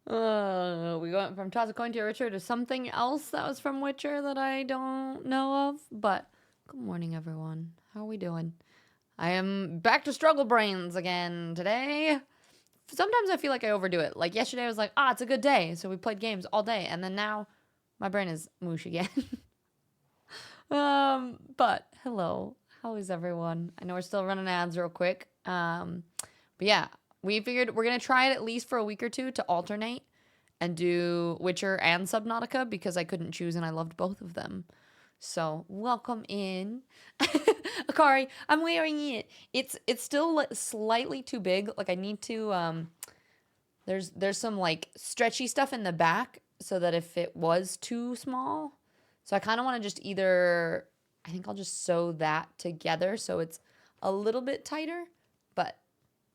We went from Toss a Coin to Witcher to something else that was from Witcher that I don't know of. But good morning, everyone. How are we doing? I am back to Struggle Brains again today. Sometimes I feel like I overdo it. Like yesterday, I was like, it's a good day. So we played games all day. And then now my brain is moosh again. But hello. How is everyone? I know we're still running ads real quick. But yeah, we figured we're going to try it at least for a week or two to alternate and do Witcher and Subnautica because I couldn't choose and I loved both of them. So welcome in. Akari, I'm wearing it. It's still slightly too big. Like I need to there's some like stretchy stuff in the back so that if it was too small. So I kind of want to just either I think I'll just sew that together so it's a little bit tighter, but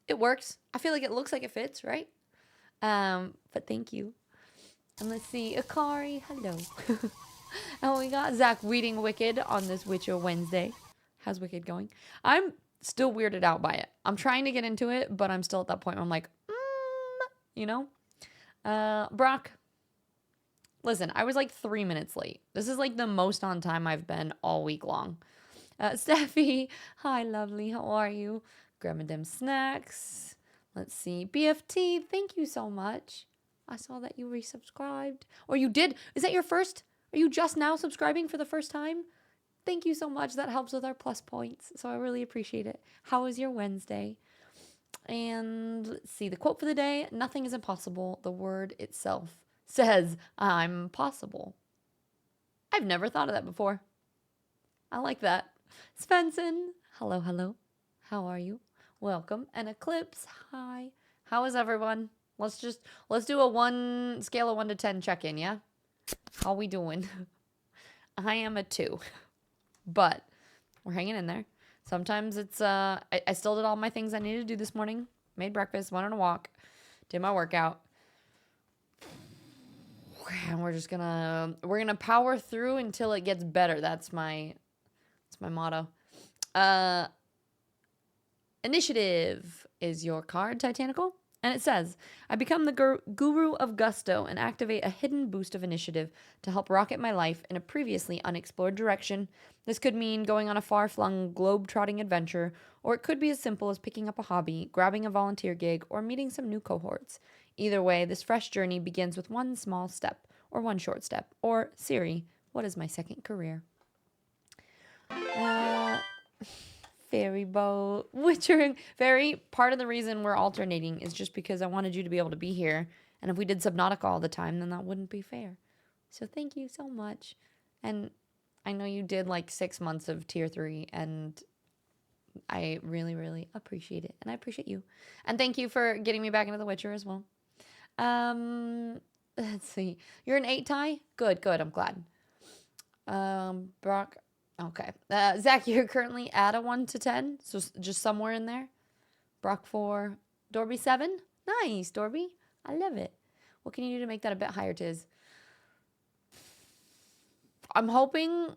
it works. I feel like it looks like it fits, right? But thank you. And let's see, Akari, hello. And we got Zach reading Wicked on this Witcher Wednesday. How's Wicked going? I'm still weirded out by it. I'm trying to get into it, but I'm still at that point where I'm like, you know? Brock, listen, I was like 3 minutes late. This is like the most on time I've been all week long. Steffi, hi, lovely. How are you? Grabbing them snacks. Let's see. BFT, thank you so much. I saw that you resubscribed. Or you did. Is that your first? Are you just now subscribing for the first time? Thank you so much. That helps with our plus points. So I really appreciate it. How was your Wednesday? And let's see. The quote for the day, nothing is impossible. The word itself says, I'm possible. I've never thought of that before. I like that. Svensson, hello, hello. How are you? Welcome. And Eclipse, hi. How is everyone? Let's do a scale of 1 to 10 check-in, yeah? How we doing? I am a 2. But we're hanging in there. Sometimes it's I still did all my things I needed to do this morning. Made breakfast, went on a walk, did my workout. And we're gonna power through until it gets better. That's my motto. Initiative is your card, Titanical. And it says, I become the guru of gusto and activate a hidden boost of initiative to help rocket my life in a previously unexplored direction. This could mean going on a far-flung globe-trotting adventure, or it could be as simple as picking up a hobby, grabbing a volunteer gig, or meeting some new cohorts. Either way, this fresh journey begins with one small step, or one short step, or Siri, what is my second career? Fairy boat, Witcher, Fairy. Part of the reason we're alternating is just because I wanted you to be able to be here. And if we did Subnautica all the time, then that wouldn't be fair. So thank you so much. And I know you did like 6 months of tier 3 and I really, really appreciate it. And I appreciate you. And thank you for getting me back into The Witcher as well. Let's see. You're an 8 tie? Good, I'm glad. Brock. Okay. Zach, you're currently at a 1 to 10, so just somewhere in there. Brock 4. Dorby 7. Nice, Dorby. I love it. What can you do to make that a bit higher, Tiz? I'm hoping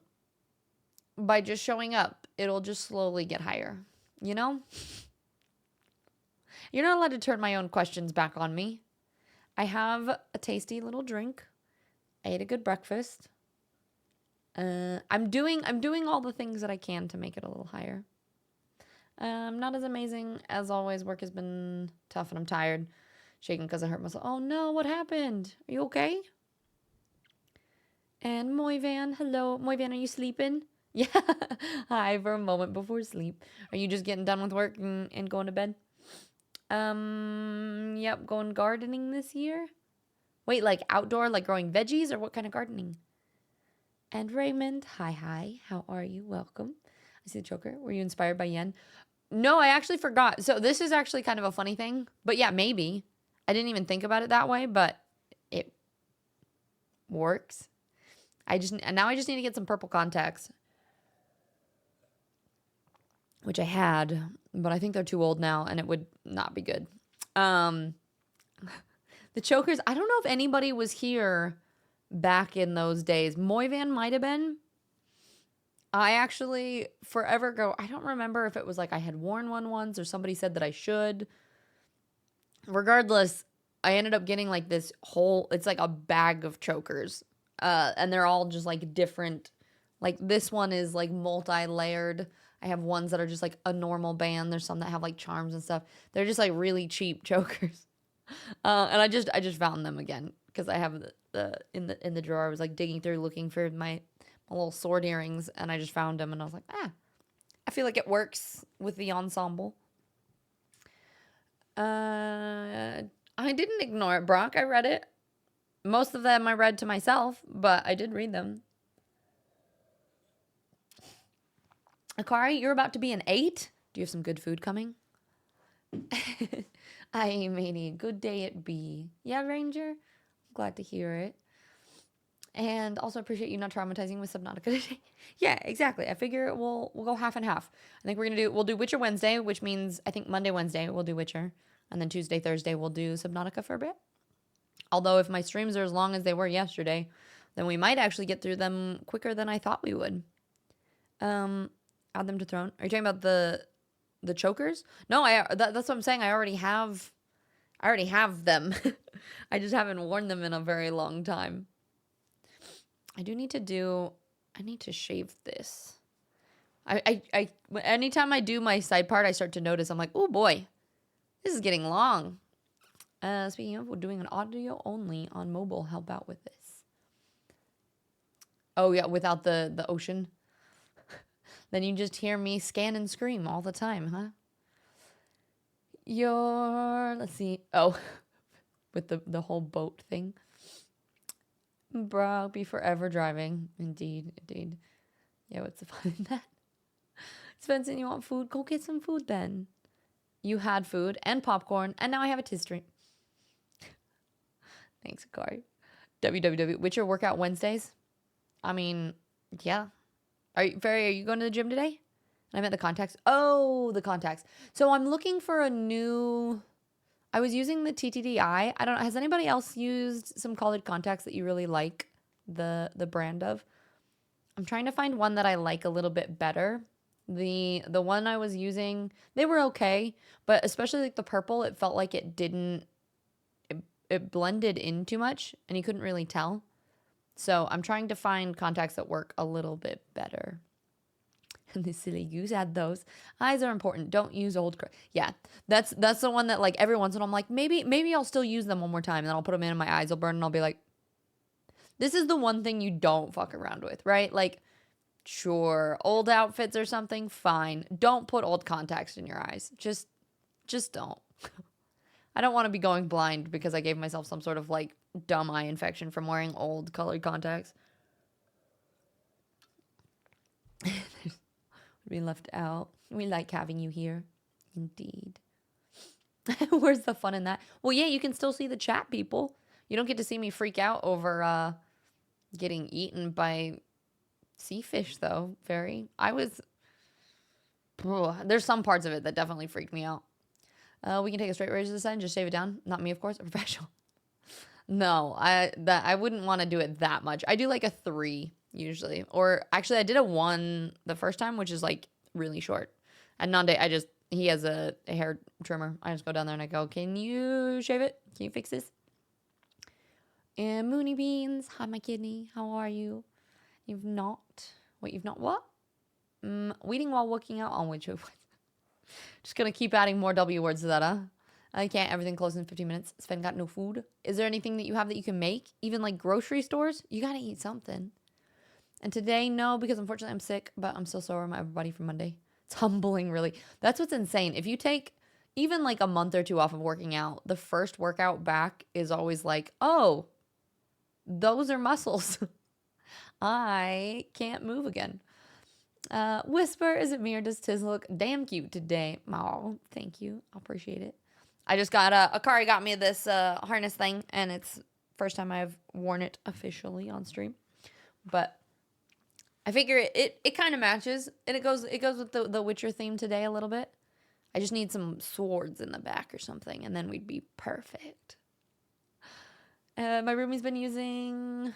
by just showing up, it'll just slowly get higher. You know? You're not allowed to turn my own questions back on me. I have a tasty little drink. I ate a good breakfast. I'm doing all the things that I can to make it a little higher. Not as amazing as always. Work has been tough and I'm tired. Shaking because I hurt myself. Oh no, what happened? Are you okay? And Moyvan, hello. Moyvan, are you sleeping? Yeah. Hi, for a moment before sleep. Are you just getting done with work and going to bed? Yep, going gardening this year. Wait, like outdoor, like growing veggies, or what kind of gardening? And Raymond, hi, how are you? Welcome. I see the choker. Were you inspired by Yen? No, I actually forgot. So this is actually kind of a funny thing. But yeah, maybe. I didn't even think about it that way, but it works. Now I just need to get some purple contacts. Which I had, but I think they're too old now and it would not be good. The chokers, I don't know if anybody was here back in those days. Moyvan might have been. I actually forever ago, I don't remember if it was like I had worn one once or somebody said that I should. Regardless, I ended up getting like this whole, it's like a bag of chokers. And they're all just like different. Like this one is like multi-layered. I have ones that are just like a normal band. There's some that have like charms and stuff. They're just like really cheap chokers. And I just found them again because I have the in the drawer. I was like digging through looking for my little sword earrings, and I just found them, and I was like, I feel like it works with the ensemble. I didn't ignore it, Brock. I read it. Most of them I read to myself, but I did read them. Akari, you're about to be an 8? Do you have some good food coming? I matey, good day it be. Yeah, Ranger? Glad to hear it. And also appreciate you not traumatizing with Subnautica today. Yeah, exactly. I figure we'll go half and half. I think we'll do Witcher Wednesday, which means I think Monday, Wednesday we'll do Witcher. And then Tuesday, Thursday we'll do Subnautica for a bit. Although if my streams are as long as they were yesterday, then we might actually get through them quicker than I thought we would. Add them to Throne. Are you talking about the chokers? No, that's what I'm saying. I already have them. I just haven't worn them in a very long time. I need to shave this. Anytime I do my side part, I start to notice, I'm like, oh boy, this is getting long. Speaking of, we're doing an audio only on mobile. Help out with this. Oh yeah, without the ocean. Then you just hear me scan and scream all the time, huh? Let's see. Oh, with the whole boat thing. Bro, be forever driving. Indeed. Yeah, what's the fun in that? Spencer, you want food? Go get some food then. You had food and popcorn, and now I have a tis stream. Thanks, Akari. www. Witcher workout Wednesdays? I mean, yeah. Ferry, are you going to the gym today? I meant the contacts. Oh, the contacts. So I'm looking for a new... I was using the TTDI. I don't know. Has anybody else used some colored contacts that you really like the brand of? I'm trying to find one that I like a little bit better. The one I was using, they were okay, but especially like the purple, it felt like it blended in too much and you couldn't really tell. So I'm trying to find contacts that work a little bit better. And the silly goose had those. Eyes are important. Don't use old. Yeah, that's the one that like every once in a while I'm like maybe I'll still use them one more time and then I'll put them in and my eyes will burn and I'll be like, this is the one thing you don't fuck around with, right? Like, sure, old outfits or something, fine. Don't put old contacts in your eyes. Just don't. I don't want to be going blind because I gave myself some sort of like dumb eye infection from wearing old colored contacts. Be left out. We like having you here. Indeed. Where's the fun in that? Well, yeah, you can still see the chat, people. You don't get to see me freak out over getting eaten by sea fish, though. There's some parts of it that definitely freaked me out. We can take a straight razor to the side and just shave it down. Not me, of course. A professional. No, I wouldn't want to do it that much. I do like a 3 usually. Or actually I did a 1 the first time, which is like really short. And Nande, he has a hair trimmer. I just go down there and I go, can you shave it? Can you fix this? And Mooney Beans, hi my kidney, how are you? You've not what? Weeding while working out on which just gonna keep adding more W words to that, huh? I can't. Everything closes in 15 minutes. Sven got no food. Is there anything that you have that you can make? Even like grocery stores? You gotta eat something. And today, no, because unfortunately I'm sick, but I'm still sore from everybody from Monday. It's humbling, really. That's what's insane. If you take even like a month or 2 off of working out, the first workout back is always like, oh, those are muscles. I can't move again. Whisper, is it me or does Tiz look damn cute today? Oh, thank you. I appreciate it. I just got, Akari got me this harness thing, and it's first time I've worn it officially on stream. But I figure it kind of matches, and it goes with the Witcher theme today a little bit. I just need some swords in the back or something, and then we'd be perfect. My roomie's been using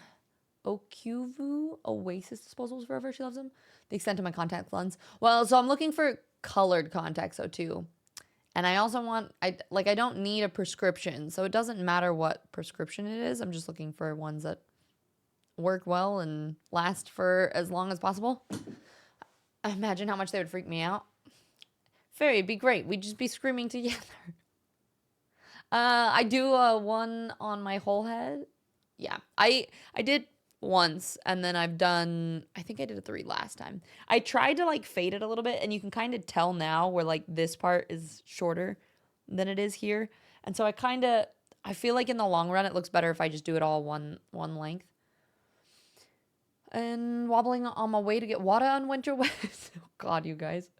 Ocuvu Oasis disposables forever. She loves them. The extent of my contact lens. Well, so I'm looking for colored contacts though too. And I also want, I don't need a prescription. So it doesn't matter what prescription it is. I'm just looking for ones that work well and last for as long as possible. Imagine how much they would freak me out. Fairy, it'd be great. We'd just be screaming together. I do one on my whole head. Yeah, I did once, and then I've done, I think I did a 3 last time. I tried to like fade it a little bit, and you can kind of tell now where like this part is shorter than it is here. And so I feel like in the long run it looks better if I just do it all one length. And wobbling on my way to get water on winter west. Oh God, you guys.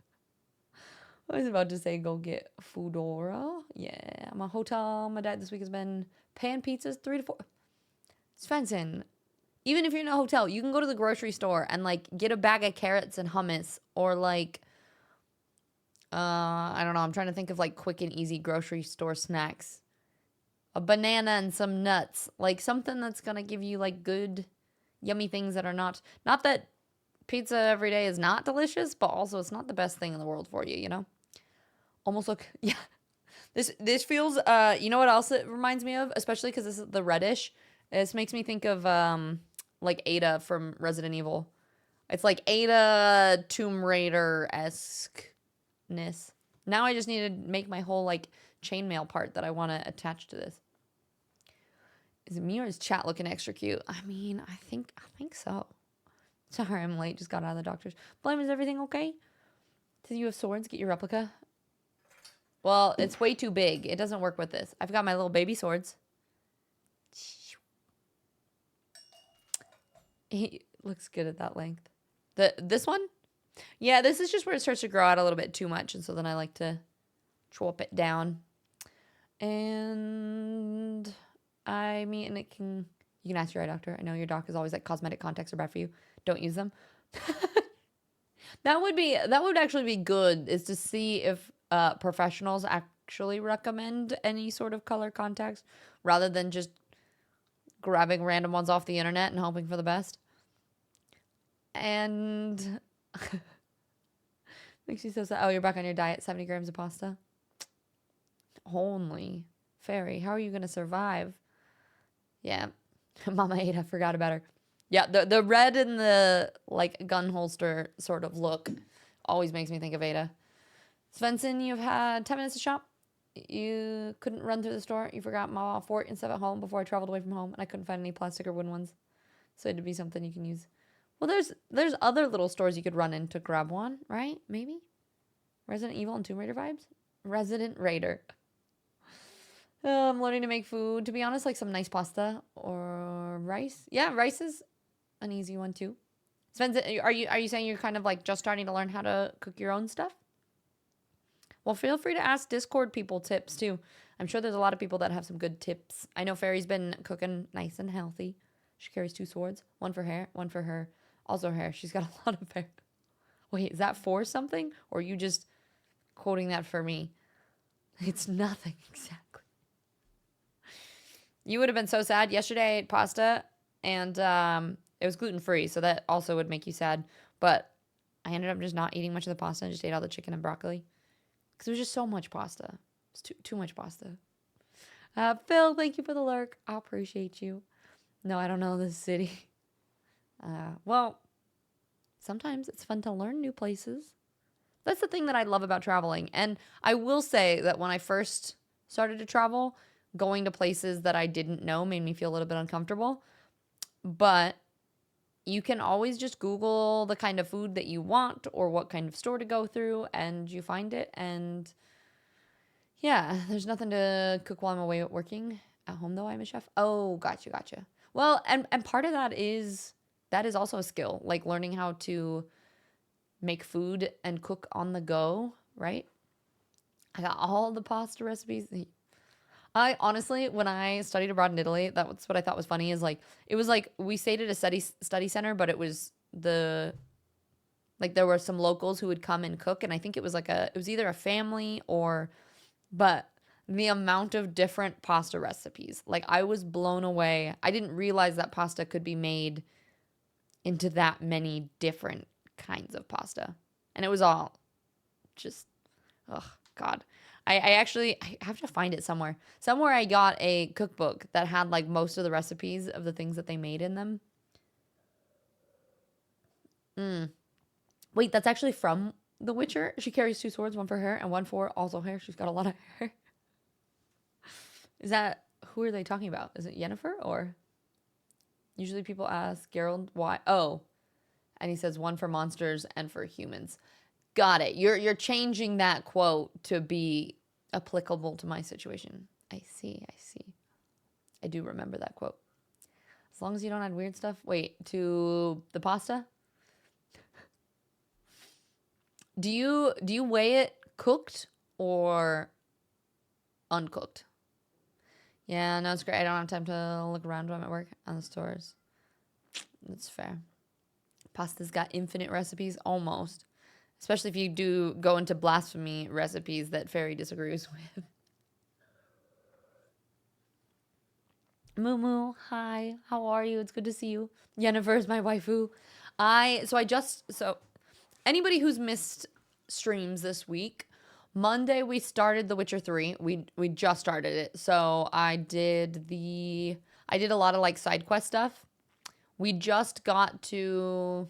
I was about to say go get Foodora. Yeah, my hotel. My dad this week has been pan pizzas 3 to 4. Svensson, even if you're in a hotel, you can go to the grocery store and like get a bag of carrots and hummus, or like I don't know, I'm trying to think of like quick and easy grocery store snacks. A banana and some nuts, like something that's gonna give you like good yummy things that are not that pizza every day is not delicious, but also it's not the best thing in the world for you, you know? Almost look, yeah. This feels, you know what else it reminds me of? Especially because this is the reddish. This makes me think of, like Ada from Resident Evil. It's like Ada Tomb Raider-esque-ness. Now I just need to make my whole, like, chainmail part that I want to attach to this. Is it me or is chat looking extra cute? I mean, I think so. Sorry, I'm late. Just got out of the doctor's. Blame, is everything okay? Does you have swords? Get your replica. Well, it's way too big. It doesn't work with this. I've got my little baby swords. He looks good at that length. This one? Yeah, this is just where it starts to grow out a little bit too much, and so then I like to chop it down. And I mean, you can ask your eye doctor. I know your doc is always like cosmetic contacts are bad for you. Don't use them. That would actually be good, is to see if professionals actually recommend any sort of color contacts rather than just grabbing random ones off the internet and hoping for the best. And makes you so sad. Oh, you're back on your diet. 70 grams of pasta. Only. Fairy, how are you going to survive? Yeah. Mama Ada, forgot about her. Yeah, the red and the, like, gun holster sort of look always makes me think of Ada. Svensson, you've had 10 minutes to shop. You couldn't run through the store. You forgot my fork and stuff at home before I traveled away from home, and I couldn't find any plastic or wooden ones. So it had to be something you can use. Well, there's other little stores you could run in to grab one, right? Maybe? Resident Evil and Tomb Raider vibes? Resident Raider. I'm learning to make food. To be honest, like some nice pasta or rice. Yeah, rice is an easy one too. Svensson, are you saying you're kind of like just starting to learn how to cook your own stuff? Well, feel free to ask Discord people tips too. I'm sure there's a lot of people that have some good tips. I know Fairy's been cooking nice and healthy. She carries 2 swords. One for hair, one for her. Also hair. She's got a lot of hair. Wait, is that for something? Or are you just quoting that for me? It's nothing exactly. You would have been so sad. Yesterday I ate pasta and it was gluten-free, so that also would make you sad. But I ended up just not eating much of the pasta and just ate all the chicken and broccoli. Because it was just so much pasta. It's too much pasta. Phil, thank you for the lurk. I appreciate you. No, I don't know this city. Well, sometimes it's fun to learn new places. That's the thing that I love about traveling. And I will say that when I first started to travel, going to places that I didn't know made me feel a little bit uncomfortable. But you can always just Google the kind of food that you want or what kind of store to go through, and you find it. And yeah, there's nothing to cook while I'm away working. At home, though, I'm a chef. Oh, gotcha. Well, and part of that is also a skill, like learning how to make food and cook on the go, right? I got all the pasta recipes. I honestly, when I studied abroad in Italy, that's what I thought was funny, is like, it was like we stayed at a study center, but it was there were some locals who would come and cook. And I think it was it was either a family but the amount of different pasta recipes, like I was blown away. I didn't realize that pasta could be made into that many different kinds of pasta. And it was all just, oh God. I have to find it somewhere. Somewhere I got a cookbook that had like most of the recipes of the things that they made in them. Mm. Wait, that's actually from The Witcher. She carries two swords, one for her and one for also hair. She's got a lot of hair. Is that who are they talking about? Is it Yennefer or? Usually people ask Geralt why. Oh, and he says one for monsters and for humans. Got it. You're changing that quote to be applicable to my situation. I see. I see. I do remember that quote. As long as you don't add weird stuff. Wait, to the pasta? Do you weigh it cooked or uncooked? Yeah, no, it's great. I don't have time to look around when I'm at work on the stores. That's fair. Pasta's got infinite recipes, almost. Especially if you do go into blasphemy recipes that Fairy disagrees with. Moo, hi. How are you? It's good to see you. Yennefer is my waifu. So anybody who's missed streams this week, Monday we started The Witcher 3. We just started it. So I did a lot of like side quest stuff. We just got to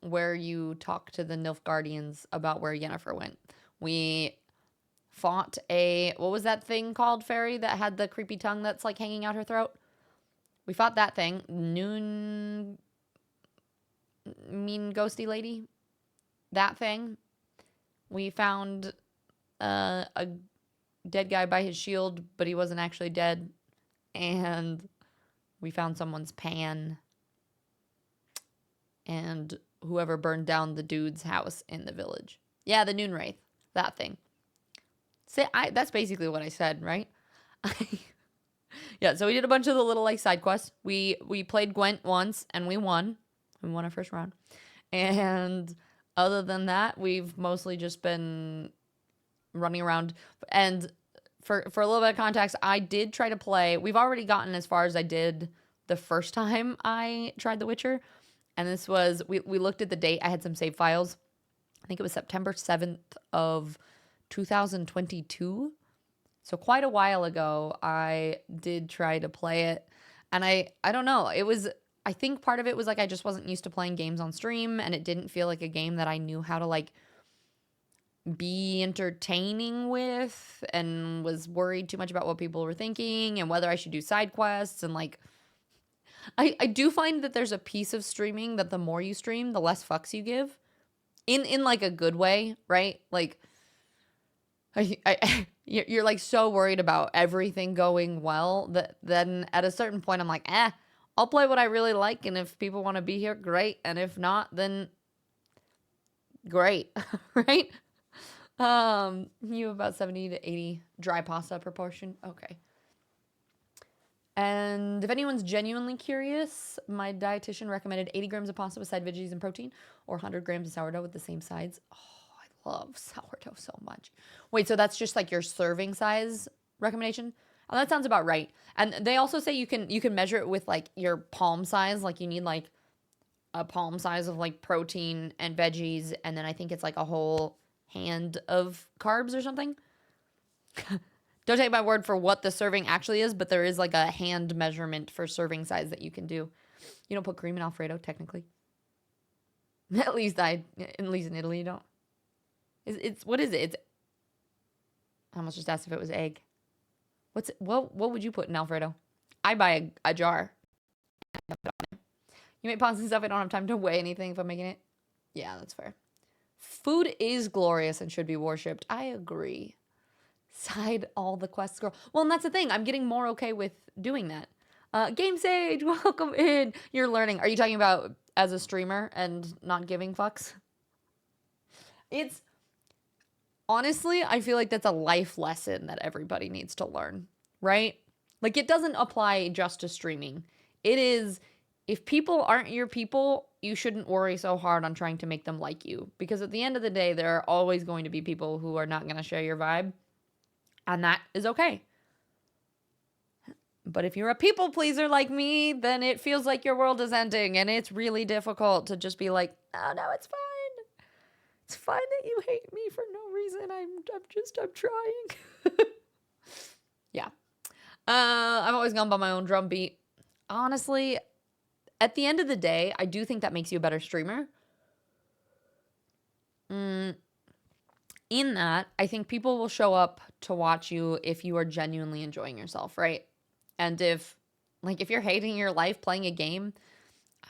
where you talk to the Nilfgaardians about where Yennefer went. We fought what was that thing called, Fairy, that had the creepy tongue that's like hanging out her throat? We fought that thing. Mean ghosty lady. That thing. We found a dead guy by his shield, but he wasn't actually dead. And we found someone's pan. And whoever burned down the dude's house in the village. Yeah, the Noon Wraith. That thing. That's basically what I said, right? Yeah, so we did a bunch of the little like side quests. We played Gwent once and we won. We won our first round. And other than that, we've mostly just been running around. And for a little bit of context, I did try to play. We've already gotten as far as I did the first time I tried The Witcher. And this was, we looked at the date. I had some save files. I think it was September 7th of 2022. So quite a while ago, I did try to play it. And I don't know. I think part of it was like I just wasn't used to playing games on stream. And it didn't feel like a game that I knew how to like be entertaining with. And was worried too much about what people were thinking. And whether I should do side quests and like... I do find that there's a piece of streaming that the more you stream, the less fucks you give. In like a good way, right? Like, you're like so worried about everything going well that then at a certain point I'm like, I'll play what I really like, and if people want to be here, great. And if not, then great, right? You have about 70 to 80 dry pasta proportion. Okay. And if anyone's genuinely curious, my dietitian recommended 80 grams of pasta with side veggies and protein, or 100 grams of sourdough with the same sides. Oh, I love sourdough so much. Wait, so that's just like your serving size recommendation? Oh, that sounds about right. And they also say you can measure it with like your palm size. Like you need like a palm size of like protein and veggies, and then I think it's like a whole hand of carbs or something. Don't take my word for what the serving actually is, but there is like a hand measurement for serving size that you can do. You don't put cream in Alfredo, technically. At least in Italy, you don't. What is it? It's, I almost just asked if it was egg. What would you put in Alfredo? I buy a jar. You make pasta and stuff. I don't have time to weigh anything if I'm making it. Yeah, that's fair. Food is glorious and should be worshipped. I agree. Side all the quests, girl. Well, and that's the thing. I'm getting more okay with doing that. Game Sage, welcome in. You're learning. Are you talking about as a streamer and not giving fucks? It's honestly, I feel like that's a life lesson that everybody needs to learn, right? Like it doesn't apply just to streaming. It is, if people aren't your people, you shouldn't worry so hard on trying to make them like you. Because at the end of the day, there are always going to be people who are not going to share your vibe. And that is okay. But if you're a people pleaser like me, then it feels like your world is ending. And it's really difficult to just be like, oh no, it's fine. It's fine that you hate me for no reason. I'm trying. Yeah. I've always gone by my own drum beat. Honestly, at the end of the day, I do think that makes you a better streamer. In that, I think people will show up to watch you if you are genuinely enjoying yourself, right? And if you're hating your life playing a game,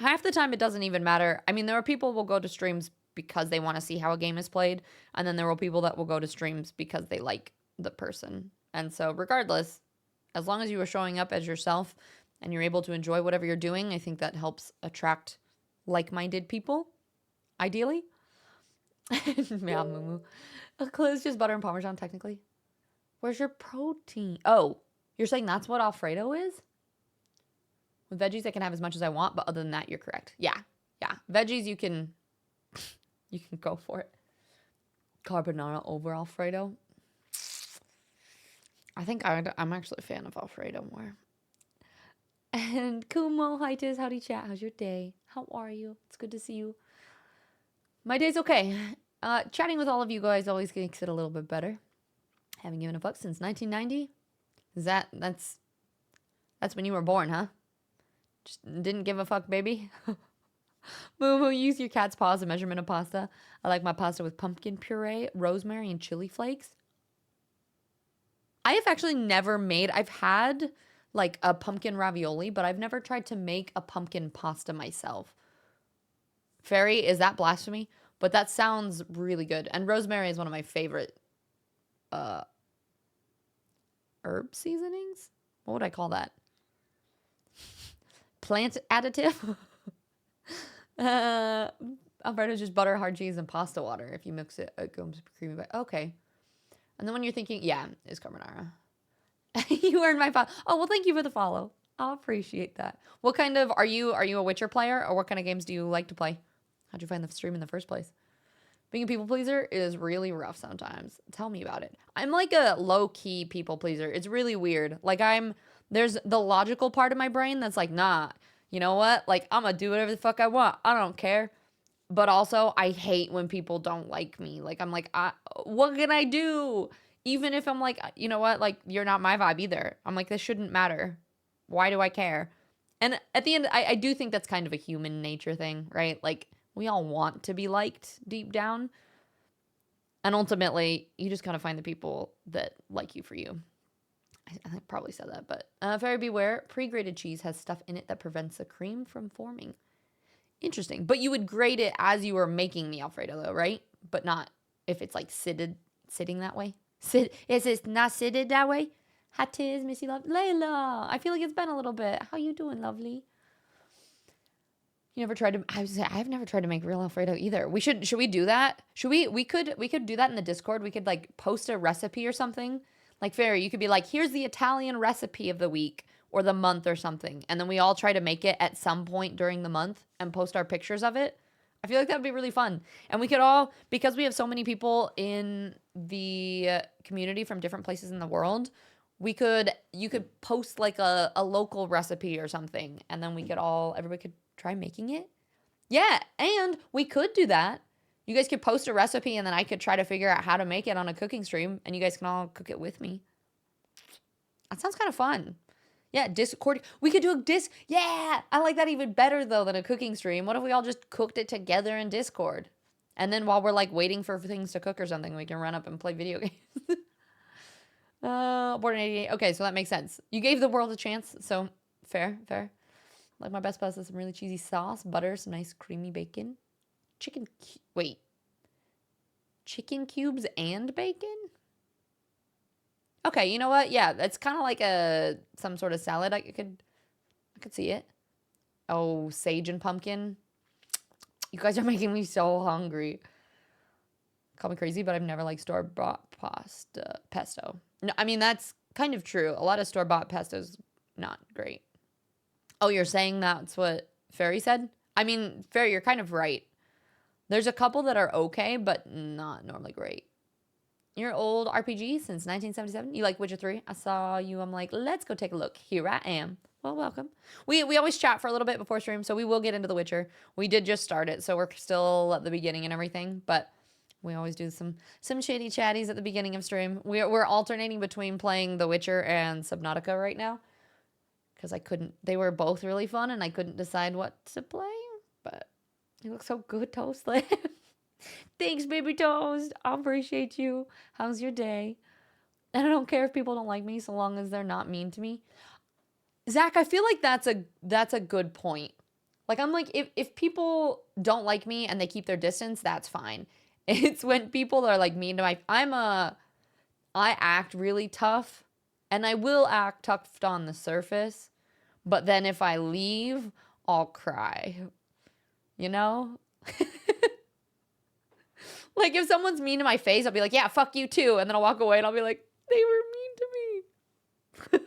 half the time it doesn't even matter. I mean, there are people who will go to streams because they want to see how a game is played, and then there are people that will go to streams because they like the person. And so regardless, as long as you are showing up as yourself and you're able to enjoy whatever you're doing, I think that helps attract like-minded people, ideally. Meow moo moo. It's just butter and Parmesan, technically. Where's your protein? Oh, you're saying that's what Alfredo is? With veggies, I can have as much as I want, but other than that, you're correct. Yeah. Veggies, you can go for it. Carbonara over Alfredo. I think I'm actually a fan of Alfredo more. And Kumo, hi Tiz, howdy chat. How's your day? How are you? It's good to see you. My day's okay. Chatting with all of you guys always makes it a little bit better. Haven't given a fuck since 1990. That's when you were born, huh? Just didn't give a fuck, baby. Moo moo, use your cat's paw as a measurement of pasta. I like my pasta with pumpkin puree, rosemary, and chili flakes. I have actually never made, I've had like a pumpkin ravioli, but I've never tried to make a pumpkin pasta myself. Fairy, is that blasphemy? But that sounds really good. And rosemary is one of my favorite herb seasonings? What would I call that? Plant additive? Alfredo's just butter, hard cheese, and pasta water. If you mix it, it comes creamy. Okay. And then when you're thinking, yeah, it's carbonara. You earned my follow. Oh, well, thank you for the follow. I'll appreciate that. What kind of, are you a Witcher player, or what kind of games do you like to play? How'd you find the stream in the first place? Being a people pleaser is really rough sometimes. Tell me about it. I'm like a low-key people pleaser. It's really weird. Like there's the logical part of my brain that's like, nah, you know what? Like, I'm gonna do whatever the fuck I want. I don't care. But also, I hate when people don't like me. Like, I'm like, what can I do? Even if I'm like, you know what? Like, you're not my vibe either. I'm like, this shouldn't matter. Why do I care? And at the end, I do think that's kind of a human nature thing, right? Like, we all want to be liked deep down. And ultimately, you just gotta find the people that like you for you. I probably said that, but very beware. Pre-grated cheese has stuff in it that prevents the cream from forming. Interesting. But you would grate it as you were making the Alfredo, though, right? But not if it's like sitting that way. Is it not sitted that way? Hi, Tiz, Missy Love. Layla, I feel like it's been a little bit. How you doing, lovely? You never tried to, I've never tried to make real Alfredo either. Should we do that? We could do that in the Discord. We could like post a recipe or something. Like Fairy, you could be like, here's the Italian recipe of the week or the month or something. And then we all try to make it at some point during the month and post our pictures of it. I feel like that would be really fun. And we could all, because we have so many people in the community from different places in the world, you could post like a local recipe or something. And then everybody could try making it. Yeah, and we could do that. You guys could post a recipe and then I could try to figure out how to make it on a cooking stream and you guys can all cook it with me. That sounds kind of fun. Yeah, Discord. We could do yeah, I like that even better though than a cooking stream. What if we all just cooked it together in Discord? And then while we're like waiting for things to cook or something, we can run up and play video games. Born in 88. Okay, so that makes sense. You gave the world a chance, so fair. Like my best pasta, some really cheesy sauce, butter, some nice creamy bacon. Chicken cubes and bacon? Okay, you know what? Yeah, that's kind of like some sort of salad. I could see it. Oh, sage and pumpkin. You guys are making me so hungry. Call me crazy, but I've never liked store-bought pesto. No, I mean, that's kind of true. A lot of store-bought pesto's not great. Oh, you're saying that's what Fairy said? I mean, Fairy, you're kind of right. There's a couple that are okay, but not normally great. You're old RPG since 1977? You like Witcher 3? I saw you. I'm like, let's go take a look. Here I am. Well, welcome. We always chat for a little bit before stream, so we will get into The Witcher. We did just start it, so we're still at the beginning and everything. But We always do some shitty chatties at the beginning of stream. We're alternating between playing The Witcher and Subnautica right now because I couldn't. They were both really fun, and I couldn't decide what to play. But you look so good, Toast. Thanks, baby Toast. I appreciate you. How's your day? And I don't care if people don't like me, so long as they're not mean to me. Zach, I feel like that's a good point. Like, I'm like, if people don't like me and they keep their distance, that's fine. It's when people are like mean to I act really tough, and I will act tough on the surface, but then if I leave, I'll cry. You know? Like, if someone's mean to my face, I'll be like, yeah, fuck you too. And then I'll walk away and I'll be like, they were mean to me.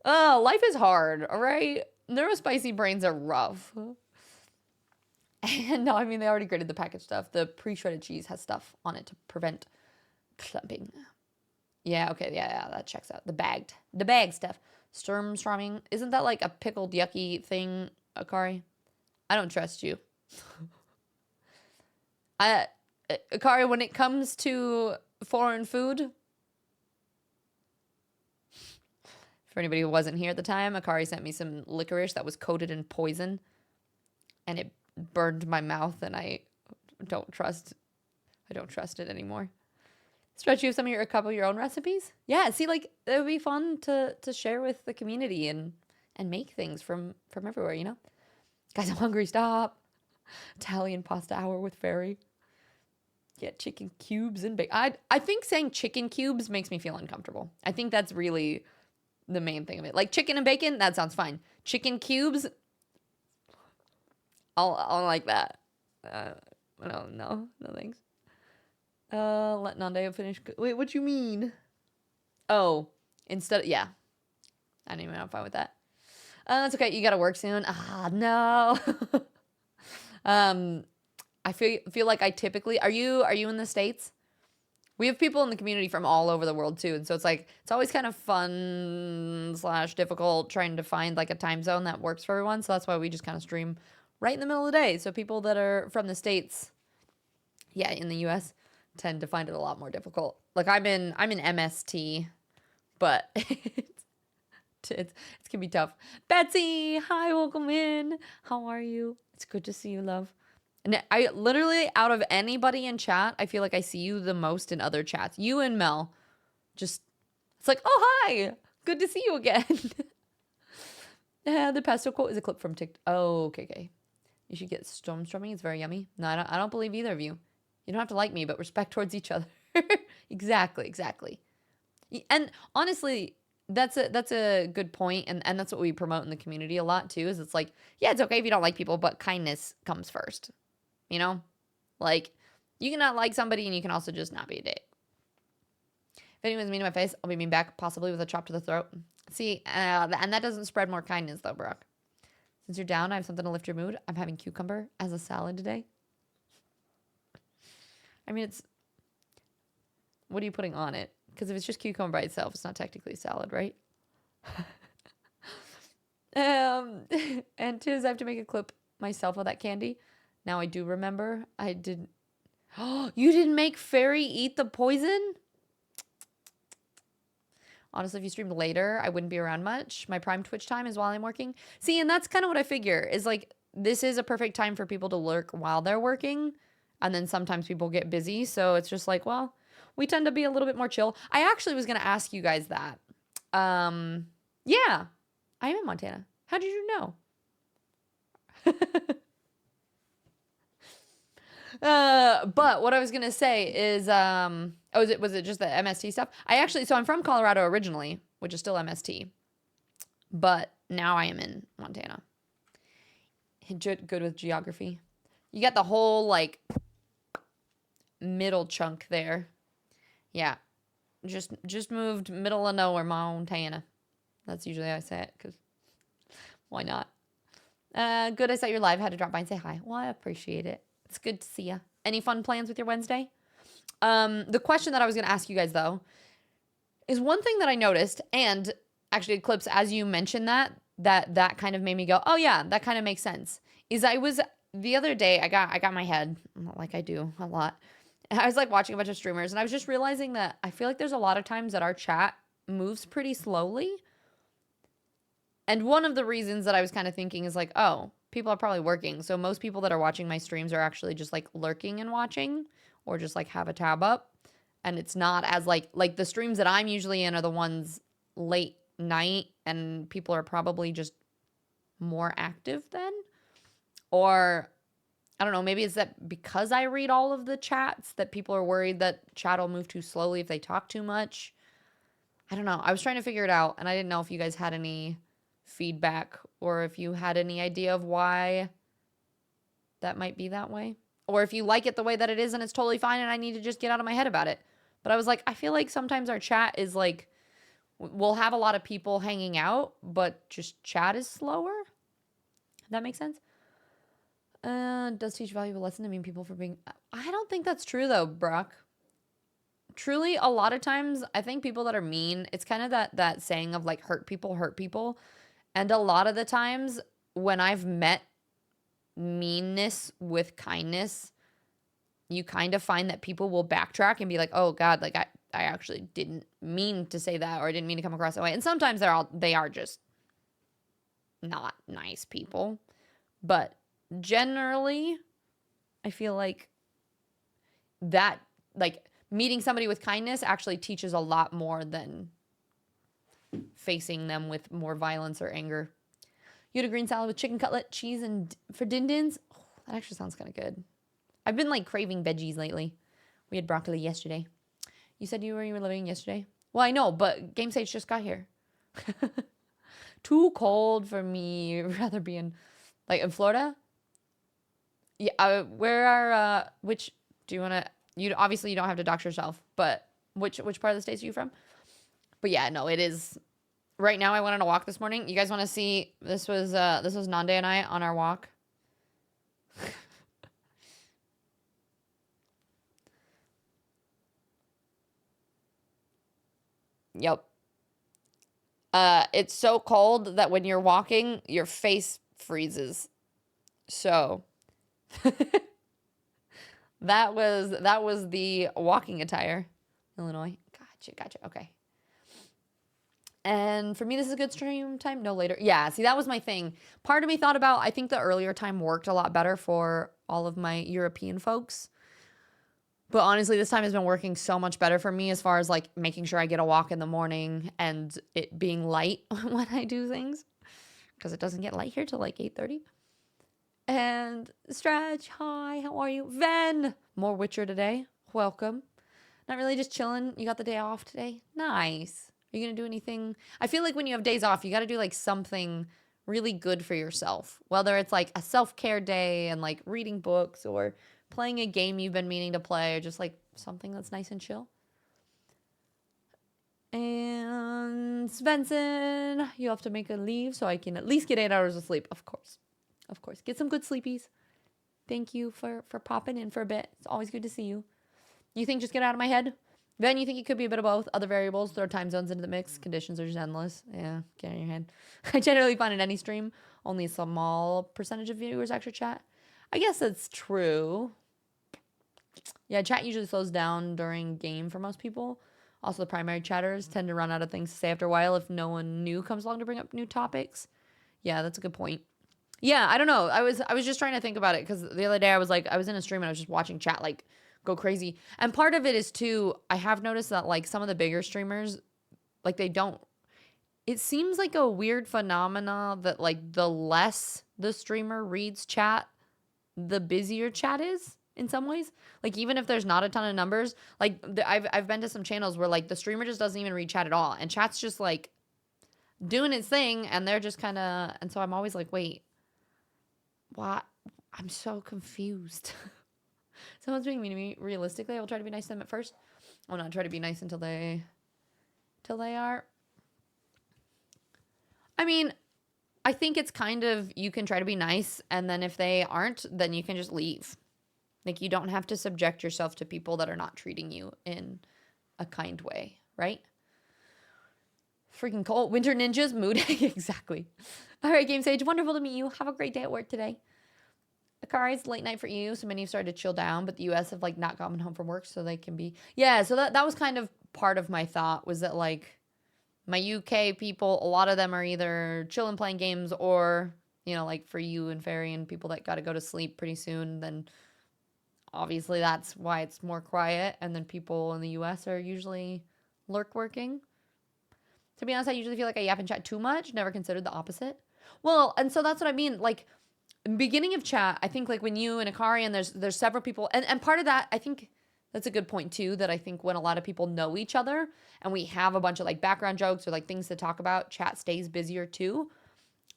Oh, life is hard, all right? Neurospicy brains are rough. And no, I mean, they already graded the package stuff. The pre-shredded cheese has stuff on it to prevent clumping. Yeah, okay, yeah, that checks out. The bag stuff. Sturmstramming. Isn't that like a pickled yucky thing, Akari? I don't trust you. Akari, when it comes to foreign food, for anybody who wasn't here at the time, Akari sent me some licorice that was coated in poison, and it burned my mouth, and I don't trust it anymore. Stretch, you have a couple of your own recipes? Yeah, see, like, it would be fun to share with the community and make things from everywhere, you know? Guys, I'm hungry, stop. Italian pasta hour with Fairy. Yeah, chicken cubes and bacon. I think saying chicken cubes makes me feel uncomfortable. I think that's really the main thing of it. Like, chicken and bacon, that sounds fine. Chicken cubes, I'll like that. No thanks. Let Nandeo finish. Wait, what you mean? Oh, yeah. I don't even know if I'm fine with that. That's okay. You gotta work soon. Ah, no. I feel like I typically, are you in the States? We have people in the community from all over the world too. And so it's like, it's always kind of fun / difficult trying to find like a time zone that works for everyone. So that's why we just kind of stream right in the middle of the day. So people that are from the States, yeah, in the US, tend to find it a lot more difficult. Like I'm in MST, but it can be tough. Betsy, hi, welcome in. How are you? It's good to see you, love. And I literally, out of anybody in chat, I feel like I see you the most in other chats. You and Mel, just, it's like, oh, hi, good to see you again. The pesto quote is a clip from TikTok. Oh, okay. You should get Stormstrumming. It's very yummy. No, I don't believe either of you. You don't have to like me, but respect towards each other. Exactly. And honestly, that's a good point, and that's what we promote in the community a lot too, is it's like, yeah, it's okay if you don't like people, but kindness comes first. You know? Like, you can not like somebody and you can also just not be a dick. If anyone's mean to my face, I'll be mean back, possibly with a chop to the throat. See, and that doesn't spread more kindness though, Brooke. Since you're down, I have something to lift your mood. I'm having cucumber as a salad today. I mean, what are you putting on it? Because if it's just cucumber by itself, it's not technically a salad, right? And Tiz, I have to make a clip myself of that candy. Now I do remember. I didn't. Oh, you didn't make Fairy eat the poison? Honestly, if you streamed later, I wouldn't be around much. My prime Twitch time is while I'm working. See, and that's kind of what I figure, is like, this is a perfect time for people to lurk while they're working. And then sometimes people get busy. So it's just like, well, we tend to be a little bit more chill. I actually was going to ask you guys that. Yeah, I am in Montana. How did you know? But what I was going to say is, was it just the MST stuff? So I'm from Colorado originally, which is still MST. But now I am in Montana. Good with geography. You got the whole, like, middle chunk there. Yeah. Just moved middle of nowhere, Montana. That's usually how I say it, because why not? Good, I saw your live. Had to drop by and say hi. Well, I appreciate it. It's good to see you. Any fun plans with your Wednesday? The question that I was going to ask you guys, though, is one thing that I noticed, and actually, Eclipse, as you mentioned that kind of made me go, oh, yeah, that kind of makes sense, is I was the other day I got my head like I do a lot. I was like watching a bunch of streamers and I was just realizing that I feel like there's a lot of times that our chat moves pretty slowly. And one of the reasons that I was kind of thinking is like, oh, people are probably working. So most people that are watching my streams are actually just like lurking and watching or just like have a tab up. And it's not as like the streams that I'm usually in are the ones late night and people are probably just more active then. Or I don't know, maybe it's that because I read all of the chats that people are worried that chat will move too slowly if they talk too much. I don't know. I was trying to figure it out and I didn't know if you guys had any feedback or if you had any idea of why that might be that way. Or if you like it the way that it is and it's totally fine and I need to just get out of my head about it. But I was like, I feel like sometimes our chat is like, we'll have a lot of people hanging out, but just chat is slower. That makes sense? Does teach valuable lesson to mean people for being... I don't think that's true though, Brock. Truly, a lot of times, I think people that are mean, it's kind of that saying of like hurt people hurt people. And a lot of the times when I've met meanness with kindness, you kind of find that people will backtrack and be like, oh God, like I actually didn't mean to say that or I didn't mean to come across that way. And sometimes they are just not nice people. But generally, I feel like that, like meeting somebody with kindness actually teaches a lot more than facing them with more violence or anger. You had a green salad with chicken cutlet, cheese, and for din-dins. Oh, that actually sounds kind of good. I've been like craving veggies lately. We had broccoli yesterday. You said you were living yesterday? Well, I know, but Game Stage just got here. Too cold for me. Rather be in, like, in Florida. Yeah. Where are which do you want to? You obviously you don't have to dox yourself, but which part of the States are you from? But yeah, no, it is. Right now, I went on a walk this morning. You guys want to see? This was Nande and I on our walk. Yep. It's so cold that when you're walking, your face freezes. So that was the walking attire. Illinois. Gotcha. Okay. And for me, this is a good stream time. No later. Yeah, see, that was my thing. Part of me thought about, I think the earlier time worked a lot better for all of my European folks. But honestly, this time has been working so much better for me as far as like making sure I get a walk in the morning and it being light when I do things. Because it doesn't get light here till like 8:30. And Stretch, hi, how are you? Ven, more Witcher today. Welcome. Not really, just chilling. You got the day off today? Nice. Are you going to do anything? I feel like when you have days off, you got to do like something really good for yourself. Whether it's like a self-care day and like reading books or playing a game you've been meaning to play or just like something that's nice and chill. And Svensson, you have to make a leave so I can at least get 8 hours of sleep. Of course. Get some good sleepies. Thank you for popping in for a bit. It's always good to see you. You think just get out of my head? Then you think it could be a bit of both. Other variables, throw time zones into the mix. Conditions are just endless. Yeah, get out of your head. I generally find in any stream, only a small percentage of viewers actually chat. I guess that's true. Yeah, chat usually slows down during game for most people. Also, the primary chatters tend to run out of things to say after a while if no one new comes along to bring up new topics. Yeah, that's a good point. Yeah, I don't know. I was just trying to think about it because the other day I was in a stream and I was just watching chat like go crazy. And part of it is too, I have noticed that like some of the bigger streamers, like it seems like a weird phenomena that like the less the streamer reads chat, the busier chat is in some ways. Like even if there's not a ton of numbers, like I've been to some channels where like the streamer just doesn't even read chat at all. And chat's just like doing its thing and they're just kind of, and so I'm always like, wait, what? I'm so confused. Someone's being mean to me. Realistically, I will try to be nice to them at first. I'll not try to be nice until they are. I mean, I think it's kind of, you can try to be nice, and then if they aren't, then you can just leave. Like, you don't have to subject yourself to people that are not treating you in a kind way, right? Freaking cold. Winter ninjas, mood. Exactly. All right, Game Sage, wonderful to meet you. Have a great day at work today. Akari, it's late night for EU, so many have started to chill down, but the US have like not gotten home from work, so they can be. Yeah, so that was kind of part of my thought was that like my UK people, a lot of them are either chilling playing games or, you know, like for you and Ferry and people that got to go to sleep pretty soon, then obviously that's why it's more quiet. And then people in the US are usually lurk working. To be honest, I usually feel like I yap and chat too much. Never considered the opposite. Well, and so that's what I mean. Like, beginning of chat, I think like when you and Akari and there's several people, and part of that, I think that's a good point too, that I think when a lot of people know each other and we have a bunch of like background jokes or like things to talk about, chat stays busier too.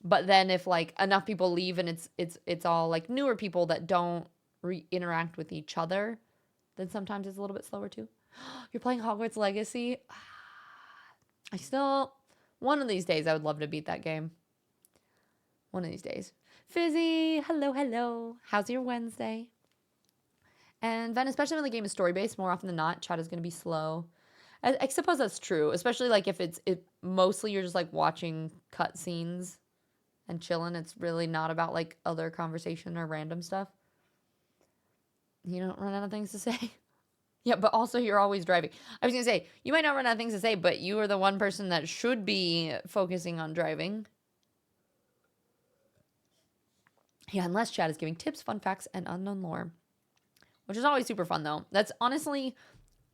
But then if like enough people leave and it's all like newer people that don't interact with each other, then sometimes it's a little bit slower too. You're playing Hogwarts Legacy. I still, one of these days, I would love to beat that game. One of these days. Fizzy, hello, hello. How's your Wednesday? And then, especially when the game is story based, more often than not, chat is going to be slow. I suppose that's true, especially like if it's mostly you're just like watching cutscenes and chilling. It's really not about like other conversation or random stuff. You don't run out of things to say. Yeah, but also you're always driving. I was going to say, you might not run out of things to say, but you are the one person that should be focusing on driving. Yeah, unless chat is giving tips, fun facts, and unknown lore. Which is always super fun, though. That's honestly,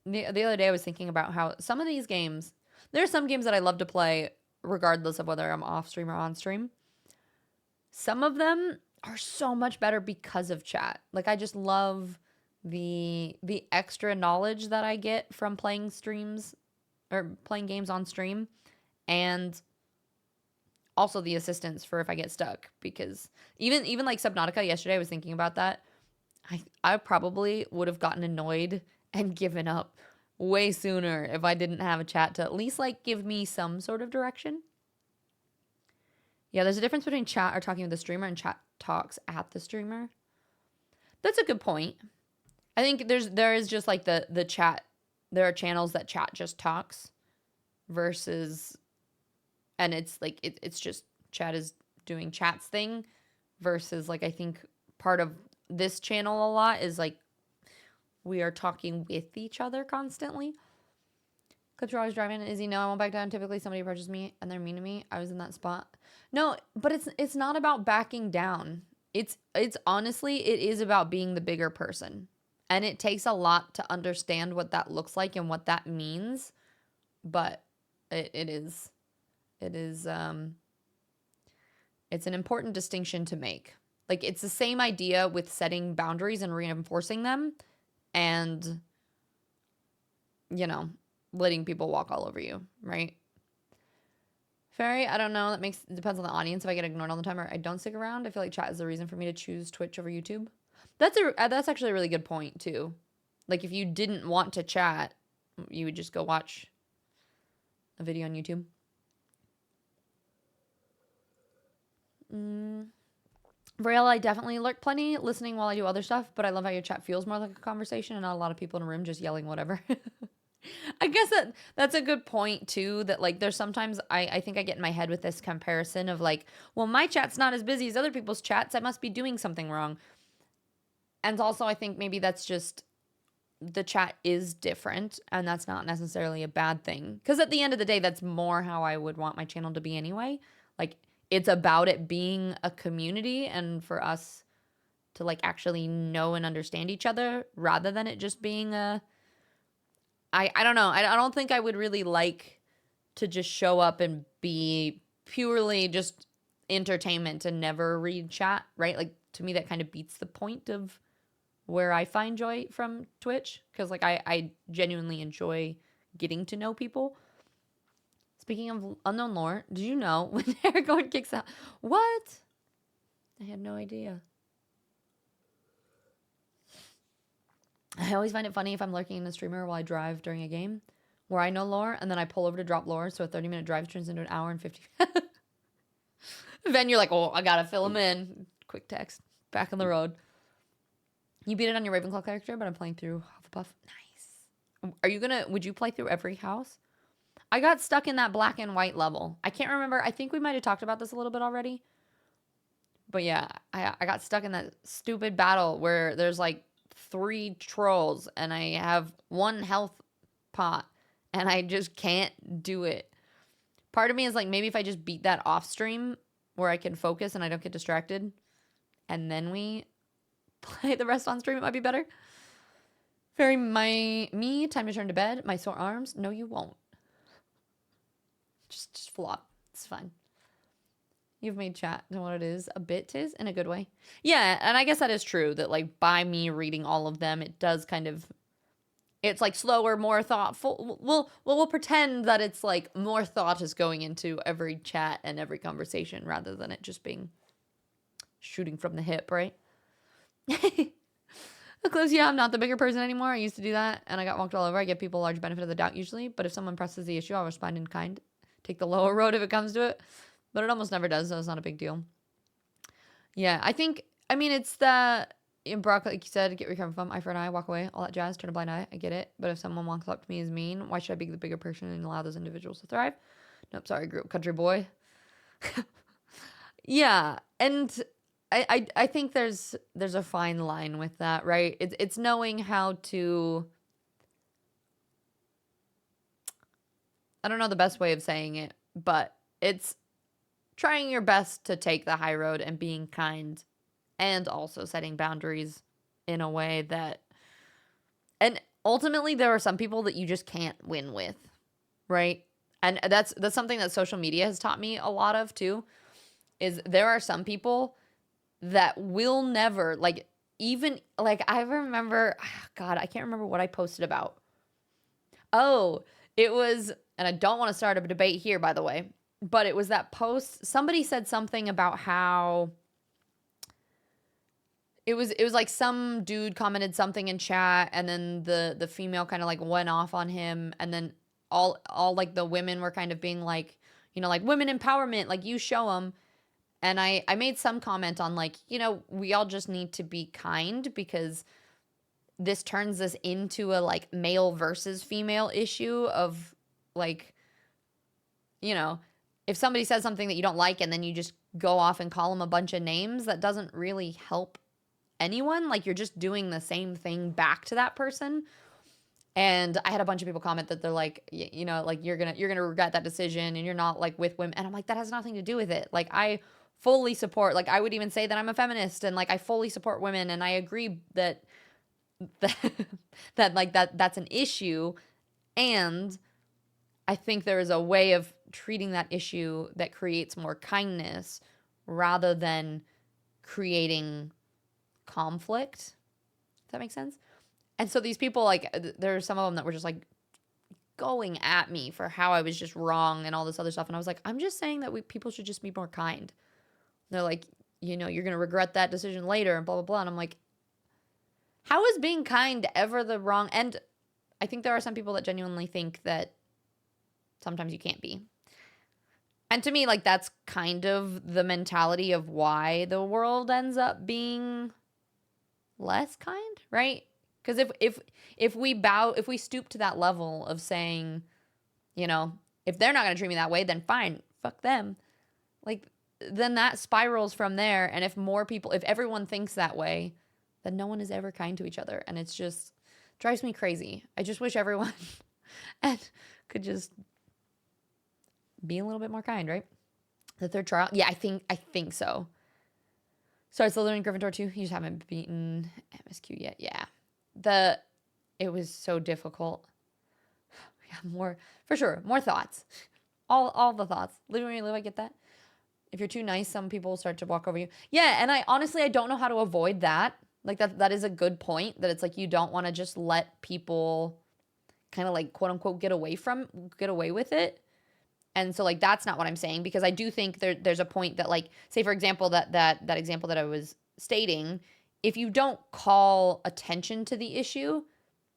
the other day I was thinking about how some of these games, there are some games that I love to play regardless of whether I'm off stream or on stream. Some of them are so much better because of chat. Like, I just love the extra knowledge that I get from playing streams or playing games on stream, and also the assistance for if I get stuck, because even like Subnautica yesterday, I was thinking about that. I probably would have gotten annoyed and given up way sooner if I didn't have a chat to at least like give me some sort of direction. Yeah, there's a difference between chat or talking with the streamer and chat talks at the streamer. That's a good point. I think there is just like the chat. There are channels that chat just talks versus, and it's like it's just chat is doing chat's thing versus like I think part of this channel a lot is like we are talking with each other constantly. Clips are always driving. Izzy, no, I won't back down. Typically somebody approaches me and they're mean to me. I was in that spot. No, but it's not about backing down. It's honestly, it is about being the bigger person. And it takes a lot to understand what that looks like and what that means. But it is it's an important distinction to make. Like, it's the same idea with setting boundaries and reinforcing them and, you know, letting people walk all over you, right? Fairy, I don't know. It depends on the audience. If I get ignored all the time or I don't stick around, I feel like chat is the reason for me to choose Twitch over YouTube. That's actually a really good point too. Like, if you didn't want to chat, you would just go watch a video on YouTube. Braille, I definitely lurk plenty, listening while I do other stuff, but I love how your chat feels more like a conversation and not a lot of people in a room just yelling whatever. I guess that's a good point too, that like there's sometimes I think I get in my head with this comparison of like, well, my chat's not as busy as other people's chats. I must be doing something wrong. And also I think maybe that's just the chat is different and that's not necessarily a bad thing. Because at the end of the day, that's more how I would want my channel to be anyway. Like, it's about it being a community and for us to like actually know and understand each other rather than it just being I don't know. I don't think I would really like to just show up and be purely just entertainment and never read chat, right? Like, to me, that kind of beats the point of where I find joy from Twitch, because like I genuinely enjoy getting to know people. Speaking of unknown lore, did you know when Aragorn kicks out? What? I had no idea. I always find it funny if I'm lurking in a streamer while I drive during a game where I know lore and then I pull over to drop lore, so a 30-minute drive turns into an hour and 50. Then you're like, oh, I gotta fill them in. Quick text. Back on the road. You beat it on your Ravenclaw character, but I'm playing through Hufflepuff. Nice. Would you play through every house? I got stuck in that black and white level. I can't remember. I think we might have talked about this a little bit already. But yeah, I got stuck in that stupid battle where there's like 3 trolls and I have 1 health pot and I just can't do it. Part of me is like, maybe if I just beat that off stream where I can focus and I don't get distracted, and then we play the rest on stream, it might be better. Fairy, me, time to turn to bed. My sore arms. No, you won't. Just flop. It's fine. You've made chat know what it is. A bit tis in a good way. Yeah, and I guess that is true that like by me reading all of them, it does kind of, it's like slower, more thoughtful. We'll pretend that it's like more thought is going into every chat and every conversation rather than it just being shooting from the hip, right? Close, yeah, I'm not the bigger person anymore. I used to do that and I got walked all over. I give people a large benefit of the doubt usually, but if someone presses the issue, I'll respond in kind. Take the lower road if it comes to it. But it almost never does, so it's not a big deal. Yeah, I mean, it's the, in Brock, like you said, get where you're coming from. Eye for an eye, walk away, all that jazz, turn a blind eye. I get it. But if someone walks up to me as mean, why should I be the bigger person and allow those individuals to thrive? Nope, sorry, grew up country boy. Yeah, and I think there's a fine line with that, right? It's knowing how to, I don't know the best way of saying it, but it's trying your best to take the high road and being kind and also setting boundaries in a way that, and ultimately there are some people that you just can't win with, right? And that's something that social media has taught me a lot of too, is there are some people that will never, like, even, like, I remember, God, I can't remember what I posted about. Oh, it was, and I don't want to start a debate here, by the way, but it was that post, somebody said something about how it was like some dude commented something in chat and then the female kind of like went off on him, and then all like the women were kind of being like, you know, like women empowerment, like you show them. And I made some comment on like, you know, we all just need to be kind because this turns this into a like male versus female issue of like, you know, if somebody says something that you don't like and then you just go off and call them a bunch of names, that doesn't really help anyone. Like you're just doing the same thing back to that person. And I had a bunch of people comment that they're like, you know, like you're going to regret that decision and you're not like with women. And I'm like, that has nothing to do with it. Like I fully support, like I would even say that I'm a feminist and like I fully support women and I agree that that's an issue, and I think there is a way of treating that issue that creates more kindness rather than creating conflict, if that makes sense. And so these people, like there are some of them that were just like going at me for how I was just wrong and all this other stuff, and I was like, I'm just saying that people should just be more kind. They're like, you know, you're going to regret that decision later and blah, blah, blah. And I'm like, how is being kind ever the wrong? And I think there are some people that genuinely think that sometimes you can't be. And to me, like, that's kind of the mentality of why the world ends up being less kind, right? Because if we stoop to that level of saying, you know, if they're not going to treat me that way, then fine, fuck them. Like, then that spirals from there. And if everyone thinks that way, then no one is ever kind to each other. And it's just drives me crazy. I just wish everyone could just be a little bit more kind, right? The third trial. Yeah, I think so. Sorry, Slytherin, Gryffindor too. You just haven't beaten MSQ yet. Yeah. It was so difficult. Yeah, more, for sure. More thoughts. All the thoughts. Live where you live, I get that. If you're too nice, some people will start to walk over you. Yeah, and I honestly don't know how to avoid that. Like that is a good point, that it's like you don't want to just let people kind of like quote unquote get away with it. And so like that's not what I'm saying, because I do think there's a point that, like, say for example that example that I was stating, if you don't call attention to the issue,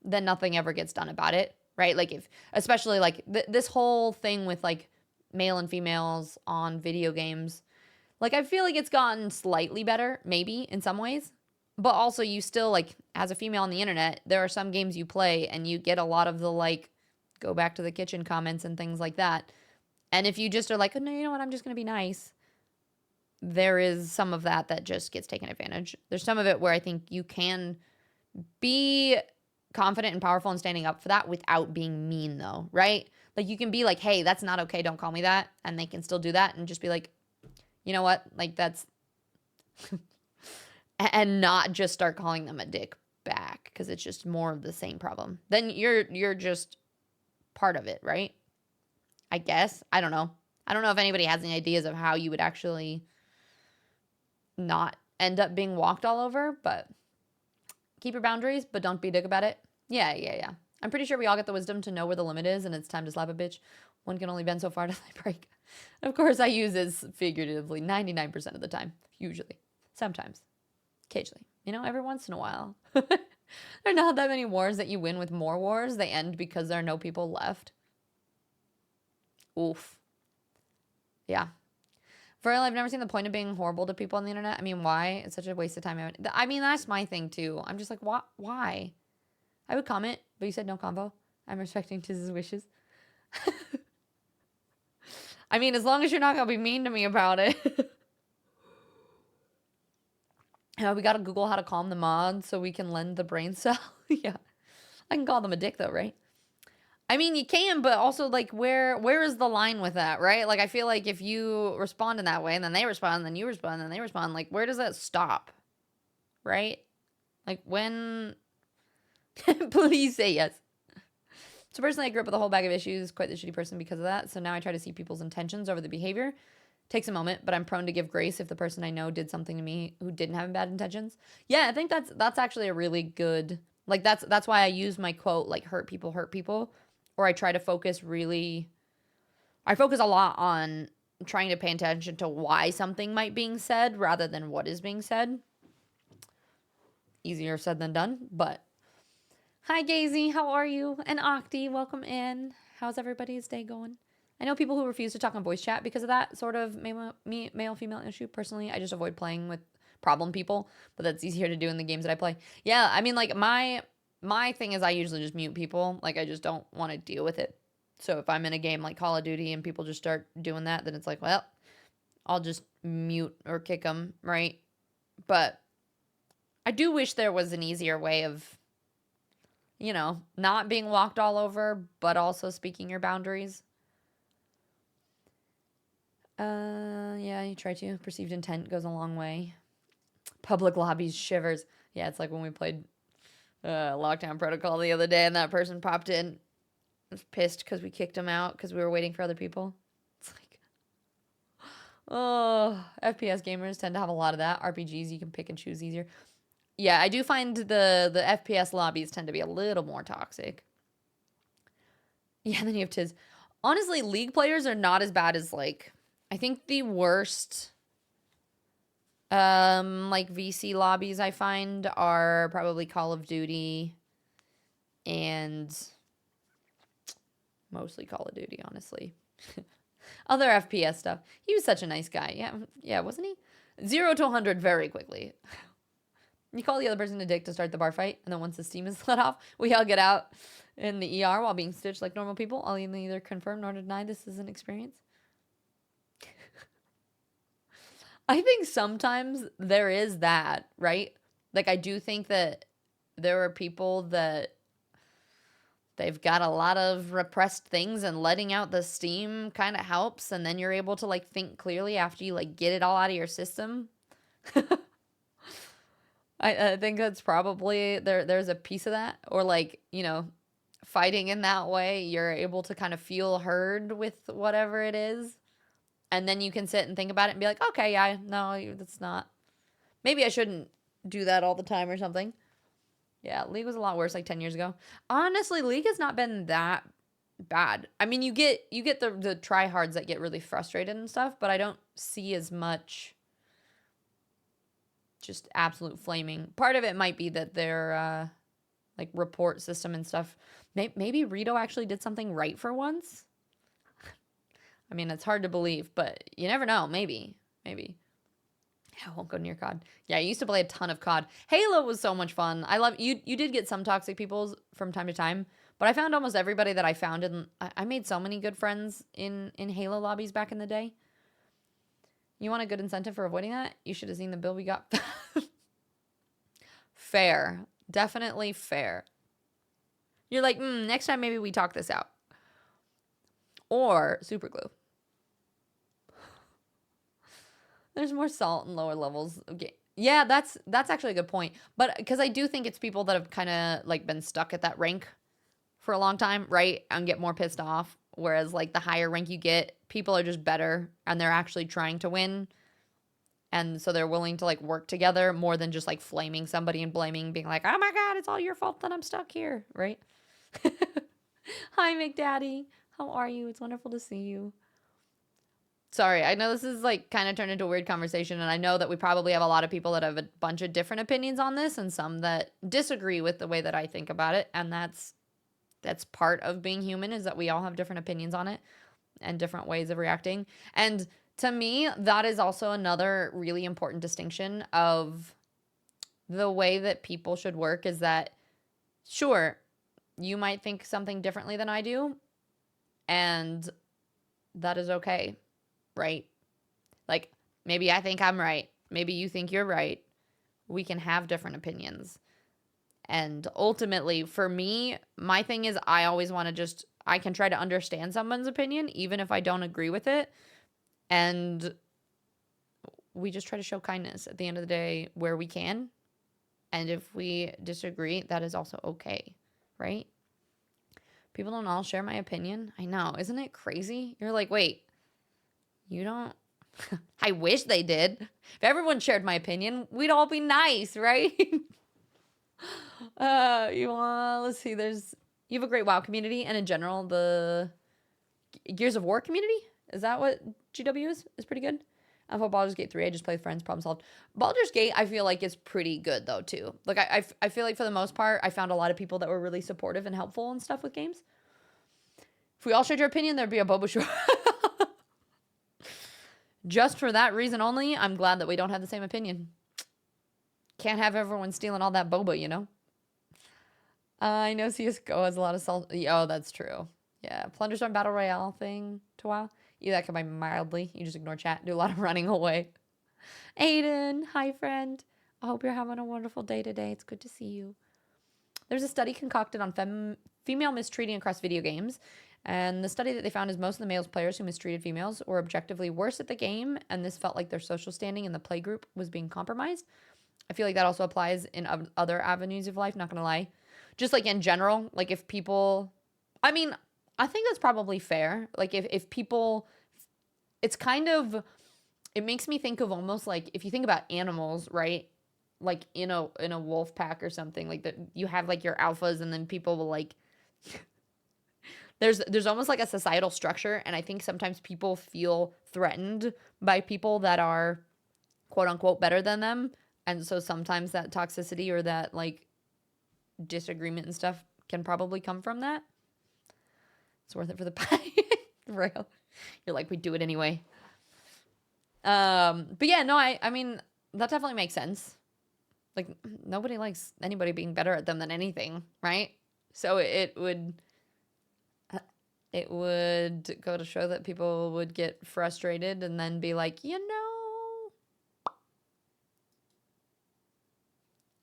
then nothing ever gets done about it, right? Like if especially like this whole thing with like male and females on video games, like I feel like it's gotten slightly better maybe in some ways, but also you still, like, as a female on the internet, there are some games you play and you get a lot of the like go back to the kitchen comments and things like that. And if you just are like, oh no, you know what, I'm just gonna be nice, there is some of that just gets taken advantage. There's some of it where I think you can be confident and powerful in standing up for that without being mean, though, right? Like, you can be like, hey, that's not okay, don't call me that, and they can still do that and just be like, you know what, like, that's and not just start calling them a dick back, because it's just more of the same problem. Then you're just part of it, right? I guess. I don't know. I don't know if anybody has any ideas of how you would actually not end up being walked all over, but keep your boundaries, but don't be a dick about it. Yeah. I'm pretty sure we all get the wisdom to know where the limit is, and it's time to slap a bitch. One can only bend so far till they break. Of course, I use this figuratively 99% of the time. Usually. Sometimes. Occasionally. You know, every once in a while. There are not that many wars that you win with more wars. They end because there are no people left. Oof. Yeah. For real, I've never seen the point of being horrible to people on the internet. I mean, why? It's such a waste of time. I mean, that's my thing, too. I'm just like, why? I would comment, but you said no convo. I'm respecting Tiz's wishes. I mean, as long as you're not going to be mean to me about it. We got to Google how to calm the mod so we can lend the brain cell. Yeah. I can call them a dick, though, right? I mean, you can, but also, like, where is the line with that, right? Like, I feel like if you respond in that way, and then they respond, and then you respond, and then they respond, like, where does that stop? Right? Like, when... Please say yes. So personally, I grew up with a whole bag of issues, quite the shitty person because of that. So now I try to see people's intentions over the behavior. Takes a moment, but I'm prone to give grace if the person I know did something to me who didn't have bad intentions. Yeah, I think that's actually a really good, like, that's why I use my quote, like, hurt people, or I try to focus I focus a lot on trying to pay attention to why something might being said rather than what is being said. Easier said than done, but hi, Gazy. How are you? And Octi, welcome in. How's everybody's day going? I know people who refuse to talk on voice chat because of that sort of male-female issue. Personally, I just avoid playing with problem people, but that's easier to do in the games that I play. Yeah, I mean, like, my thing is I usually just mute people. Like, I just don't want to deal with it. So if I'm in a game like Call of Duty and people just start doing that, then it's like, well, I'll just mute or kick them, right? But I do wish there was an easier way of, you know, not being walked all over, but also speaking your boundaries. Yeah, you try to. Perceived intent goes a long way. Public lobbies, shivers. Yeah, it's like when we played Lockdown Protocol the other day and that person popped in. I was pissed because we kicked him out because we were waiting for other people. It's like, oh, FPS gamers tend to have a lot of that. RPGs, you can pick and choose easier. Yeah, I do find the FPS lobbies tend to be a little more toxic. Yeah, and then you have Tiz. Honestly, League players are not as bad as, like, I think the worst, like, VC lobbies I find are probably Call of Duty and mostly Call of Duty, honestly. Other FPS stuff. He was such a nice guy. Yeah, wasn't he? 0 to 100 very quickly. You call the other person a dick to start the bar fight, and then once the steam is let off, we all get out in the ER while being stitched like normal people. I'll neither confirm nor deny this is an experience. I think sometimes there is that, right? Like, I do think that there are people that they've got a lot of repressed things, and letting out the steam kind of helps, and then you're able to, like, think clearly after you, like, get it all out of your system. I think that's probably there's a piece of that, or, like, you know, fighting in that way, you're able to kind of feel heard with whatever it is, and then you can sit and think about it and be like, okay, yeah, no, that's not, maybe I shouldn't do that all the time or something. Yeah, League was a lot worse like 10 years ago. Honestly, League has not been that bad. I mean, you get the tryhards that get really frustrated and stuff, but I don't see as much just absolute flaming. Part of it might be that their like, report system and stuff. Maybe Rito actually did something right for once. I mean, it's hard to believe, but you never know. Maybe. I won't go near COD. Yeah, I used to play a ton of COD. Halo was so much fun. I love you. You did get some toxic people from time to time, but I found almost everybody that I found, and I made so many good friends in Halo lobbies back in the day. You want a good incentive for avoiding that? You should have seen the bill we got. Fair. Definitely fair. You're like, next time maybe we talk this out. Or super glue. There's more salt and lower levels. Okay. Yeah, that's actually a good point. But because I do think it's people that have kind of like been stuck at that rank for a long time, right? And get more pissed off. Whereas like the higher rank you get, people are just better and they're actually trying to win. And so they're willing to like work together more than just like flaming somebody and blaming, being like, oh my God, it's all your fault that I'm stuck here, right? Hi, McDaddy. How are you? It's wonderful to see you. Sorry, I know this is like kind of turned into a weird conversation, and I know that we probably have a lot of people that have a bunch of different opinions on this and some that disagree with the way that I think about it, and that's part of being human, is that we all have different opinions on it and different ways of reacting. And to me, that is also another really important distinction of the way that people should work, is that sure, you might think something differently than I do, and that is okay, right? Like, maybe I think I'm right. Maybe you think you're right. We can have different opinions. And ultimately, for me, my thing is I always want to I can try to understand someone's opinion, even if I don't agree with it. And we just try to show kindness at the end of the day where we can. And if we disagree, that is also okay, right? People don't all share my opinion. I know. Isn't it crazy? You're like, wait, you don't? I wish they did. If everyone shared my opinion, we'd all be nice, right? Let's see, you have a great WoW community, and in general, the Gears of War community, is that what GW is? Is pretty good. I thought Baldur's Gate 3, I just play with friends, problem solved. Baldur's Gate, I feel like is pretty good though too. Like I feel like for the most part, I found a lot of people that were really supportive and helpful and stuff with games. If we all shared your opinion, there'd be a boba shore. Just for that reason only, I'm glad that we don't have the same opinion. Can't have everyone stealing all that boba, you know? I know CSGO has a lot of salt. Oh, that's true. Yeah, Plunderstorm Battle Royale thing to WoW. You that can be mildly. You just ignore chat. Do a lot of running away. Aiden, hi friend. I hope you're having a wonderful day today. It's good to see you. There's a study concocted on female mistreating across video games. And the study that they found is most of the male players who mistreated females were objectively worse at the game. And this felt like their social standing in the play group was being compromised. I feel like that also applies in other avenues of life, not going to lie. Just like in general, like if people, I mean, I think that's probably fair. Like if people, it's kind of, it makes me think of almost like if you think about animals, right? Like in a wolf pack or something, like that you have like your alphas, and then people will like there's almost like a societal structure, and I think sometimes people feel threatened by people that are quote unquote better than them. And so sometimes that toxicity or that like disagreement and stuff can probably come from that. It's worth it for the pie. Real. You're like, we do it anyway. But yeah, no, I mean, that definitely makes sense. Like, nobody likes anybody being better at them than anything, right? So it would go to show that people would get frustrated and then be like,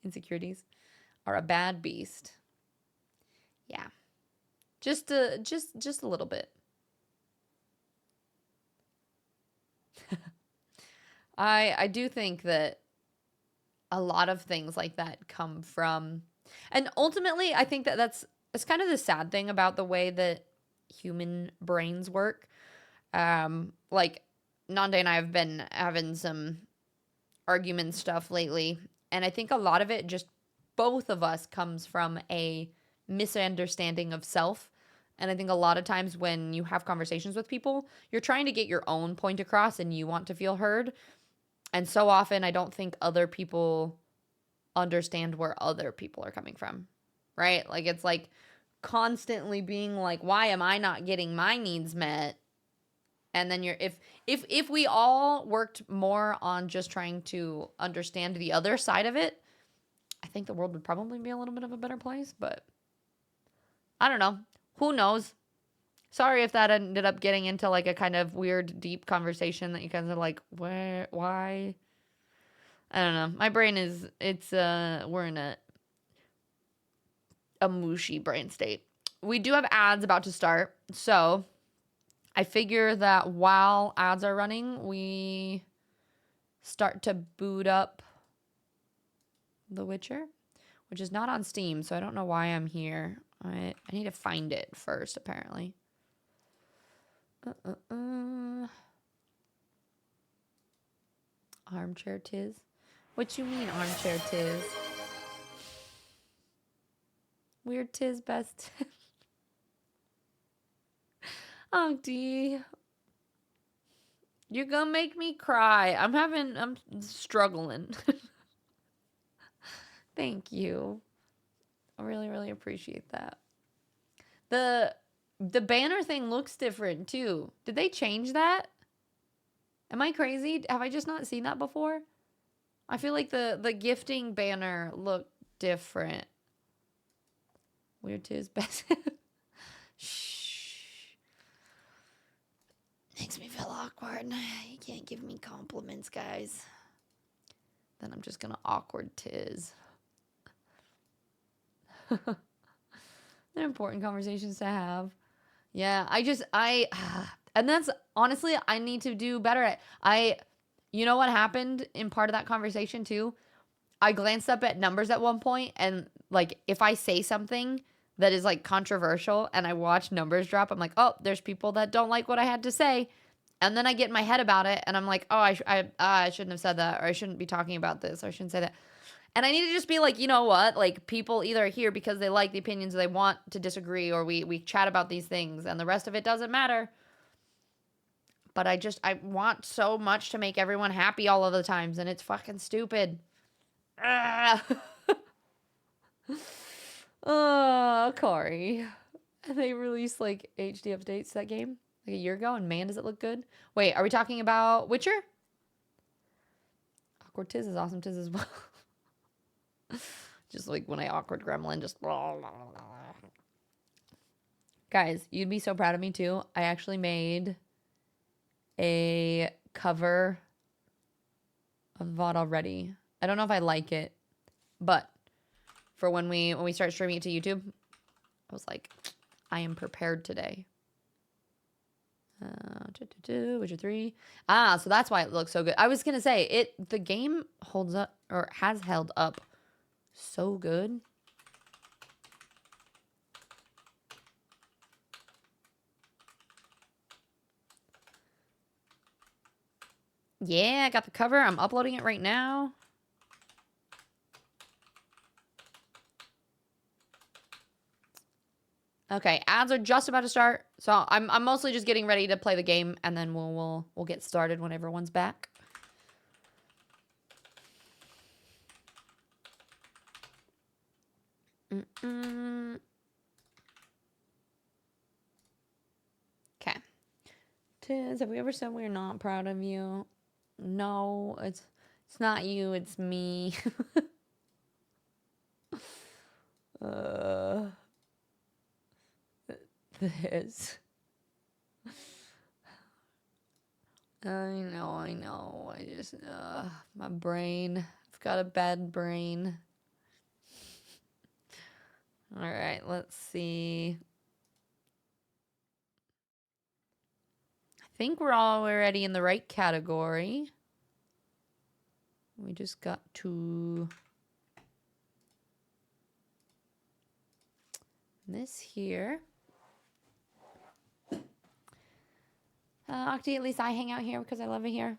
insecurities are a bad beast. Yeah. Just a little bit. I do think that a lot of things like that come from, and ultimately I think that it's kind of the sad thing about the way that human brains work. Like Nande and I have been having some argument stuff lately, and I think a lot of it, just both of us, comes from a misunderstanding of self. And I think a lot of times when you have conversations with people, you're trying to get your own point across and you want to feel heard. And so often I don't think other people understand where other people are coming from, right? Like it's like constantly being like, why am I not getting my needs met? And then if we all worked more on just trying to understand the other side of it, I think the world would probably be a little bit of a better place. But I don't know. Who knows? Sorry if that ended up getting into like a kind of weird, deep conversation that you guys are like, where, why? I don't know. My brain is, we're in a mushy brain state. We do have ads about to start. So I figure that while ads are running, we start to boot up The Witcher, which is not on Steam. So I don't know why I'm here. I need to find it first, apparently. Armchair Tiz. What you mean, armchair Tiz? Weird Tiz best. Oh, D. You're gonna make me cry. I'm struggling. Thank you. I really, really appreciate that. The banner thing looks different too. Did they change that? Am I crazy? Have I just not seen that before? I feel like the gifting banner looked different. Weird Tiz best. Shh. Makes me feel awkward. You can't give me compliments, guys. Then I'm just gonna awkward Tiz. They're important conversations to have. Yeah, and that's honestly, I need to do better at. You know what happened in part of that conversation too? I glanced up at numbers at one point, and like if I say something that is like controversial and I watch numbers drop, I'm like, oh, there's people that don't like what I had to say. And then I get in my head about it and I'm like, oh, I shouldn't have said that, or I shouldn't be talking about this, or I shouldn't say that. And I need to just be like, you know what? Like, people either are here because they like the opinions, or they want to disagree, or we chat about these things, and the rest of it doesn't matter. But I want so much to make everyone happy all of the times, and it's fucking stupid. Oh, Corey. They released, like, HD updates to that game, like, a year ago, and man, does it look good. Wait, are we talking about Witcher? Awkward Tiz is awesome Tiz as well. Just like when I awkward gremlin, just blah, blah, blah. Guys, you'd be so proud of me too. I actually made a cover of VOD already. I don't know if I like it, but for when we start streaming it to YouTube, I was like, I am prepared today. Witcher 3. Ah, so that's why it looks so good. I was gonna say the game holds up, or has held up so good. Yeah, I got the cover. I'm uploading it right now. Okay, ads are just about to start. So I'm mostly just getting ready to play the game, and then we'll get started when everyone's back. Okay. Tiz, have we ever said we're not proud of you? No, it's not you, it's me. This. I know. I just, my brain. I've got a bad brain. All right, let's see. I think we're already in the right category. We just got to this here. Octi, at least I hang out here because I love it here.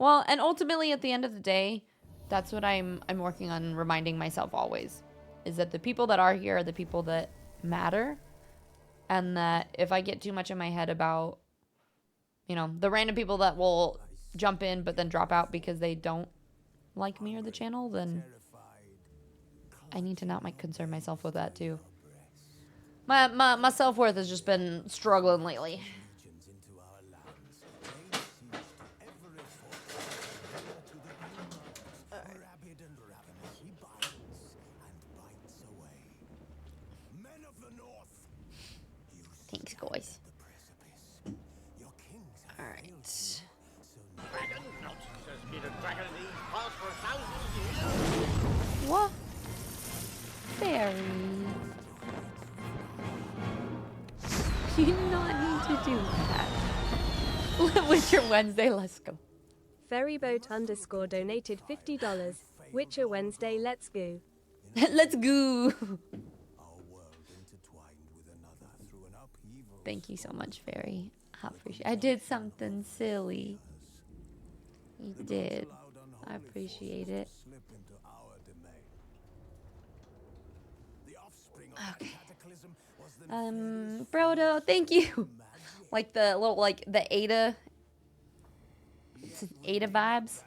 Well, and ultimately at the end of the day, that's what I'm working on reminding myself always, is that the people that are here are the people that matter. And that if I get too much in my head about, you know, the random people that will jump in but then drop out because they don't like me or the channel, then I need to not concern myself with that too. My self-worth has just been struggling lately. Thanks, guys. Dragon, not there's been a dragon in these parts for thousands of years. What? Fairy. You do not need to do that. Witcher Wednesday, let's go. Ferryboat_ donated $50. Witcher Wednesday, let's go. Let's go. Thank you so much, Fairy. I appreciate it. I did something silly. You did. I appreciate it. Okay. Frodo, thank you. Like the little, like the Ada. Ada vibes.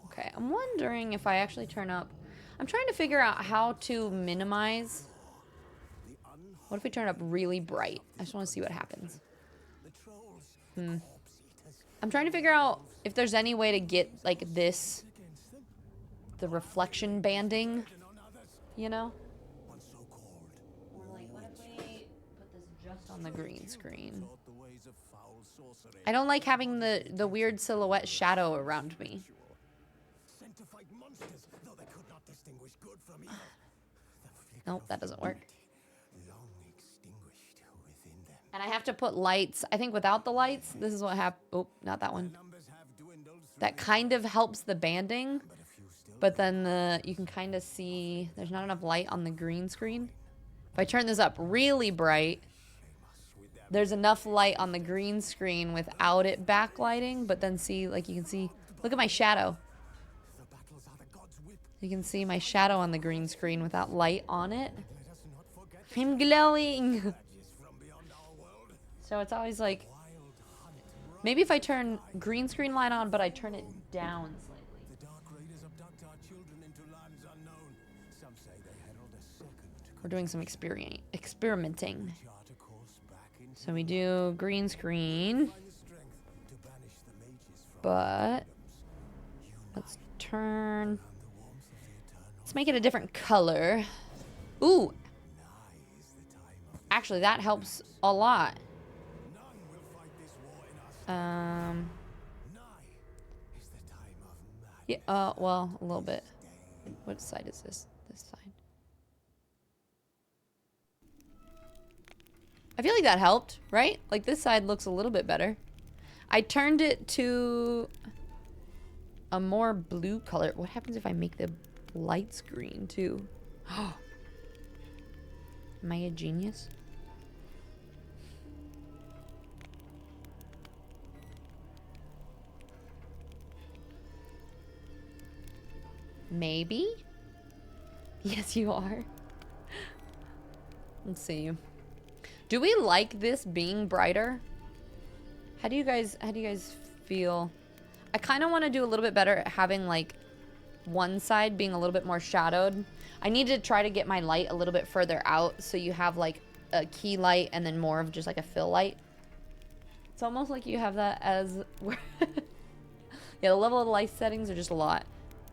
Okay, I'm wondering if I actually turn up. I'm trying to figure out how to minimize. What if we turn it up really bright? I just want to see what happens. I'm trying to figure out if there's any way to get like this, the reflection banding, you know? Or like, what if we put this just on the green screen? I don't like having the weird silhouette shadow around me. Nope, that doesn't work. And I have to put lights. I think without the lights, this is what happened. Oh, not that one. That kind of helps the banding. But then you can kind of see there's not enough light on the green screen. If I turn this up really bright, there's enough light on the green screen without it backlighting. But then see, like you can see, look at my shadow. You can see my shadow on the green screen without light on it. I'm glowing. So it's always like, maybe if I turn green screen light on, but I turn it down slightly. We're doing some experimenting. So we do green screen, but let's make it a different color. Ooh, actually that helps a lot. Yeah, well, a little bit. What side is this? This side. I feel like that helped, right? Like this side looks a little bit better. I turned it to a more blue color. What happens if I make the lights green too? Am I a genius? Maybe? Yes, you are. Let's see. Do we like this being brighter? How do you guys feel? I kind of want to do a little bit better at having like one side being a little bit more shadowed. I need to try to get my light a little bit further out so you have like a key light and then more of just like a fill light. It's almost like you have that as yeah, the level of the light settings are just a lot.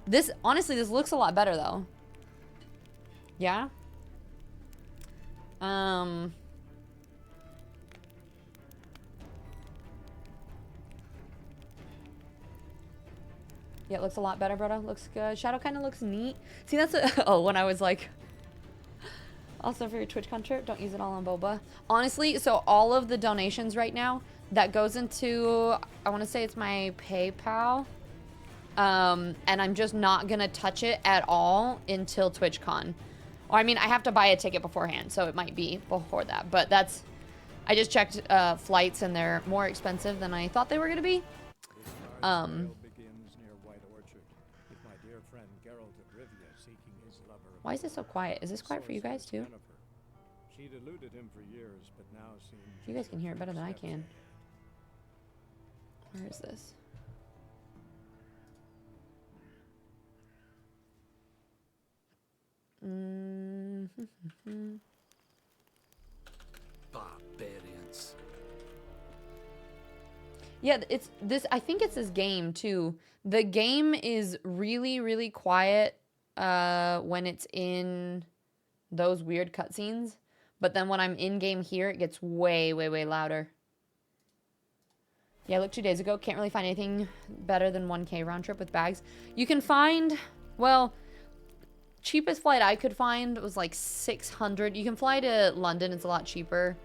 This, honestly, this looks a lot better, though. Yeah? Yeah, it looks a lot better, brother. Looks good. Shadow kind of looks neat. See, that's oh, when I was like... Also, for your TwitchCon trip, don't use it all on boba. Honestly, so all of the donations right now, that goes into... I want to say it's my PayPal... and I'm just not gonna touch it at all until TwitchCon. Or I mean, I have to buy a ticket beforehand, so it might be before that. But that's, I just checked flights, and they're more expensive than I thought they were gonna be. Why is it so quiet? Is this quiet for you guys too? You guys can hear it better than I can. Where is this? Barbarians. Yeah, it's this. I think it's this game too. The game is really, really quiet when it's in those weird cutscenes, But then when I'm in game here, it gets way, way, way louder. Yeah, I looked 2 days ago. Can't really find anything better than 1K round trip with bags. You can find, well, cheapest flight I could find was like 600. You can fly to London. It's a lot cheaper.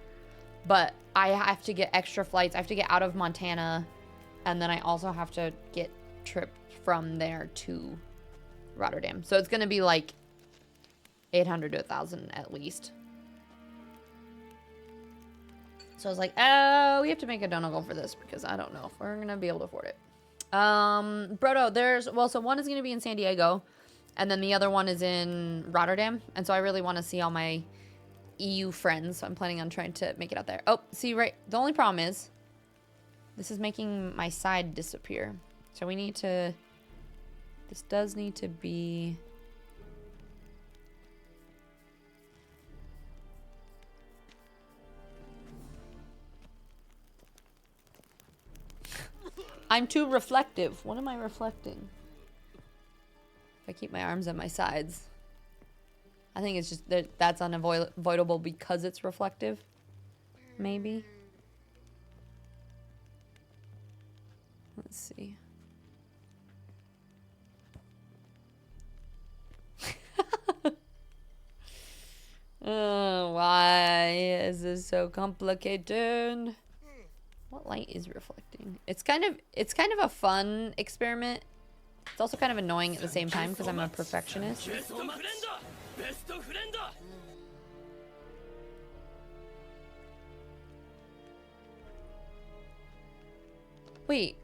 But I have to get extra flights. I have to get out of Montana. And then I also have to get tripped from there to Rotterdam. So it's going to be like 800 to 1,000 at least. So I was like, oh, we have to make a donut goal for this because I don't know if we're going to be able to afford it. Brodo, there's, well, so one is going to be in San Diego and then the other one is in Rotterdam. And so I really want to see all my EU friends. So I'm planning on trying to make it out there. Oh, see, right. The only problem is this is making my side disappear. So we need to, this does need to be... I'm too reflective. What am I reflecting? If I keep my arms at my sides. I think it's just that that's unavoidable because it's reflective. Maybe. Let's see. Oh, why is this so complicated? What light is reflecting? It's kind of a fun experiment. It's also kind of annoying at the same time because I'm a perfectionist. Wait.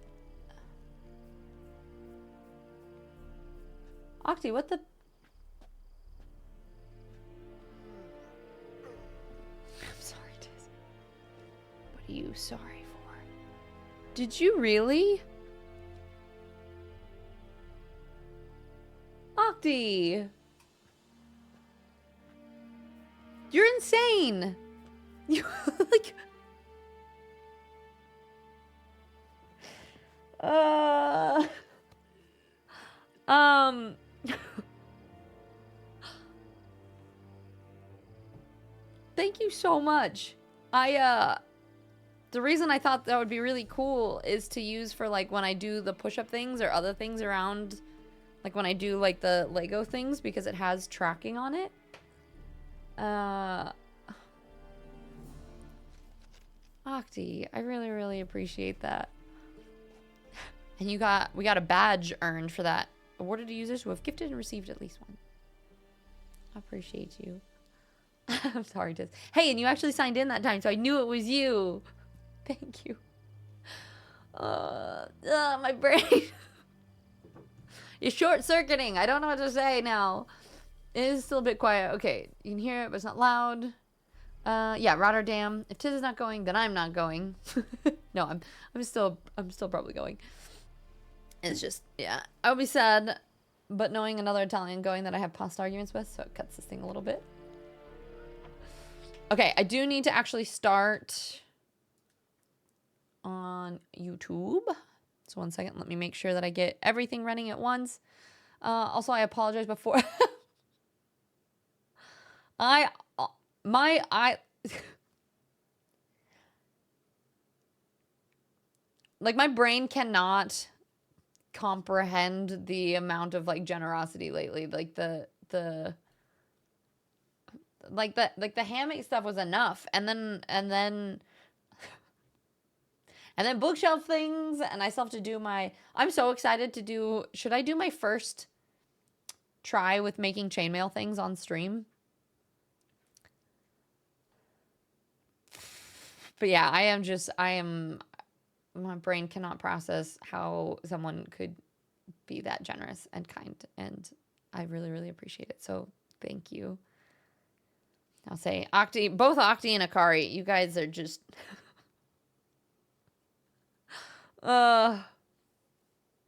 Octi, what the? I'm sorry, Tiz. What are you sorry for? Did you really? Octi! You're insane! You, like... Thank you so much. The reason I thought that would be really cool is to use for like when I do the push-up things or other things around, like when I do like the Lego things because it has tracking on it. Octi, I really, really appreciate that. And we got a badge earned for that. Awarded to users who have gifted and received at least one. I appreciate you. I'm sorry, Tiz. Hey, and you actually signed in that time, so I knew it was you. Thank you. My brain. You're short-circuiting. I don't know what to say now. It is still a bit quiet. Okay, you can hear it, but it's not loud. Yeah, Rotterdam. If Tiz is not going, then I'm not going. No, I'm still probably going. It's just, yeah. I would be sad, but knowing another Italian going that I have past arguments with, so it cuts this thing a little bit. Okay, I do need to actually start on YouTube. So 1 second, let me make sure that I get everything running at once. Also, I apologize before. Like my brain cannot comprehend the amount of like generosity lately. Like the hammock stuff was enough, and then bookshelf things, and I still have to do my... I'm so excited to do... Should I do my first try with making chainmail things on stream? But yeah, my brain cannot process how someone could be that generous and kind, and I really, really appreciate it. So thank you. I'll say Octi, both Octi and Akari, you guys are just...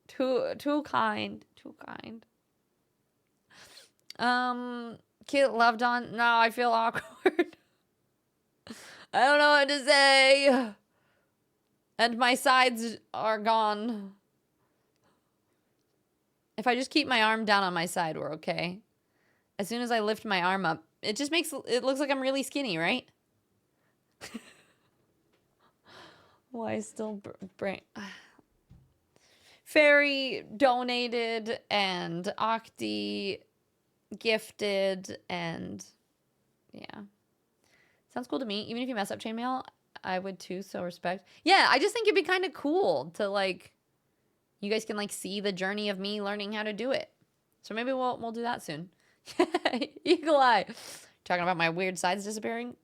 too kind. Kid loved on. No, I feel awkward. I don't know what to say. And my sides are gone. If I just keep my arm down on my side, we're okay. As soon as I lift my arm up, it just makes it looks like I'm really skinny, right? Why still brain? Fairy donated and Octi gifted and yeah. Sounds cool to me. Even if you mess up chainmail, I would too, so respect. Yeah, I just think it'd be kind of cool to like you guys can like see the journey of me learning how to do it. So maybe we'll do that soon. Eagle eye. Talking about my weird sides disappearing.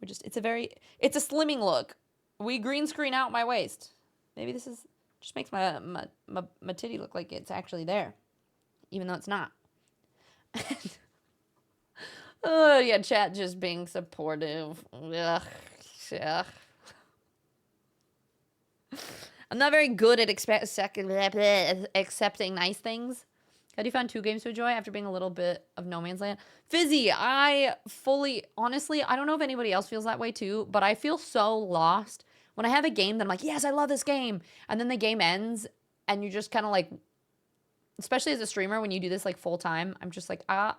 It's a slimming look. We green screen out my waist. Maybe this is just makes my titty look like it's actually there, even though it's not. Oh yeah, chat just being supportive. Ugh. Ugh. I'm not very good at accepting nice things. How do you find 2 games to enjoy after being a little bit of no man's land? Fizzy, honestly, I don't know if anybody else feels that way too, but I feel so lost. When I have a game that I'm like, yes, I love this game. And then the game ends and you just kind of like, especially as a streamer, when you do this like full time, I'm just like, I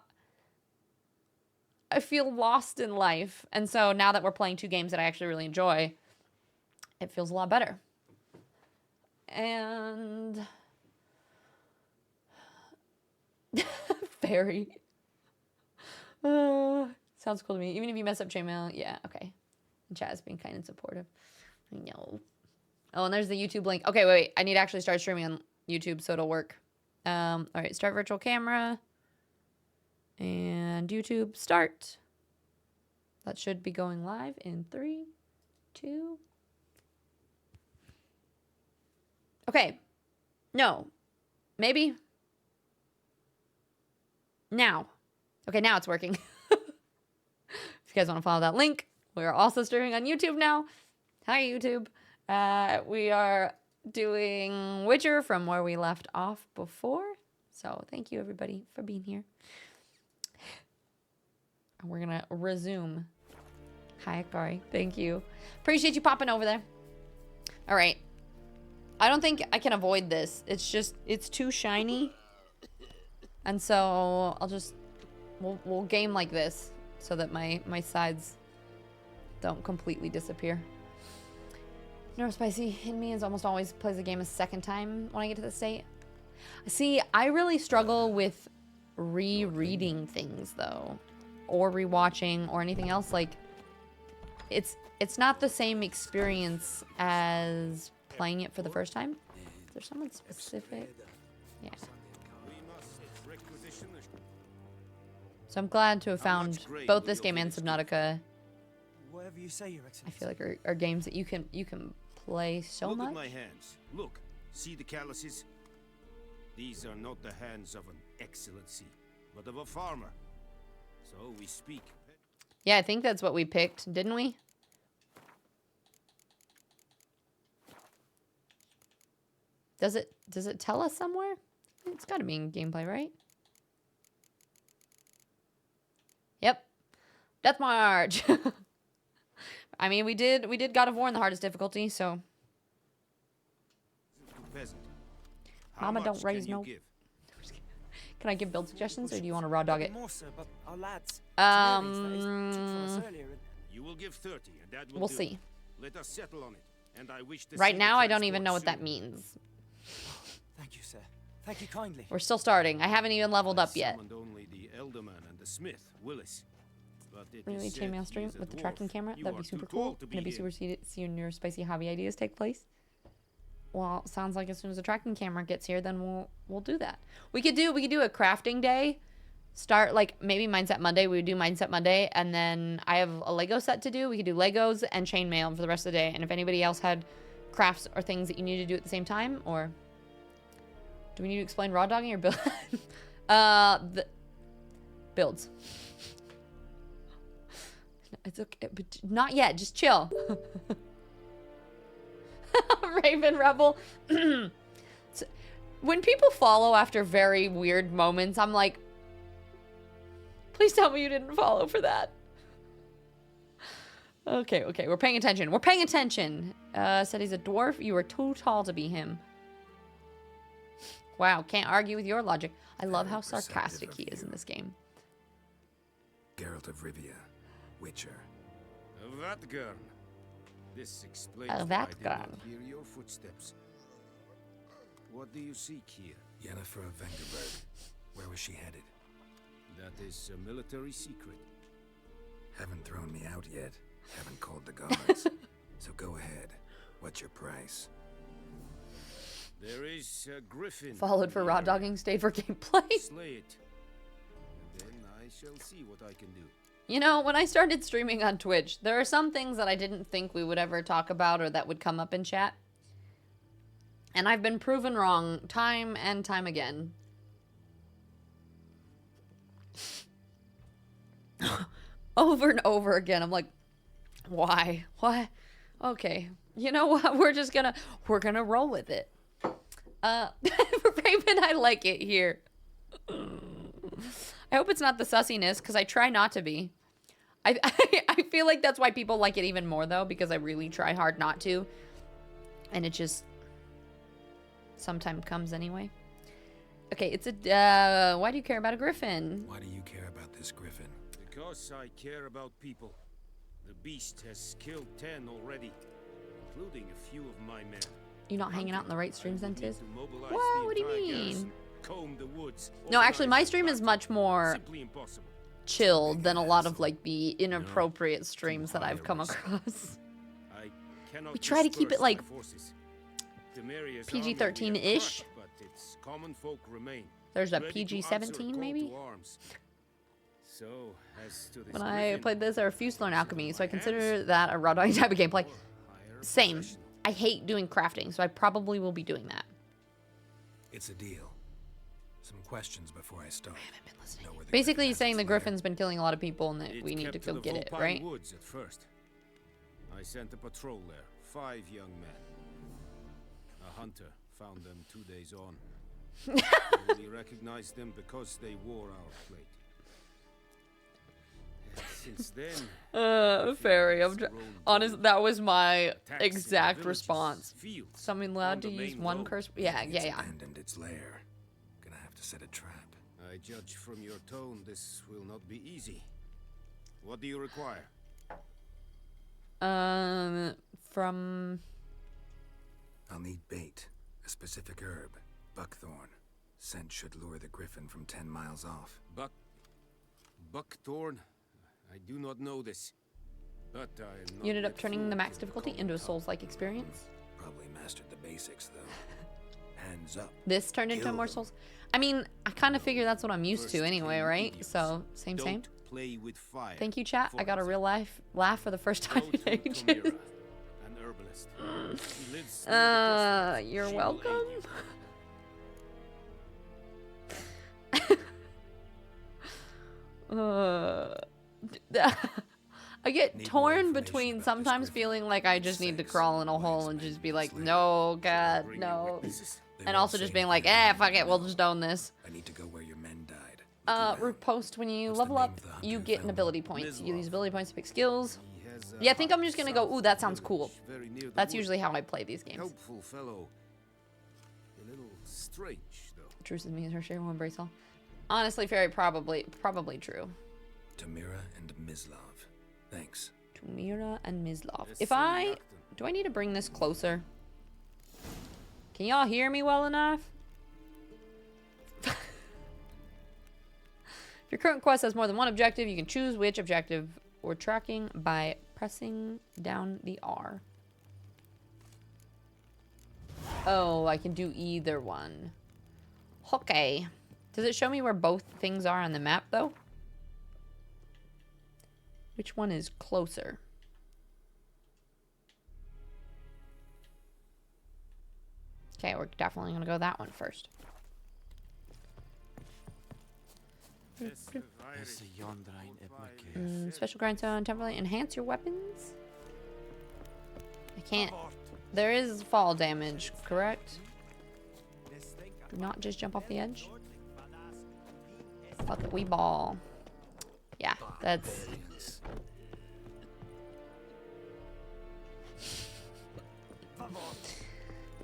feel lost in life. And so now that we're playing 2 games that I actually really enjoy, it feels a lot better. And fairy. Sounds cool to me. Even if you mess up chainmail, yeah, okay. And chat is being kind and supportive. I know. Oh, and there's the YouTube link. Okay, wait. I need to actually start streaming on YouTube so it'll work. All right, start virtual camera. And YouTube, start. That should be going live in 3, 2. Okay. No. Maybe. Now. Okay, now it's working. If you guys want to follow that link, we're also streaming on YouTube now. Hi, YouTube. We are doing Witcher from where we left off before. So thank you, everybody, for being here. And we're going to resume. Hi, Akari. Thank you. Appreciate you popping over there. All right. I don't think I can avoid this. It's too shiny. And so I'll just, we'll game like this so that my sides don't completely disappear. Neurospicy in me is almost always plays the game a second time when I get to the state. See, I really struggle with rereading things though, or rewatching or anything else. Like, it's not the same experience as playing it for the first time. Is there someone specific? Yeah. So I'm glad to have found both this game and Subnautica. Whatever you say, Your I Excellency. feel like are games that you can play so Look much. at my hands. Look, see the calluses? These are not the hands of an excellency, but of a farmer. So we speak. Yeah, I think that's what we picked, didn't we? Does it tell us somewhere? It's got to be in gameplay, right? Yep. Death March. I mean, we did God of War in the hardest difficulty, so. Peasant. Mama, don't raise no. Give? Can I give build suggestions, or do you want to raw dog it? More so, but our lads. You will give 30, and that will We'll do. see. Let us settle on it. And I wish to Right see now, the I don't even know what transport that soon. means. Thank you, sir. Thank you kindly. We're still starting. I haven't even leveled up yet. Summoned only the Elderman and the Smith, Willis. But it Really is said chainmail he stream is a with the dwarf. tracking camera. You That'd are be super too tall cool. to Gonna be here. super seeing your spicy hobby ideas take place. Well, sounds like as soon as the tracking camera gets here, then we'll do that. We could do a crafting day. Start like maybe Mindset Monday. We would do Mindset Monday, and then I have a Lego set to do. We could do Legos and chainmail for the rest of the day. And if anybody else had crafts or things that you need to do at the same time, or do we need to explain raw dogging or build? The builds. It's okay, but not yet. Just chill. Raven Rebel. When people follow after very weird moments, I'm like, please tell me you didn't follow for that. Okay, we're paying attention. We're paying attention. Said he's a dwarf. You are too tall to be him. Wow, can't argue with your logic. I love how sarcastic he is in this game. Geralt of Rivia, Witcher. Vatgern. This explains A why I did not Vatgern. hear your footsteps. What do you seek here? Yennefer of Vengerberg. Where was she headed? That is a military secret. Haven't thrown me out yet. Haven't called the guards. So go ahead. What's your price? There is a griffin. Followed for raw dogging, stayed for gameplay. Slay it. And then I shall see what I can do. You know, when I started streaming on Twitch, there are some things that I didn't think we would ever talk about or that would come up in chat. And I've been proven wrong time and time again. Over and over again. I'm like, why? What? Okay. You know what? We're gonna roll with it. Raven, I like it here. I hope it's not the sussiness, because I try not to be. I feel like that's why people like it even more, though, because I really try hard not to. And it just sometimes comes anyway. Okay, it's a, why do you care about a griffin? Why do you care about this griffin? Because I care about people. The beast has killed 10 already, including a few of my men. You not hanging out in the right streams then, Tiz? What? What? What do you mean? Comb the woods. No, actually, my stream is much more Simply impossible. chilled than a lot of, like, the inappropriate streams that I've come across. I cannot We try to keep it, disperse like, my forces. Temeria's PG-13-ish. army we have crushed, but its common folk remain, There's a ready to PG-17 answer a call maybe? to arms. So, as to this When I griffin, played this, I refused to learn alchemy, so I consider that a raw dogging type of gameplay. hire a Same. professional. I hate doing crafting, so I probably will be doing that. It's a deal. Some questions before I start. Know where the Basically, griffin he's saying has the its lair? griffin's been killing a lot of people and that It we need to kept go the get it, Vulpine right? Woods at first. I sent a patrol there. 5 young men. A hunter found them 2 days on. I only recognized them because they wore our plate. And since then, Fairy. I'm grown honest. bold. That was my Attacks in exact villages, response. fields, Something allowed on to the use main one road. curse. Yeah, It's yeah, yeah. abandoned its lair. Gonna have to set a trap. I judge from your tone this will not be easy. What do you require? From I'll need bait, a specific herb, buckthorn. Scent should lure the griffin from 10 miles off. Buckthorn? I do not know this. But I am not you ended up yet turning the fluent max in difficulty common into a tongue. Souls-like experience. Probably mastered the basics, though. Hands up. This turned into Kill more them. Souls. I mean, I kind of figure that's what I'm used to First anyway, kill right? idiots. So same. Don't play with fire. Thank you, chat. for I got a example. real life laugh for the first time Go in to ages. Tomira, an herbalist. She lives near the crossroads. You're She will welcome. aid you. I get Need more torn information between about this sometimes griffin. feeling like I just need to Sex, crawl in a what hole and explains just be like, its lair. no, God, Bring your no. witnesses. They And won't also say just being if like, they're fuck it, we'll dead. just own this. I need to go where your men died. Look around. Repost when you What's the level name up, of the hunter you who get an found ability them? points. You use Mislav. ability points to pick skills. He has a Yeah, I think I'm hut just gonna go, south ooh, of that the sounds cool. village, very near the That's wood. usually how I play these games. Helpful fellow. A little strange, though. Truth is me and her share will embrace all. Honestly, Fairy, probably true. Tamira and Mislav. Thanks. Tumira and Mislav. Yes, If sir, I... Captain. Do I need to bring this closer? Can y'all hear me well enough? If your current quest has more than one objective, you can choose which objective we're tracking by pressing down the R. Oh, I can do either one. Okay. Does it show me where both things are on the map, though? Which one is closer? Okay, we're definitely going to go that one first. Special grindstone, temporarily enhance your weapons. I can't. There is fall damage, correct? Do not just jump off the edge. Fuck it, we ball. Yeah, that's.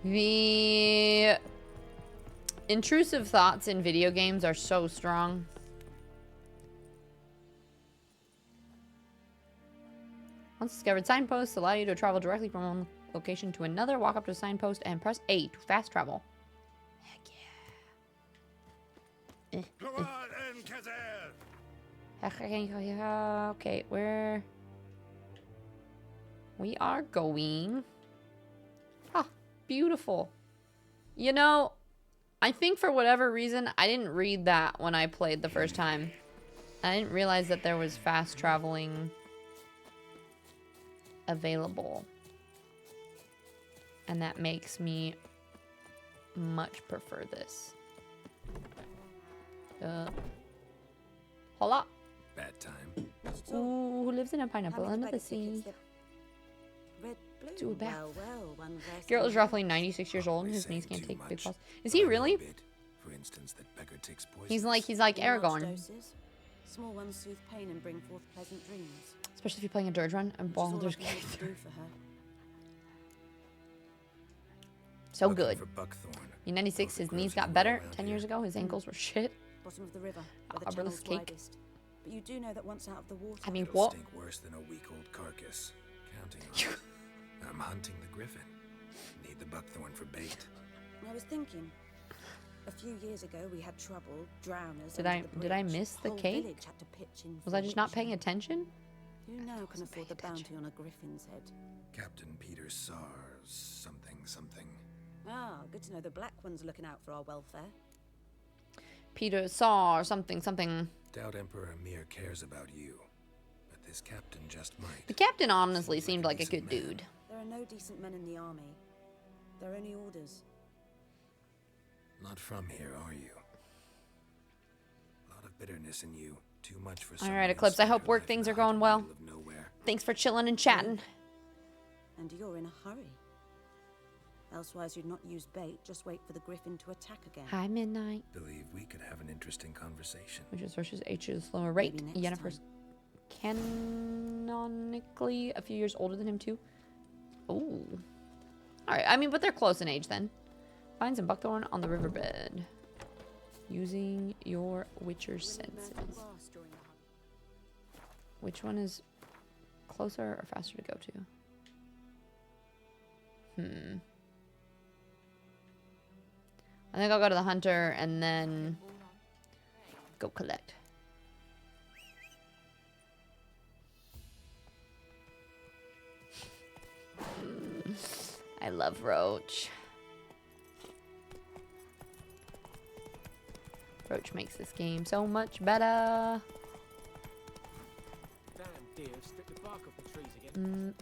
The intrusive thoughts in video games are so strong. Once discovered, signposts allow you to travel directly from one location to another. Walk up to a signpost and press A to fast travel. Heck yeah. Come on, Enkazer! Okay, where we are going. Ah, beautiful. You know, I think for whatever reason, I didn't read that when I played the first time. I didn't realize that there was fast traveling available. And that makes me much prefer this. Hola. Bad time. Ooh, who lives in a pineapple under the sea? Too bad. Geralt is roughly 96 years old and his knees can't take big falls. Is he really? For instance, that beggar takes poison. He's like Aragorn. Small ones soothe pain and bring forth pleasant dreams. Especially if you're playing a dirge run and Baldur's Gate. So good. In 96, his knees got better. 10 years ago, his ankles were shit. Bottom of the river, where the Arborless channel's cake. widest. But you do know that once out of the water... I mean, It'll what? stink worse than a week-old carcass. Counting on it. I'm hunting the griffin. Need the buckthorn for bait. I was thinking, a few years ago we had trouble, drowners. Did I miss the Whole cake? village had to pitch in Was for I just not witching. paying attention? Who now can afford the bounty on a griffin's head? Captain Peter Sars, something. Ah, good to know the Black One's looking out for our welfare. Peter saw or something. Doubt Emperor Emir cares about you, but this captain just might. The captain honestly seemed like a good dude. There are no decent men in the army. There are only orders. Not from here, are you? A lot of bitterness in you. Too much for All right, Eclipse. I hope work things are going well. Thanks for chilling and chatting. And you're in a hurry. Elsewise, you'd not use bait, just wait for the griffin to attack again. Hi, Midnight. Believe we could have an interesting conversation. Which is versus H is slower rate. Maybe next Yennefer's canonically a few years older than him, too. Ooh. Alright, I mean, but they're close in age then. Find some buckthorn on the riverbed. Using your Witcher senses. Which one is closer or faster to go to? I think I'll go to the hunter and then go collect. I love Roach. Roach makes this game so much better. Damn deer, strip the bark off the trees again.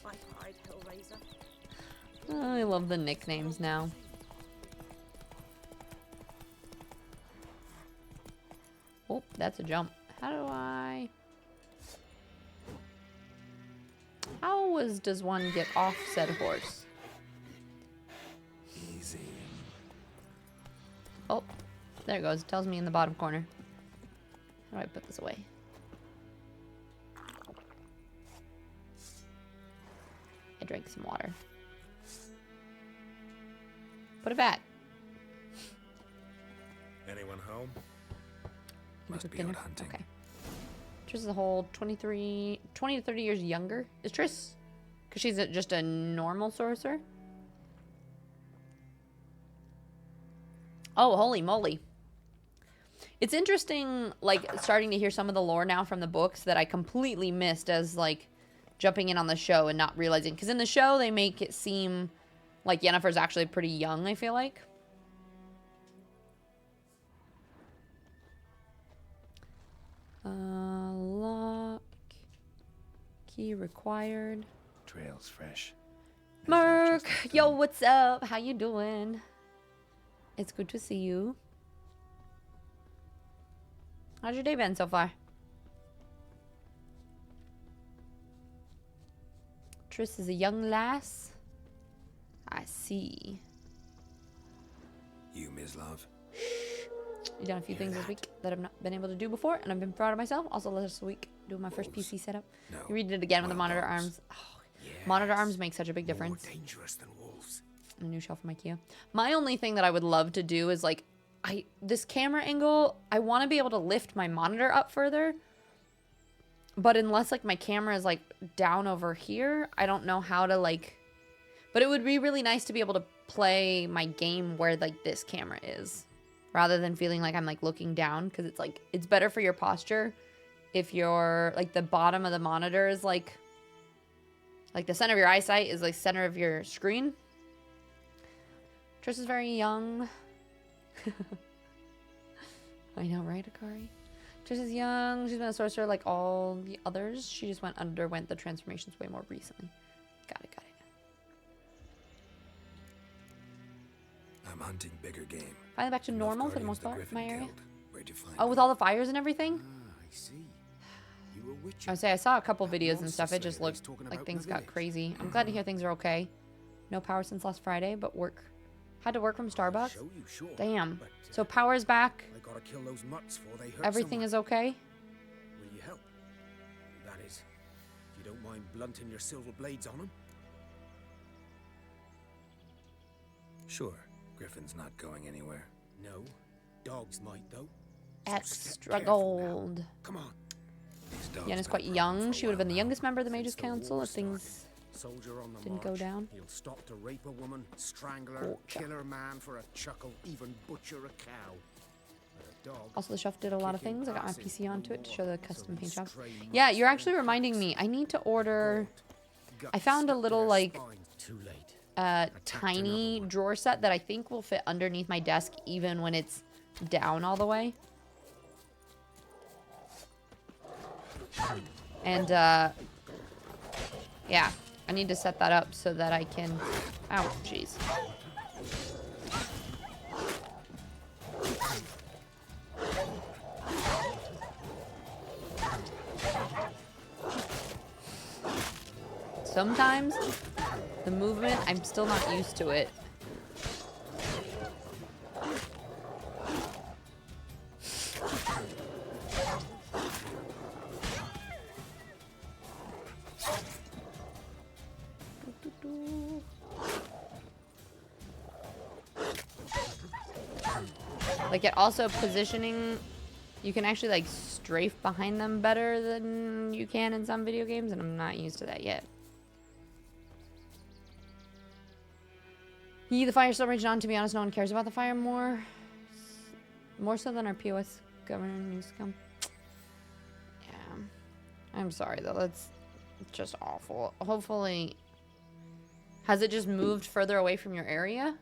I cried, Hellraiser. Oh, I love the nicknames now. Oh, that's a jump. Does one get off said horse? Easy. Oh, there it goes. It tells me in the bottom corner. How do I put this away? I drank some water. Put it back. Anyone home? Must Cook be dinner? out hunting. Okay. Triss is a whole 20 to 30 years younger. Is Triss? Because she's just a normal sorcerer. Oh, holy moly. It's interesting, like, starting to hear some of the lore now from the books that I completely missed as, like, jumping in on the show and not realizing. Because in the show, they make it seem like Yennefer's actually pretty young, I feel like. Lock. Key required. Trail's fresh. Merc, yo, what's up? How you doing? It's good to see you. How's your day been so far? Triss is a young lass. I see. You, Mislav. You've done a few things this week that I've not been able to do before, and I've been proud of myself. Also, last week, doing my first PC setup. No. You read it again with the Wild monitor dogs. arms. Oh, monitor arms make such a big difference. More dangerous than wolves. A new shelf from IKEA. My only thing that I would love to do is like, this camera angle, I want to be able to lift my monitor up further. But unless like my camera is like down over here, I don't know how to like, but it would be really nice to be able to play my game where like this camera is rather than feeling like I'm like looking down, because it's like, it's better for your posture if you're like the bottom of the monitor is like the center of your eyesight is like center of your screen. Trish is very young. I know, right, Akari? Trish is young. She's been a sorcerer like all the others. She just underwent the transformations way more recently. Got it, got it. I'm hunting bigger game. Finally back to Enough normal for the guardians most part, Griffin my area. killed. Where'd you find Oh, with them? all the fires and everything? Ah, I see. You were witcher. I would say I saw a couple That videos and monster stuff. It just slayer looked he's talking like about things in the got village. crazy. I'm glad to hear things are okay. No power since last Friday, but work. Had to work from Starbucks. Show you, sure. Damn. But, So power's back. I gotta kill those mutts before they hurt Everything someone. is okay. Will you help? That is, if you don't mind blunting your silver blades on them. Sure. Griffin's not going anywhere. No, dogs might though. So step Extra careful now. gold. Come on. These dogs Yenna's been quite a problem young. for She a would have been while the now. youngest member of the Since Mages the Council war if things started. Soldier on the didn't go march. down. He'll stop to rape a woman, strangle her, Gotcha. kill her man for a chuckle, even butcher a cow. But a dog, Also, the chef did a lot of kicking things. I got my passes PC onto it to more, show the so custom paint these shop. stray Yeah, mutts you're all actually reminding me. I need to order gaunt, I found a guts little, stuck to their like, spines. Too late. tiny another one. drawer set that I think will fit underneath my desk even when it's down all the way. And, yeah, I need to set that up so that I can... Ow, jeez. Sometimes the movement, I'm still not used to it. Like it also positioning, you can actually like strafe behind them better than you can in some video games, and I'm not used to that yet. The fire still raging on. To be honest, no one cares about the fire more so than our POS governor news to come. Yeah, I'm sorry though. That's just awful. Hopefully, has it just moved further away from your area?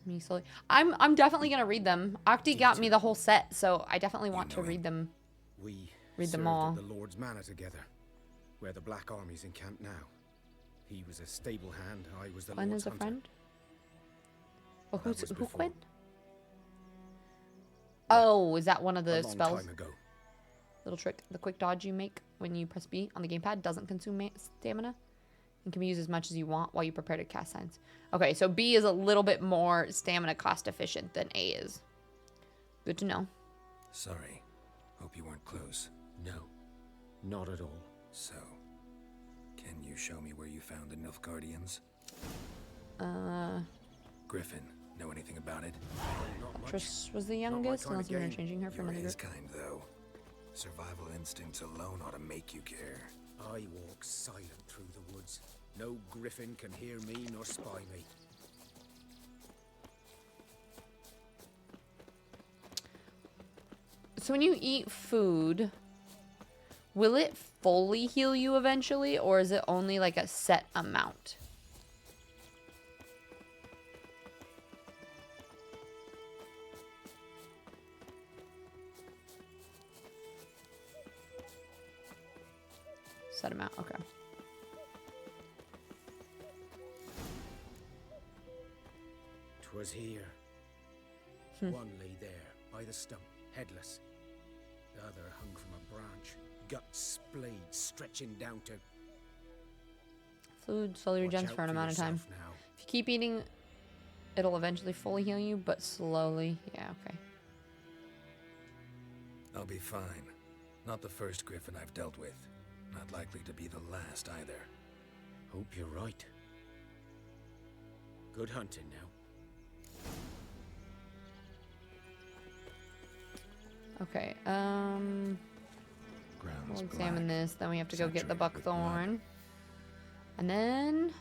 Me slowly. I'm definitely gonna read them. Octi got me the whole set, so I definitely want to read them. We Read them served all. at the Lord's Manor together, where the Black Army's encamped now. He was a stable hand, I was the Quinn Lord's is a hunter. friend. Oh, That was who before. Quinn? Oh, is that one of A the long spells? time ago. Little trick. The quick dodge you make when you press B on the gamepad doesn't consume stamina and can be used as much as you want while you prepare to cast signs. Okay, so B is a little bit more stamina cost efficient than A is. Good to know. Sorry. Hope you weren't close. No, not at all. So, can you show me where you found the Nilfgaardians? Griffin, know anything about it? Not much. Trish was the my youngest, kind of unless we were game. changing her for You're another his group. kind, though. Survival instincts alone ought to make you care. I walk silent through the woods. No griffin can hear me nor spy me. So when you eat food, will it fully heal you eventually, or is it only like a set amount? Set amount, okay. 'Twas here. One lay there, by the stump, headless. The other hung from a branch, guts splayed, stretching down to... Food slowly Watch regens out for an amount of time. yourself now. If you keep eating, it'll eventually fully heal you, but slowly. Yeah, okay. I'll be fine. Not the first Griffin I've dealt with. Not likely to be the last either. Hope you're right. Good hunting now. Okay, Ground's We'll examine black, this. Then we have to go get the saturated with blood. buckthorn. And then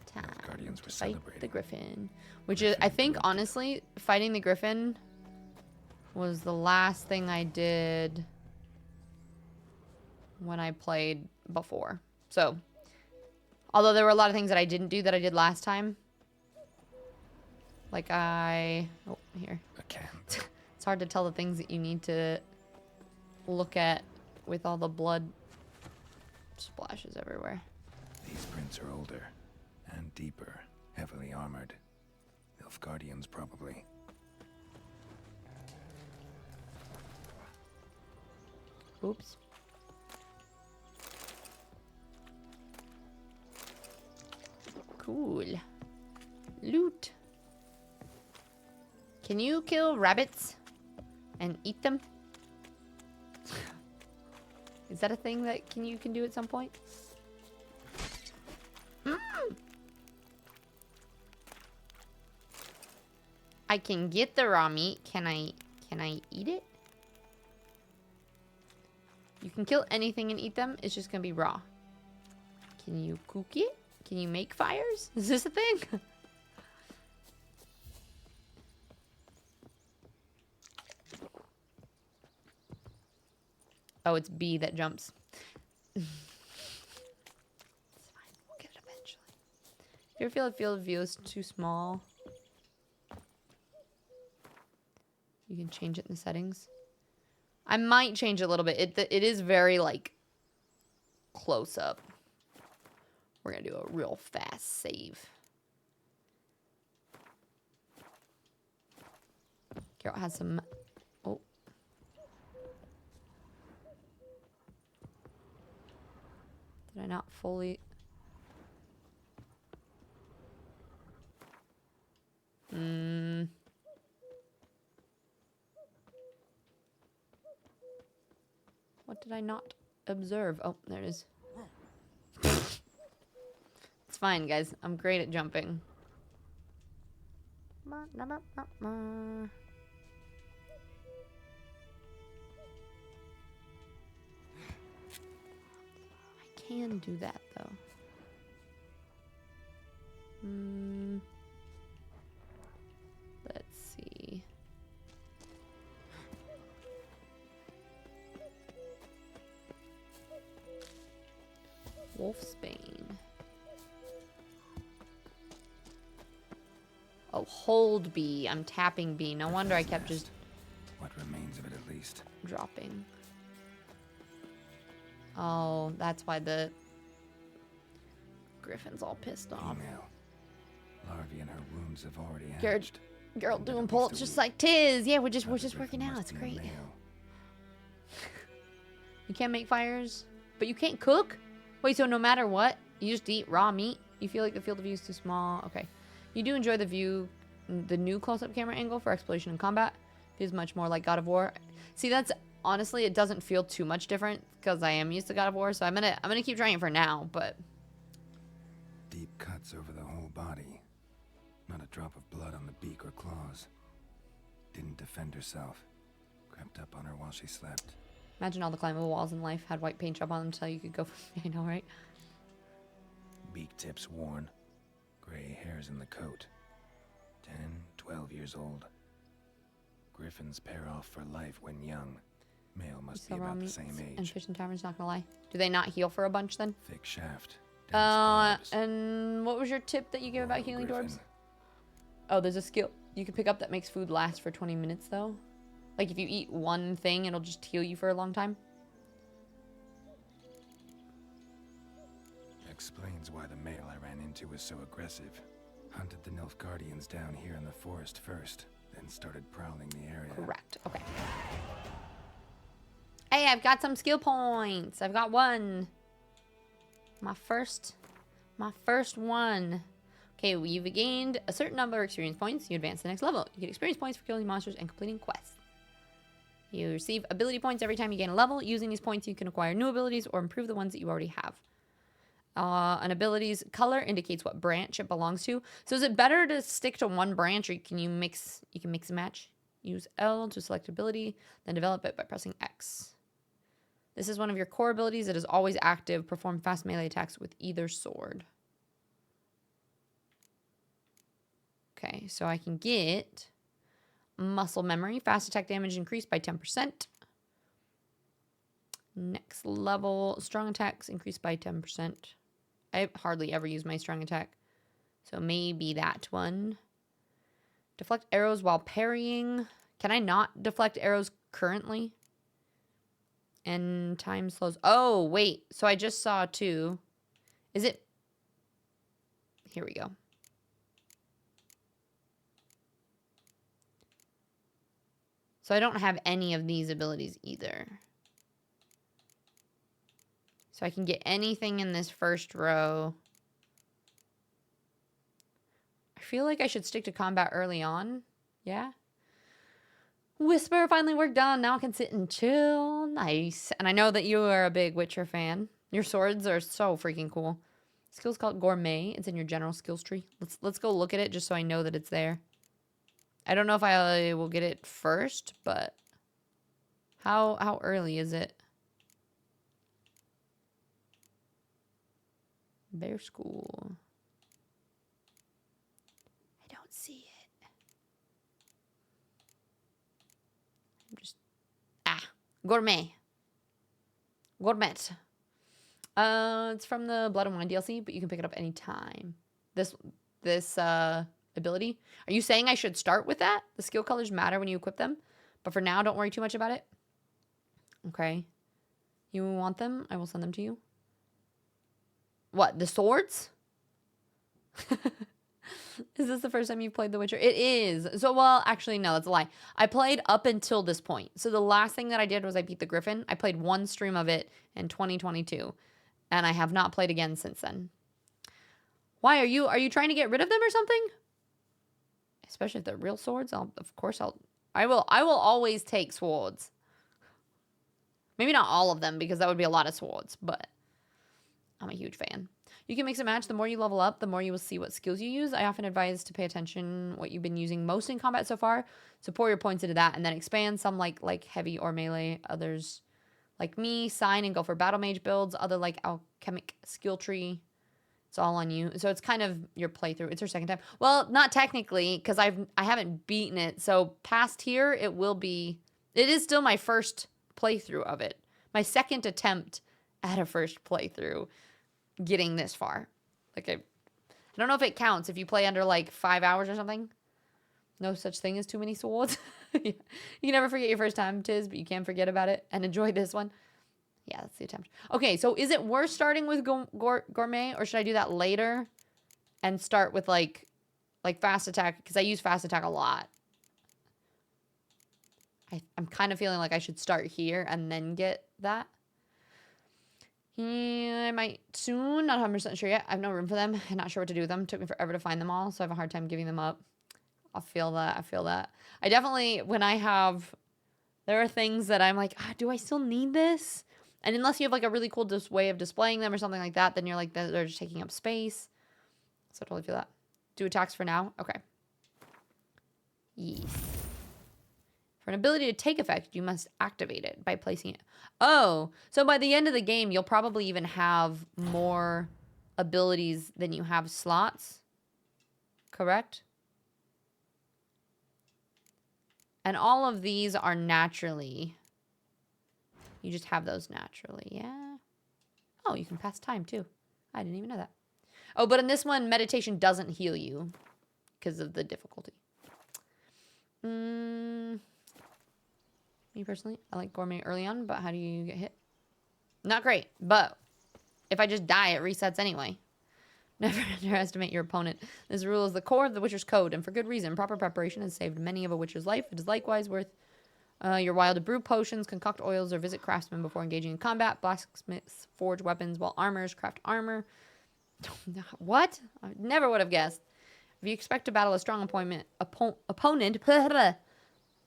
time Guardians to were fight celebrating. the griffin. Which is, I think, erupted. honestly, fighting the griffin was the last thing I did when I played before. So, although there were a lot of things that I didn't do that I did last time. Like oh, here. A camp. It's hard to tell the things that you need to look at with all the blood splashes everywhere. These prints are older and deeper, heavily armored. Nilfgaardians, probably. Oops. Cool. Loot. Can you kill rabbits and eat them? Is that a thing that you can do at some point? Mm. I can get the raw meat. Can I eat it? You can kill anything and eat them. It's just gonna be raw. Can you cook it? Can you make fires? Is this a thing? Oh, it's B that jumps. It's fine. We'll get it eventually. You ever feel like field of view is too small? You can change it in the settings. I might change it a little bit. It is very, like, close up. We're going to do a real fast save. Carol has some... Oh. Did I not fully... What did I not observe? Oh, there it is. It's fine, guys. I'm great at jumping. I can do that, though. Let's see. Wolfsbane. Oh, hold B. I'm tapping B. No wonder I kept just What remains of it, at least. dropping. Oh, that's why the griffin's all pissed off. Female. Larvae in her wounds have already Garrett, hatched. girl Been doing at least pull-ups a just week. like Tiz. Yeah, we're just Another working griffin out. must It's be a great. male. You can't make fires, but you can't cook? Wait, so no matter what, you just eat raw meat? You feel like the field of view is too small? Okay. You do enjoy the view, the new close-up camera angle for exploration and combat. Feels much more like God of War. See, that's honestly, it doesn't feel too much different because I am used to God of War, so I'm gonna keep trying it for now, but Deep cuts over the whole body. Not a drop of blood on the beak or claws. Didn't defend herself. Crept up on her while she slept. imagine all the climbable walls in life had white paint job on them so you could go. I know, right? Beak tips worn. Gray hairs in the coat. 10, 12 years old. Griffins pair off for life when young. Male must be Sell raw about the meats same and age. fish and taverns, not gonna lie. Do they not heal for a bunch then? Thick shaft. dense barbs. And what was your tip that you gave about Royal healing griffin. dwarves? Oh, there's a skill you can pick up that makes food last for 20 minutes, though. Like, if you eat one thing, it'll just heal you for a long time. Explains why the male I ran into was so aggressive. Hunted the Nilfgaardians down here in the forest first, then started prowling the area. Correct. Okay. Hey, I've got some skill points. I've got one. My first one. Okay, well, you've gained a certain number of experience points. You advance to the next level. You get experience points for killing monsters and completing quests. You receive ability points every time you gain a level. Using these points, you can acquire new abilities or improve the ones that you already have. An ability's color indicates what branch it belongs to. So is it better to stick to one branch, or can you mix and match? Use L to select ability, then develop it by pressing X. This is one of your core abilities that is always active. Perform fast melee attacks with either sword. Okay, so I can get muscle memory. Fast attack damage increased by 10%. Next level, strong attacks increased by 10%. I hardly ever use my strong attack. So maybe that one. Deflect arrows while parrying. Can I not deflect arrows currently? And time slows. Oh, wait. So I just saw two. Is it? Here we go. So I don't have any of these abilities either. So I can get anything in this first row. I feel like I should stick to combat early on. Yeah. Whisper finally work done. Now I can sit and chill. Nice. And I know that you are a big Witcher fan. Your swords are so freaking cool. Skill's called Gourmet. It's in your general skills tree. Let's go look at it just so I know that it's there. I don't know if I will get it first, but how early is it? Bear School. I don't see it. I'm just... Gourmet. Gourmet. It's from the Blood and Wine DLC, but you can pick it up anytime. This ability. Are you saying I should start with that? The skill colors matter when you equip them, but for now, don't worry too much about it. Okay. You want them? I will send them to you. What, the swords? Is this the first time you've played The Witcher? It is. So, well, actually, no, that's a lie. I played up until this point. So the last thing that I did was I beat the Griffin. I played one stream of it in 2022, and I have not played again since then. Why are you trying to get rid of them or something? Especially if they're real swords. I will always take swords. Maybe not all of them because that would be a lot of swords, but I'm a huge fan. You can mix and match. The more you level up, the more you will see what skills you use. I often advise to pay attention what you've been using most in combat so far. So pour your points into that and then expand. Some like heavy or melee. Others like me, sign and go for battle mage builds. Other like alchemic skill tree. It's all on you. So it's kind of your playthrough. It's your second time. Well, not technically because I haven't beaten it. So past here, it is still my first playthrough of it. My second attempt at a first playthrough getting this far. Like I don't know if it counts if you play under like 5 hours or something. No such thing as too many swords. You can never forget your first time, Tiz, but you can't forget about it and enjoy this one. Yeah, that's the attempt. Okay, so is it worth starting with Gourmet or should I do that later and start with like fast attack? Because I use fast attack a lot. I'm kind of feeling like I should start here and then get that. Yeah, I might soon. Not 100% sure yet. I have no room for them. I'm not sure what to do with them. It took me forever to find them all, so I have a hard time giving them up. I feel that. I definitely, there are things that I'm like, do I still need this? And unless you have like a really cool way of displaying them or something like that, then you're like, they're just taking up space. So I totally feel that. Do attacks for now? Okay. Yes. For an ability to take effect, you must activate it by placing it. Oh, so by the end of the game, you'll probably even have more abilities than you have slots. Correct? And all of these are naturally. You just have those naturally, yeah. Oh, you can pass time too. I didn't even know that. Oh, but in this one, meditation doesn't heal you because of the difficulty. Me personally, I like Gourmet early on, but how do you get hit? Not great, but if I just die, it resets anyway. Never underestimate your opponent. This rule is the core of the Witcher's code, and for good reason. Proper preparation has saved many of a Witcher's life. It is likewise worth your while to brew potions, concoct oils, or visit craftsmen before engaging in combat. Blacksmiths forge weapons, while armorers craft armor. What? I never would have guessed. If you expect to battle a strong opponent,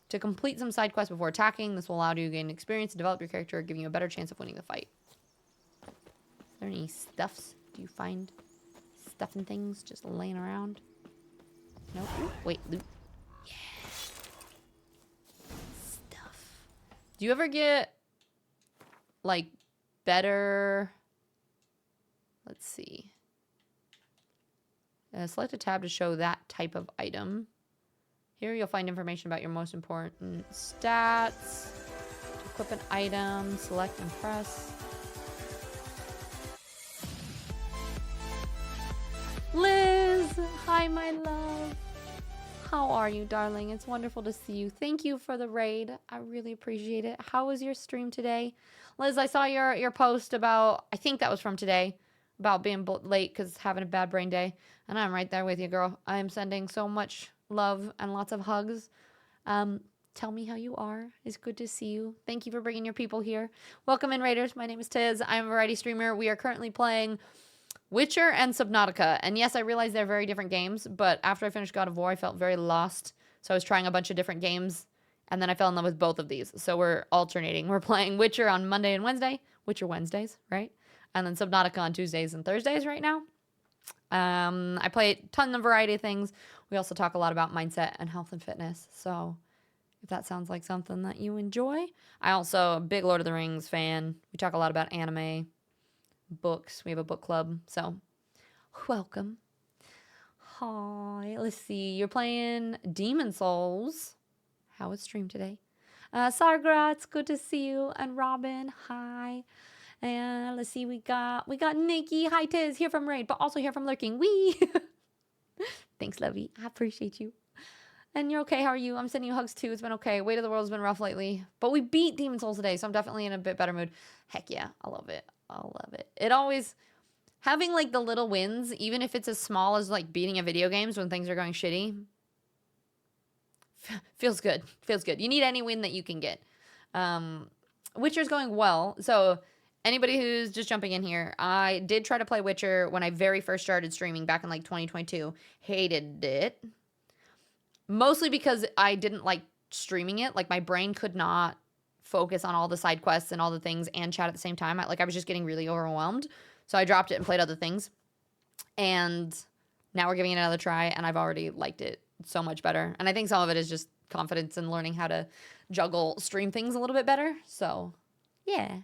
to complete some side quests before attacking, this will allow you to gain experience and develop your character, giving you a better chance of winning the fight. Is there any stuffs? Do you find stuff and things just laying around? No? Ooh, wait, loot. Yeah. Do you ever get like better? Let's see. Select a tab to show that type of item. Here you'll find information about your most important stats. To equip an item, select and press. Liz! Hi, my love. How are you, darling? It's wonderful to see you. Thank you for the raid. I really appreciate it. How was your stream today? Liz, I saw your post about, I think that was from today, about being late because having a bad brain day. And I'm right there with you, girl. I am sending so much love and lots of hugs. Tell me how you are. It's good to see you. Thank you for bringing your people here. Welcome in, Raiders. My name is Tiz. I'm a variety streamer. We are currently playing Witcher and Subnautica. And yes, I realize they're very different games, but after I finished God of War, I felt very lost. So I was trying a bunch of different games, and then I fell in love with both of these. So we're alternating. We're playing Witcher on Monday and Wednesday. Witcher Wednesdays, right? And then Subnautica on Tuesdays and Thursdays right now. I play a ton of variety of things. We also talk a lot about mindset and health and fitness. So if that sounds like something that you enjoy. I also a big Lord of the Rings fan. We talk a lot about anime, books. We have a book club. So welcome. Hi. Let's see. You're playing Demon Souls. How was stream today? Sargra, it's good to see you. And Robin, hi. And let's see, we got Nikki. Hi, Tiz, here from Raid, but also here from Lurking. Wee! Thanks, Lovey. I appreciate you. And you're okay, how are you? I'm sending you hugs too. It's been okay. Weight of the world's been rough lately. But we beat Demon Souls today, so I'm definitely in a bit better mood. Heck yeah, I love it. I love it. It always, having like the little wins, even if it's as small as like beating a video games when things are going shitty, feels good. Feels good. You need any win that you can get. Witcher's going well. So anybody who's just jumping in here, I did try to play Witcher when I very first started streaming back in like 2022. Hated it. Mostly because I didn't like streaming it. Like my brain could not focus on all the side quests and all the things and chat at the same time. I was just getting really overwhelmed. So I dropped it and played other things. And now we're giving it another try, and I've already liked it so much better. And I think some of it is just confidence and learning how to juggle stream things a little bit better. So yeah.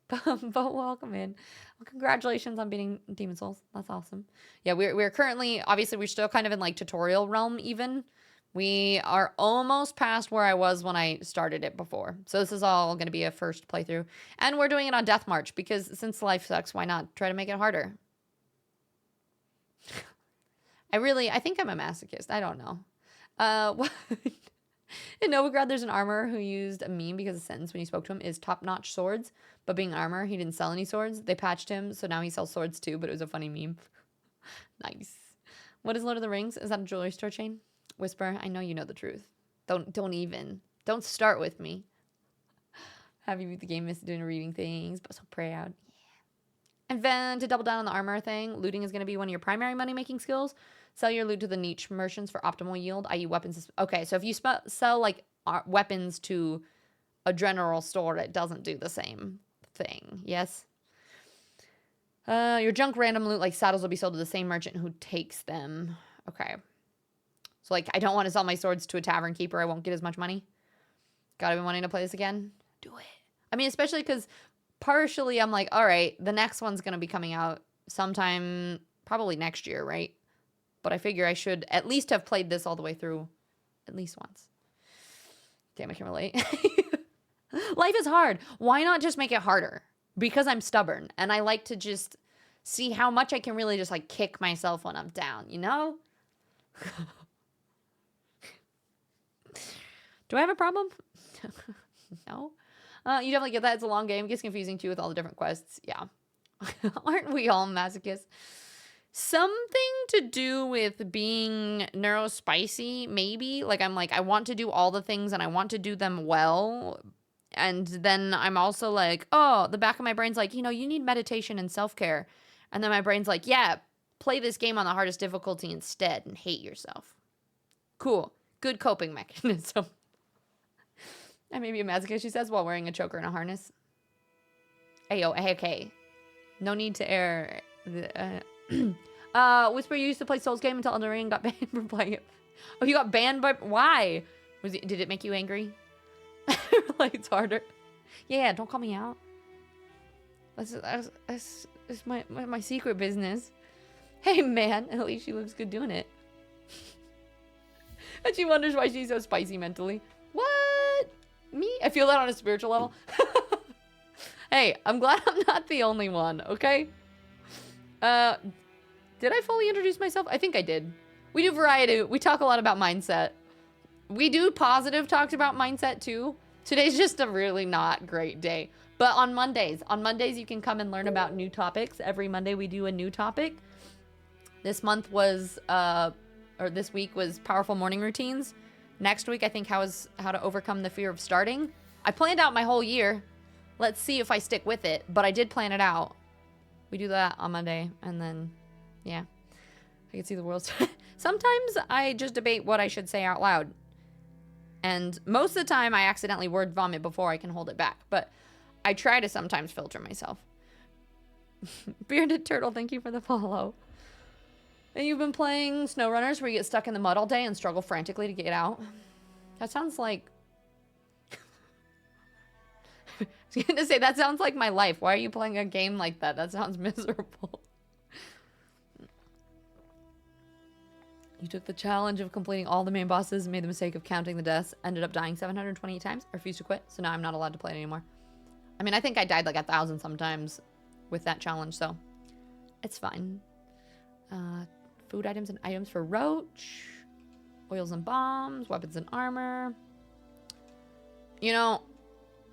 But welcome in. Well, congratulations on beating Demon Souls. That's awesome. Yeah, we're currently, obviously, we're still kind of in like tutorial realm even. We are almost past where I was when I started it before. So this is all going to be a first playthrough. And we're doing it on Death March because since life sucks, why not try to make it harder? I think I'm a masochist. I don't know. In Novigrad, there's an armorer who used a meme because the sentence when he spoke to him is top-notch swords. But being armor, he didn't sell any swords. They patched him, so now he sells swords too, but it was a funny meme. Nice. What is Lord of the Rings? Is that a jewelry store chain? Whisper, I know you know the truth. Don't start with me. Have you beat the game, miss doing reading things, but so proud. Yeah. And then to double down on the armor thing, looting is going to be one of your primary money-making skills. Sell your loot to the niche merchants for optimal yield, i.e. weapons. Okay, so if you sell like weapons to a general store, it doesn't do the same thing. Yes? Your junk random loot like saddles will be sold to the same merchant who takes them. Okay. So like I don't want to sell my swords to a tavern keeper. I won't get as much money. God, I've been wanting to play this again. Do it. I mean, especially because partially I'm like, all right, the next one's going to be coming out sometime probably next year, right? But I figure I should at least have played this all the way through at least once. Damn, I can relate. Life is hard. Why not just make it harder? Because I'm stubborn and I like to just see how much I can really just like kick myself when I'm down, you know? Do I have a problem? No. You definitely get that. It's a long game. It gets confusing too with all the different quests. Yeah. Aren't we all masochists? Something to do with being neurospicy, maybe. Like, I'm like, I want to do all the things and I want to do them well. And then I'm also like, oh, the back of my brain's like, you know, you need meditation and self-care. And then my brain's like, yeah, play this game on the hardest difficulty instead and hate yourself. Cool. Good coping mechanism. I may be a masochist, she says, while wearing a choker and a harness. Ayo, okay. No need to air. Whisper, you used to play Souls game until Elden Ring got banned from playing it. Oh, you got banned by... Why? Did it make you angry? Like, it's harder. Yeah, don't call me out. That's my secret business. Hey, man. At least she looks good doing it. And she wonders why she's so spicy mentally. What? Me? I feel that on a spiritual level. Hey, I'm glad I'm not the only one, okay? Did I fully introduce myself? I think I did. We do variety. We talk a lot about mindset. We do positive talks about mindset too. Today's just a really not great day. But on Mondays you can come and learn about new topics. Every Monday we do a new topic. This month was, or this week was powerful morning routines. Next week, I think how to overcome the fear of starting. I planned out my whole year. Let's see if I stick with it. But I did plan it out. We do that on Monday. And then, yeah. I can see the world. Sometimes I just debate what I should say out loud. And most of the time, I accidentally word vomit before I can hold it back. But I try to sometimes filter myself. Bearded Turtle, thank you for the follow. And you've been playing SnowRunners where you get stuck in the mud all day and struggle frantically to get out? That sounds like... I was going to say, that sounds like my life. Why are you playing a game like that? That sounds miserable. You took the challenge of completing all the main bosses, made the mistake of counting the deaths, ended up dying 728 times, refused to quit, so now I'm not allowed to play it anymore. I mean, I think I died like 1,000 sometimes with that challenge, so it's fine. Food items and items for Roach. Oils and bombs, weapons and armor. You know,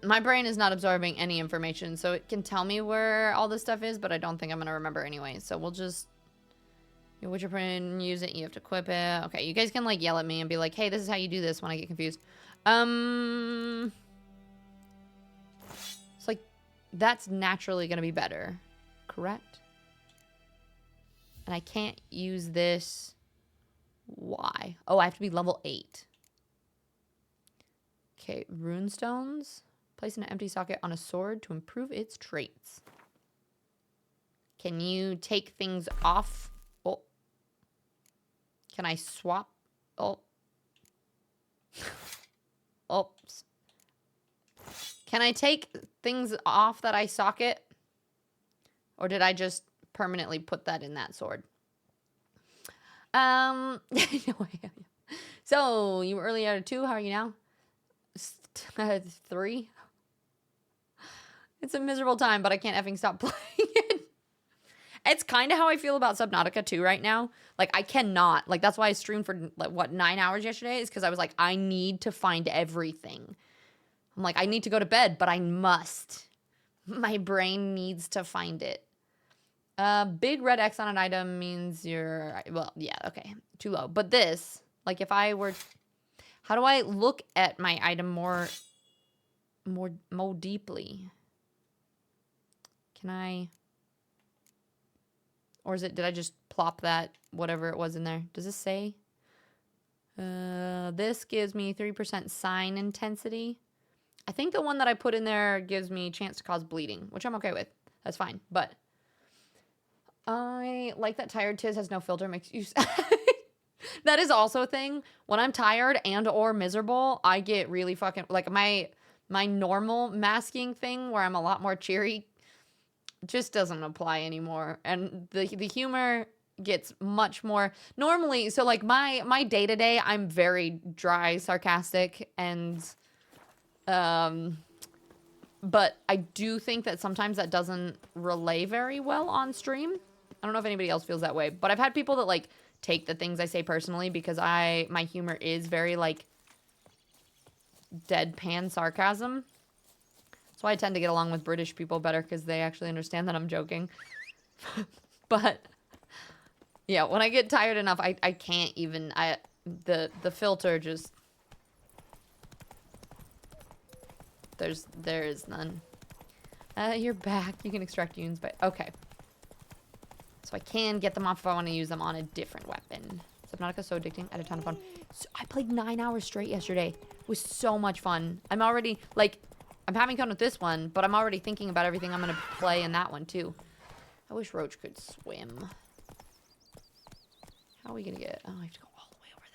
my brain is not absorbing any information, so it can tell me where all this stuff is, but I don't think I'm going to remember anyway. So we'll just... You Witcher print, use it, you have to equip it. Okay, you guys can, like, yell at me and be like, hey, this is how you do this when I get confused. It's like, that's naturally going to be better. Correct? And I can't use this. Why? Oh, I have to be level 8. Okay, runestones. Place an empty socket on a sword to improve its traits. Can you take things off? Oh. Can I swap? Oh. Oops. Can I take things off that I socket? Or did I just permanently put that in that sword? So, you were early out of 2. How are you now? 3. It's a miserable time, but I can't effing stop playing it. It's kind of how I feel about Subnautica 2 right now. Like, I cannot. Like, that's why I streamed for, like, what, 9 hours yesterday? Is because I was like, I need to find everything. I'm like, I need to go to bed, but I must. My brain needs to find it. Big red X on an item means you're... Well, yeah, okay. Too low. But this, like, if I were... How do I look at my item more deeply? Can I... Or is it... Did I just plop that, whatever it was in there? Does this say? This gives me 3% sign intensity. I think the one that I put in there gives me chance to cause bleeding, which I'm okay with. That's fine. But... I like that tired Tiz has no filter, makes you... That is also a thing. When I'm tired and or miserable, I get really fucking... Like, my normal masking thing where I'm a lot more cheery just doesn't apply anymore. And the humor gets much more... Normally, so, like, my day-to-day, I'm very dry, sarcastic, and... But I do think that sometimes that doesn't relay very well on stream. I don't know if anybody else feels that way, but I've had people that, like, take the things I say personally because my humor is very, like, deadpan sarcasm. That's why I tend to get along with British people better because they actually understand that I'm joking. But, yeah, when I get tired enough, I can't even... The filter just... There is none. You're back. You can extract unions, but... Okay. So I can get them off if I want to use them on a different weapon. Subnautica's so addicting. I had a ton of fun. So I played 9 hours straight yesterday. It was so much fun. I'm already, like... I'm having fun with this one, but I'm already thinking about everything I'm going to play in that one, too. I wish Roach could swim. How are we going to get... Oh, I have to go all the way over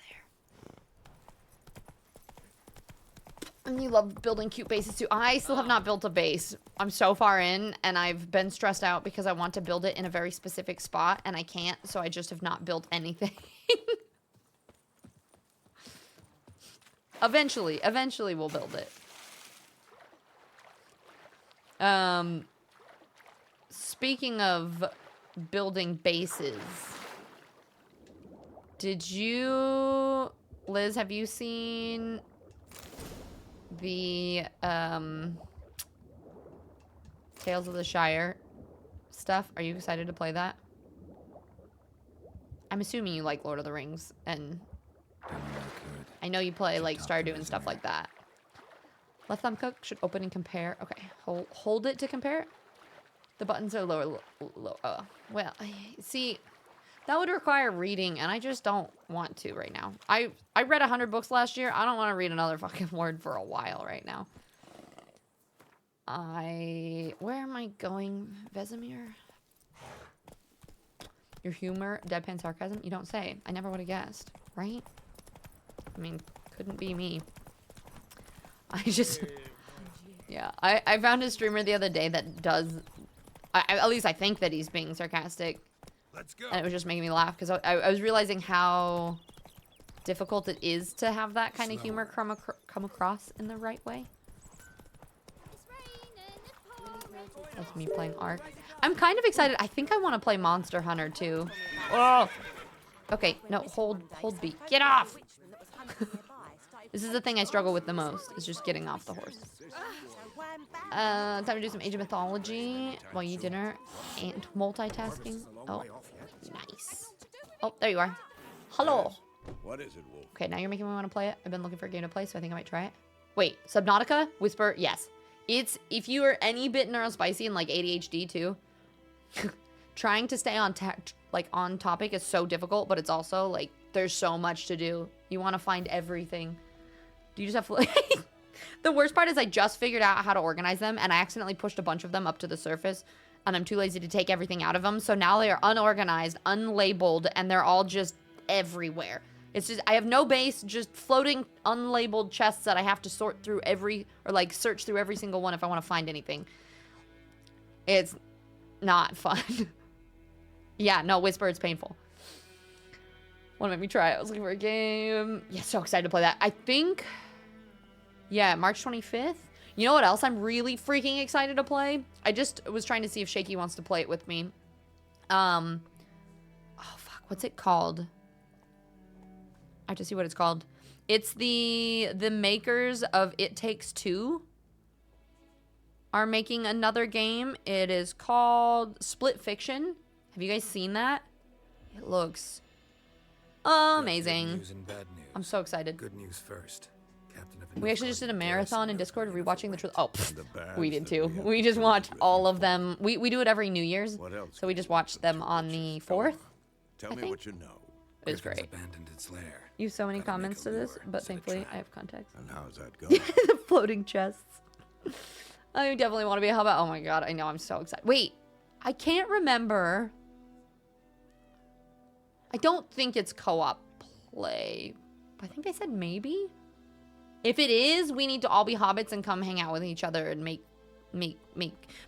And you love building cute bases too. I still have not built a base. I'm so far in, and I've been stressed out because I want to build it in a very specific spot, and I can't, so I just have not built anything. Eventually we'll build it. Speaking of building bases, did you, Liz, have you seen the Tales of the Shire stuff? Are you excited to play that? I'm assuming you like Lord of the Rings, and I know you play like Stardew and stuff like that. Let them cook. Should open and compare. Okay, hold it to compare. The buttons are lower. Well, see, that would require reading, and I just don't want to right now. I read 100 books last year. I don't want to read another fucking word for a while right now. Where am I going, Vesemir? Your humor, deadpan sarcasm? You don't say. I never would have guessed, right? I mean, couldn't be me. I just... Yeah, I found a streamer the other day that does... at least I think that he's being sarcastic. Let's go. And it was just making me laugh, because I was realizing how difficult it is to have that kind of humor come across in the right way. That's me playing Ark. I'm kind of excited. I think I want to play Monster Hunter too. Oh. Okay, no, hold B. Get off! This is the thing I struggle with the most, is just getting off the horse. Time to do some Age of Mythology while you dinner and multitasking. Oh, nice. Oh, there you are. Hello. What is it, Wolf? Okay, now you're making me want to play it. I've been looking for a game to play, so I think I might try it. Wait, Subnautica? Whisper? Yes. It's, if you are any bit neurospicy and like ADHD too, trying to stay on on topic is so difficult, but it's also like there's so much to do. You want to find everything. Do you just have the worst part is I just figured out how to organize them, and I accidentally pushed a bunch of them up to the surface, and I'm too lazy to take everything out of them. So now they are unorganized, unlabeled, and they're all just everywhere. It's just, I have no base, just floating unlabeled chests that I have to sort through search through every single one if I want to find anything. It's not fun. Yeah, no, Whisper, it's painful. Want to make me try it? I was looking for a game. Yeah, so excited to play that. I think, yeah, March 25th. You know what else I'm really freaking excited to play? I just was trying to see if Shaky wants to play it with me. Oh, fuck, what's it called? I have to see what it's called. It's the makers of It Takes Two are making another game. It is called Split Fiction. Have you guys seen that? It looks amazing. Good news and bad news. I'm so excited. Good news first. Captain of We actually just did a marathon in Discord rewatching the truth. Oh, The bad we did that too. have We to just do watched with all it. of them. We do it every New Year's. What else So we can just you watched do them with on your the riches? Go 4th. on. Tell I me think. what you know. It was Griffin's great. abandoned its lair. You have so many Gotta make comments a to this, lure but instead of thankfully trap. I have context. And how's that going? The floating chests. I definitely want to be a hobbit. Oh my god, I know, I'm so excited. Wait, I can't remember. I don't think it's co-op play. I think they said maybe. If it is, we need to all be hobbits and come hang out with each other and make.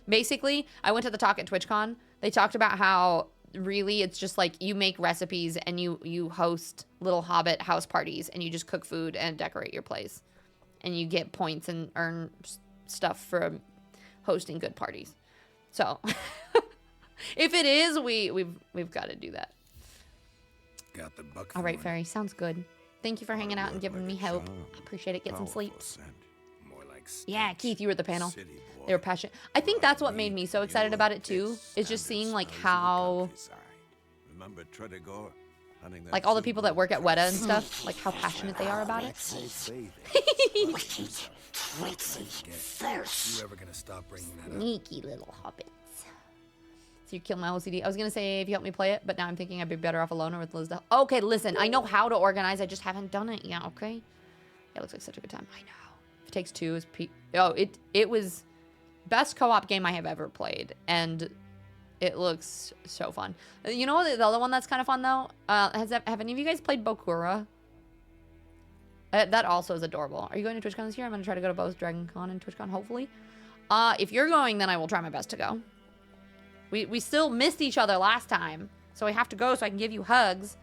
Basically, I went to the talk at TwitchCon. They talked about how really it's just like you make recipes and you host little hobbit house parties and you just cook food and decorate your place. And you get points and earn stuff for hosting good parties. So, if it is, we've got to do that. Got the buck. All right, Fairy, sounds good. Thank you for hanging out and giving me hope. Appreciate it. Get some sleep. More like Yeah, Keith, you were at the panel. City boy. They were passionate. I think that's what made me so excited about it too, is just seeing like how, Remember Tredegar? Hunting that like all the sea people that work at wolf? Weta and stuff, like how passionate they are about it. You ever gonna stop bringing that up? Sneaky little hobbits. So you kill my OCD. I was gonna say if you help me play it, but now I'm thinking I'd be better off alone or with Liz. Okay, listen, I know how to organize. I just haven't done it yet. Okay. Yeah, it looks like such a good time. I know. It Takes Two is it was best co-op game I have ever played, and it looks so fun. You know the other one that's kind of fun though? Have any of you guys played Bokura? That also is adorable. Are you going to TwitchCon this year? I'm going to try to go to both Dragon Con and TwitchCon, hopefully. If you're going, then I will try my best to go. We still missed each other last time, so I have to go so I can give you hugs.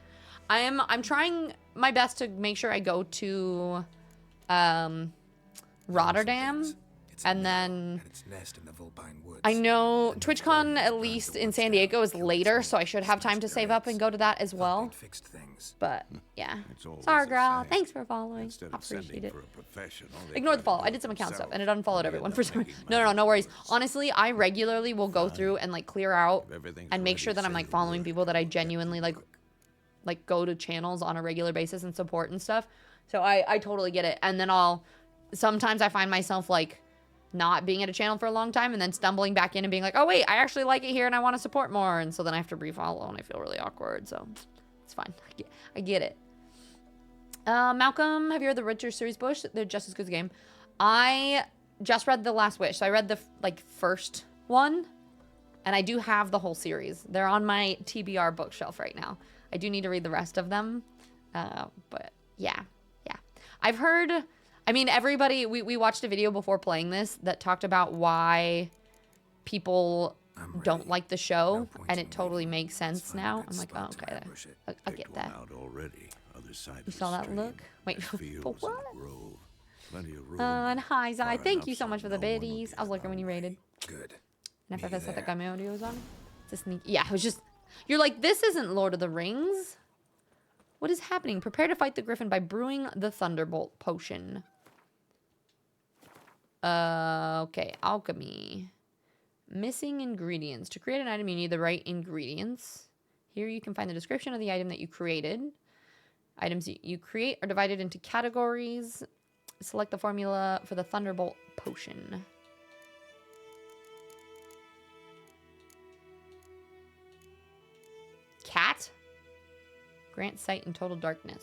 I'm trying my best to make sure I go to Rotterdam. And then I know TwitchCon, at least in San Diego, is later, so I should have time to save up and go to that as well. But yeah, sorry, girl. Thanks for following. I appreciate it. Ignore the follow. I did some account stuff and it unfollowed everyone for some reason. No worries. Honestly, I regularly will go through and like clear out and make sure that I'm like following people that I genuinely like go to channels on a regular basis and support and stuff. So I totally get it. And then sometimes I find myself like not being at a channel for a long time and then stumbling back in and being like, oh wait, I actually like it here and I want to support more. And so then I have to refollow and I feel really awkward. So it's fine. I get it. Malcolm, have you read the Witcher series books? They're just as good as the game. I just read The Last Wish. So I read the first one and I do have the whole series. They're on my TBR bookshelf right now. I do need to read the rest of them. But yeah. I've heard, I mean, everybody, we watched a video before playing this that talked about why people don't like the show, and it totally makes sense now. I'm like, oh, okay, I get that. You saw that look? Wait, but what? And hi, Zai. Thank you so much for the biddies. I was looking when you raided. Good. And FFS had the Gummy audio was on. It's a sneak. Yeah, it was just, you're like, this isn't Lord of the Rings. What is happening? Prepare to fight the Griffin by brewing the Thunderbolt potion. Okay, alchemy. Missing ingredients. To create an item, you need the right ingredients. Here you can find the description of the item that you created. Items you create are divided into categories. Select the formula for the Thunderbolt potion. Cat? Grant sight in total darkness.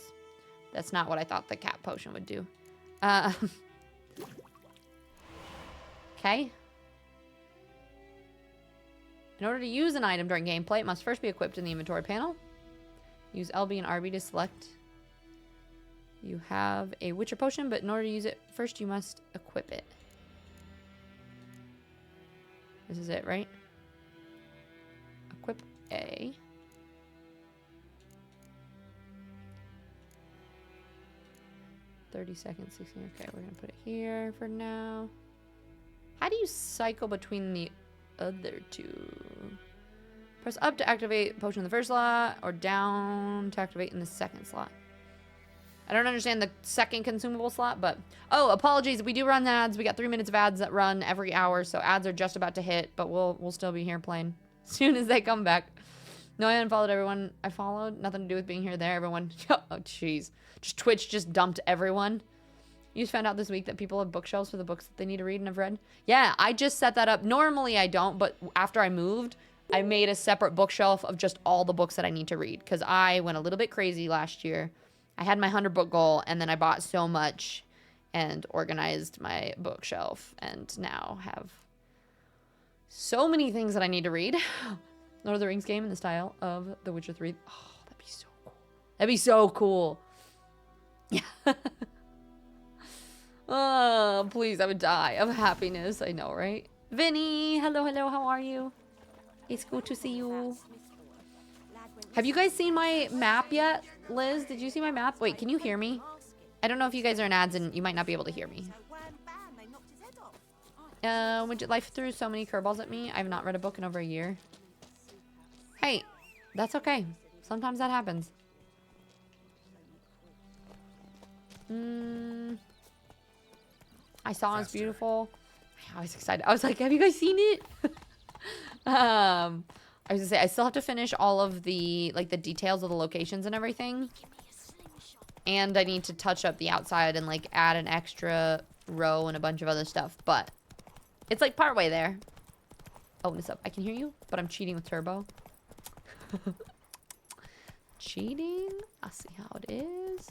That's not what I thought the cat potion would do. Okay. In order to use an item during gameplay, it must first be equipped in the inventory panel. Use LB and RB to select. You have a Witcher potion, but in order to use it, first you must equip it. This is it, right? Equip A. $30 16. Okay, we're gonna put it here for now. How do you cycle between the other two? Press up to activate potion in the first slot, or down to activate in the second slot. I don't understand the second consumable slot, but... Oh, apologies. We do run ads. We got 3 minutes of ads that run every hour, so ads are just about to hit, but we'll still be here playing as soon as they come back. No, I unfollowed everyone I followed. Nothing to do with being here there. Everyone... Oh, jeez. Just Twitch just dumped everyone. You just found out this week that people have bookshelves for the books that they need to read and have read? Yeah, I just set that up. Normally I don't, but after I moved, I made a separate bookshelf of just all the books that I need to read, because I went a little bit crazy last year. I had my 100-book goal, and then I bought so much and organized my bookshelf, and now have so many things that I need to read. Lord of the Rings game in the style of The Witcher 3. Oh, that'd be so cool. That'd be so cool. Yeah. Oh, please, I would die of happiness. I know, right? Vinny, hello, how are you? It's good to see you. Have you guys seen my map yet? Liz, did you see my map? Wait, can you hear me? I don't know if you guys are in ads and you might not be able to hear me. Would you life threw so many curveballs at me? I have not read a book in over a year. Hey, that's okay. Sometimes that happens. I saw It's beautiful. I was excited. I was like, have you guys seen it? I was gonna say, I still have to finish all of the, like, the details of the locations and everything. And I need to touch up the outside and, like, add an extra row and a bunch of other stuff. But it's, like, partway there. Oh, what's up? I can hear you, but I'm cheating with turbo. Cheating? I'll see how it is.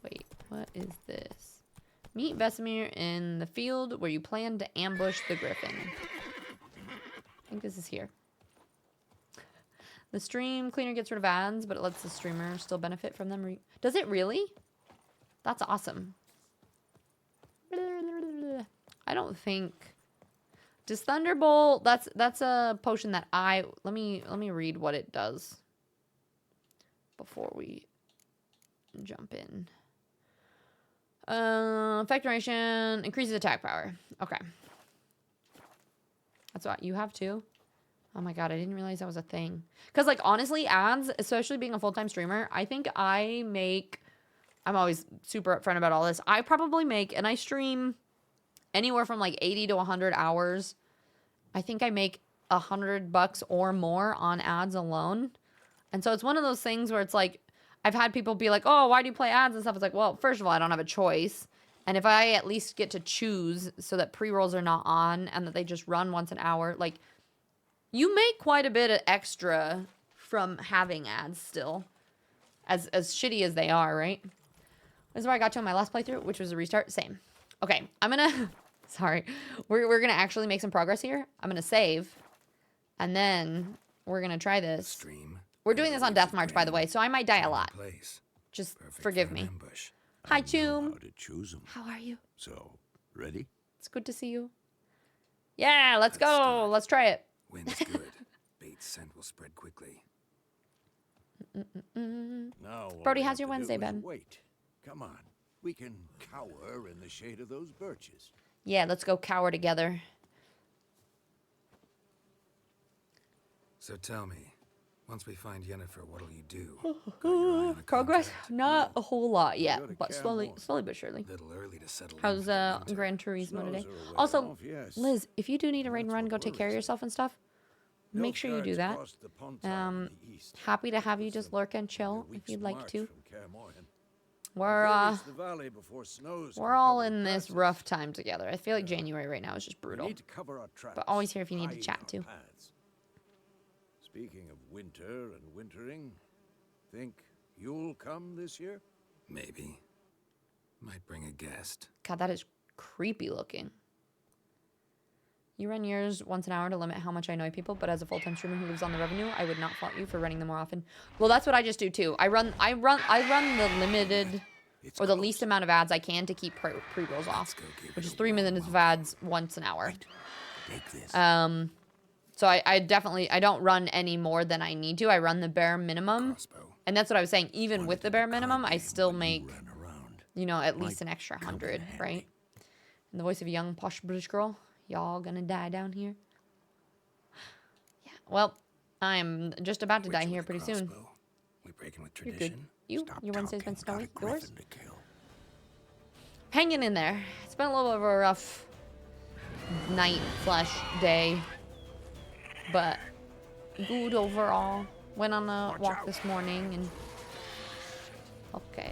Wait, what is this? Meet Vesemir in the field where you plan to ambush the griffin. I think this is here. The stream cleaner gets rid of ads, but it lets the streamer still benefit from them. Does it really? That's awesome. I don't think... Does Thunderbolt... That's a potion that I... Let me read what it does before we jump in. Effect duration, increases attack power. Okay. That's what you have too. Oh my god, I didn't realize that was a thing. Because, like, honestly, ads, especially being a full-time streamer, I think I make... I'm always super upfront about all this. I probably make, and I stream anywhere from like 80 to 100 hours. I think I make $100 or more on ads alone. And so it's one of those things where it's like, I've had people be like, oh, why do you play ads and stuff? It's like, well, first of all, I don't have a choice. And if I at least get to choose so that pre-rolls are not on and that they just run once an hour, like, you make quite a bit of extra from having ads still. As shitty as they are, right? This is where I got to in my last playthrough, which was a restart. Same. Okay, I'm gonna... Sorry. We're gonna actually make some progress here. I'm gonna save. And then we're gonna try this. Stream. We're doing this on Death March, by the way, so I might die a lot. Place. Just Perfect forgive for me. an ambush. Hi, Choom. How to choose 'em. How are you? So, ready? It's good to see you. Yeah, let's go. start. Let's try it. Wind's good. Bait's scent will spread quickly. Now, all Brody, we how's have your to Wednesday do is been? Wait. Come on. We can cower in the shade of those birches. Yeah, let's go cower together. So tell me, once we find Yennefer, what'll you do? Got your eye on a Progress? contract? Not a whole lot yet, Go to but slowly Camelot. but surely. Little early to settle in How's for the winter. Gran Turismo today? Snows are a way Also, off, yes. Liz, if you do need a raid and That's run, what go take care of worries me. yourself and stuff. Make sure you do Nilfgaard's that. crossed the Pontar in the east. Happy to have you It's just a- lurk and a chill if week's you'd like march to. from Kaer Morhen. We're Varies the valley before snows we're can all cover in this grasses. rough time together. I feel like January right now is just We brutal. need to cover our tracks, always here if you need to hide chat our too. paths. Speaking of winter and wintering, think you'll come this year? Maybe. Might bring a guest. God, that is creepy looking. You run yours once an hour to limit how much I annoy people, but as a full-time streamer who lives on the revenue, I would not fault you for running them more often. Well, that's what I just do too. I run the limited or the least amount of ads I can to keep pre-rolls off, go give which it is a 3 minutes of ads once an hour. Take this. So I definitely, I don't run any more than I need to. I run the bare minimum. Crossbow. And that's what I was saying. Even with the bare minimum, I still make, Ran around. you know, at least an extra 100, right? In the voice of a young posh British girl, y'all gonna die down here. Yeah, well, I'm just about to die Witcher here with a pretty soon. crossbow. We breaking with You're tradition? good. You? Stop Your Wednesday's been talking, snowy? got a Yours? griffin to kill. Hanging in there. It's been a little bit of a rough night/day, but good overall. Went on a walk this morning and okay.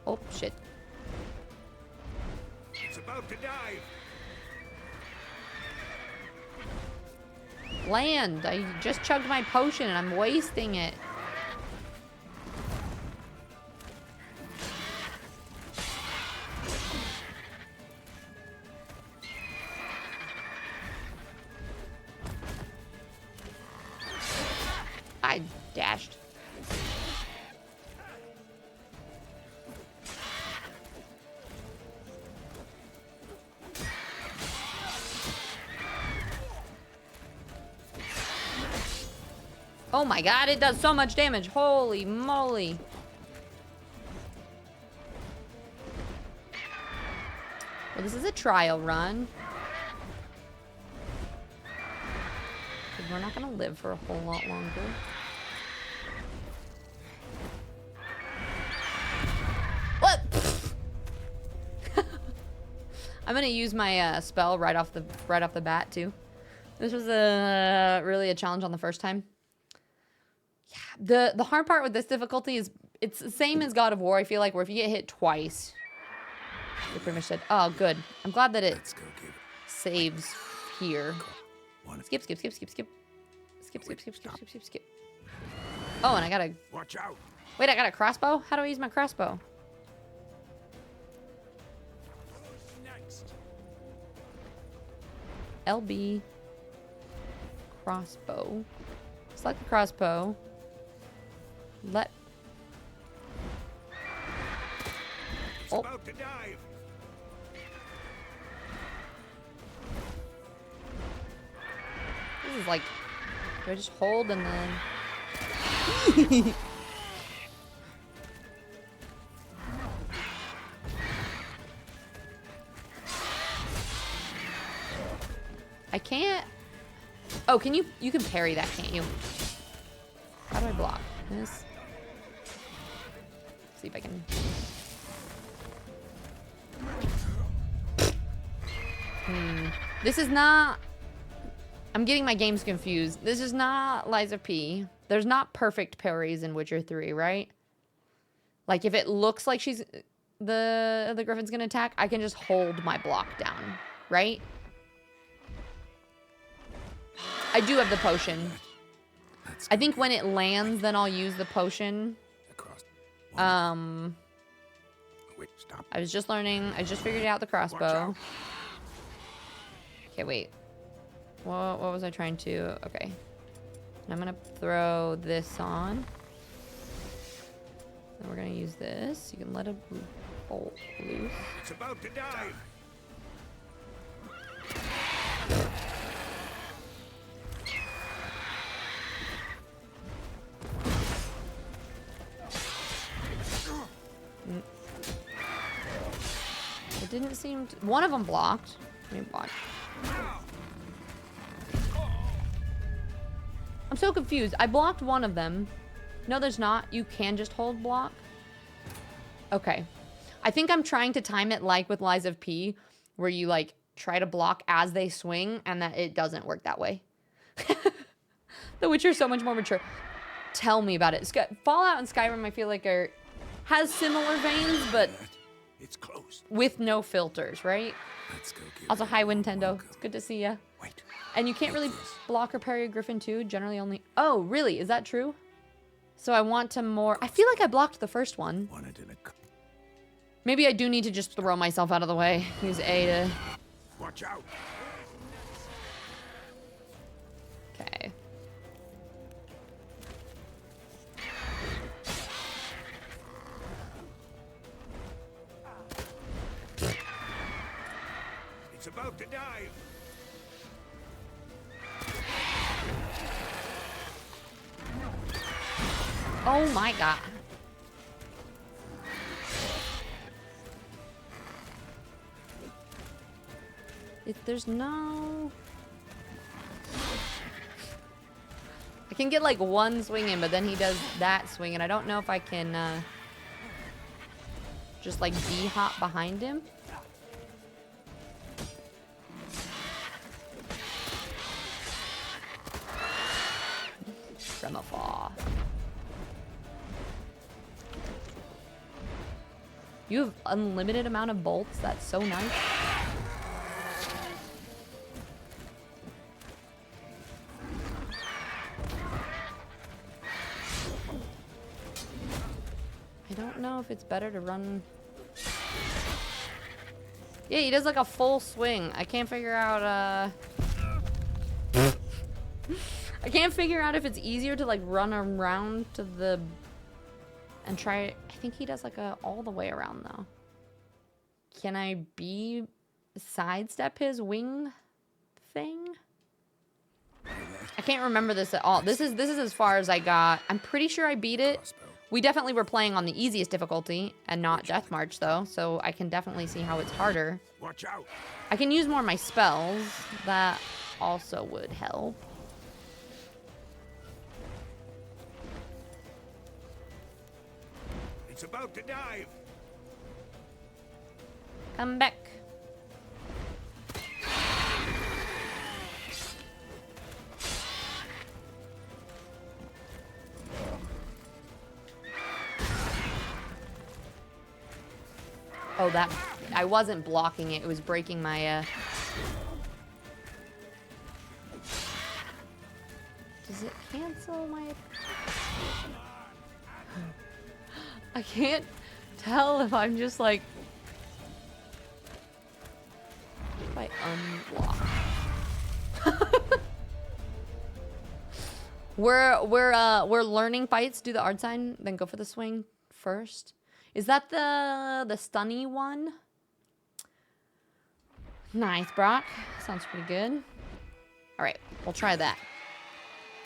Oh shit. It's about to dive. Land. I just chugged my potion and I'm wasting it. I dashed. Oh my god, it does so much damage. Holy moly. Well, this is a trial run. 'Cause we're not gonna live for a whole lot longer. What? I'm gonna use my spell right off the bat too. This was really a challenge on the first time. Yeah, the hard part with this difficulty is it's the same as God of War. I feel like where if you get hit twice, you're pretty much dead. Oh, good. I'm glad that it Let's go give it. saves here. One. Skip, skip, skip, skip, skip. Skip, skip, skip, skip, skip, skip, skip. Oh, and I got a... Watch out. Wait, I got a crossbow? How do I use my crossbow? Next. LB. Crossbow. Select the crossbow. It's about to dive. This is like, do I just hold and then? I can't. Oh, can you? You can parry that, can't you? How do I block this? See if I can. This is not. I'm getting my games confused. This is not Liza P. There's not perfect parries in Witcher 3, right? Like if it looks like she's the griffin's gonna attack, I can just hold my block down, right? I do have the potion. I think when it lands, then I'll use the potion. Wait, stop. I was just learning. I just figured out the crossbow. Okay, wait. What was I trying to? Okay. And I'm gonna throw this on. Then we're gonna use this. You can let it bolt loose. It's about to dive. It didn't seem to, one of them blocked. Let me watch. I'm so confused. I blocked one of them. No, there's not. You can just hold block. Okay. I think I'm trying to time it like with Lies of P, where you like try to block as they swing, and that it doesn't work that way. The Witcher is so much more mature. Tell me about it. Fallout and Skyrim, I feel like has similar veins, but It's closed. with no filters, right? Let's go give Also, it hi a Nintendo. welcome. It's good to see ya. Wait. And you can't really block or parry a griffin too. Generally only. Oh, really? Is that true? So I want to more. I feel like I blocked the first one. Want it in a cup. Maybe I do need to just throw myself out of the way. Use A to. Watch out. Okay. It's about to dive. Oh my god. There's no. I can get like one swing in, but then he does that swing, and I don't know if I can just like D-hop behind him. From afar. You have unlimited amount of bolts. That's so nice. I don't know if it's better to run. Yeah, he does like a full swing. I can't figure out I can't figure out if it's easier to like run around to the and try. I think he does like a all the way around though. Can I sidestep his wing thing? I can't remember this at all. This is as far as I got. I'm pretty sure I beat it. We definitely were playing on the easiest difficulty and not Death March though, so I can definitely see how it's harder. Watch out. I can use more of my spells. That also would help. It's about to dive. Come back. Oh, that. I wasn't blocking it. It was breaking my, Does it cancel my... I can't tell if I'm just like... If I unblock. We're learning fights. Do the art sign, then go for the swing first. Is that the stunny one? Nice, Brock. Sounds pretty good. All right, we'll try that.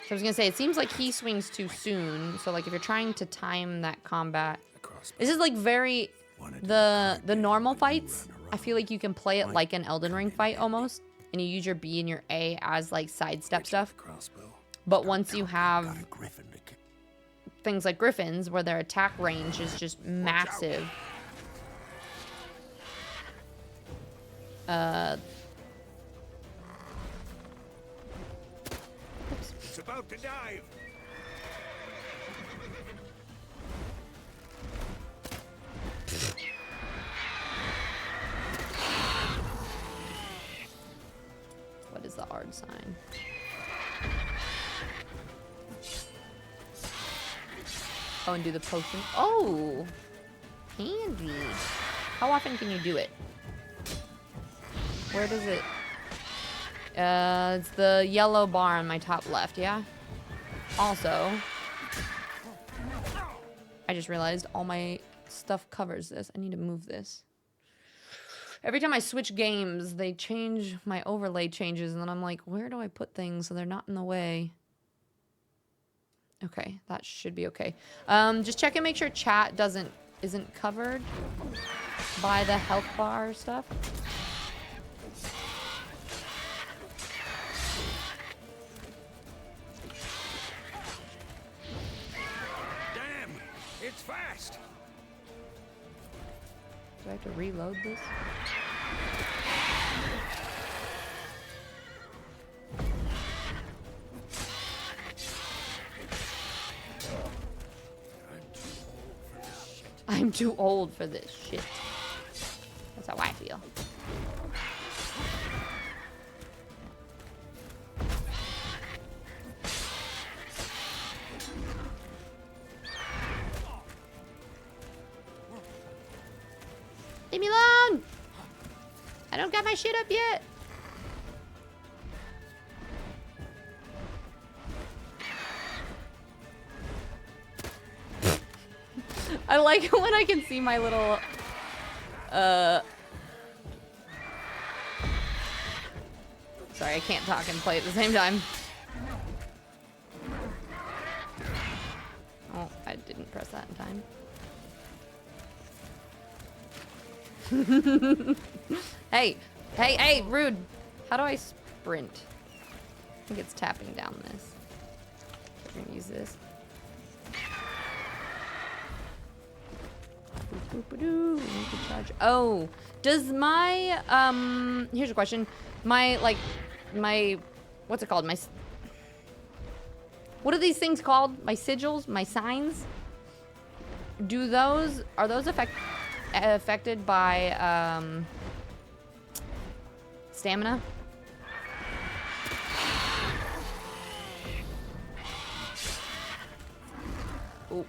So I was gonna say, it seems like he swings too soon. So like if you're trying to time that combat, this is like very, the normal fights, I feel like you can play it like an Elden Ring fight almost. And you use your B and your A as like sidestep stuff. But once you have things like griffins where their attack range is just massive. It's about to dive. What is the hard sign? Oh, and do the potion. Oh, handy. How often can you do it? Where does it? It's the yellow bar on my top left, yeah? Also, I just realized all my stuff covers this. I need to move this. Every time I switch games, they change, my overlay changes, and then I'm like, where do I put things so they're not in the way? Okay, that should be okay. Just check and make sure chat isn't covered by the health bar stuff. Damn, it's fast. Do I have to reload this? I'm too old for this shit. That's how I feel. Leave me alone! I don't got my shit up yet. I like when I can see my little, sorry, I can't talk and play at the same time. Oh, I didn't press that in time. Hey, hey, hey, rude. How do I sprint? I think it's tapping down this. We're gonna use this. Oh, does my here's a question. My what's it called? What are these things called? My sigils, my signs? Are those affected by stamina? Ooh.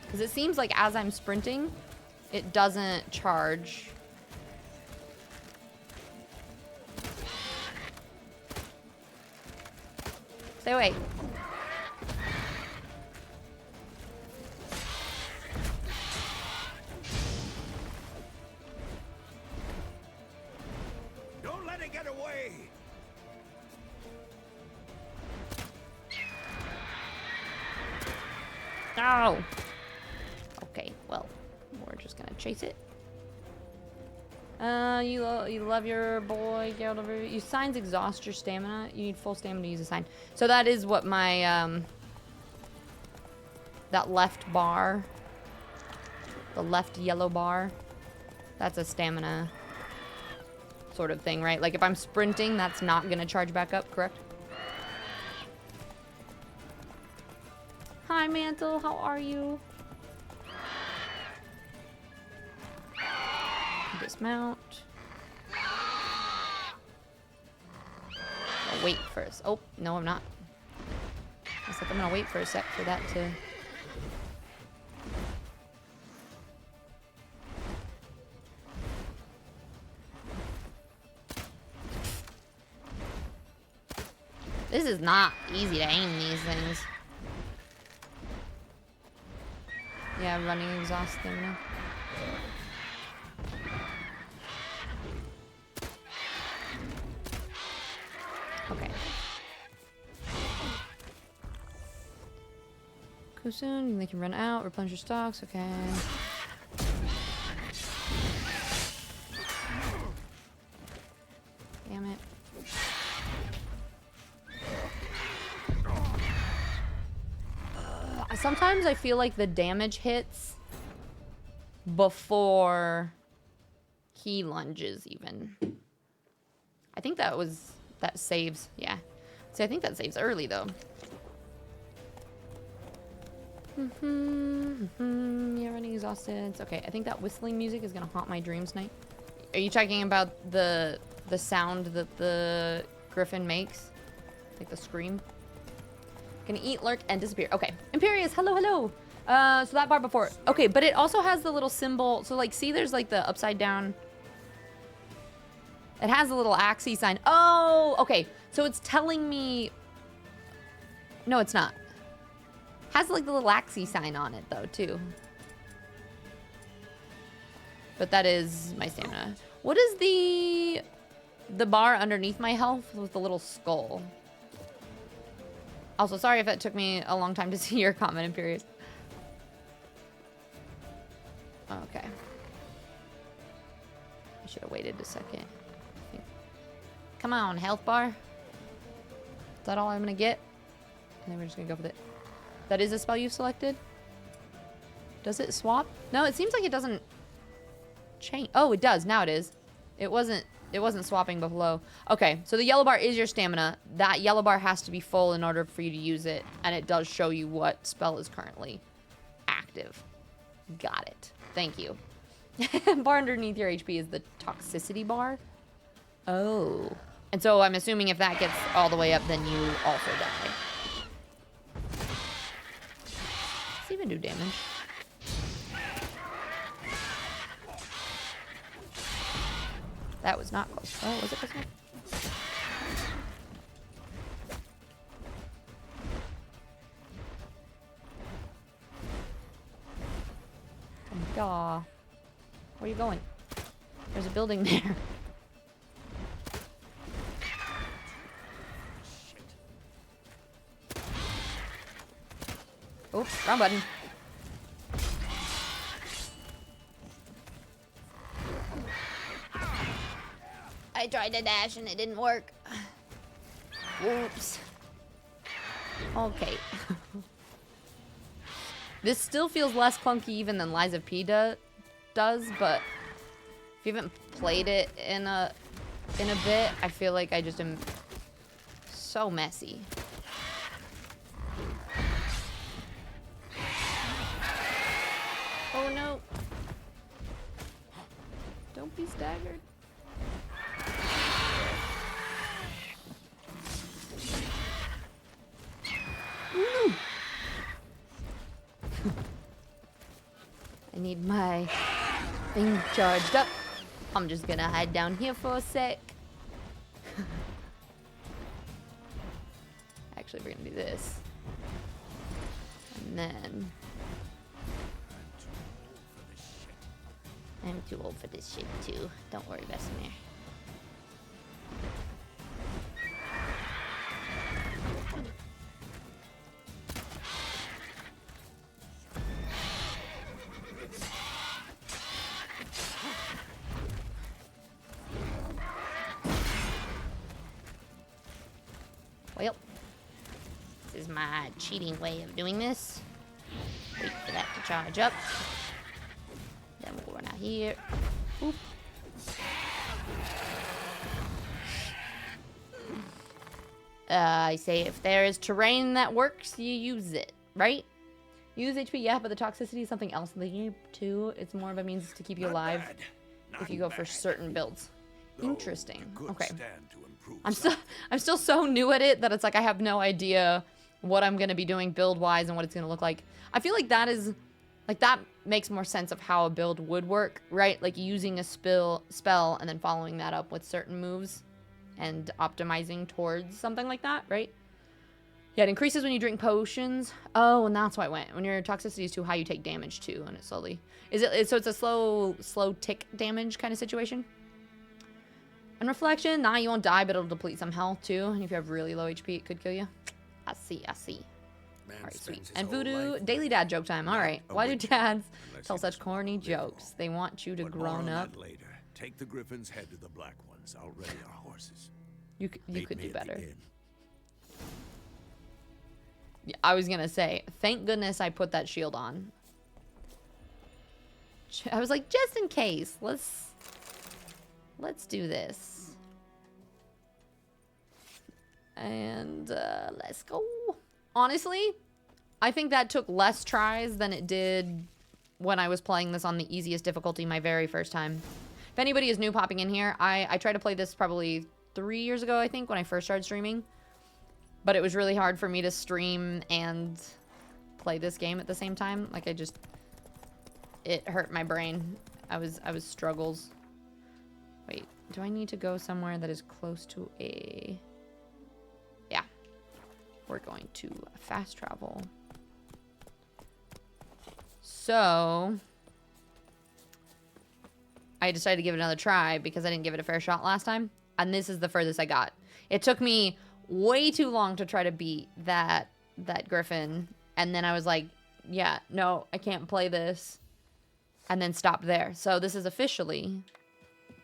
Because it seems like as I'm sprinting, it doesn't charge. Stay away. Don't let it get away. No. Okay, well, we're just gonna chase it. You love your boy, Geralt of Rivia. You signs exhaust your stamina. You need full stamina to use a sign. So that is what my that left bar, the left yellow bar, that's a stamina sort of thing, right? Like if I'm sprinting, that's not gonna charge back up, correct? Hi, Mantle. How are you? Dismount. I'll wait first. Oh, no, I'm not. I was like, I'm gonna wait for a sec for that to... This is not easy to aim these things. Yeah, running exhaust stamina. Okay. Go soon, they can run out, replenish your stocks, okay. Damn it. Sometimes I feel like the damage hits before he lunges even. I think that saves, yeah. See, I think that saves early though. Yeah, running exhausted. It's okay. I think that whistling music is gonna haunt my dreams tonight. Are you talking about the sound that the griffin makes? Like the scream? Gonna eat, lurk, and disappear. Okay. Imperious, hello, hello. So that bar before. Okay, but it also has the little symbol. So like, see, there's like the upside down. It has a little axis sign. Oh, okay. So it's telling me. No, it's not. Has like the little axis sign on it though, too. But that is my stamina. What is the bar underneath my health with the little skull? Also, sorry if that took me a long time to see your comment, Imperious. Okay. I should have waited a second. Come on, health bar. Is that all I'm gonna get? And then we're just gonna go with it. That is a spell you selected? Does it swap? No, it seems like it doesn't change. Oh, it does. Now it is. It wasn't swapping below. Okay, so the yellow bar is your stamina. That yellow bar has to be full in order for you to use it, and it does show you what spell is currently active. Got it. Thank you. Bar underneath your HP is the toxicity bar. Oh. And so I'm assuming if that gets all the way up, then you also die. Does it even do damage? That was not close. Oh, was it close enough? Duh. Where are you going? There's a building there. Oops, wrong button. I tried to dash and it didn't work. Oops. Okay. This still feels less clunky even than Lies of P does, but if you haven't played it in a bit, I feel like I just am so messy. Oh no. Don't be staggered. I need my thing charged up. I'm just gonna hide down here for a sec. Actually, we're gonna do this. And then... I'm too old for this shit, too. Don't worry, Vesemir. Well, this is my cheating way of doing this. Wait for that to charge up. Then we'll run out here. Oop. I say if there is terrain that works, you use it, right? Use HP, yeah, but the toxicity is something else in the game too. It's more of a means to keep you alive if you go for certain builds. Interesting. Okay. I'm still so new at it that it's like I have no idea what I'm gonna be doing build wise and what it's gonna look like. I feel like that makes more sense of how a build would work, right? Like using a spell and then following that up with certain moves and optimizing towards something like that, right? Yeah, it increases when you drink potions. Oh, and that's why it went. When your toxicity is too high, you take damage too, and it slowly. So it's a slow tick damage kind of situation. And reflection, nah, you won't die, but it'll deplete some health too. And if you have really low HP, it could kill you. I see. Man All right, spends sweet. his And whole voodoo, life daily dad joke time. All right. a Why do witcher, dads unless tell he such doesn't corny live jokes? long. They want you to But more grown on up. that later. Take the griffin's head to the black ones. I'll ready our horses. You Meet could me do at the better. inn. Yeah, I was gonna say, thank goodness I put that shield on. I was like, just in case, let's do this. And let's go. Honestly, I think that took less tries than it did when I was playing this on the easiest difficulty my very first time. If anybody is new popping in here, I tried to play this probably 3 years ago, I think, when I first started streaming. But it was really hard for me to stream and play this game at the same time. Like, it hurt my brain. I was struggles. Wait, do I need to go somewhere that is close to a... Yeah. We're going to fast travel. So... I decided to give it another try because I didn't give it a fair shot last time. And this is the furthest I got. It took me way too long to try to beat that griffin. And then I was like, yeah, no, I can't play this. And then stopped there. So this is officially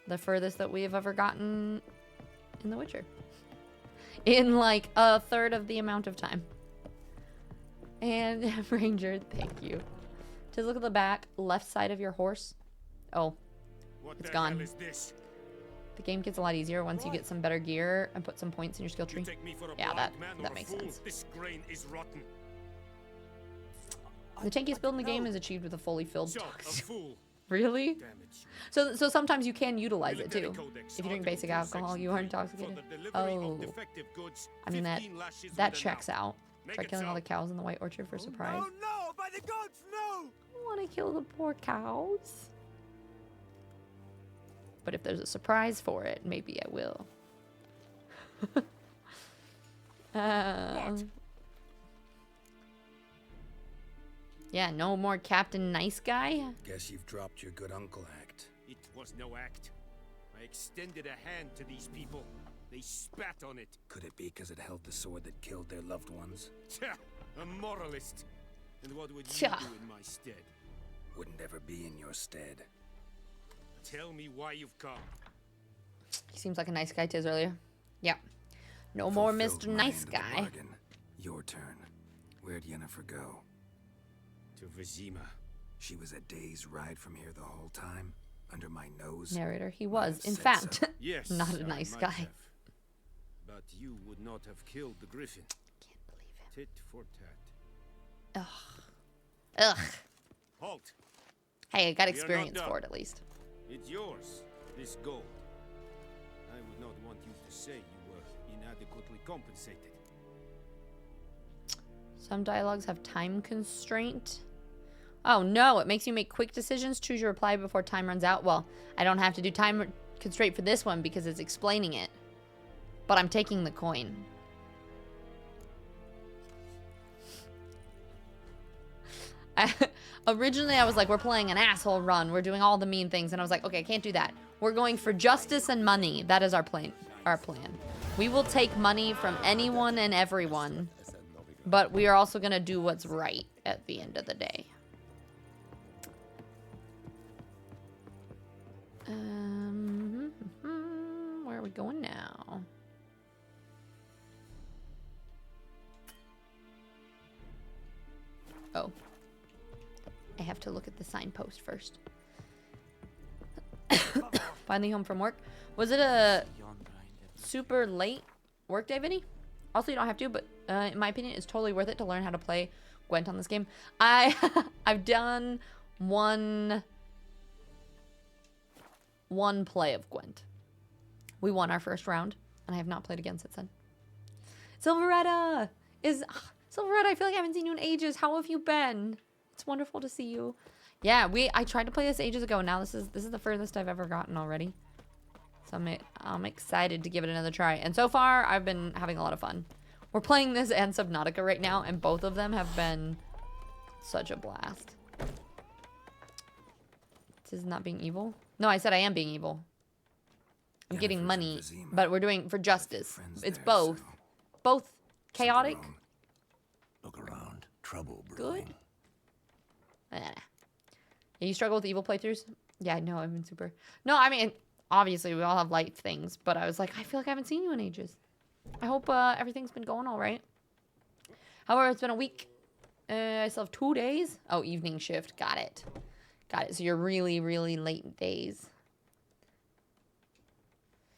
the furthest that we have ever gotten in The Witcher. In like a third of the amount of time. And Ranger, thank you. Just look at the back left side of your horse. Oh, it's gone. The game gets a lot easier once you get some better gear and put some points in your skill tree. Yeah, that makes sense. This grain is rotten. The tankiest build in the game is achieved with a fully filled So, a tox. fool. Really? Damage. So sometimes you can utilize it Military too. codex, If you drink Article basic alcohol, you are 263. For intoxicated. the delivery of Oh, defective goods, I mean 15 lashes that with a checks knot. out. Make Try it killing all so. the cows in the White Orchard for surprise. no! By the gods, no! I want to kill the poor cows. But if there's a surprise for it, maybe I will. Yeah, no more Captain Nice Guy. Guess you've dropped your good uncle act. It was no act. I extended a hand to these people. They spat on it. Could it be because it held the sword that killed their loved ones? Tja, a moralist. And what would you Tja. do in my stead? Wouldn't ever be in your stead. Tell me why you've come. He seems like a nice guy, Tiz, earlier. Yeah. No more Fulfilled Mr. my Nice end of the Guy. bargain. Your turn. Where'd Yennefer go? To Vizima. She was a day's ride from here the whole time, under my nose. Narrator, he was, have in said fact, so. Yes, not a I nice might guy. have. But you would not have killed the griffin. Can't believe Tit for tat. him. Ugh. Halt! Hey, I got We are not experience done. for it at least. It's yours, this gold. I would not want you to say you were inadequately compensated. Some dialogues have time constraint. Oh no, it makes you make quick decisions. Choose your reply before time runs out. Well, I don't have to do time constraint for this one because it's explaining it. But I'm taking the coin. Originally, I was like, we're playing an asshole run. We're doing all the mean things. And I was like, okay, I can't do that. We're going for justice and money. That is our plan. We will take money from anyone and everyone. But we are also going to do what's right at the end of the day. Where are we going now? Oh. I have to look at the signpost first. Finally home from work. Was it a super late work day, Vinny? Also, you don't have to, but in my opinion, it's totally worth it to learn how to play Gwent on this game. I've done one play of Gwent. We won our first round, and I have not played again since then. Silveretta! Silveretta, I feel like I haven't seen you in ages. How have you been? It's wonderful to see you. Yeah, I tried to play this ages ago. Now this is the furthest I've ever gotten already. So I'm excited to give it another try. And so far, I've been having a lot of fun. We're playing this and Subnautica right now, and both of them have been such a blast. This is not being evil? No, I said I am being evil. I'm getting money, but we're doing for justice. It's both. Both chaotic. Look around. Trouble Good. brewing. Yeah, you struggle with evil playthroughs? Yeah, no, I've been super. No, I mean, obviously we all have light things, but I was like, I feel like I haven't seen you in ages. I hope everything's been going all right. However, it's been a week. I still have 2 days. Oh, evening shift. Got it. Got it. So you're really, really late days.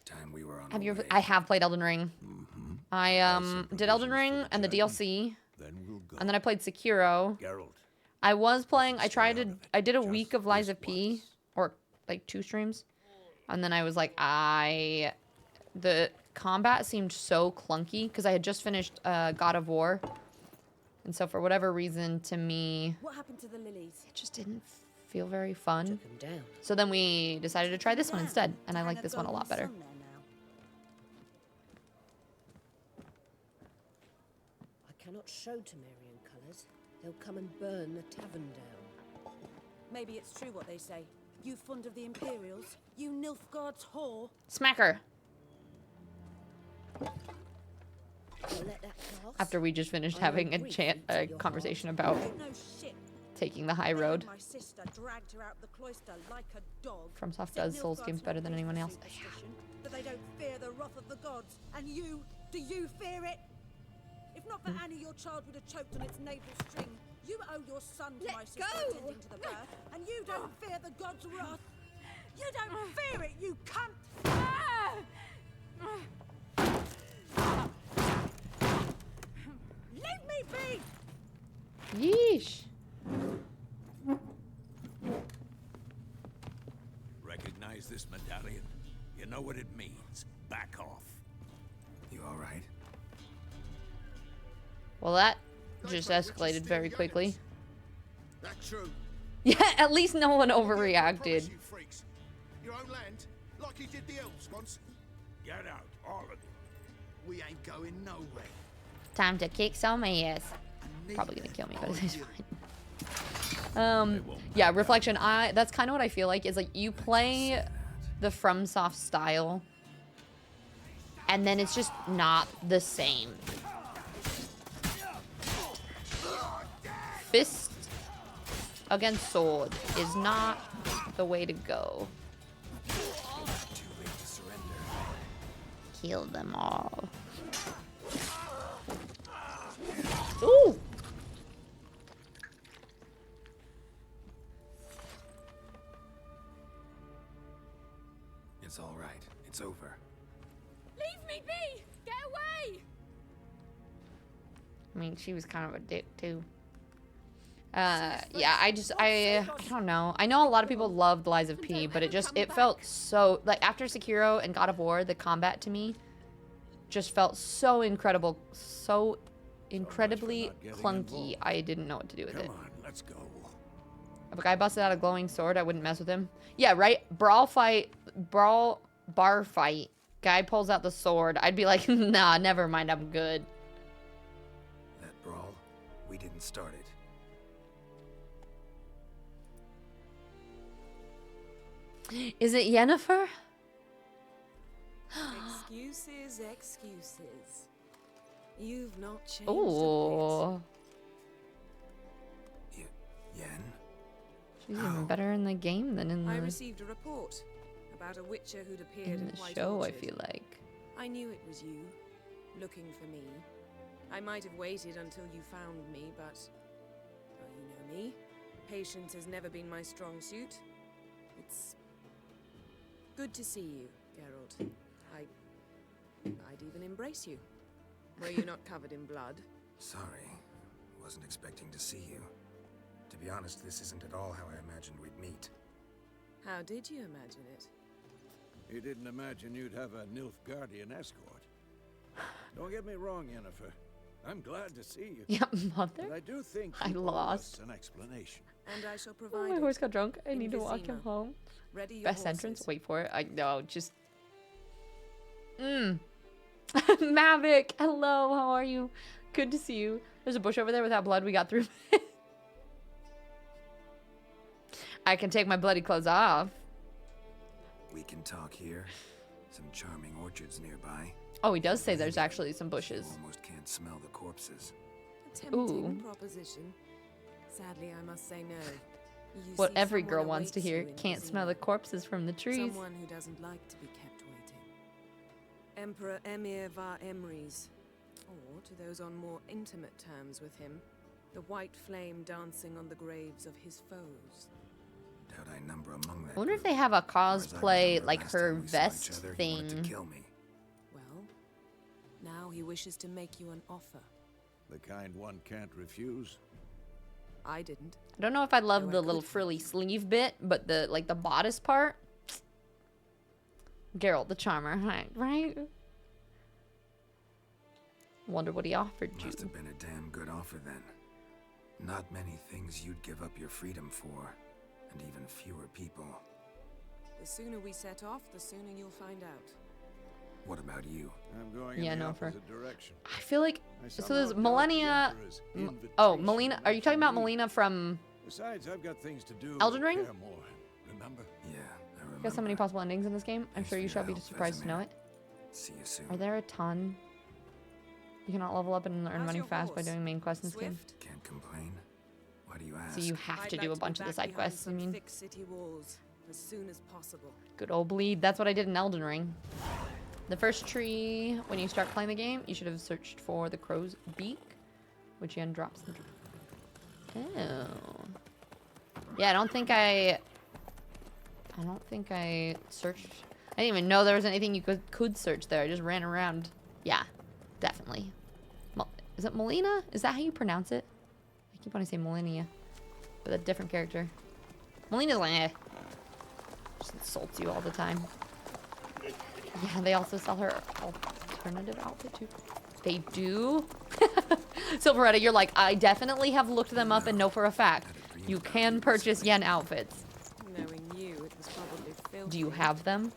Time we were on Have you our ever? way. I have played Elden Ring. Mm-hmm. I did Elden Ring and the DLC, Then we'll go. and then I played Sekiro. Geralt. I was playing. I Stay tried out to. of it. I did a Just week of this Lies of P, once. or like 2 streams, and then I was like, the combat seemed so clunky because I had just finished God of War, and so for whatever reason, to me, What happened to the lilies? it just didn't feel very fun. Took him down. So then we decided to try this one instead, and I like this one a lot better. I cannot show Temerian colours. They'll come and burn the tavern down. Maybe it's true what they say. You fond of the Imperials? You Nilfgaard's whore? Smack her. You'll let that pass? After we just finished I having a agree to your conversation about No shit. taking the high They road. and my sister dragged her out the cloister like a dog. FromSoft Said does Souls Nilfgaard's games better than not anyone for else. superstition, That they don't fear the wrath of the gods. And you, do you fear it? If not for Annie, your child would have choked on its navel string. You owe your son to Let my sister go! attending to the birth, and you don't fear the gods' wrath. You don't fear it, you cunt! Leave me be! Yeesh. Recognize this medallion? You know what it means. Back off. You all right? Well, that just escalated very quickly. That's true. Yeah, at least no one overreacted. You freaks. Your own land, like he did the elves once. Get out, all of you. We ain't going nowhere. Time to kick some ass. Probably gonna kill me, but it's fine. Yeah, Reflection. That's kind of what I feel like is like you play the FromSoft style, and then it's just not the same. Fist against sword is not the way to go. Too late to surrender. Kill them all. Ooh! It's all right. It's over. Leave me be! Get away! I mean, she was kind of a dick too. Yeah, I don't know. I know a lot of people loved Lies of P, but it felt so, like, after Sekiro and God of War, the combat to me just felt so incredibly clunky. I didn't know what to do with it. Come on, let's go. If a guy busted out a glowing sword, I wouldn't mess with him. Yeah, right? Brawl bar fight. Guy pulls out the sword. I'd be like, nah, never mind, I'm good. That brawl, we didn't start it. Is it Yennefer? Excuses, excuses. You've not changed Ooh. Yen? She's even better in the game than in I the, received a report about a witcher who'd appeared in in the White show, I Orchard. feel like. I knew it was you, looking for me. I might have waited until you found me, but... well, you know me. Patience has never been my strong suit. It's... good to see you, Geralt. I'd even embrace you. Were you not covered in blood? Sorry. Wasn't expecting to see you. To be honest, this isn't at all how I imagined we'd meet. How did you imagine it? You didn't imagine you'd have a Nilfgaardian escort. Don't get me wrong, Yennefer. I'm glad to see you. Yeah, mother. But I do think I you owe lost. us an explanation. And I shall Oh, provide my it. horse got drunk. I In need to walk him Vizima. home. Ready your Best horses. entrance? Wait for it. I know, just... Mavic, hello, how are you? Good to see you. There's a bush over there without blood. We got through it. I can take my bloody clothes off. We can talk here. Some charming orchards nearby. Oh, he does say there's actually some bushes. You almost can't smell the corpses. A tempting Ooh. proposition. Sadly, I must say no. You What see, every someone girl wants to awaits hear. you in Can't smell Vizima. the corpses from the trees. Someone who doesn't like to be kept waiting. Emperor Emir var Emrys. Or, to those on more intimate terms with him, the white flame dancing on the graves of his foes. Doubt I number among that I wonder if group. they have a As far as I cosplay, remember, like last her time we saw each vest other, he wanted thing. to kill me. Well, now he wishes to make you an offer. The kind one can't refuse. I didn't. I don't know if I love No, I the little could. frilly sleeve bit, but the like the bodice part. Geralt the Charmer, right? Wonder what he offered you. Must have been a damn good offer then. Not many things you'd give up your freedom for, and even fewer people. The sooner we set off, the sooner you'll find out. What about you? I'm going Yeah, in the no, for- opposite direction. I feel like I so. somehow There's doubt the Melania. Emperor's Oh, invitation Melina. Are you left talking about me. Melina from Besides, I've got things to do. Elden with Ring? Kaer Morhen, remember? Yeah, I remember. There's so many possible endings in this game. I'm Thanks sure for you your shall be help, surprised to know Vesemir. it. See you soon. Are there a ton? You cannot level up and earn How's money your fast by horse? doing main quests in this game. Swift? Can't complain. Why do you ask? So you have I'd to like do a be bunch of the back side behind quests. I some mean, thick city walls as soon as possible. good old bleed. That's what I did in Elden Ring. The first tree, when you start playing the game, you should have searched for the crow's beak, which again drops the. Oh. Yeah, I don't think I searched. I didn't even know there was anything you could search there. I just ran around. Yeah, definitely. Is it Melina? Is that how you pronounce it? I keep wanting to say Melania, but a different character. Melina's like, eh. Just insults you all the time. Yeah, they also sell her alternative outfit too. They do? Silveretta, you're like, I definitely have looked them up and know for a fact. You can purchase yen outfits. Knowing you, it was probably filthy. Do you have them?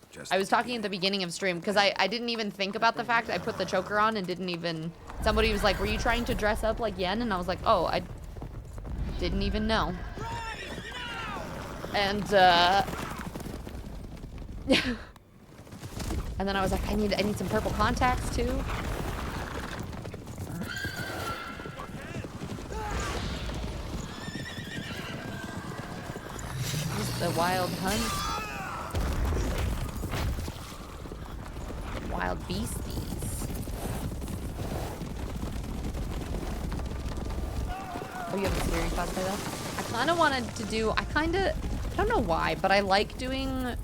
Just I was talking at the beginning of stream because I didn't even think about the fact I put the choker on and didn't even... Somebody was like, were you trying to dress up like yen? And I was like, oh, I didn't even know. And, and then I was like, I need some purple contacts too. This is the wild hunt. Wild beasties. Oh, you have a Siri cosplay though? I kind of wanted to do, I don't know why, but I like doing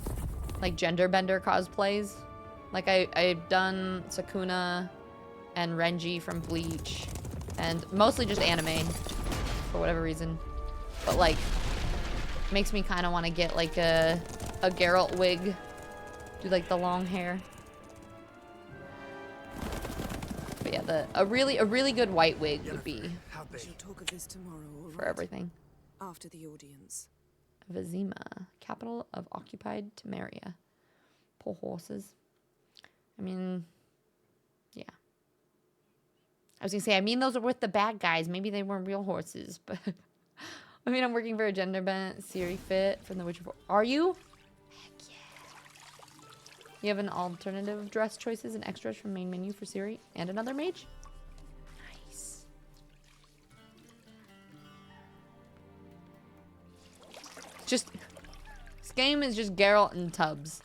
like gender bender cosplays. Like I've done Sakuna and Renji from Bleach and mostly just anime for whatever reason. But like, makes me kind of want to get like a Geralt wig. Do like the long hair. But yeah, a really good white wig would be We shall talk of this tomorrow, all for right? everything. After the audience. Vizima, capital of occupied Temeria. Poor horses. I mean, yeah. I was gonna say, I mean, those are with the bad guys. Maybe they weren't real horses, but I mean, I'm working for a gender bent Siri fit from The Witcher 4. Are you? Heck yeah. You have an alternative dress choices and extras from main menu for Siri and another mage? Nice. Just, this game is just Geralt and Tubbs.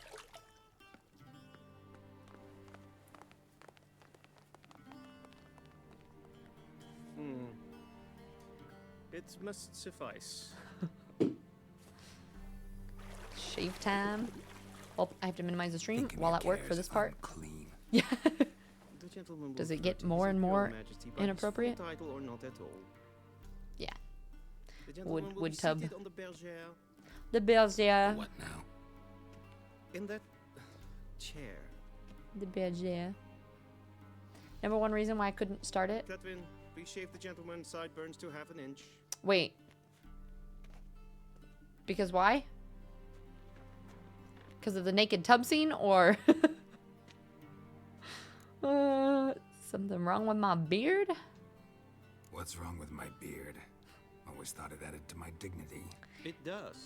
It must suffice. Shave time. Well, I have to minimize the stream Thinking while who at work for cares this if part. I'm clean. Yeah. The gentleman will Does it refer get to more his and Imperial more Majesty by his inappropriate? full title or not at all. Yeah. The gentleman will Wood be tub. seated on the bergère The Bergère. What now? in that chair. The Bergère. Number one reason why I couldn't start it. Catwin, please shave the gentleman's sideburns to half an inch. Wait. Because why? Because of the naked tub scene, or Something wrong with my beard? What's wrong with my beard? Always thought it added to my dignity. It does.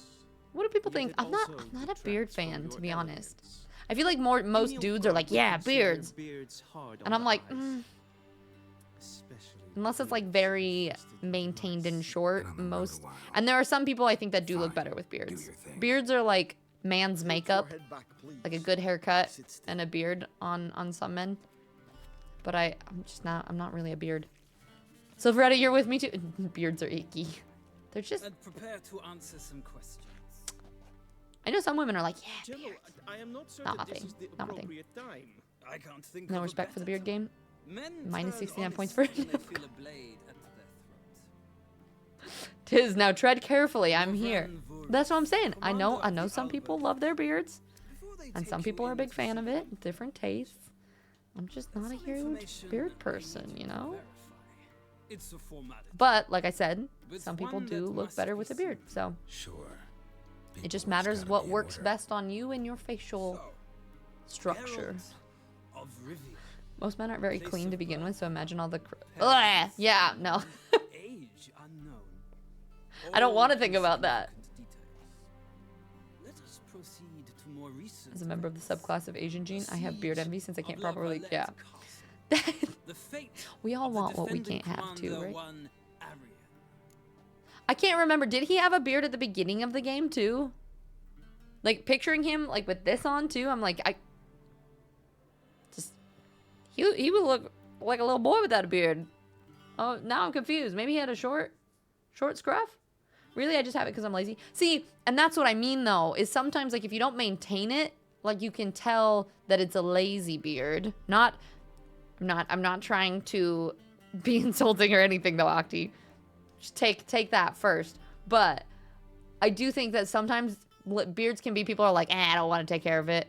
What do people Yet think? it I'm not also a beard detracts from fan, your to be honest. elegance. I feel like most Menial dudes are like, folk yeah, consider beards. beards hard And on I'm the like, eyes, especially unless it's like beards very infested with maintained lice. and short, Been on the road a most. while. And there are some people I think that do look Fine. better with beards. your thing. Beards are like man's Tilt makeup, your head back, please. like a good haircut Sit still. and a beard on some men. But I'm not really a beard. Silveretta, you're with me too. Beards are icky. They're just. And prepare to answer some questions. I know some women are like, yeah, General, beards. I am not certain Not my this thing. is the Not my thing. appropriate time. I can't think No of a respect for the better beard game. time. Men Minus turn 69 honest points for when they feel a blade at their throat. Tis now tread carefully. I'm here. Van Vuren, That's what I'm saying. I know commander of the some people Albert. love their beards, Before they and take some you people are a in big to fan of see it. Different tastes. I'm just not a some huge information beard I person, need you to know. verify. It's a formality. But like I said, But some people one do that look must better be with a beard. seen. So Sure. it just People's matters gotta what be in works order. best on you and your facial So, structure. Geralt of Rivia. Most men aren't very Place clean of to begin birth. with, so imagine all the. Parents, Yeah, no. Age unknown. I don't All want to think about that. insignificant details. Let us proceed to more recent. As a member of the subclass of Asian gene, I have beard Siege envy since I can't of properly. La Yeah. Valette Castle. The fate We all of the want what we defending can't have too, commander, right? one Arian. I can't remember. Did he have a beard at the beginning of the game too? Like picturing him like with this on too. I'm like he would look like a little boy without a beard. Oh, now I'm confused. Maybe he had a short scruff. Really, I just have it because I'm lazy. See, and that's what I mean though. Is sometimes like if you don't maintain it, like you can tell that it's a lazy beard. I'm not trying to be insulting or anything though, Octi. Just take that first. But I do think that sometimes beards can be, people are like, I don't want to take care of it.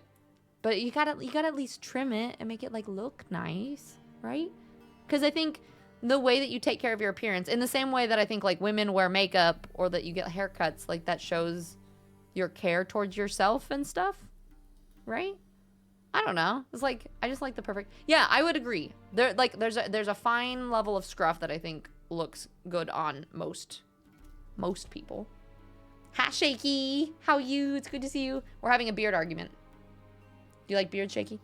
But you gotta at least trim it and make it like look nice, right? Because I think the way that you take care of your appearance, in the same way that I think like women wear makeup or that you get haircuts, like that shows your care towards yourself and stuff, right? I don't know. It's like I just like the perfect. Yeah, I would agree. There's a fine level of scruff that I think looks good on most people. Hi, Shaky. How you? It's good to see you. We're having a beard argument. Do you like beard, Shaky?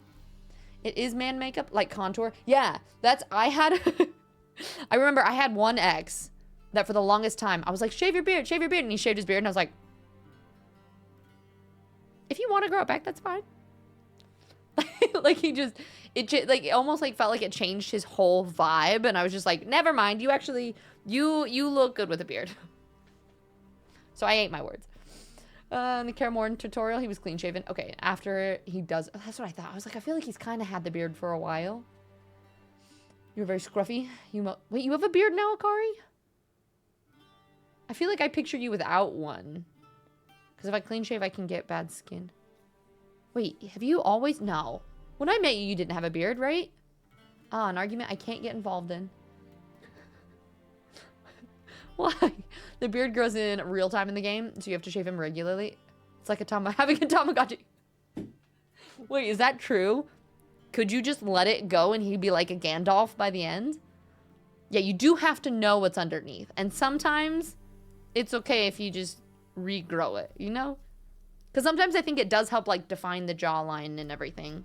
It is man makeup, like contour. Yeah, I remember I had one ex that for the longest time, I was like, shave your beard. And he shaved his beard, and I was like, if you want to grow it back, that's fine. Like he just, it almost like felt like it changed his whole vibe. And I was just like, never mind. You actually, you look good with a beard. So I ate my words. In the Karamorn tutorial, he was clean shaven. Okay, after he does, that's what I thought. I was like, I feel like he's kind of had the beard for a while. You're very scruffy. Wait, you have a beard now, Akari? I feel like I pictured you without one. Because if I clean shave, I can get bad skin. Wait, have you always? No. When I met you, you didn't have a beard, right? Ah, an argument I can't get involved in. Why? The beard grows in real time in the game, so you have to shave him regularly. It's like having a Tamagotchi. Wait, is that true? Could you just let it go and he'd be like a Gandalf by the end? Yeah, you do have to know what's underneath. And sometimes it's okay if you just regrow it, you know? Because sometimes I think it does help like define the jawline and everything.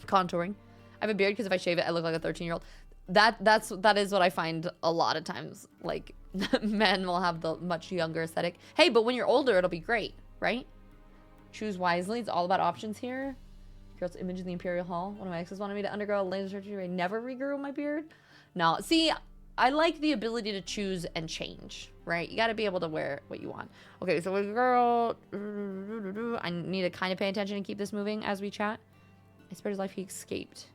Contouring. I have a beard because if I shave it, I look like a 13-year-old. That is what I find a lot of times. Like, men will have the much younger aesthetic. Hey, but when you're older, it'll be great, right? Choose wisely. It's all about options here. Girl's image in the Imperial Hall. One of my exes wanted me to undergo laser surgery. I never regrew my beard. No, see, I like the ability to choose and change, right? You got to be able to wear what you want. Okay, so with girl, I need to kind of pay attention and keep this moving as we chat. I spared his life. He escaped.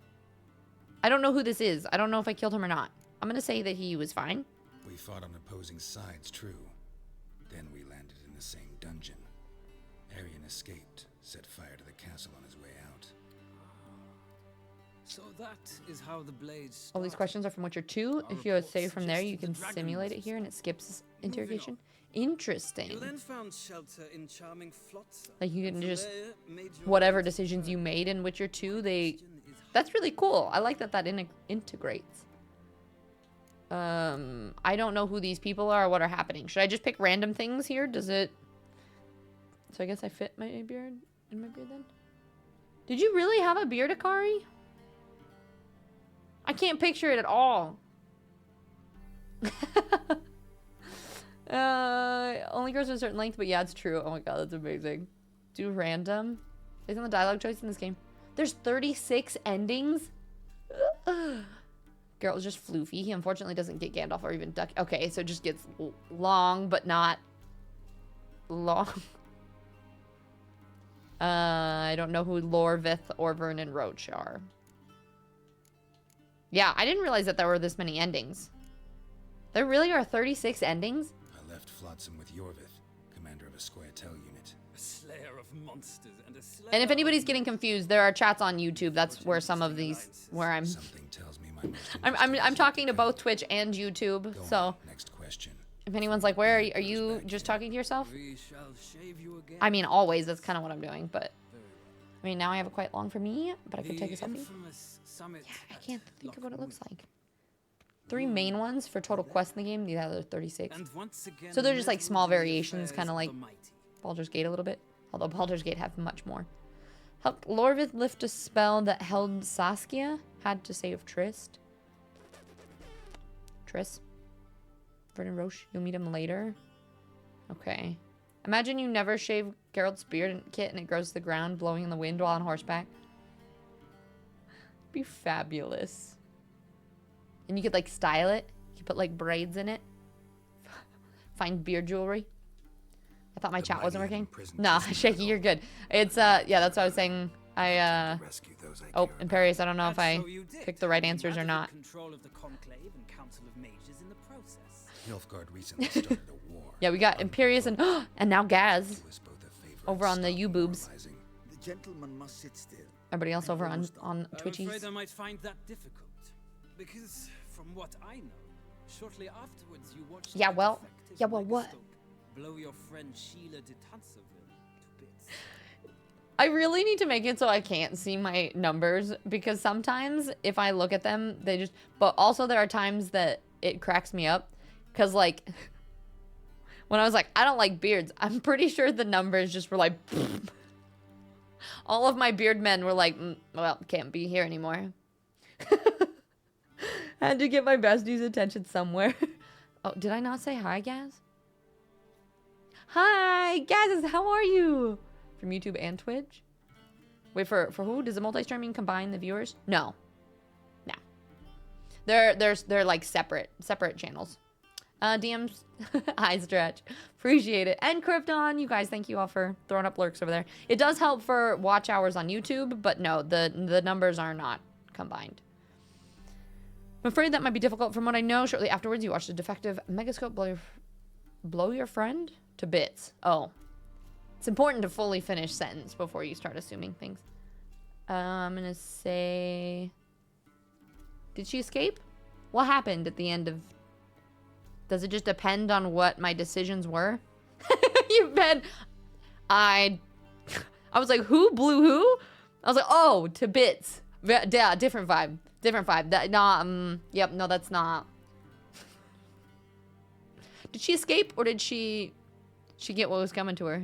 I don't know who this is. I don't know if I killed him or not. I'm going to say that he was fine. We fought on opposing sides, true. Then we landed in the same dungeon. Arian escaped, set fire to the castle on his way out. So that is how the blades. All these questions are from Witcher 2. If you save from there, you can simulate it here and it skips interrogation. Interesting. You then found shelter in charming Flotsam. Like you can just, There made your whatever way to decisions you made in Witcher 2, they That's really cool. I like that integrates. I don't know who these people are or what are happening. Should I just pick random things here? Does it... So I guess I fit my beard in my beard then? Did you really have a beard, Akari? I can't picture it at all. Only grows to a certain length, but yeah, it's true. Oh my god, that's amazing. Do random. Based on the dialogue choice in this game. There's 36 endings? Geralt is just floofy. He unfortunately doesn't get Gandalf or even Duck. Okay, so it just gets long, but not long. I don't know who Lorvith or Vernon Roach are. Yeah, I didn't realize that there were this many endings. There really are 36 endings? I left Flotsam with Yorvith, commander of a Squaretel unit. A slayer of monsters and a slayer. And if anybody's getting confused, there are chats on YouTube. That's where some of these, where I'm... Something tells me my most I'm talking to both Twitch and YouTube, so... Next question. If anyone's like, where are you just talking to yourself? We shall shave you again. I mean, always. That's kind of what I'm doing, but... I mean, now I have it quite long for me, but I could take a selfie. Yeah, I can't think of what it looks like. 3 main ones for total quests in the game. The other 36. So they're just like small variations, kind of like Baldur's Gate a little bit. Although Baldur's Gate have much more. Helped Lorvith lift a spell that held Saskia. Had to save Trist. Triss. Vernon Roche. You'll meet him later. Okay. Imagine you never shave Geralt's beard kit and it grows to the ground, blowing in the wind while on horseback. Be fabulous. And you could like style it. You could put like braids in it. Find beard jewelry. I thought my chat wasn't working. No, Shaky, you're good. It's yeah, that's what I was saying. Oh, Imperious, I don't know if I picked the right answers or not. Nilfgaard recently started a war. Yeah, we got Imperious and now Gaz over on the U-boobs. The gentleman must sit still. Everybody else over on I'm Twitchies. afraid I might find that difficult. Because from what I know, shortly afterwards you watched what? Blow your friend Sheila de Tanserville to bits. I really need to make it so I can't see my numbers because sometimes if I look at them, they just... But also there are times that it cracks me up because like... When I was like, I don't like beards, I'm pretty sure the numbers just were like... All of my beard men were like, well, can't be here anymore. Had to get my bestie's attention somewhere. Oh, did I not say hi, Gaz? Hi, Gaz, how are you? From YouTube and Twitch? Wait, for who? Does the multi-streaming combine the viewers? No. No. They're like separate channels. DMs, hi Stretch. Appreciate it. And Krypton, you guys, thank you all for throwing up lurks over there. It does help for watch hours on YouTube, but no, the numbers are not combined. I'm afraid that might be difficult. From what I know, shortly afterwards, you watched a defective megascope blow your friend to bits. Oh. It's important to fully finish sentence before you start assuming things. I'm going to say... Did she escape? What happened at the end of... Does it just depend on what my decisions were? You bet. I was like, who blew who? I was like, oh, to bits. Yeah, different vibe. Different vibe. That, yep, no, that's not. Did she escape or did she get what was coming to her?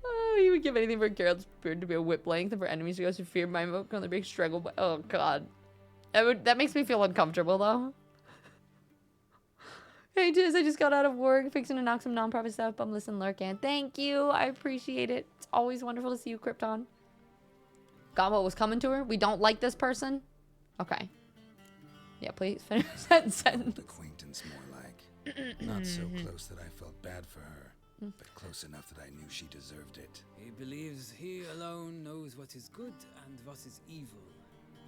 Oh, you would give anything for Geralt's beard to be a whip length and for enemies to go through fear my mode on the big struggle. But oh god, that makes me feel uncomfortable though. Hey Tiz, I just got out of work, fixing to knock some non-profit stuff. I'm listening, lurking. Thank you, I appreciate it. It's always wonderful to see you, Krypton. Got what was coming to her. We don't like this person. Okay. Yeah, please finish that sentence. Acquaintance more like. Not so close that I felt bad for her, but close enough that I knew she deserved it. He believes he alone knows what is good and what is evil,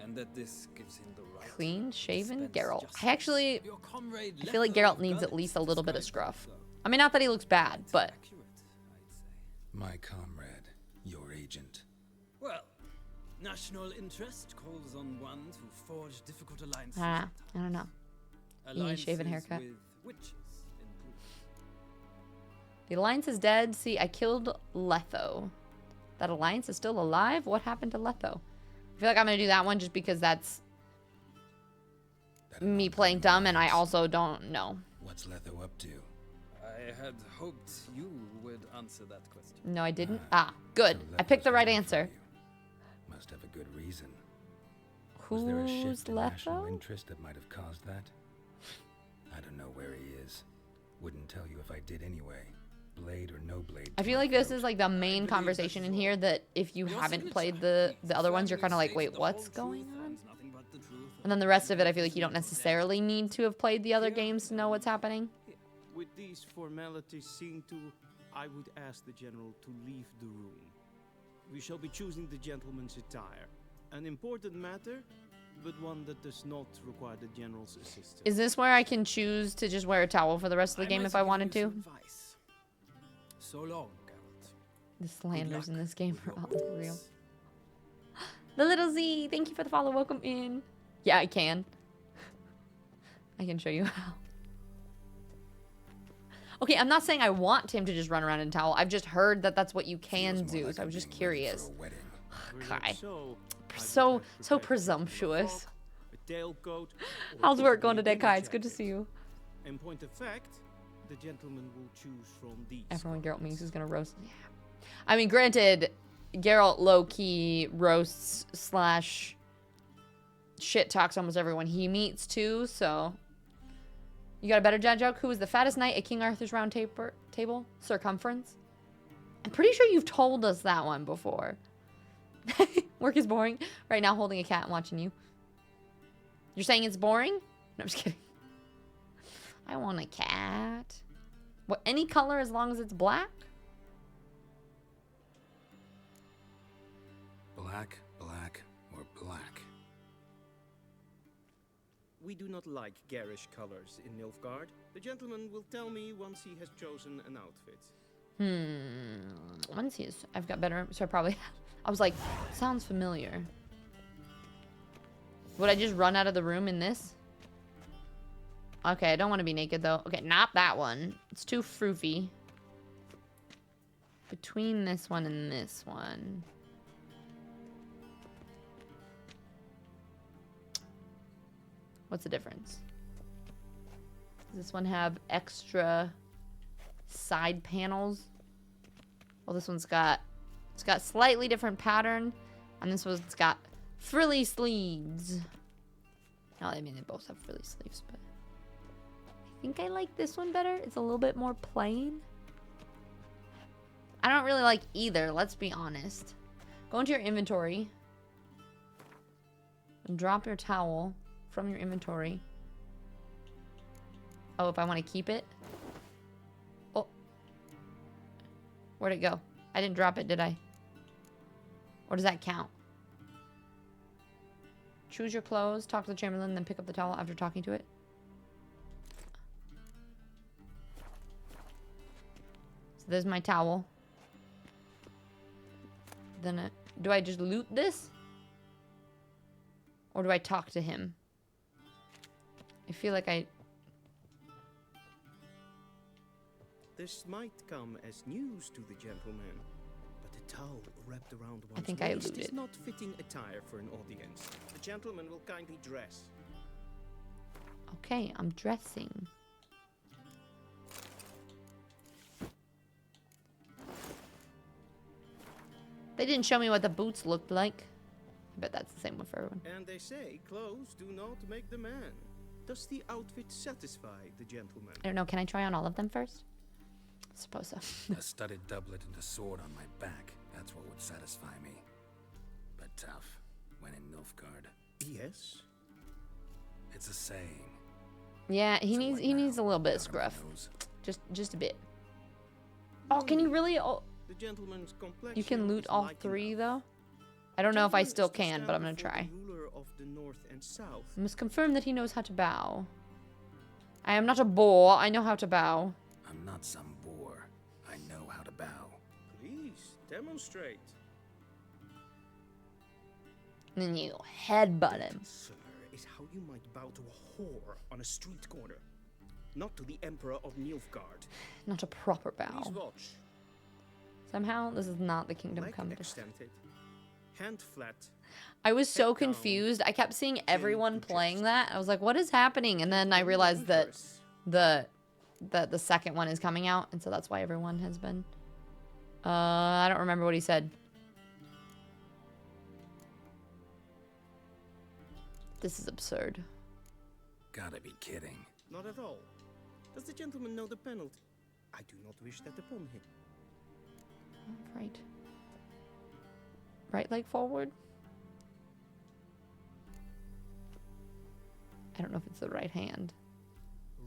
and that this gives him the right. Clean shaven Geralt. I feel like Geralt needs at least a little bit of scruff. I mean, not that he looks bad, but... My comrade, your agent. Well, national interest calls on one to forge difficult alliances. I don't know. Shaven haircut. With witches included. The Alliance is dead. See, I killed Letho. That Alliance is still alive? What happened to Letho? I feel like I'm going to do that one just because that's me playing dumb and I also don't know. What's Letho up to? I had hoped you would answer that question. No, I didn't. Good. So I picked the Letho's right waiting for answer. you. Must have a good reason. Who's Was there a shift in national Letho? interest that might have caused that? I don't know where he is. Wouldn't tell you if I did anyway. Blade or no blade. I feel like this is like the main conversation in here that if you haven't played the other ones, you're kind of like, wait, what's going on? And then the rest of it, I feel like you don't necessarily need to have played the other games to know what's happening. With these formalities seen to, I would ask the general to leave the room. We shall be choosing the gentleman's attire. An important matter, but one that does not require the general's assistance. Is this where I can choose to just wear a towel for the rest of the game if I wanted to? So long, Geralt. The slanders in this game are unreal. The little Z, thank you for the follow. Welcome in. Yeah, I can. I can show you how. Okay, I'm not saying I want him to just run around in a towel. I've just heard that that's what you can do, so I was just curious. Kai. So presumptuous. A tailcoat. How's work going today, Kai? It's good to see you. In point of fact, the gentleman will choose from these. Everyone Geralt meets is gonna roast. Yeah. I mean, granted, Geralt low-key roasts slash shit talks almost everyone he meets too, so. You got a better dad joke? Who was the fattest knight at King Arthur's round table? Circumference? I'm pretty sure you've told us that one before. Work is boring. Right now, holding a cat and watching you. You're saying it's boring? No, I'm just kidding. I want a cat. What, any color as long as it's black? Black, black, or black? We do not like garish colors in Nilfgaard. The gentleman will tell me once he has chosen an outfit. Once he's... I've got better... So I probably... I was like, sounds familiar. Would I just run out of the room in this? Okay, I don't want to be naked, though. Okay, not that one. It's too froofy. Between this one and this one. What's the difference? Does this one have extra side panels? Well, this one's got... It's got slightly different pattern. And this one's got frilly sleeves. No, I mean, they both have frilly sleeves, but... I think I like this one better. It's a little bit more plain. I don't really like either, let's be honest. Go into your inventory. And drop your towel from your inventory. Oh, if I want to keep it? Oh. Where'd it go? I didn't drop it, did I? Or does that count? Choose your clothes, talk to the Chamberlain, then pick up the towel after talking to it. So there's my towel. Then do I just loot this? Or do I talk to him? I feel like I... This might come as news to the gentleman, but the towel wrapped around one's I think I waist looted. is not fitting attire for an audience. The gentleman will kindly dress. Okay, I'm dressing. They didn't show me what the boots looked like. I bet that's the same one for everyone. And they say clothes do not make the man. Does the outfit satisfy the gentleman? I don't know. Can I try on all of them first? I suppose so. A studded doublet and a sword on my back. That's what would satisfy me. But tough. When in Nilfgaard. Yes. It's a saying. Yeah, he needs a little bit of scruff. Just a bit. Oh, can you really? Oh, The gentleman's complexion you can loot is all light three enough. though. I don't know if I Gentleman still is to can, but I'm gonna stand before try. the ruler of the north and south. I must confirm that he knows how to bow. I am not a boar. I know how to bow. I'm not some boor. I know how to bow. Please demonstrate. And then you headbutt him. Sir, is how you might bow to a whore on a street corner. not to the Emperor of Nilfgaard. Not a proper Please bow. watch. Somehow, this is not the Kingdom Leg Come. extended, hand flat. I was so head down, confused. I kept seeing chin everyone to playing chest. that. I was like, what is happening? And then I realized that the second one is coming out, and so that's why everyone has been. I don't remember what he said. This is absurd. Gotta be kidding. Not at all. Does the gentleman know the penalty? I do not wish that upon him. Right. Right leg forward. I don't know if it's the right hand.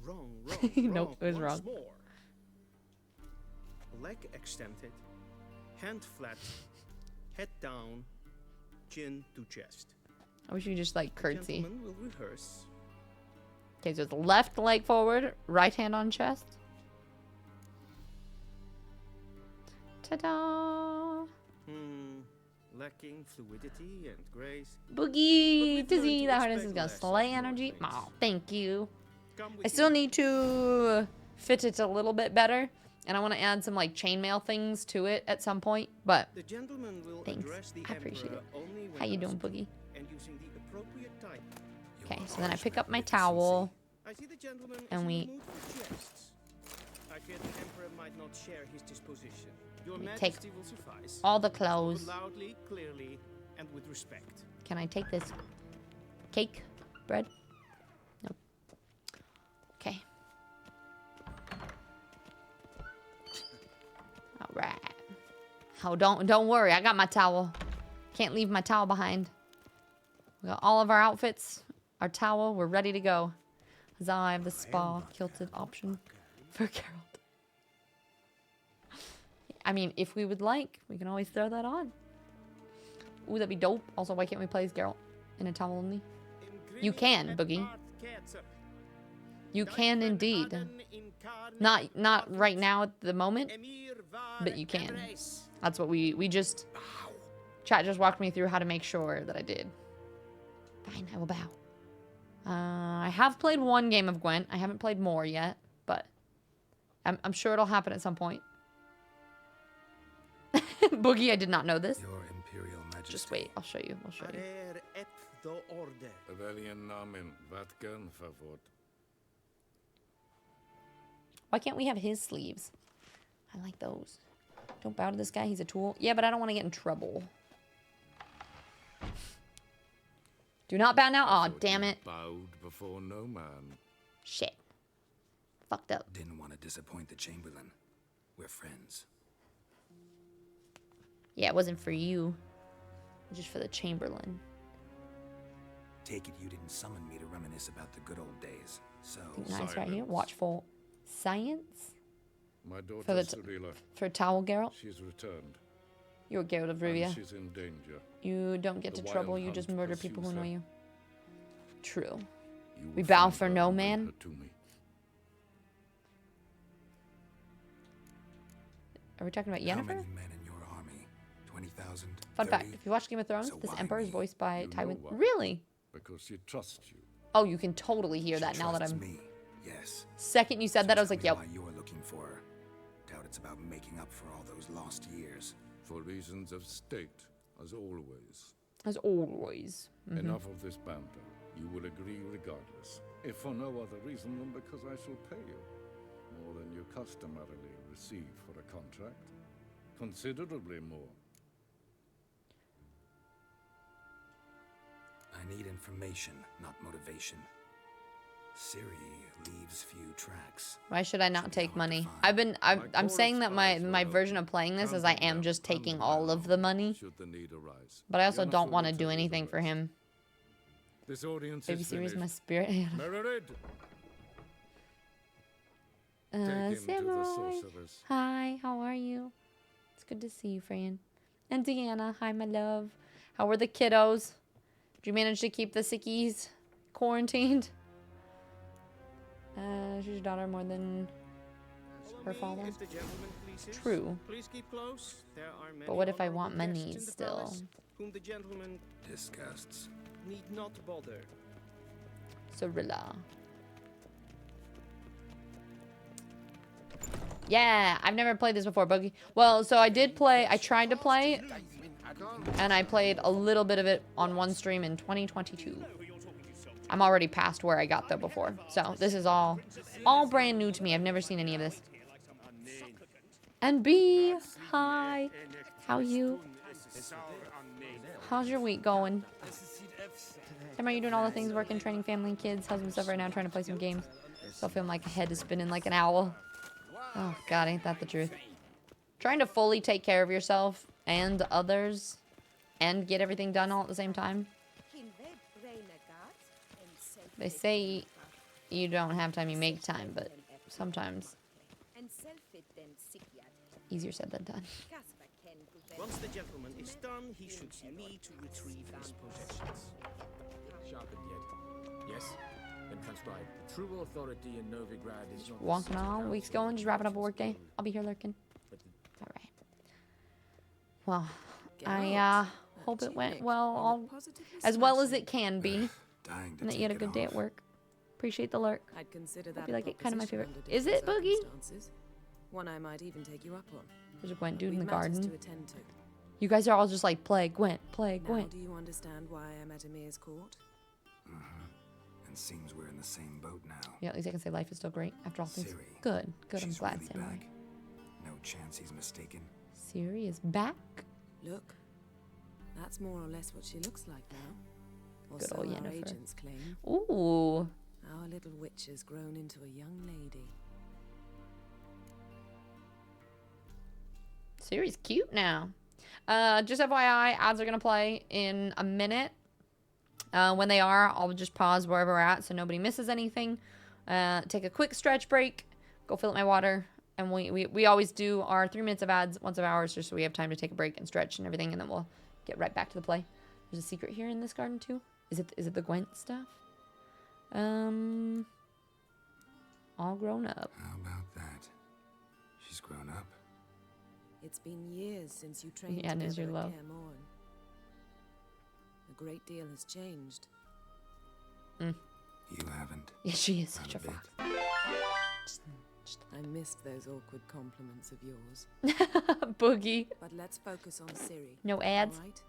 Wrong, Nope, it was Once wrong. more. Leg extended, hand flat, head down, chin to chest. I wish you just like The curtsy. gentleman will rehearse. Okay, so it's left leg forward, right hand on chest. Ta-da! Lacking fluidity and grace. Boogie! But we've learned Dizzy, to that harness expect is gonna less of slay your energy. things. Oh, thank you. Come with I still me. need to fit it a little bit better. And I want to add some like chainmail things to it at some point. But The gentleman will thanks. address the I appreciate Emperor it. only when How you doing, asked, Boogie? and using the appropriate type. Okay, so then I pick up my towel. I see the gentleman And is we- in the mood for jests. I fear the Emperor might not share his disposition. Your We Majesty take will suffice. all the Spoken clothes. loudly, clearly, and with respect. Can I take this cake? Bread? Nope. Okay. All right. Oh, don't worry. I got my towel. Can't leave my towel behind. We got all of our outfits, our towel. We're ready to go. Huzzah, I have the spa kilted option for Geralt. I mean, if we would like, we can always throw that on. Ooh, that'd be dope. Also, why can't we play as Geralt in a towel only? You can, Boogie. You can indeed. Not right now at the moment, but you can. That's what we just... Chat just walked me through how to make sure that I did. Fine, I will bow. I have played one game of Gwent. I haven't played more yet, but I'm sure it'll happen at some point. Boogie, I did not know this. Your Imperial Majesty. Just wait, I'll show you. I'll show you. Arer et do orde. Rebellion namen, Vatkan favor. Why can't we have his sleeves? I like those. Don't bow to this guy. He's a tool. Yeah, but I don't want to get in trouble. Do not bow now. Aw, damn it. Bowed before no man. Shit. Fucked up. Didn't want to disappoint the Chamberlain. We're friends. Yeah, it wasn't for you. Just for the Chamberlain. Take it you didn't summon me to reminisce about the good old days. So Nice right here. Watchful science. My daughter For the Cirilla, for Towel Geralt. she's returned. You're Geralt of And Rivia. she's in danger. You don't get The to trouble. wild You just hunt murder people who pursues know her. you. True. You We will bow find for her no and bring man. her to me. Are we talking about how Yennefer? many men in your army? 20,000? Fun fact, 30? if you watch Game of Thrones, So this why emperor is me? voiced by You know Tywin. why. Really? Because she trusts you. Oh, you can totally hear She that now that trusts I'm... me. Yes. Second you said So that, I was tell like, me yep. why you're looking for her. Doubt it's about making up for all those lost years. For reasons of state, as always. As always. Mhm. Enough of this banter. You will agree regardless. If for no other reason than because I shall pay you. More than you customarily receive for a contract. Considerably more. I need information, not motivation. Ciri leaves few tracks. Why should I not Should be take hard to money? find. I'm saying that my correspondence version of playing this is I am just taking all of the money. Should the need arise. But I also Yennefer don't want will to do tell you the anything for rest. him. This audience Baby is Ciri's finished. my spirit animal. Mererid, take him to the Samurai. sorceress. Hi, how are you? It's good to see you, Fran. And Deanna, hi, my love. How were the kiddos? Did you manage to keep the sickies quarantined? She's your daughter more than her Follow me, father. if the gentleman pleases. True. Please keep close. There are many But what if I honorable want guests money in the still? palace whom the gentleman Disgusts. need not bother. Cirilla. Yeah, I've never played this before, Boogie. Well, so I did play, I tried to play, and I played a little bit of it on one stream in 2022. I'm already past where I got though before. So this is all brand new to me. I've never seen any of this. And B, hi. How you? How's your week going? Am you doing all the things, working, training, family, kids, husband stuff right now, trying to play some games? So I feel like my head is spinning like an owl. Oh God, ain't that the truth? Trying to fully take care of yourself and others and get everything done all at the same time. They say you don't have time, you make time, but sometimes easier said than done. Once the gentleman is done, he should see me to retrieve his possessions. Sharpened yet? Yes? Then transcribe. True authority in Novigrad is not... Walking on, week's going, just wrapping up a work day. I'll be here lurking. Alright. Well, I hope it went well, as well as it can be. And that you had a good day at work. Appreciate the lurk. I'd consider that Hope you like it, kind of my favorite. under Is it, different Boogie? circumstances. One I might even take you up on. There's a Gwent dude in We've the matters garden. to attend to. You guys are all just like, play Gwent, play Now, Gwent. do you understand why I'm at Emir's court? And seems we're in the same boat now. Yeah, at least I can say life is still great after all things. Ciri, Good, good. I'm she's glad, really Samurai. back. No chance he's mistaken. Ciri is back. Look, that's more or less what she looks like now. Or Good so old our Yennefer. agents claim. Ooh. Our little witch has grown into a young lady. Ciri's cute now. Just FYI, ads are gonna play in a minute. When they are, I'll just pause wherever we're at so nobody misses anything. Take a quick stretch break, go fill up my water, and we always do our 3 minutes of ads once of hours just so we have time to take a break and stretch and everything, and then we'll get right back to the play. There's a secret here in this garden too. Is it the Gwent stuff? All grown up. How about that? She's grown up. It's been years since you trained Yeah, and is together your at love. Kaer Morhen. A great deal has changed. You haven't. Yeah, she is such Not a bit. fox. I missed those awkward compliments of yours. Boogie. But let's focus on Ciri. No ads. all right?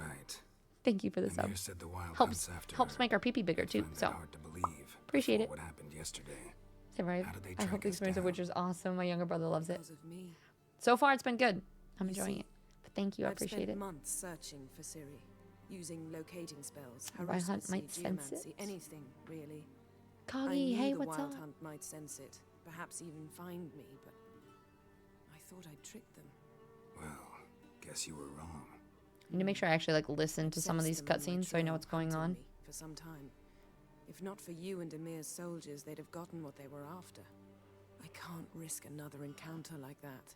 Right. Thank you for the sub. Emir said the wild Helps hunts after helps her. make our pee bigger too. Find that So hard to believe. appreciate before it. What happened yesterday? Samurai, How did they I track hope the us experience of down? Witcher is awesome. My younger brother loves it. Because of me. So far, it's been good. I'm You enjoying see, it. But thank you. I I've appreciate spent it. months searching for Ciri, using locating spells, Why Hunt haruspicy, might sense geomancy, it? anything really. I Coggy, knew hey, the what's Wild up? Hunt might sense it, perhaps even find me, but I thought I'd tricked them. Well, guess you were wrong. I need to make sure I actually like listen to some of these Sensed them on my cutscenes so I know trail, what's going hunting on. me for some time. If not for you and Emir's soldiers, they'd have gotten what they were after. I can't risk another encounter like that.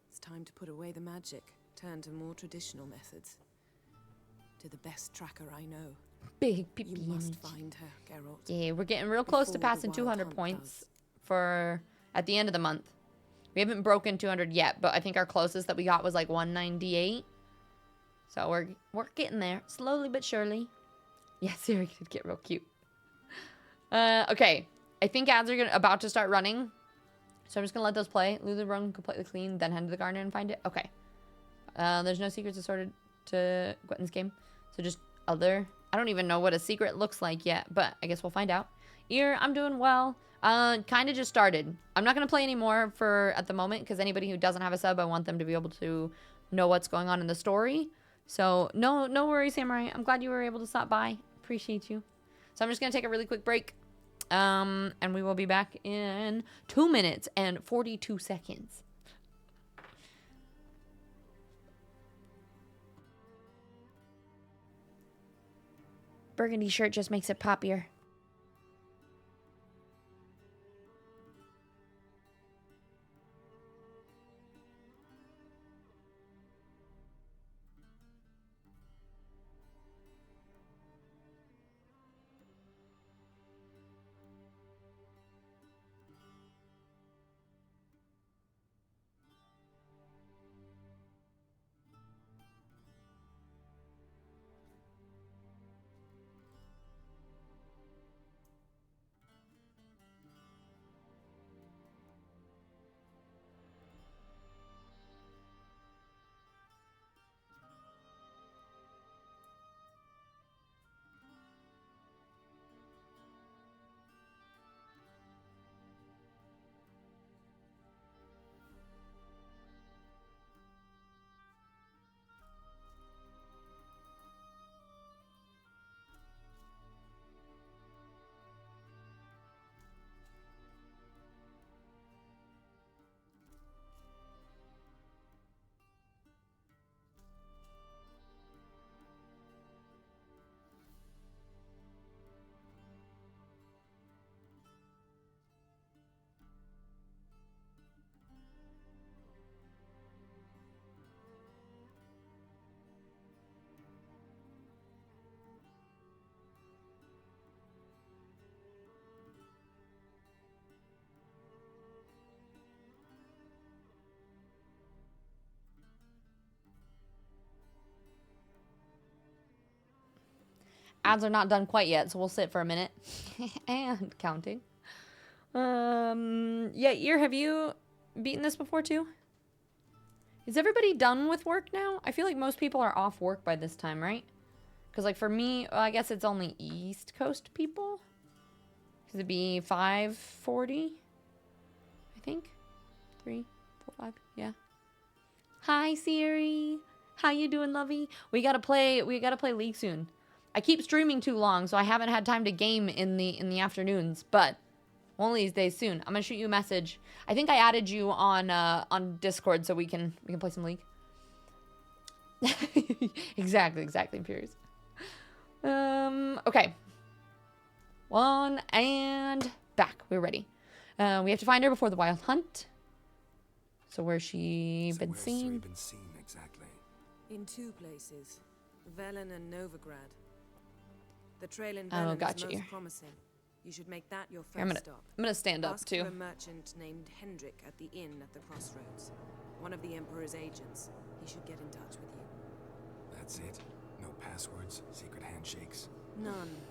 It's time to put away the magic, turn to more traditional methods. To the best tracker I know. Big peepee You must energy. find her, Geralt. Yeah, we're getting real close to Before the passing Wild 200 Hunt points does. for at the end of the month. We haven't broken 200 yet, but I think our closest that we got was like 198. So we're getting there, slowly but surely. Yeah, Siri could get real cute. Okay, I think ads are about to start running, so I'm just gonna let those play. Lulu run completely clean, then head to the garden and find it. Okay. There's no secrets assorted to Gwent's game, so just other. I don't even know what a secret looks like yet, but I guess we'll find out. Ear, I'm doing well. Kind of just started. I'm not gonna play anymore for at the moment because anybody who doesn't have a sub, I want them to be able to know what's going on in the story. So no worries, Samurai. I'm glad you were able to stop by. Appreciate you. So I'm just gonna take a really quick break. And we will be back in 2 minutes and 42 seconds. Burgundy shirt just makes it poppier. ads are not done quite yet, so we'll sit for a minute. And counting. Yeah, Ear, have you beaten this before too? Is everybody done with work now? I feel like most people are off work by this time, right? Because like for me, well, I guess it's only East Coast people. Because it'd be 5:40, I think. 3, 4, 5, yeah. Hi, Siri. How you doing, lovey? We gotta play League soon. I keep streaming too long, so I haven't had time to game in the afternoons, but one of these days soon. I'm gonna shoot you a message. I think I added you on Discord so we can play some League. exactly, Imperius. Okay. 1 and back. We're ready. We have to find her before the wild hunt. So where's she been seen? Exactly. In 2 places, Velen and Novigrad. The trail in Velen gotcha. is most promising. You should make that your first Here, stop. I'm gonna stand up Ask too. for a merchant named Hendrik at the inn at the crossroads. One of the Emperor's agents. He should get in touch with you. That's it? No passwords, secret handshakes? None.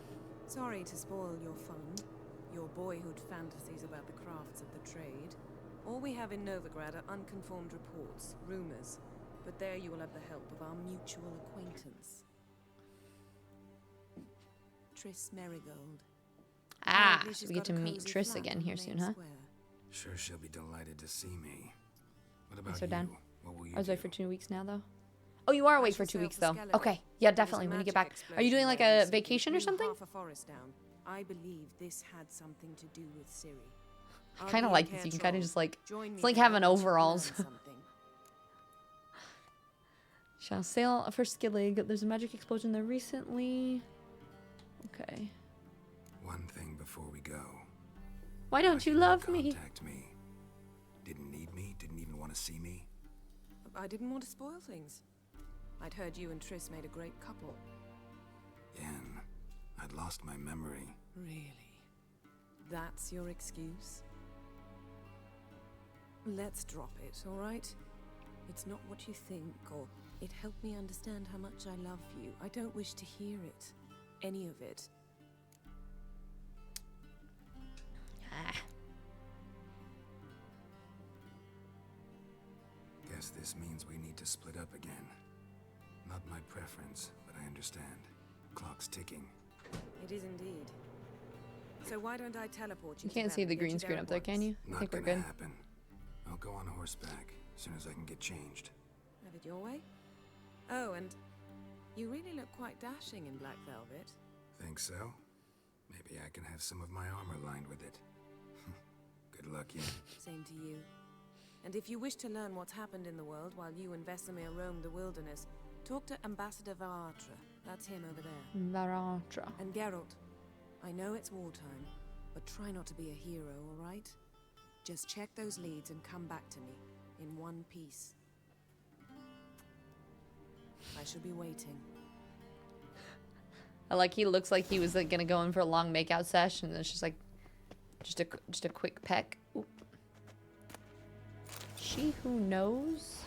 Sorry to spoil your fun, your boyhood fantasies about the crafts of the trade. All we have in Novigrad are unconfirmed reports, rumors. But there you will have the help of our mutual acquaintance. Triss Merigold. Ah, Apparently so she's we get got to a meet cozy Triss flat again on here the soon, main huh? square. Sure she'll be delighted to see me. What about So you? down. What will you I was away do? for 2 weeks now, though. Oh, you are away for 2 weeks, though. Okay, yeah, definitely. When you get back, are you doing like a vacation or something? Half a forest down. I believe this had something to do with Ciri. I kind of like this. You can kind of just like, Join it's me like there having and you'll overalls. learn something. Shall sail for Skillig. There's a magic explosion there recently. Okay. One thing before we go. Why don't you love me? Contact me. Didn't need me, didn't even want to see me. I didn't want to spoil things. I'd heard you and Triss made a great couple. Yen, I'd lost my memory. Really? That's your excuse? Let's drop it, all right? It's not what you think, or it helped me understand how much I love you. I don't wish to hear it. Any of it. Ah. Guess this means we need to split up again. Not my preference, but I understand. Clock's ticking. It is indeed. So why don't I teleport you? You can't see the green screen up there, can you? I Not think we're gonna good. happen. I'll go on horseback as soon as I can get changed. Have it your way? Oh, and you really look quite dashing in black velvet. Think so? Maybe I can have some of my armor lined with it. Good luck, Yen. Same to you. And if you wish to learn what's happened in the world while you and Vesemir roam the wilderness, talk to Ambassador Varatra. That's him over there. Varatra. And Geralt, I know it's wartime, but try not to be a hero, all right? Just check those leads and come back to me, in one piece. I shall be waiting. I like he looks like he was like gonna go in for a long makeout sesh, and it's just like, just a quick peck. Oop. She who knows.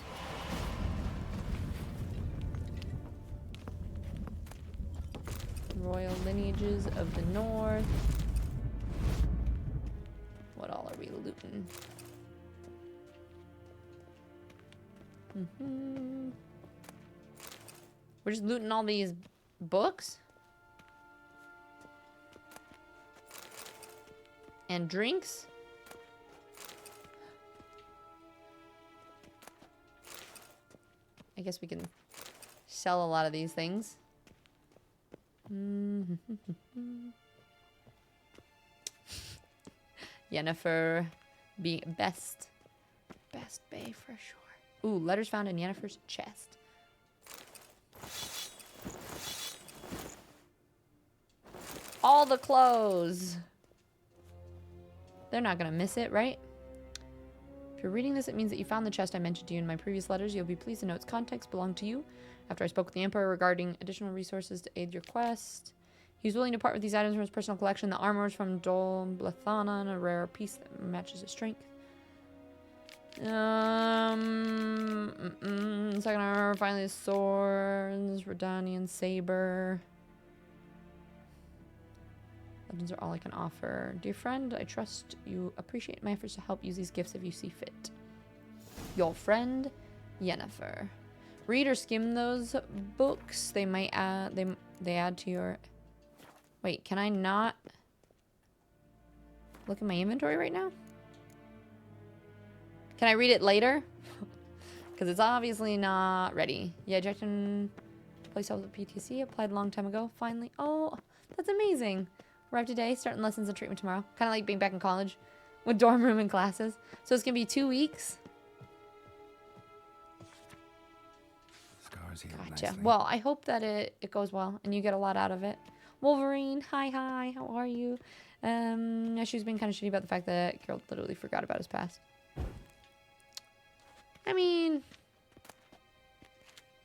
Royal lineages of the north. What all are we looting? We're just looting all these books and drinks. I guess we can sell a lot of these things. Yennefer be best bay for sure. Ooh, letters found in Yennefer's chest. All the clothes. They're not gonna miss it, right? If you're reading this, it means that you found the chest I mentioned to you in my previous letters. You'll be pleased to know its contents belong to you. After I spoke with the Emperor regarding additional resources to aid your quest, he was willing to part with these items from his personal collection. The armor is from Dol Blathana, and a rare piece that matches his strength. Second armor, finally the swords, Redanian saber. Legends are all I can offer. Dear friend, I trust you appreciate my efforts to help use these gifts if you see fit. Your friend, Yennefer. Read or skim those books. They might add they add to your. Wait, can I not look at my inventory right now? Can I read it later? Because it's obviously not ready. Yeah, ejection to place off the PTC applied a long time ago. Finally. Oh, that's amazing. Arrived today, starting lessons and treatment tomorrow. Kind of like being back in college with dorm room and classes. So it's going to be 2 weeks. Scars heal Gotcha. nicely. Well, I hope that it goes well and you get a lot out of it. Wolverine, hi, how are you? Yeah, she's been kind of shitty about the fact that Carol literally forgot about his past. I mean,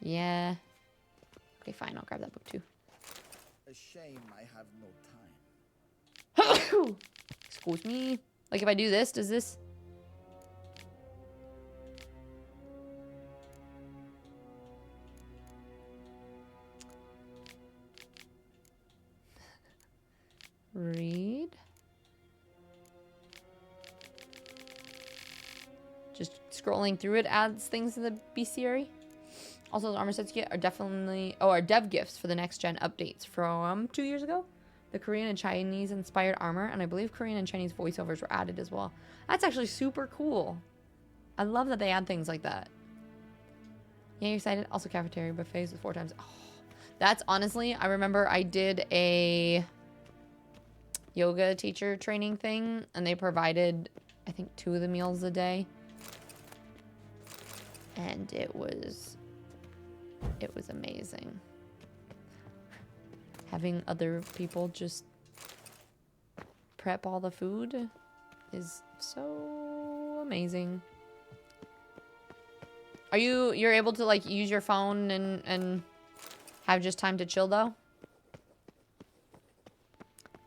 yeah. Okay, fine, I'll grab that book too. A shame I have no time. Excuse me. Like if I do this, does this? Read. Just scrolling through it adds things to the bestiary. Also, the armor sets you get are definitely are dev gifts for the next gen updates from 2 years ago. The Korean and Chinese inspired armor, and I believe Korean and Chinese voiceovers were added as well. That's actually super cool. I love that they add things like that. Yeah, you're excited. Also, cafeteria buffets with 4 times. Oh, that's honestly, I remember I did a yoga teacher training thing, and they provided, I think, 2 of the meals a day. And it was amazing. Having other people just prep all the food is so amazing. You're able to like use your phone and have just time to chill though?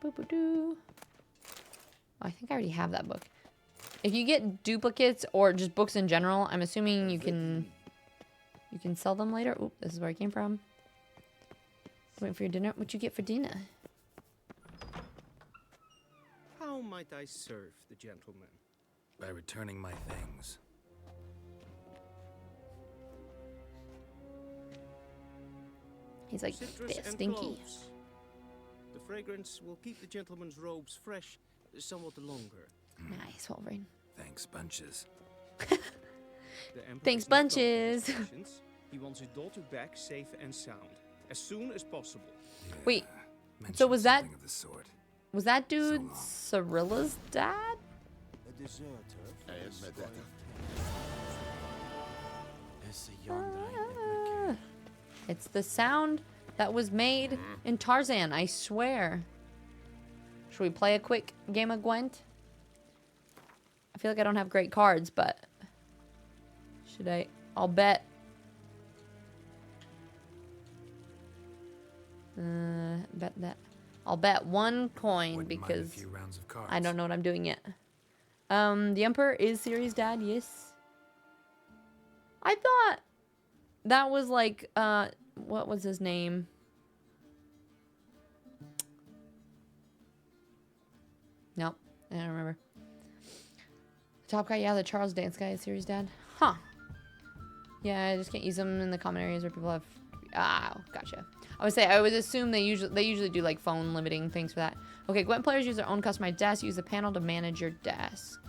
Boo-boo-doo. Oh, I think I already have that book. If you get duplicates or just books in general, I'm assuming you can sell them later. Oop, this is where I came from. Waiting for your dinner. What'd you get for dinner? How might I serve the gentleman? By returning my things. He's like, Citrus they're and stinky. cloves. The fragrance will keep the gentleman's robes fresh somewhat longer. Nice, Wolverine. Thanks, bunches. The Emperor Thanks, is not long for bunches. his patience. He wants his daughter back safe and sound, as soon as possible. Yeah, Wait, mentioned so was that something of the sort. was that dude long. Cyrilla's dad? A deserter. It's the sound that was made in Tarzan, I swear. Should we play a quick game of Gwent? I feel like I don't have great cards, but should I? I'll bet. Bet that. I'll bet 1 coin Wouldn't mind a because few rounds of cards. I don't know what I'm doing yet. The Emperor is Ciri's dad, yes. I thought that was like, what was his name? Nope, I don't remember. The top guy, yeah, the Charles Dance guy is Ciri's dad. Huh. Yeah, I just can't use them in the common areas where people have... Ah, gotcha. I would assume they usually do like phone limiting things for that. Okay, Gwent players use their own customized desk. Use the panel to manage your decks.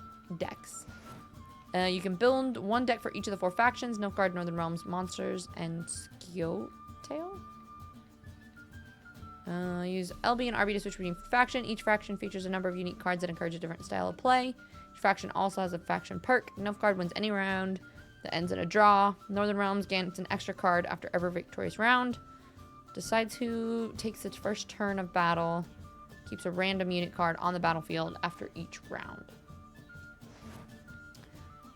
You can build 1 deck for each of the 4 factions: Nilfgaard, Northern Realms, Monsters, and Skiotail. Use LB and RB to switch between faction. Each faction features a number of unique cards that encourage a different style of play. Each faction also has a faction perk. Nilfgaard wins any round that ends in a draw. Northern Realms gains an extra card after every victorious round. Decides who takes its first turn of battle. Keeps a random unit card on the battlefield after each round.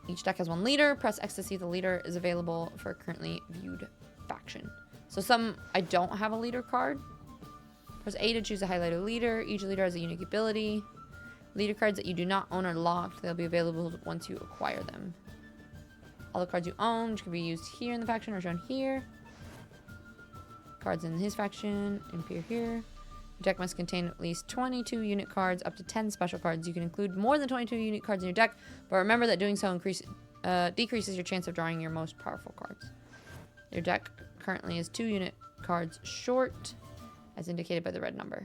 Each deck has 1 leader. Press X to see if the leader is available for a currently viewed faction. So some, I don't have a leader card. Press A to choose a highlighted leader. Each leader has a unique ability. Leader cards that you do not own are locked. They'll be available once you acquire them. All the cards you own, which can be used here in the faction, are shown here. Cards in his faction appear here. Your deck must contain at least 22 unit cards, up to 10 special cards. You can include more than 22 unit cards in your deck, but remember that doing so decreases your chance of drawing your most powerful cards. Your deck currently is 2 unit cards short, as indicated by the red number.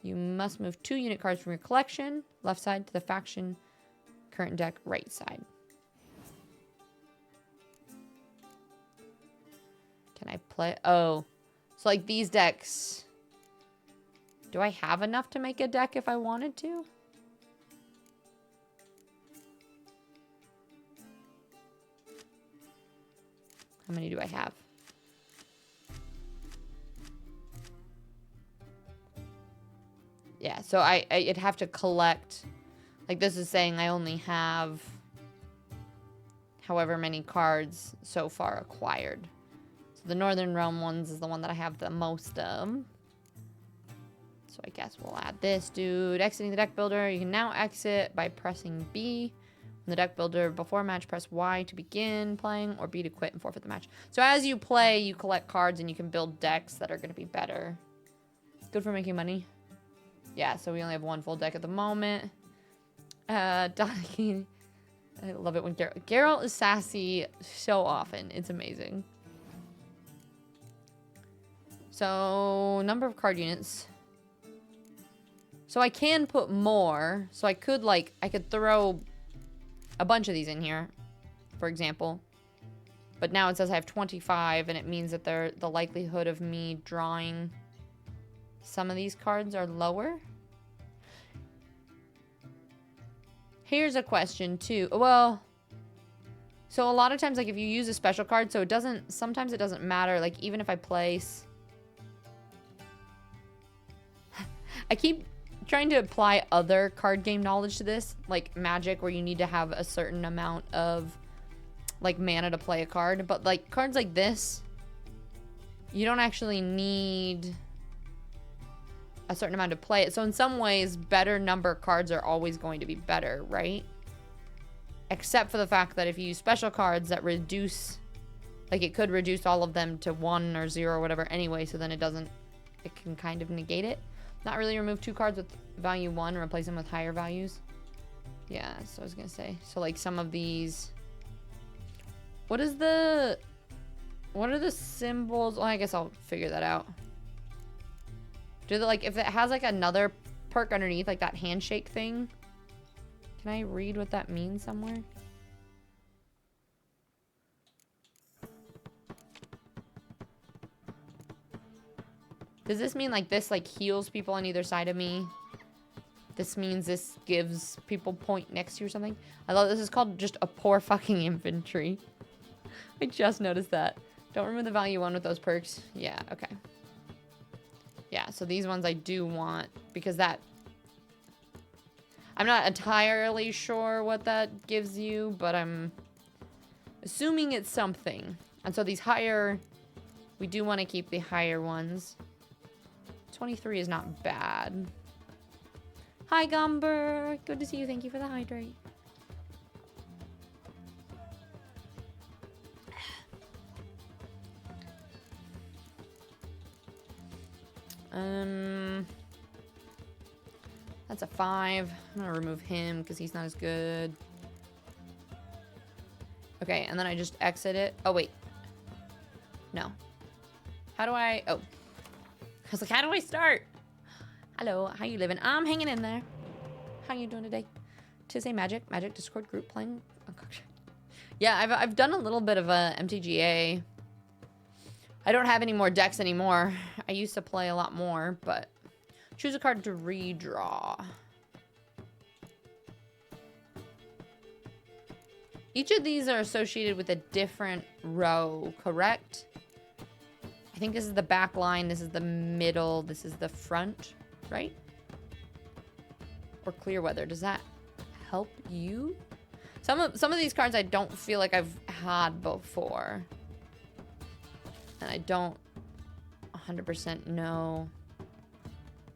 You must move 2 unit cards from your collection, left side, to the faction current deck, right side. Can I play? Oh, so like these decks. Do I have enough to make a deck if I wanted to? How many do I have? Yeah, so I'd have to collect. Like this is saying I only have however many cards so far acquired. So the Northern Realm ones is the one that I have the most of. So I guess we'll add this dude. Exiting the deck builder. You can now exit by pressing B. In the deck builder, before a match, press Y to begin playing, or B to quit and forfeit the match. So as you play, you collect cards and you can build decks that are going to be better. Good for making money. Yeah, so we only have 1 full deck at the moment. Donnie, I love it when Geralt is sassy so often. It's amazing. So, number of card units. So I can put more. So I could throw a bunch of these in here, for example. But now it says I have 25, and it means that the likelihood of me drawing some of these cards are lower. Here's a question too. Well, so a lot of times, like if you use a special card, so sometimes it doesn't matter. Like even if I place, I keep trying to apply other card game knowledge to this, like Magic, where you need to have a certain amount of like mana to play a card. But like cards like this, you don't actually need a certain amount to play it. So in some ways, better number cards are always going to be better, right? Except for the fact that if you use special cards that reduce, like it could reduce all of them to 1 or 0 or whatever anyway, so then it can kind of negate it. Not really remove 2 cards with value 1 and replace them with higher values. Yeah, so I was gonna say. So like some of these, what are the symbols? Well, I guess I'll figure that out. Like if it has like another perk underneath, like that handshake thing, can I read what that means somewhere? Does this mean like this like heals people on either side of me? This means this gives people point next to you or something? I love this. Is called just a poor fucking infantry. I just noticed that. Don't remove the value 1 with those perks. Yeah, okay. Yeah, so these ones I do want, because that, I'm not entirely sure what that gives you, but I'm assuming it's something. And so these higher, we do want to keep the higher ones. 23 is not bad. Hi, Gumber. Good to see you. Thank you for the hydrate. That's a 5. I'm gonna remove him because he's not as good. Okay, and then I just exit it. Oh, wait. No. How do I... Oh. I was like, how do I start? Hello, how you living? I'm hanging in there. How you doing today? Tuesday Magic Discord group playing. Yeah, I've done a little bit of a MTGA. I don't have any more decks anymore. I used to play a lot more, but choose a card to redraw. Each of these are associated with a different row, correct? I think this is the back line, this is the middle, this is the front, right? Or clear weather. Does that help you? Some of these cards I don't feel like I've had before. And I don't 100% know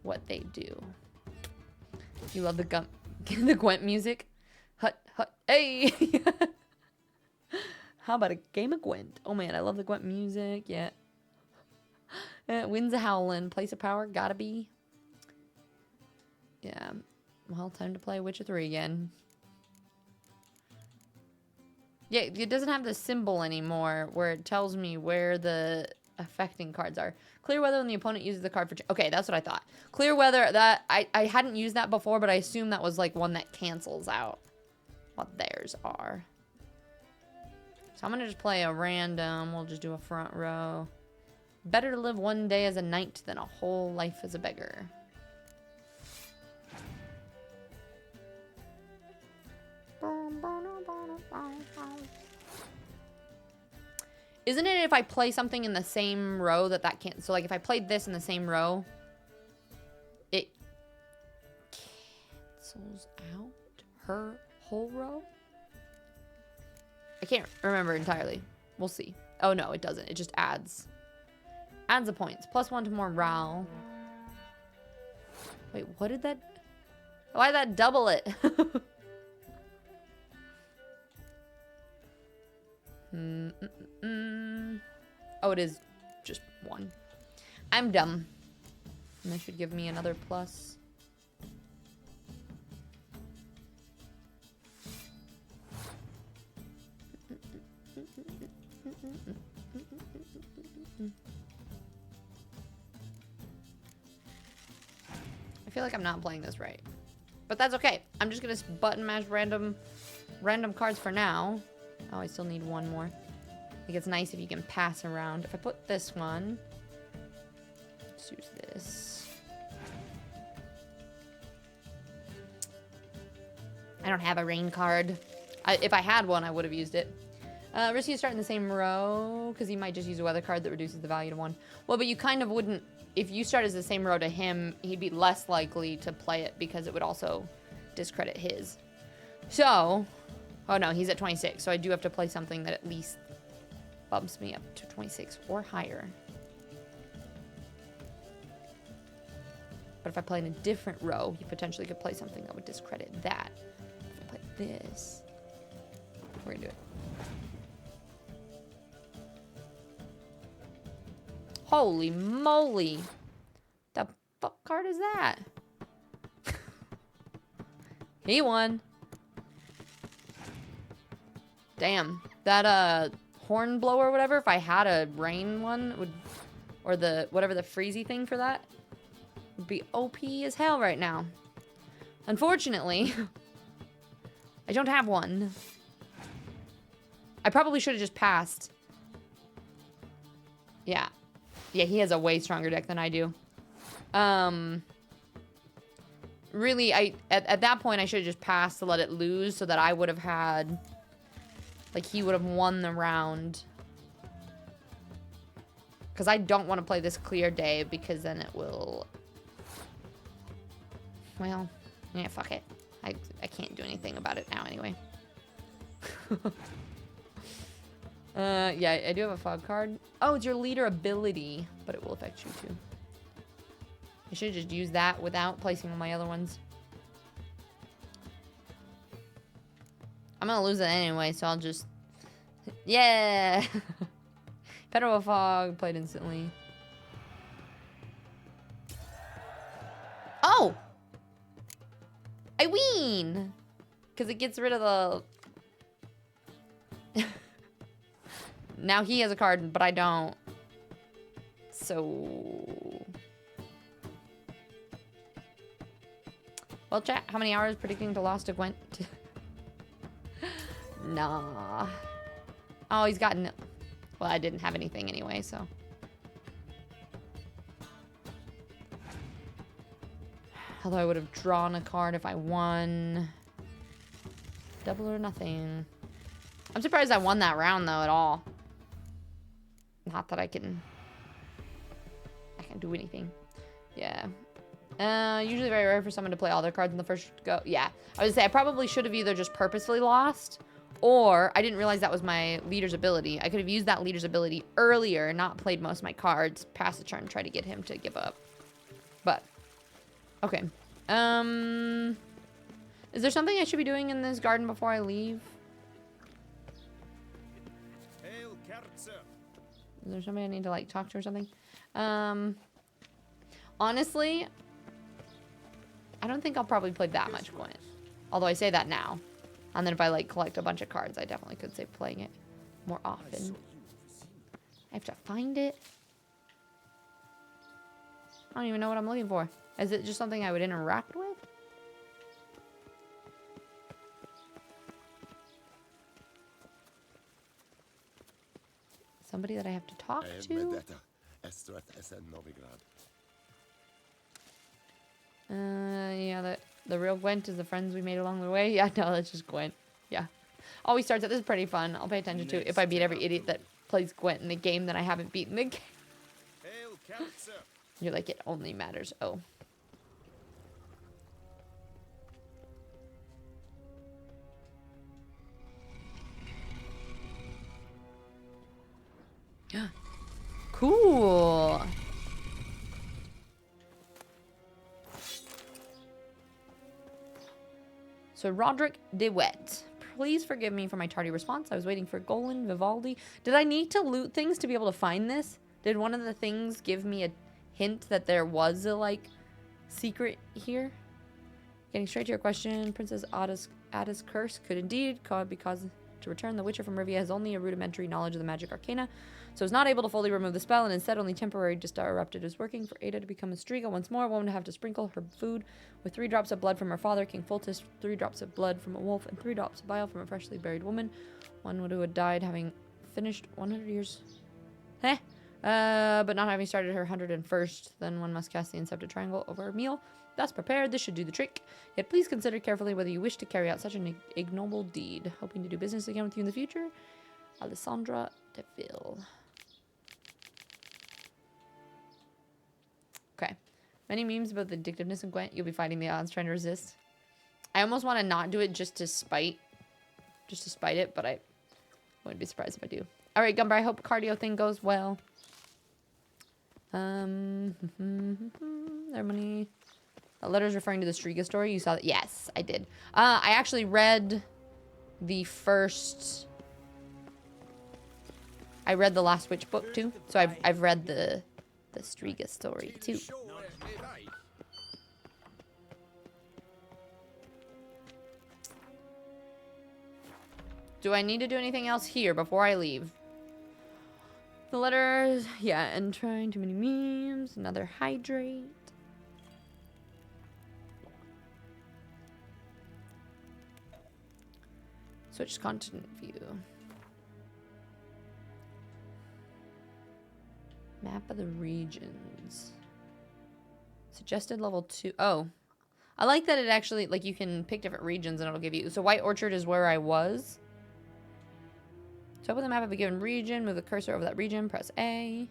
what they do. You love the Gwent music? Hut, hut, hey! How about a game of Gwent? Oh man, I love the Gwent music, yeah. Winds a howling. Place of power. Gotta be. Yeah. Well, time to play Witcher 3 again. Yeah, it doesn't have the symbol anymore where it tells me where the affecting cards are. Clear weather when the opponent uses the card for... Okay, that's what I thought. Clear weather, that... I hadn't used that before, but I assume that was like one that cancels out what theirs are. So I'm going to just play a random. We'll just do a front row. Better to live one day as a knight than a whole life as a beggar. Isn't it if I play something in the same row that can't... So, like, if I played this in the same row, it cancels out her whole row? I can't remember entirely. We'll see. Oh, no, it doesn't. It just adds. Adds the points. +1 to morale. Wait, what did that... Why did that double it? Oh, it is just 1. I'm dumb. And they should give me another plus. I feel like I'm not playing this right. But that's okay. I'm just gonna button mash random cards for now. Oh, I still need one more. I think it's nice if you can pass around. If I put this one, let's use this. I don't have a rain card. If I had one, I would have used it. Risky to start in the same row, because he might just use a weather card that reduces the value to 1. Well, but you kind of wouldn't... If you start as the same row to him, he'd be less likely to play it because it would also discredit his. So... Oh, no, he's at 26, so I do have to play something that at least bumps me up to 26 or higher. But if I play in a different row, he potentially could play something that would discredit that. If I play this, we're gonna do it. Holy moly! The fuck card is that? He won. Damn. That, horn blower or whatever, if I had a rain one, would... Or the... Whatever the freezy thing for that, would be OP as hell right now. Unfortunately, I don't have one. I probably should have just passed. Yeah. Yeah, he has a way stronger deck than I do. Really, at that point, I should have just passed to let it lose so that I would have had... Like, he would have won the round. Because I don't want to play this clear day, because then it will... Well, yeah, fuck it. I can't do anything about it now anyway. Yeah, I do have a fog card. Oh, it's your leader ability, but it will affect you too. I should have just used that without placing all my other ones. I'm gonna lose it anyway, so I'll just... Yeah! Federal Fog, played instantly. Oh! I win! Because it gets rid of the... Now he has a card, but I don't. So... Well, chat, how many hours predicting to lost to Gwent? Nah. Oh, he's gotten... Well, I didn't have anything anyway, so... Although I would have drawn a card if I won. Double or nothing. I'm surprised I won that round, though, at all. Not that I can do anything. Yeah. Usually very rare for someone to play all their cards in the first go. Yeah. I would say I probably should have either just purposefully lost, or I didn't realize that was my leader's ability. I could have used that leader's ability earlier, not played most of my cards, pass the turn, try to get him to give up. But, okay. Is there something I should be doing in this garden before I leave? Is there somebody I need to, like, talk to or something? Honestly, I don't think I'll probably play that much Gwent. Although I say that now. And then if I like collect a bunch of cards, I definitely could say playing it more often. I have to find it. I don't even know what I'm looking for. Is it just something I would interact with? Somebody that I have to talk to? Yeah, the real Gwent is the friends we made along the way. Yeah, no, that's just Gwent. Yeah. Always starts out, this is pretty fun. I'll pay attention to it if I beat every idiot that plays Gwent in the game that I haven't beaten the game. You're like, it only matters. Oh. Cool. So Roderick DeWitt. Please forgive me for my tardy response. I was waiting for Golan, Vivaldi. Did I need to loot things to be able to find this? Did one of the things give me a hint that there was a, like, secret here? Getting straight to your question, Princess Ada's curse could indeed be caused to return. The Witcher from Rivia has only a rudimentary knowledge of the magic arcana, so is not able to fully remove the spell, and instead only temporary disrupted is working. For Ada to become a Striga once more, one would have to sprinkle her food with 3 drops of blood from her father, King Foltest, 3 drops of blood from a wolf, and 3 drops of bile from a freshly buried woman. One who had died having finished 100 years. But not having started her 101st, then one must cast the Incepted Triangle over a meal. Thus prepared, this should do the trick. Yet please consider carefully whether you wish to carry out such an ignoble deed. Hoping to do business again with you in the future, Alessandra DeVille. Okay. Many memes about the addictiveness of Gwent. You'll be fighting the odds, trying to resist. I almost want to not do it just to spite it, but I wouldn't be surprised if I do. All right, Gumber, I hope cardio thing goes well. Their money. That letter's referring to the Striga story. You saw that? Yes, I did. I actually read the first. I read the Last Witch book too, so I've read the Striga story too. Do I need to do anything else here before I leave? The letters, yeah, and trying too many memes. Another hydrate. Switch continent view. Map of the regions. Suggested level 2. Oh. I like that it actually, like, you can pick different regions and it'll give you. So White Orchard is where I was. So open the map of a given region, move the cursor over that region, press A.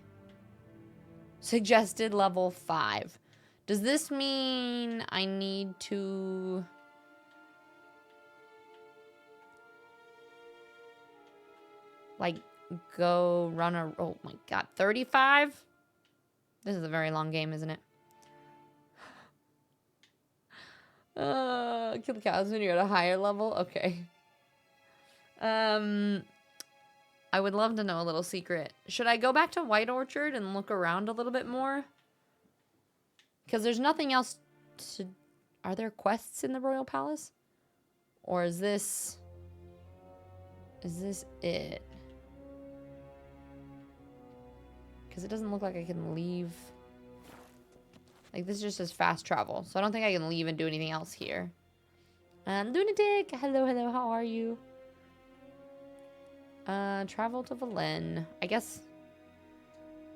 Suggested level 5. Does this mean I need to... like, go run a... oh my god, 35? This is a very long game, isn't it? Kill the cows when you're at a higher level? Okay. I would love to know a little secret. Should I go back to White Orchard and look around a little bit more? Because there's nothing else to... Are there quests in the Royal Palace? Or is this... is this it? Because it doesn't look like I can leave... like, this just says fast travel. So I don't think I can leave and do anything else here. Lunatic! Hello, hello, how are you? Travel to Valen. I guess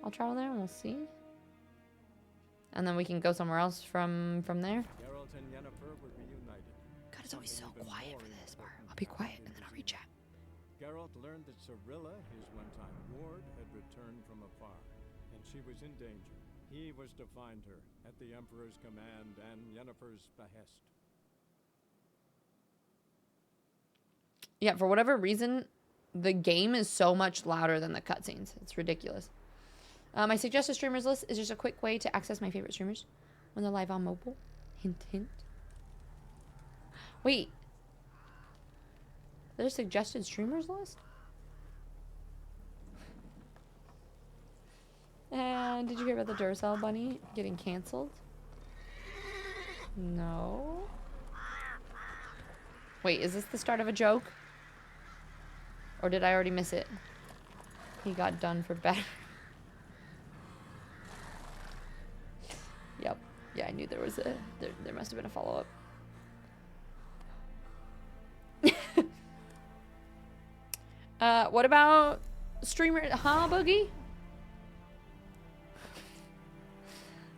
I'll travel there and we'll see. And then we can go somewhere else from there. Geralt and Yennefer were reunited. God, it's always so quiet for this part. I'll be quiet and then I'll read chat. Geralt learned that Cirilla, his one-time ward, had returned from afar, and she was in danger. He was to find her at the Emperor's command and Yennefer's behest. Yeah, for whatever reason, the game is so much louder than the cutscenes. It's ridiculous. My suggested streamers list is just a quick way to access my favorite streamers when they're live on mobile. Hint, hint. Wait. There's a suggested streamers list? And did you hear about the Duracell bunny getting canceled? No. Wait, is this the start of a joke? Or did I already miss it? He got done for better. Yep. Yeah, I knew there was a... There must have been a follow-up. What about streamer... Huh, Boogie?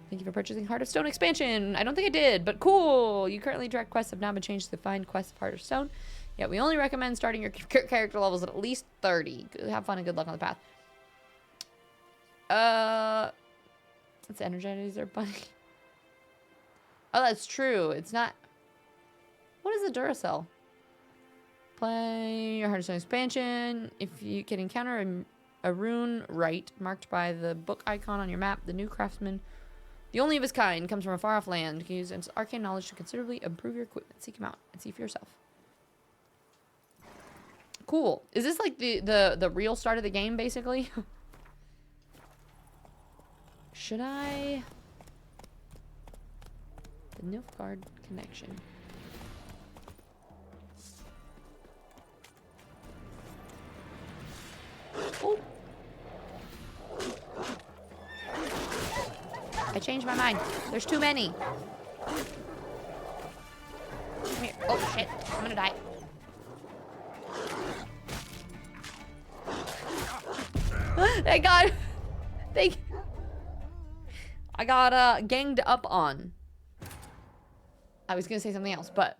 Thank you for purchasing Heart of Stone expansion. I don't think I did, but cool. You currently direct quests have now been changed to find quests of Heart of Stone. Yeah, we only recommend starting your character levels at least 30. Have fun and good luck on the path. It's Energizer Bunny. Oh, that's true. It's not... What is a Duracell? Play your Heart of Stone expansion. If you can encounter a rune rite marked by the book icon on your map, the new craftsman, the only of his kind, comes from a far-off land. You can use its arcane knowledge to considerably improve your equipment. Seek him out and see for yourself. Cool. Is this like the real start of the game, basically? Should I... The Nilfgaard connection. Oh. I changed my mind. There's too many. Come here. Oh, shit. I'm gonna die. I got ganged up on. I was gonna say something else, but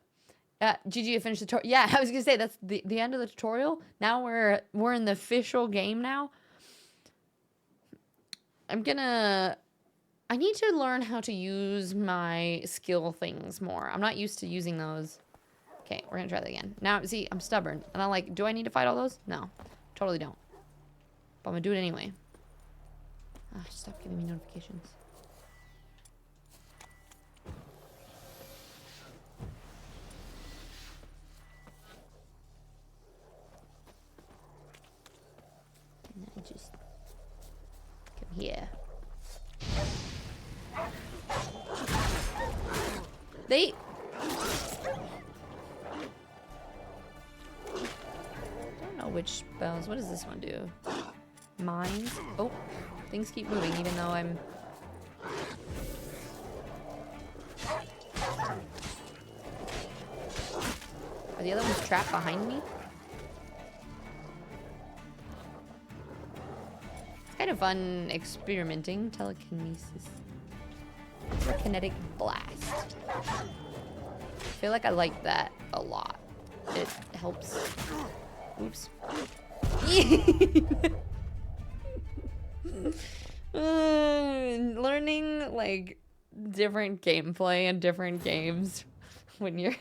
GG to finish the tutorial. Yeah, I was gonna say that's the end of the tutorial. Now we're in the official game now. I need to learn how to use my skill things more. I'm not used to using those. Okay, we're gonna try that again. Now, see, I'm stubborn. And I'm like, do I need to fight all those? No, totally don't. But I'm gonna do it anyway. Ah, stop giving me notifications. And then just come here. They... I don't know which spells. What does this one do? Mines? Oh, things keep moving even though I'm... Are the other ones trapped behind me? It's kind of fun experimenting. Telekinesis. Kinetic blast. I feel like I like that a lot. It helps. Oops. Learning like different gameplay and different games when you're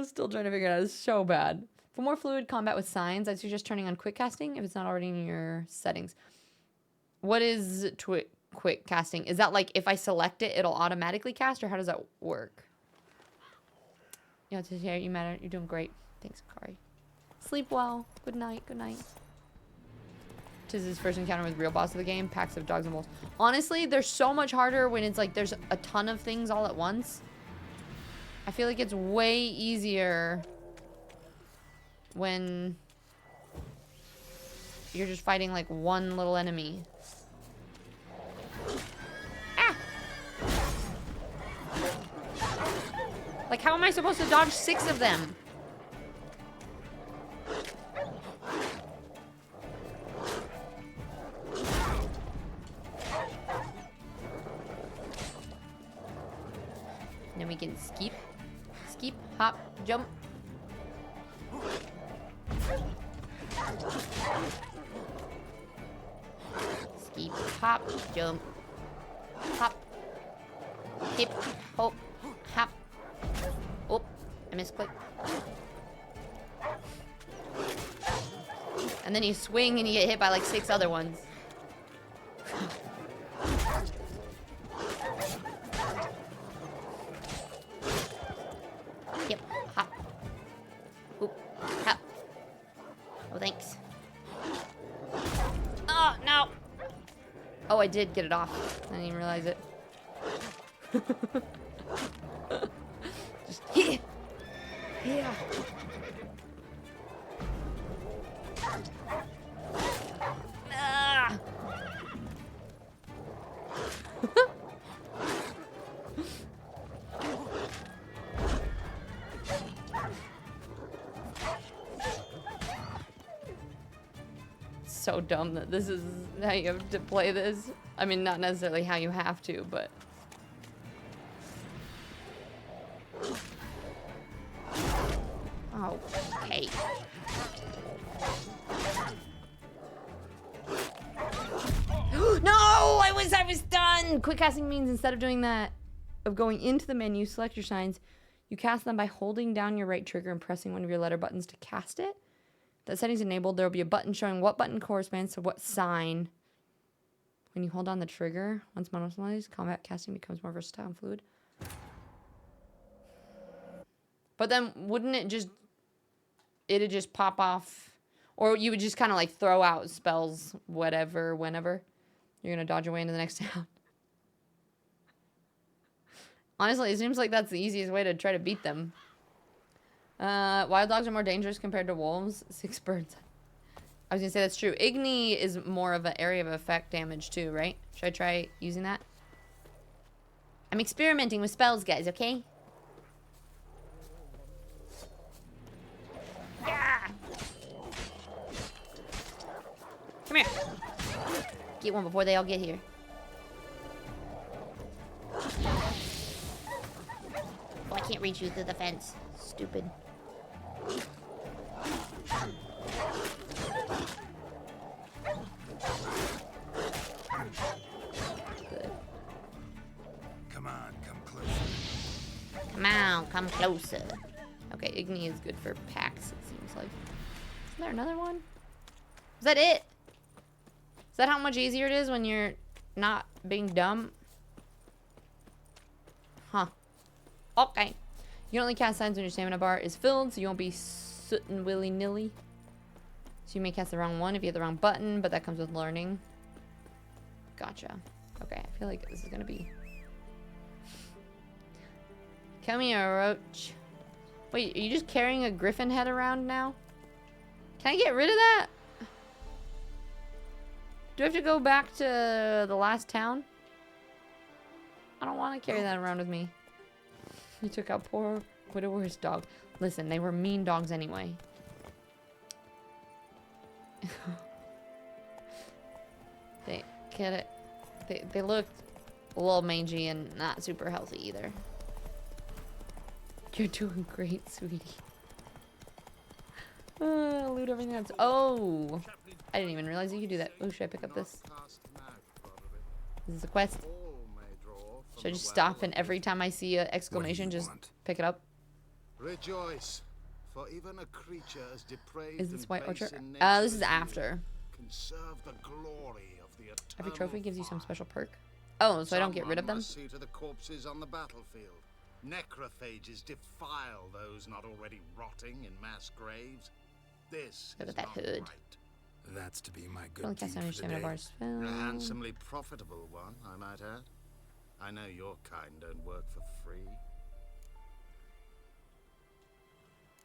still trying to figure it out is so bad. For more fluid combat with signs, I'd suggest turning on quick casting if it's not already in your settings. What is quick casting? Is that like if I select it, it'll automatically cast, or how does that work? Yeah, you matter. You're doing great. Thanks, Kari. Sleep well. Good night. Good night. Tis his first encounter with real boss of the game. Packs of dogs and wolves. Honestly, they're so much harder when it's like there's a ton of things all at once. I feel like it's way easier when you're just fighting like one little enemy. Ah! Like, how am I supposed to dodge 6 of them? And then we can skip, hop, jump. Skip, hop, jump, hop, hip, hop, hop. Oh, I misclicked. And then you swing and you get hit by like 6 other ones. Yep, hop. Oop, hop. Oh, thanks. Oh, no. Oh, I did get it off. I didn't even realize it. Just yeah. Yeah. Ah. So dumb that this is how you have to play this. I mean, not necessarily how you have to, but... Oh, okay. No! I was done! Quick casting means instead of doing that, of going into the menu, select your signs, you cast them by holding down your right trigger and pressing one of your letter buttons to cast it. That setting's enabled. There will be a button showing what button corresponds to what sign. When you hold on the trigger, once monotonized, combat casting becomes more versatile and fluid. But then, wouldn't it just... It'd just pop off... Or you would just kind of like throw out spells, whatever, whenever. You're going to dodge your way into the next town. Honestly, it seems like that's the easiest way to try to beat them. Wild dogs are more dangerous compared to wolves. 6 birds. I was gonna say that's true. Igni is more of an area of effect damage too, right? Should I try using that? I'm experimenting with spells, guys, okay? Yeah! Come here. Get one before they all get here. Oh, I can't reach you through the fence. Stupid. Good. Come on, come closer. Come on, come closer. Okay, Igni is good for packs, it seems like. Isn't there another one? Is that it? Is that how much easier it is when you're not being dumb? Huh. Okay. You can only cast signs when your stamina bar is filled, so you won't be sootin' willy-nilly. So you may cast the wrong one if you hit the wrong button, but that comes with learning. Gotcha. Okay, I feel like this is gonna be... Come here, Roach. Wait, are you just carrying a griffin head around now? Can I get rid of that? Do I have to go back to the last town? I don't want to carry that around with me. You took out poor widower's dog. Listen, they were mean dogs anyway. They get it. They looked a little mangy and not super healthy either. You're doing great, sweetie. Loot everything that's... Oh! I didn't even realize you could do that. Oh, should I pick up this? This is a quest. Should I just stop and every time I see an exclamation, just pick it up? Rejoice, for even a creature as depraved Is this White Orchard? and This is after. can serve the glory of the Every eternal trophy gives you some special perk. Oh, so I don't get rid of them? Someone must see to the corpses on the battlefield. Necrophages defile those not already rotting in mass graves. This Look is at that not hood. right. That's to be my good Only deed cast on your for the stamina day. bars. A handsomely profitable one, I might add. I know your kind don't work for free.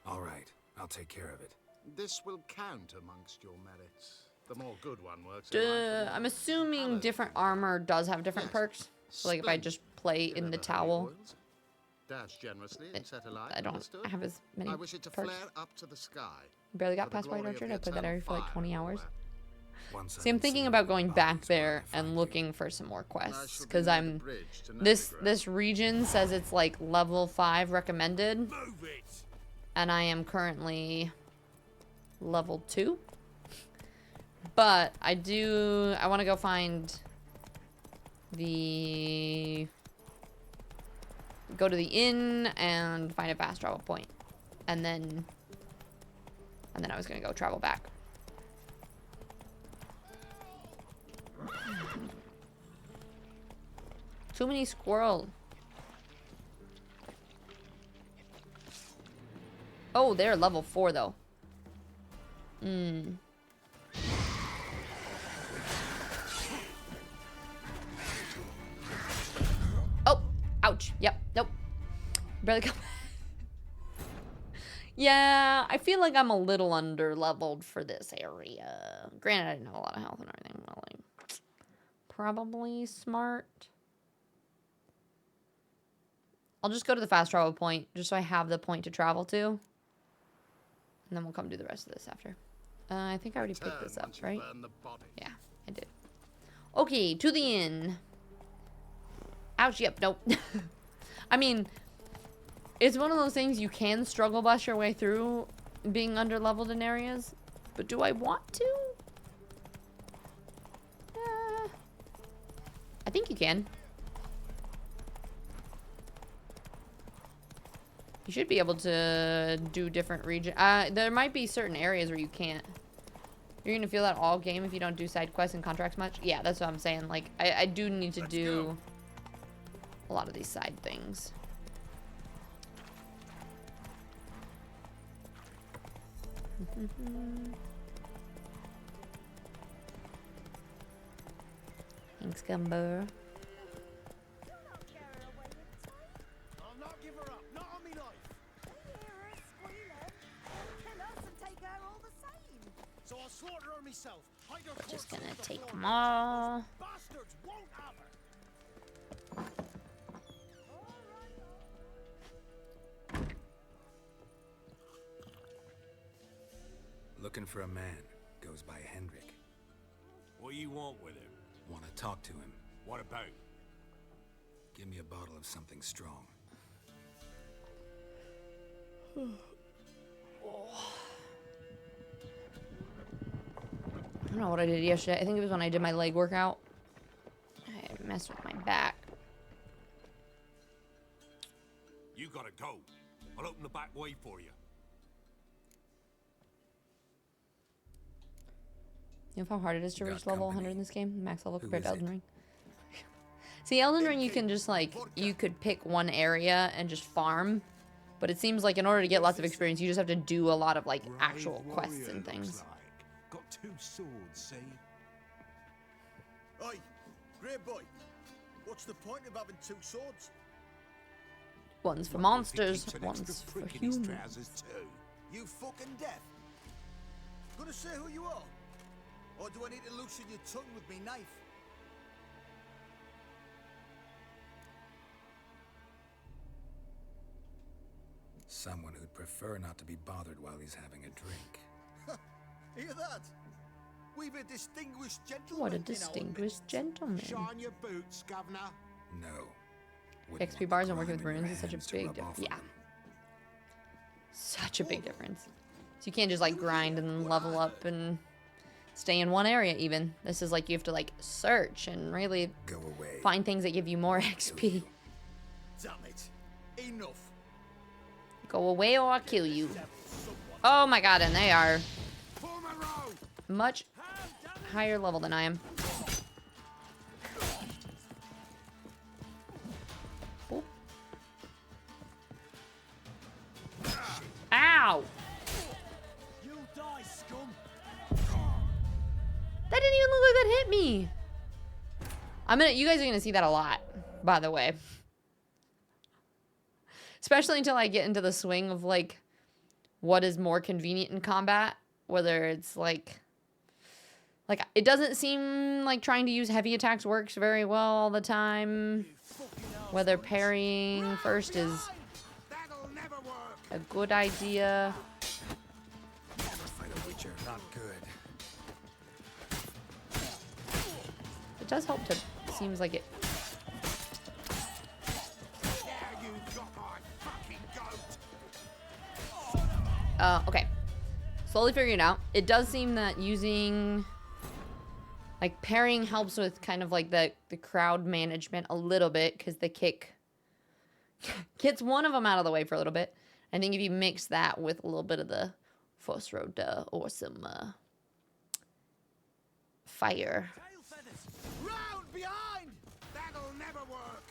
All right, I'll take care of it. This will count amongst your merits. The more good one works. in life, the more I'm assuming different armor does have different perks. So like if I just play in the towel, dash generously and set alight. I don't understood? have as many I wish it to perks. flare up to the sky. Barely got for the past White glory of Orchard. the I played that area for like eternal 20 fire. hours. Once See, I'm thinking about going back there and looking for some more quests because I'm this region says it's like level 5 recommended, and I am currently level 2. But I want to go find go to the inn and find a fast travel point, and then I was gonna go travel back. Too many squirrels. Oh, they're level 4 though. Barely come. Yeah, I feel like I'm a little under leveled for this area. Granted, I didn't have a lot of health and everything, but like, probably smart. I'll just go to the fast travel point, just so I have the point to travel to. And then we'll come do the rest of this after. I think I already picked this up, right? Yeah, I did. Okay, to the inn. Ouch, yep, nope. I mean, it's one of those things you can struggle bust your way through being under-leveled in areas. But do I want to? I think you can. You should be able to do different regions. There might be certain areas where you can't. You're gonna feel that all game if you don't do side quests and contracts much. Yeah, that's what I'm saying. Like, I do need to do a lot of these side things. Thanks, Gumbo. I'll not give her up, not on me life. Hear her squealing. Kill us and take her all the same. So I'll slaughter her myself. Hide her Just corpse gonna off the take floor. them all. Bastards won't have her. Looking for a man. Goes by Hendrik. What do you want with him? Want to talk to him. What about? Give me a bottle of something strong. I don't know what I did yesterday. I think it was when I did my leg workout. I messed with my back. You gotta go. I'll open the back way for you. You know how hard it is to Got reach level 100 company. in this game? Max level Who compared to is Elden it? Ring. See, Elden Ring, you can just like, you could pick one area and just farm. But it seems like in order to get lots of experience, you just have to do a lot of like actual quests and things. Got 2 swords, see? Oi, great boy. What's the point of having 2 swords? One's for What if he monsters, keeps an one's extra for prick in his humans. trousers too? You fucking deaf. Gonna say who you are? Or do I need to loosen your tongue with me knife? Someone who'd prefer not to be bothered while he's having a drink. Hear that? We've a distinguished gentleman. What a in our distinguished midst. gentleman. Shine your boots, governor. No. Wouldn't XP want bars the and working with grime in your runes is such a hands to big rub difference. off on Yeah. them. Such a big difference. So you can't just like grind and level up and stay in one area even. This is like you have to like search and really Go away. find things that give you more XP. Damn it. Enough. Go away or I'll kill you. Oh my god, and they are much higher level than I am. Oh. Ow! You die, scum. That didn't even look like that hit me. You guys are gonna see that a lot, by the way. Especially until I get into the swing of like what is more convenient in combat. Whether it's like it doesn't seem like trying to use heavy attacks works very well all the time. Whether parrying first is a good idea. Fight a witcher, not good. It does help to, seems like it. Okay. Slowly figuring it out. It does seem that using like parrying helps with kind of like the crowd management a little bit because the kick gets one of them out of the way for a little bit. I think if you mix that with a little bit of the force road or some fire. Round behind. That'll never work.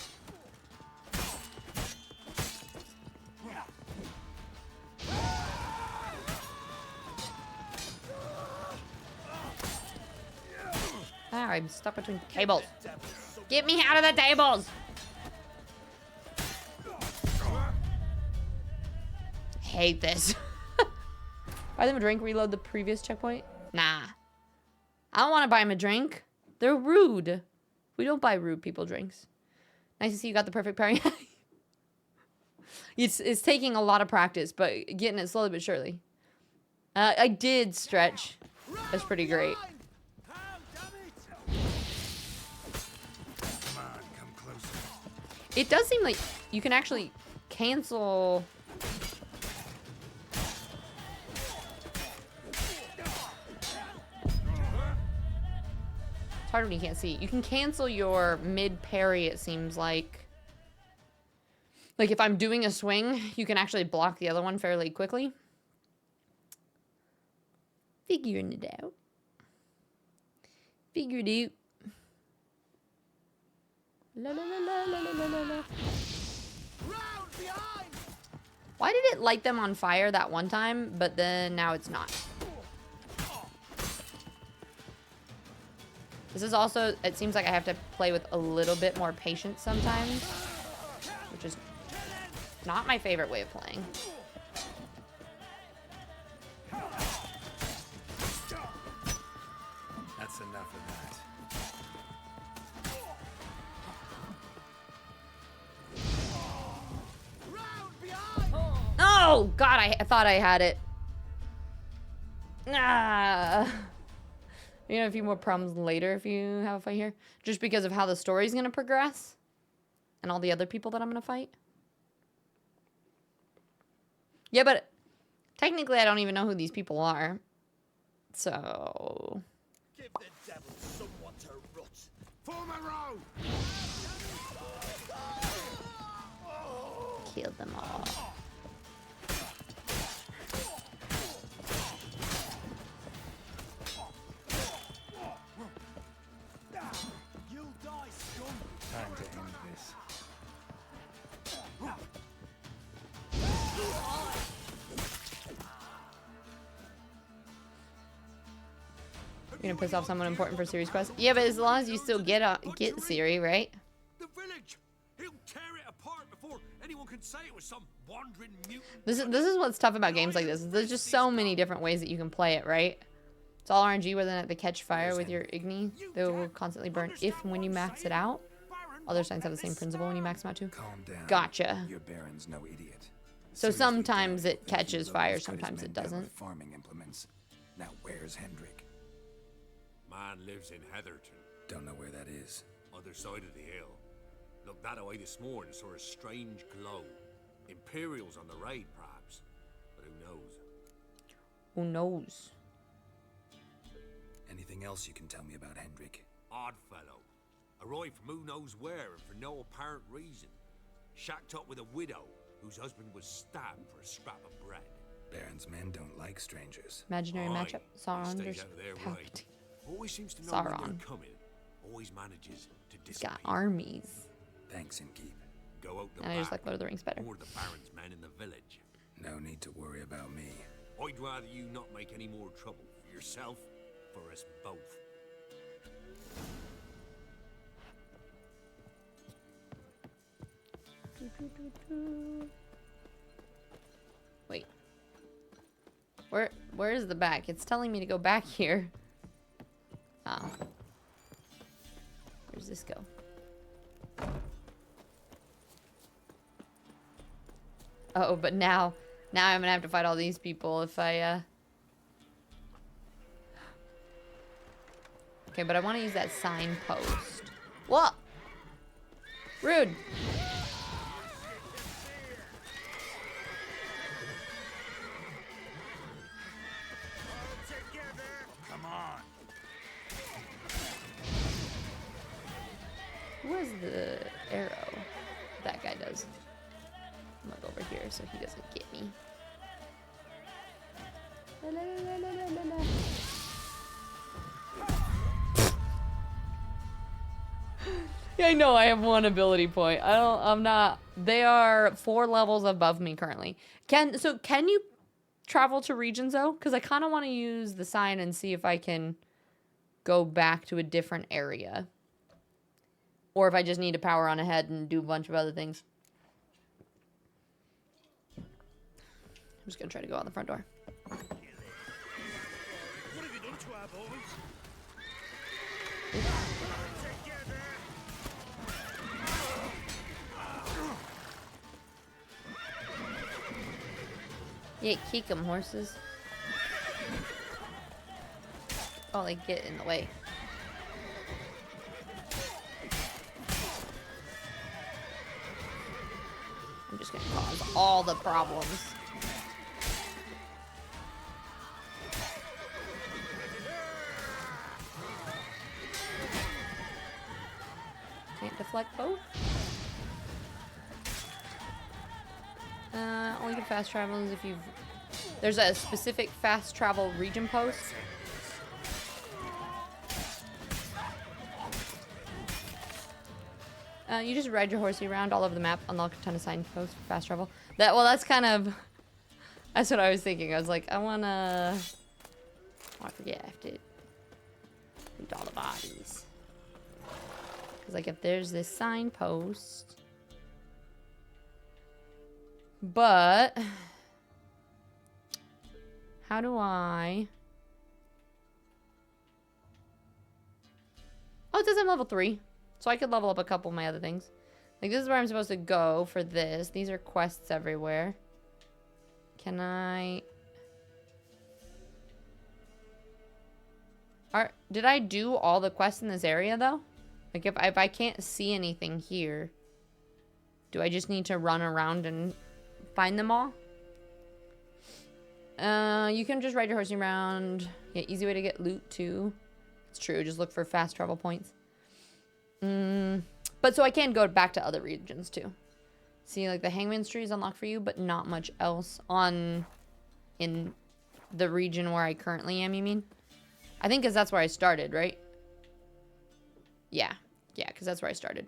Ah, I'm stuck between tables. Get me out of the tables! hate this. Buy them a drink, reload the previous checkpoint? Nah. I don't want to buy them a drink. They're rude. We don't buy rude people drinks. Nice to see you got the perfect pairing. It's taking a lot of practice, but getting it slowly but surely. I did stretch. That's pretty great. It does seem like you can actually cancel. It's hard when you can't see. You can cancel your mid parry, it seems like. Like if I'm doing a swing, you can actually block the other one fairly quickly. Figuring it out. Figured it out. La la la la la la la la. Why did it light them on fire that one time, but then now it's not? This is also, it seems like I have to play with a little bit more patience sometimes, which is not my favorite way of playing. That's enough of that. Oh, God, I thought I had it. Ah. You know, a few more problems later if you have a fight here. Just because of how the story's going to progress. And all the other people that I'm going to fight. Yeah, but technically I don't even know who these people are. So... Give the devil someone to rot. Form a row! Kill them all. You'll die, scum. Time to end this. You're gonna piss off someone important for Siri's quest? Yeah, but as long as you still get Siri, right? The village. He'll tear it apart before anyone can say it was some wandering mutant. This is what's tough about games like this. There's just so many different ways that you can play it, right? It's all RNG whether or not they catch fire with your Igni. They will constantly burn if and when you max it out. Other signs have the same principle when you max them out too. Calm down. Gotcha. Your Baron's no idiot. So sometimes it catches fire, sometimes it doesn't. Farming implements. Now where's Hendrik? Man lives in Heatherton. Don't know where that is. Other side of the hill. Looked that away this morning, saw a strange glow. Imperials on the raid, perhaps. But who knows? Who knows? Anything else you can tell me about Hendrik? Odd fellow. Arrived from who knows where and for no apparent reason. Shacked up with a widow whose husband was stabbed for a scrap of bread. Baron's men don't like strangers. Imaginary Aye, matchup. he Sauron stays versus out of their way. Palpatine. Always seems to know when Sauron. they're coming. Always manages to He's disappear. got armies. Thanks and keep. Go out the And I just back. like Lord of the Rings better. Or the Baron's men in the village. No need to worry about me. I'd rather you not make any more trouble for yourself, for us both. Wait. Where is the back? It's telling me to go back here. Oh. Where's this go? Oh, but now I'm gonna have to fight all these people if I Okay, but I want to use that signpost. What? Rude. Come on. Who has the arrow? That guy does. I'm gonna go over here so he doesn't get me. La, la, la, la, la, la, la. Yeah, I know I have one ability point. I'm not. They are 4 levels above me currently. Can you travel to regions though? Because I kind of want to use the sign and see if I can go back to a different area. Or if I just need to power on ahead and do a bunch of other things. just gonna try to go out the front door. What have you done to our boys? Yeah, kick 'em, horses. Oh, they get in the way. I'm just gonna cause all the problems. Can't deflect both. Only can fast travel is if you've... There's a specific fast travel region post. You just ride your horsey around all over the map, unlock a ton of signposts for fast travel. That's kind of... That's what I was thinking. I was like, I wanna... Oh, I forget, I have to loot all the bodies. Because, like, if there's this signpost... But... How do I... Oh, it does have level 3. So I could level up a couple of my other things. Like, this is where I'm supposed to go for this. These are quests everywhere. Can I... Did I do all the quests in this area, though? Like, if I can't see anything here, do I just need to run around and find them all? You can just ride your horsey around. Yeah, easy way to get loot, too. It's true. Just look for fast travel points. But so I can go back to other regions too. See, like the Hangman's Tree is unlocked for you, but not much else in the region where I currently am, you mean? I think because that's where I started, right? Yeah, because that's where I started.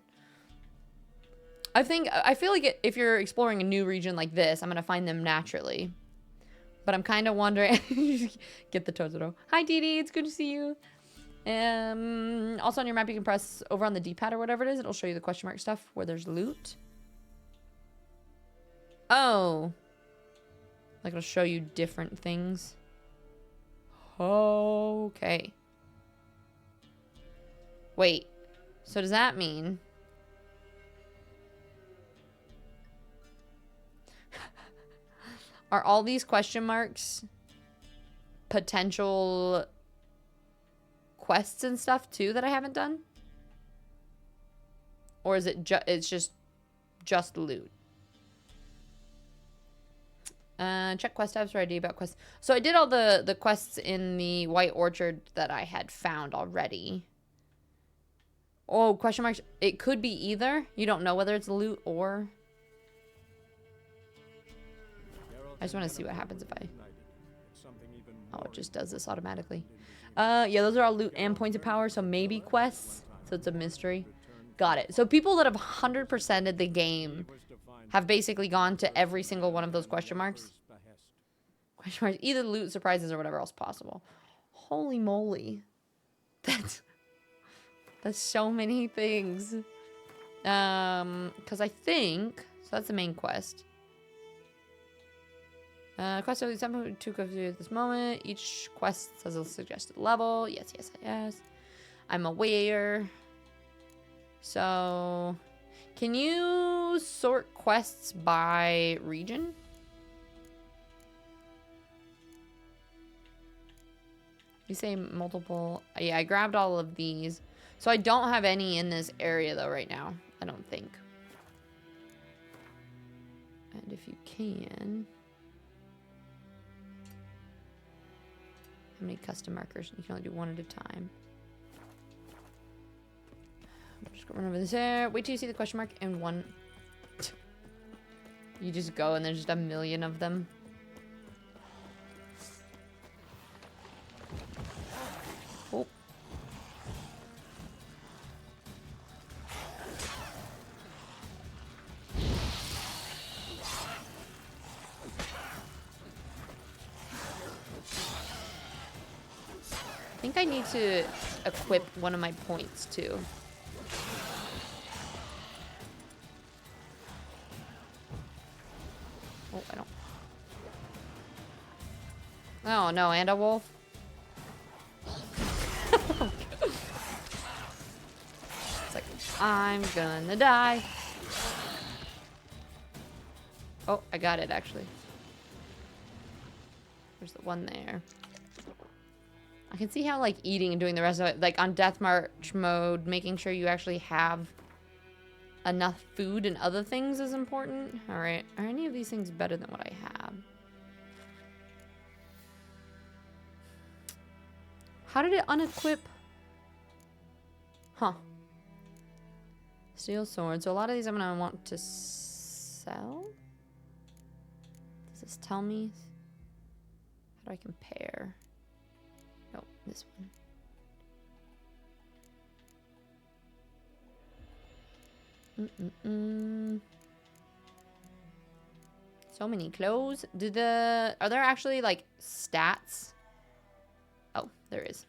I feel like if you're exploring a new region like this, I'm gonna find them naturally. But I'm kind of wondering. Get the Totoro. Hi, Dee Dee. It's good to see you. Also on your map, you can press over on the D-pad or whatever it is. It'll show you the question mark stuff where there's loot. Oh. Like it'll show you different things. Okay. Wait. So does that mean... Are all these question marks potential... quests and stuff too that I haven't done? Or is it it's just loot? Check quest tabs for ID about quests. So I did all the quests in the White Orchard that I had found already. Oh, question marks. It could be either. You don't know whether it's loot or... I just want to see what happens if I... Oh, it just does this automatically. Yeah, those are all loot and points of power, so maybe quests. So it's a mystery. Got it. So people that have 100%ed the game have basically gone to every single one of those question marks. Question marks. Either loot, surprises, or whatever else possible. Holy moly. That's so many things. Because I think... So that's the main quest. Quest only 7.2 quests at this moment. Each quest has a suggested level. Yes, yes, yes. I'm aware. So, can you sort quests by region? You say multiple. Yeah, I grabbed all of these. So I don't have any in this area though right now. I don't think. And if you can... How many custom markers? You can only do one at a time. I'm just going to run over this there. Wait till you see the question mark and one. You just go and there's just a million of them. Oh. I think I need to equip one of my points too. Oh, I don't. Oh no, and a wolf. It's like, I'm gonna die. Oh, I got it actually. There's the one there. I can see how like eating and doing the rest of it, like on death march mode, making sure you actually have enough food and other things is important. All right, are any of these things better than what I have? How did it unequip? Huh. Steel sword. So a lot of these I'm gonna want to sell. Does this tell me? How do I compare? Nope, this one. So many clothes. Are there actually like stats? Oh, there is.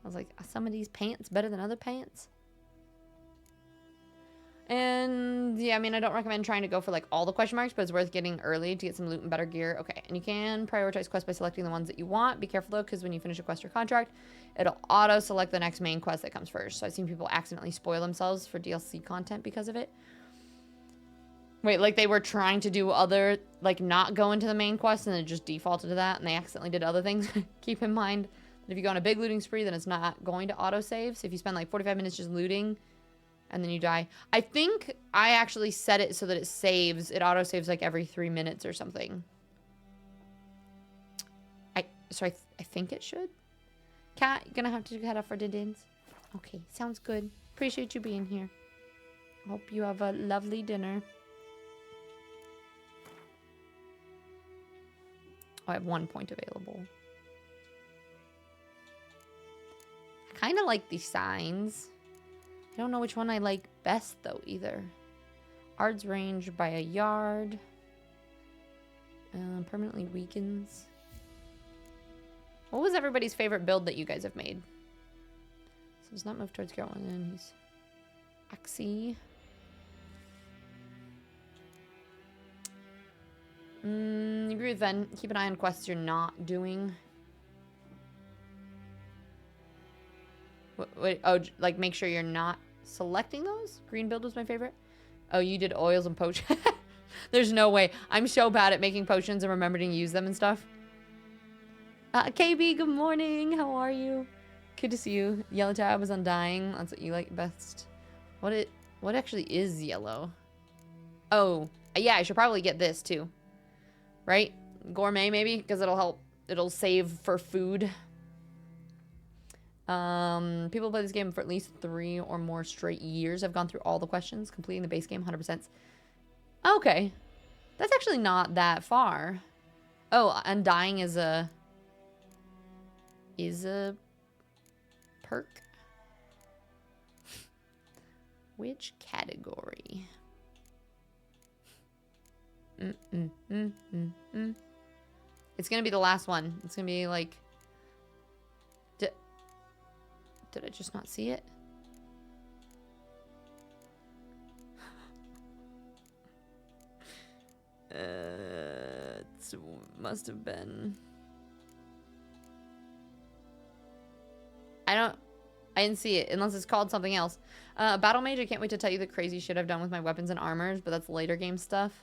I was like, are some of these pants better than other pants? And yeah, I mean, I don't recommend trying to go for like all the question marks, but it's worth getting early to get some loot and better gear. Okay, and you can prioritize quests by selecting the ones that you want. Be careful though, because when you finish a quest or contract, it'll auto select the next main quest that comes first. So I've seen people accidentally spoil themselves for DLC content because of it. Wait, like they were trying to do other, like not go into the main quest and it just defaulted to that and they accidentally did other things. Keep in mind that if you go on a big looting spree, then it's not going to auto-save. So if you spend like 45 minutes just looting and then you die. I think I actually set it so that it saves. It auto-saves like every 3 minutes or something. So I think it should. Cat, you're gonna have to head off for dinners. Okay, sounds good. Appreciate you being here. Hope you have a lovely dinner. Oh, I have 1 point available. I kind of like these signs. I don't know which one I like best, though, either. Ard's range by a yard. Permanently weakens. What was everybody's favorite build that you guys have made? So does not move towards Garland. He's Axie. Agree with Ven. Keep an eye on quests you're not doing. Wait, oh, like make sure you're not selecting those? Green build was my favorite. Oh, you did oils and potions. There's no way. I'm so bad at making potions and remembering to use them and stuff. KB, good morning. How are you? Good to see you. Yellow tab is undying. That's what you like best. What actually is yellow? Oh, yeah, I should probably get this too. Right? Gourmet maybe, because it'll help. It'll save for food. People play this game for at least 3 or more straight years. I've gone through all the questions, completing the base game 100%. Okay. That's actually not that far. Oh, undying is a perk. Which category? It's gonna be the last one. It's gonna be like... Did I just not see it? It must have been... I didn't see it, unless it's called something else. Battle Mage, I can't wait to tell you the crazy shit I've done with my weapons and armors, but that's later game stuff.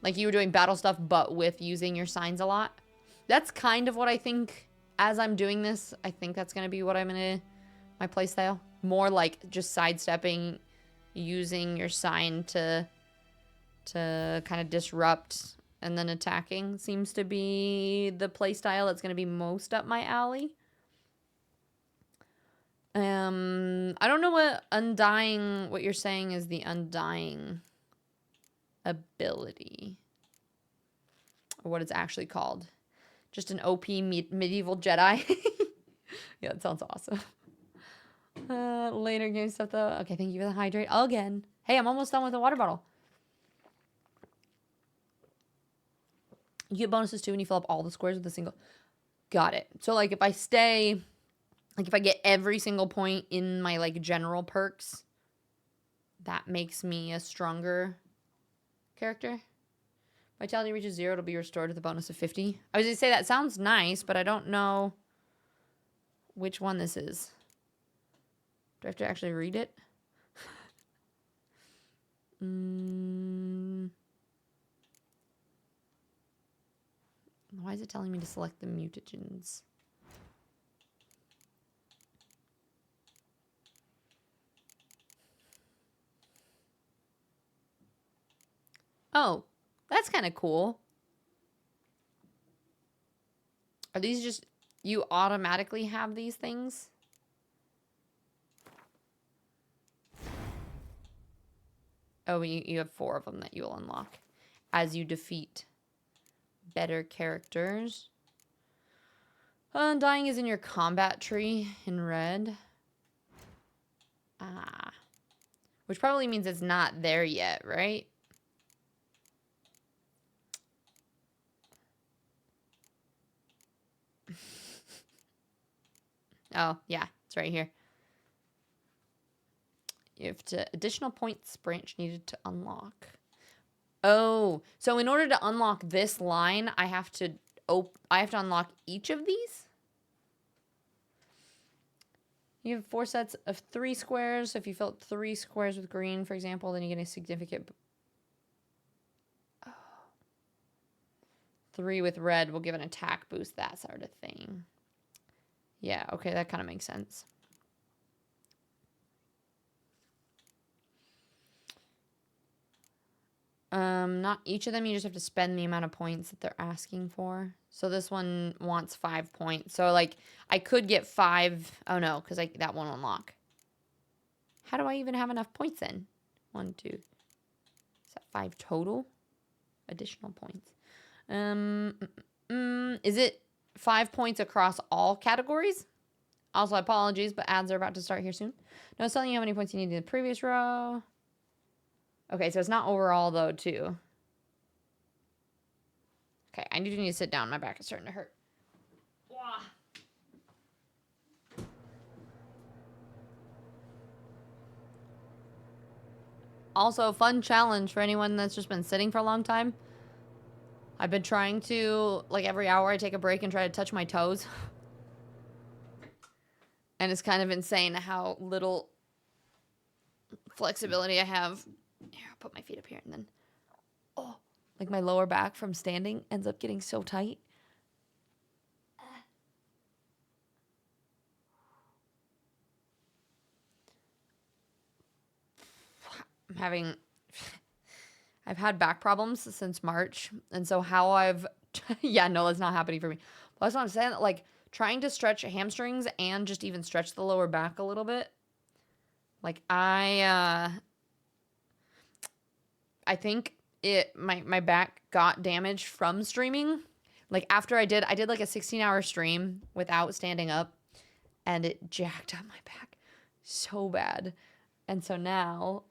Like you were doing battle stuff, but with using your signs a lot. That's kind of what I think as I'm doing this. I think that's going to be what I'm going to... My playstyle. More like just sidestepping, using your sign to kind of disrupt, and then attacking seems to be the playstyle that's going to be most up my alley. I don't know what undying, what you're saying is the undying ability. Or what it's actually called. Just an OP medieval Jedi. Yeah, that sounds awesome. Later game stuff though. Okay, thank you for the hydrate again. Hey, I'm almost done with the water bottle. You get bonuses too when you fill up all the squares with a single. Got it. So like if I stay, like if I get every single point in my like general perks, that makes me a stronger character. Vitality reaches 0, it'll be restored with a bonus of 50. I was going to say that sounds nice, but I don't know which one this is. Do I have to actually read it? Why is it telling me to select the mutagens? Oh, that's kind of cool. Are these just, you automatically have these things? Oh, you have 4 of them that you'll unlock as you defeat better characters. Undying is in your combat tree in red. Ah. Which probably means it's not there yet, right? Oh, yeah, it's right here. You have to additional points branch needed to unlock. Oh, so in order to unlock this line, I have to unlock each of these. You have 4 sets of 3 squares. So if you fill 3 squares with green, for example, then you get a significant. 3 with red will give an attack boost, that sort of thing. Yeah, okay, that kind of makes sense. Not each of them, you just have to spend the amount of points that they're asking for. So this one wants 5 points. So like I could get 5. Oh no, because that won't unlock. How do I even have enough points then? 1, 2. Is that 5 total? Additional points. Is it 5 points across all categories? Also, apologies, but ads are about to start here soon. No, it's telling you how many points you need in the previous row. Okay, so it's not overall, though, too. Okay, I need to sit down. My back is starting to hurt. Wah. Also, fun challenge for anyone that's just been sitting for a long time. I've been trying to, like, every hour I take a break and try to touch my toes. And it's kind of insane how little flexibility I have. Here, I'll put my feet up here and then, oh, like my lower back from standing ends up getting so tight. I've had back problems since March. And so how yeah, no, that's not happening for me. But that's what I'm saying. Like trying to stretch hamstrings and just even stretch the lower back a little bit. Like I think my back got damaged from streaming. Like after I did like a 16-hour stream without standing up and it jacked up my back so bad. And so now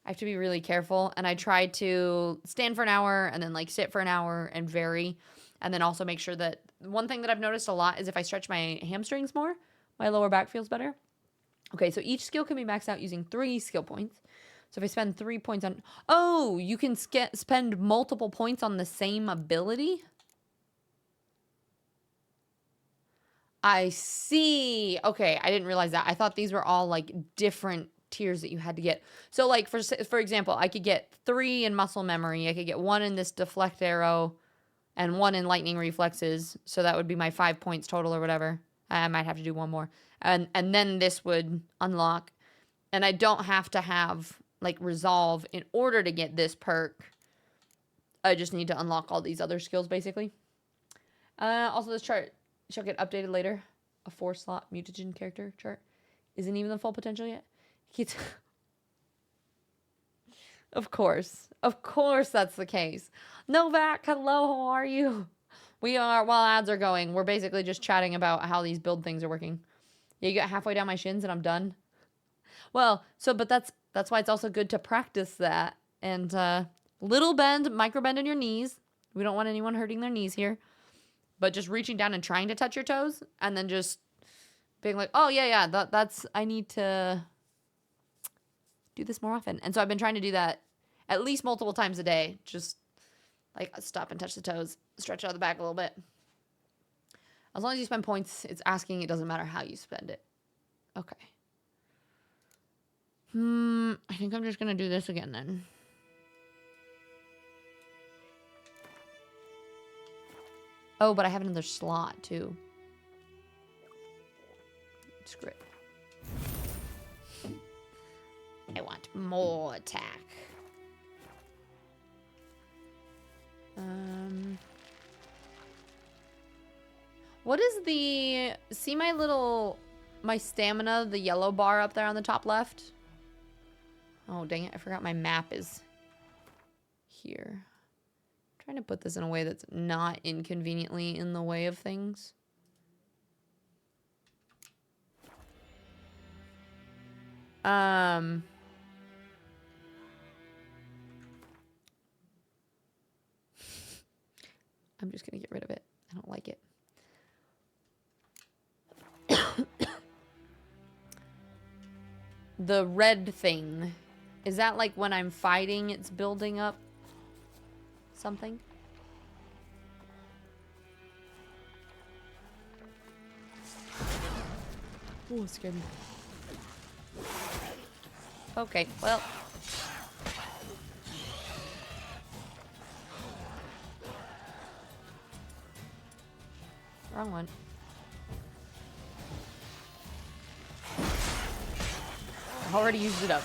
I have to be really careful. And I try to stand for an hour and then like sit for an hour and vary. And then also make sure that one thing that I've noticed a lot is if I stretch my hamstrings more, my lower back feels better. Okay, so each skill can be maxed out using 3 skill points. So if I spend 3 points on... Oh, you can spend multiple points on the same ability? I see. Okay, I didn't realize that. I thought these were all like different tiers that you had to get. So like for example, I could get 3 in muscle memory. I could get 1 in this deflect arrow and 1 in lightning reflexes. So that would be my 5 points total or whatever. I might have to do 1 more. And then this would unlock. And I don't have to have like resolve in order to get this perk. I just need to unlock all these other skills basically. Also this chart shall get updated later. A 4-slot mutagen character chart. Isn't even the full potential yet. Of course that's the case. Novak, hello, how are you? We are, while ads are going, we're basically just chatting about how these build things are working. Yeah, you get halfway down my shins and I'm done. Well, but that's why it's also good to practice that. And little bend, micro bend in your knees. We don't want anyone hurting their knees here. But just reaching down and trying to touch your toes and then just being like, oh yeah, that's I need to do this more often. And so I've been trying to do that. at least multiple times a day. Just like stop and touch the toes, stretch out the back a little bit. As long as you spend points, it's asking, it doesn't matter how you spend it. Okay. I think I'm just gonna do this again then. Oh, but I have another slot too. Screw it. I want more attack. What is the... See my stamina, the yellow bar up there on the top left? Oh, dang it. I forgot my map is here. I'm trying to put this in a way that's not inconveniently in the way of things. I'm just gonna get rid of it. I don't like it. The red thing. Is that like when I'm fighting, it's building up something? Oh, it scared me. Okay, well. Wrong one. I already used it up.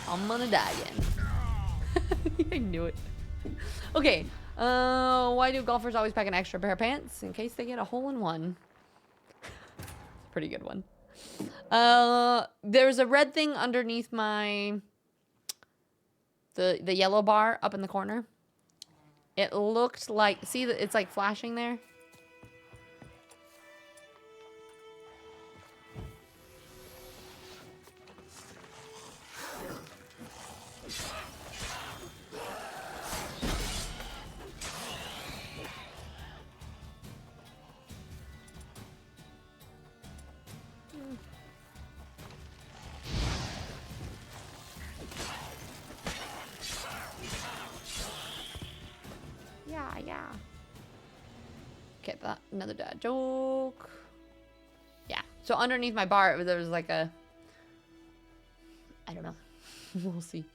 I'm gonna die again. I knew it. Okay. Why do golfers always pack an extra pair of pants? In case they get a hole in one. Pretty good one. There's a red thing underneath my... The yellow bar up in the corner. It looked like... See, it's like flashing there? Yeah. Okay, another dad joke. Yeah. So underneath my bar, there was like a... I don't know. We'll see.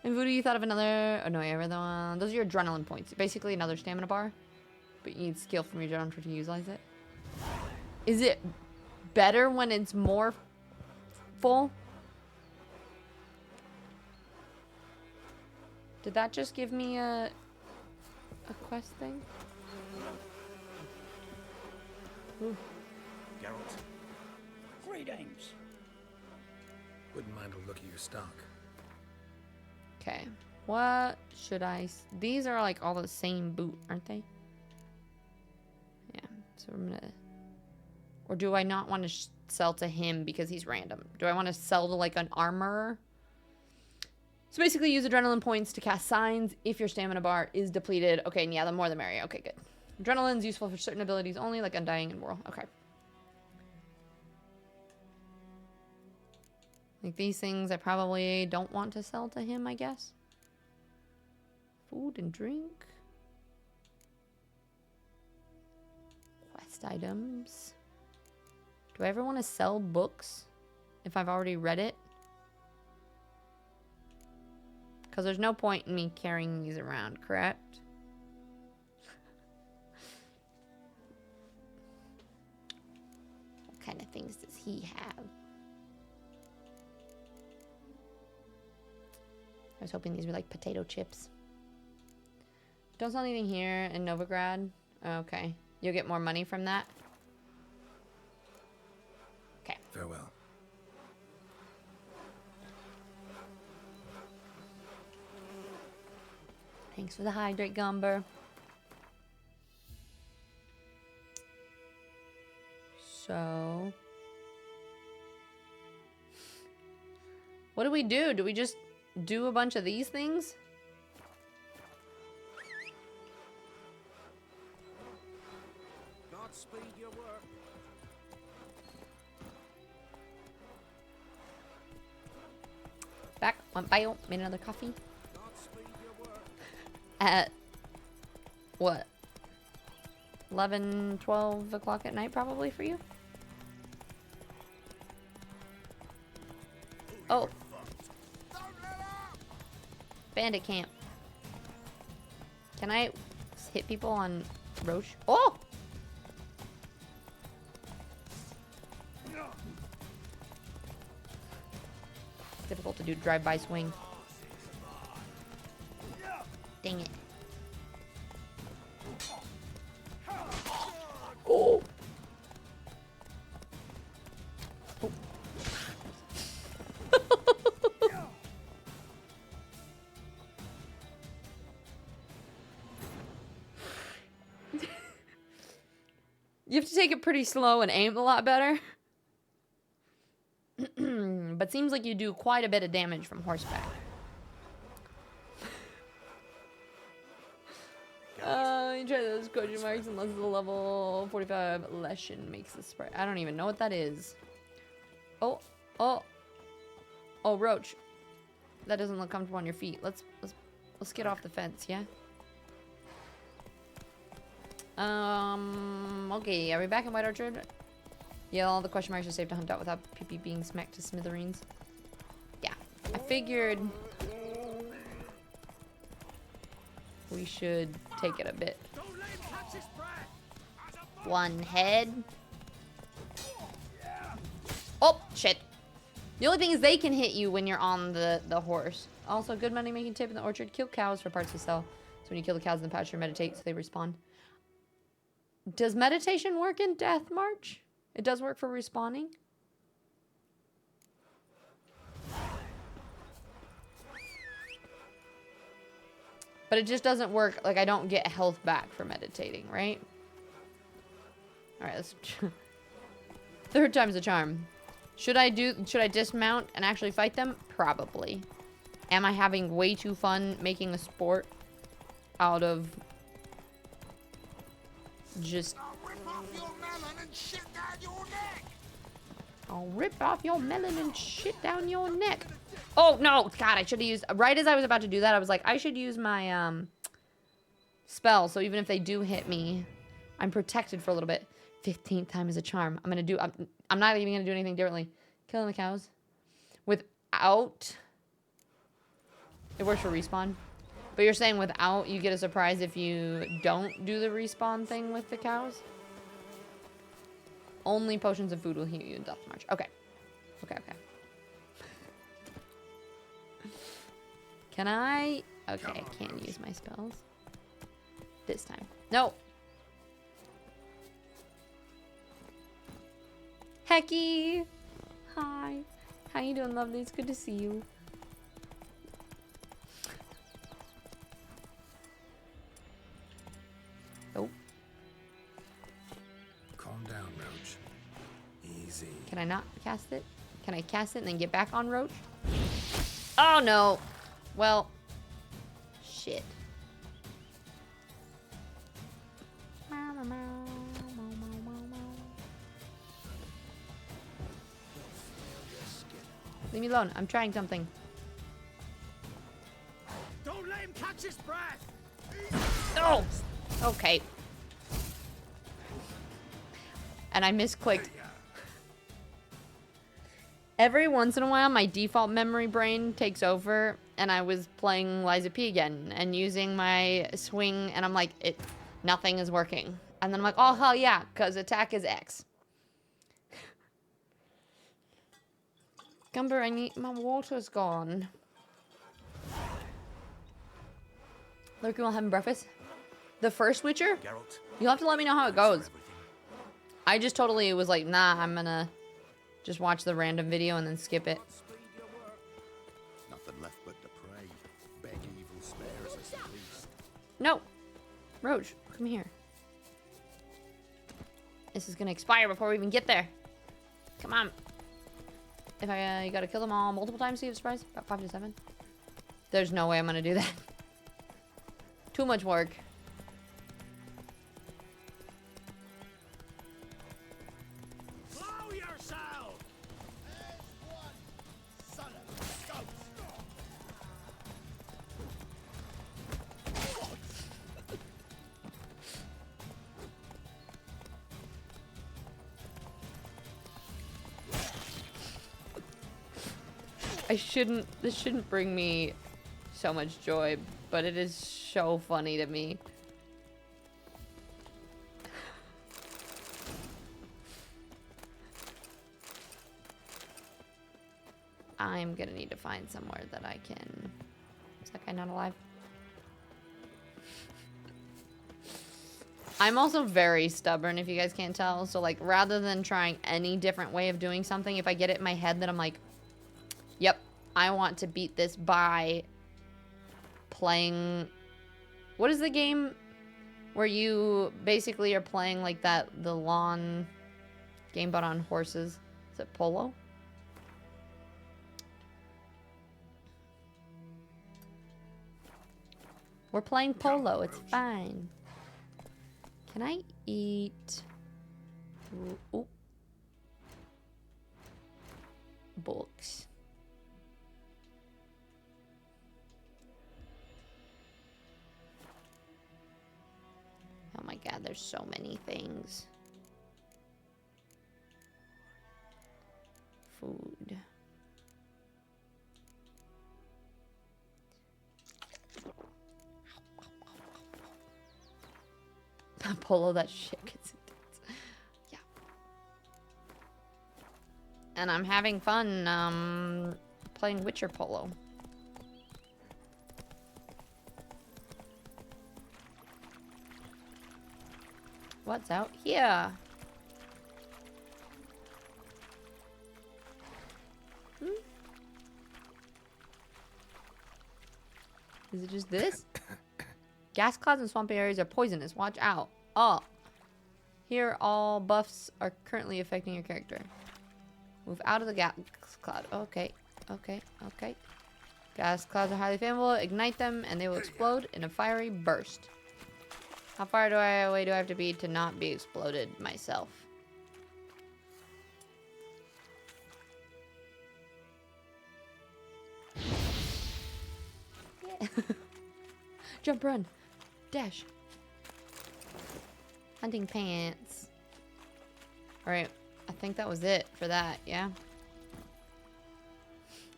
And Voodoo, you thought of another... Oh, no, I read that one. Those are your adrenaline points. Basically another stamina bar. But you need skill from your adrenaline to utilize it. Is it better when it's more full? Did that just give me a quest thing? Ooh. Geralt. Greetings. Wouldn't mind a look at your stock. Okay. What should I... These are like all the same boot, aren't they? Yeah. So I'm gonna... Or do I not want to sell to him because he's random? Do I want to sell to like an armorer? So basically use adrenaline points to cast signs if your stamina bar is depleted. Okay, and yeah, the more the merrier. Okay, good. Adrenaline's useful for certain abilities only, like Undying and Whirl. Okay. Like these things I probably don't want to sell to him, I guess. Food and drink. Quest items. Do I ever want to sell books if I've already read it? Because there's no point in me carrying these around, correct? What kind of things does he have? I was hoping these were like potato chips. Don't sell anything here in Novigrad. Okay. You'll get more money from that? Okay. Farewell. Thanks for the hydrate, Gumber. So... What do we do? Do we just do a bunch of these things? Godspeed your work. Back on bio. Made another coffee. Godspeed at what? 11, 12 o'clock at night probably for you? Oh. Bandit camp. Can I hit people on Roche? Oh! Difficult to do drive-by swing. Dang it. Oh! Oh. You have to take it pretty slow and aim a lot better. But seems like you do quite a bit of damage from horseback. You try those question marks unless the level 45 lesson makes the sprite. I don't even know what that is. Oh, oh, oh, Roach. That doesn't look comfortable on your feet. Let's get off the fence, yeah? Okay, are we back in White Orchard? Yeah, all the question marks are safe to hunt out without PP being smacked to smithereens. Yeah, I figured we should take it a bit. One head. Oh, shit. The only thing is they can hit you when you're on the horse. Also, good money making tip in the orchard. Kill cows for parts to sell. So when you kill the cows in the pasture, meditate so they respawn. Does meditation work in Death March? It does work for respawning. But it just doesn't work. Like, I don't get health back for meditating, right? Alright, let's... Third time's a charm. Should I dismount and actually fight them? Probably. Am I having way too fun making a sport out of just... I'll rip off your melon and shit down your neck. Oh, no. God, I should have used... Right as I was about to do that, I was like, I should use my spell. So even if they do hit me, I'm protected for a little bit. 15th time is a charm. I'm going to do... I'm not even going to do anything differently. Killing the cows. Without... It works for respawn. But you're saying without, you get a surprise if you don't do the respawn thing with the cows? Only potions of food will heal you in Death March. Okay. Okay, okay. Can I... Okay, I can't use my spells. This time. No! Hecky! Hi. How you doing, lovely? It's good to see you. Oh. Calm down, Roach. Easy. Can I not cast it? Can I cast it and then get back on Roach? Oh, no. Well. Shit. Leave me alone. I'm trying something. Don't let him catch his breath. Oh! Okay. And I misclicked. Every once in a while, my default memory brain takes over, and I was playing Liza P again and using my swing, and I'm like, nothing is working. And then I'm like, oh, hell yeah, because attack is X. Gumber, I need... My water's gone. Look, you want having breakfast? The first Witcher? Geralt, You'll have to let me know how it goes. I just totally was like, nah, I'm gonna just watch the random video and then skip it. nothing left but to pray. Beg evil spares us at least. No. Roach, come here. This is gonna expire before we even get there. Come on. If I you gotta kill them all multiple times to get a surprise? About 5 to 7? There's no way I'm gonna do that. Too much work. Blow yourself! This shouldn't bring me so much joy, but it is so funny to me. I'm gonna need to find somewhere that I can... Is that guy not alive? I'm also very stubborn, if you guys can't tell. So, like, rather than trying any different way of doing something, if I get it in my head that I'm like, yep, I want to beat this by playing... What is the game where you basically are playing like that, the lawn game but on horses? Is it Polo? We're playing Polo, it's fine. Can I eat... Ooh. Books. Oh my god, there's so many things. Food. Polo, that shit gets intense. Yeah. And I'm having fun, playing Witcher Polo. What's out here? Is it just this? Gas clouds and swampy areas are poisonous. Watch out. Oh. Here, all buffs are currently affecting your character. Move out of the gas cloud. Okay. Okay. Okay. Gas clouds are highly flammable. Ignite them, and they will explode in a fiery burst. How far away do I have to be to not be exploded myself? Yeah. Jump, run, dash. Hunting pants. Alright, I think that was it for that, yeah?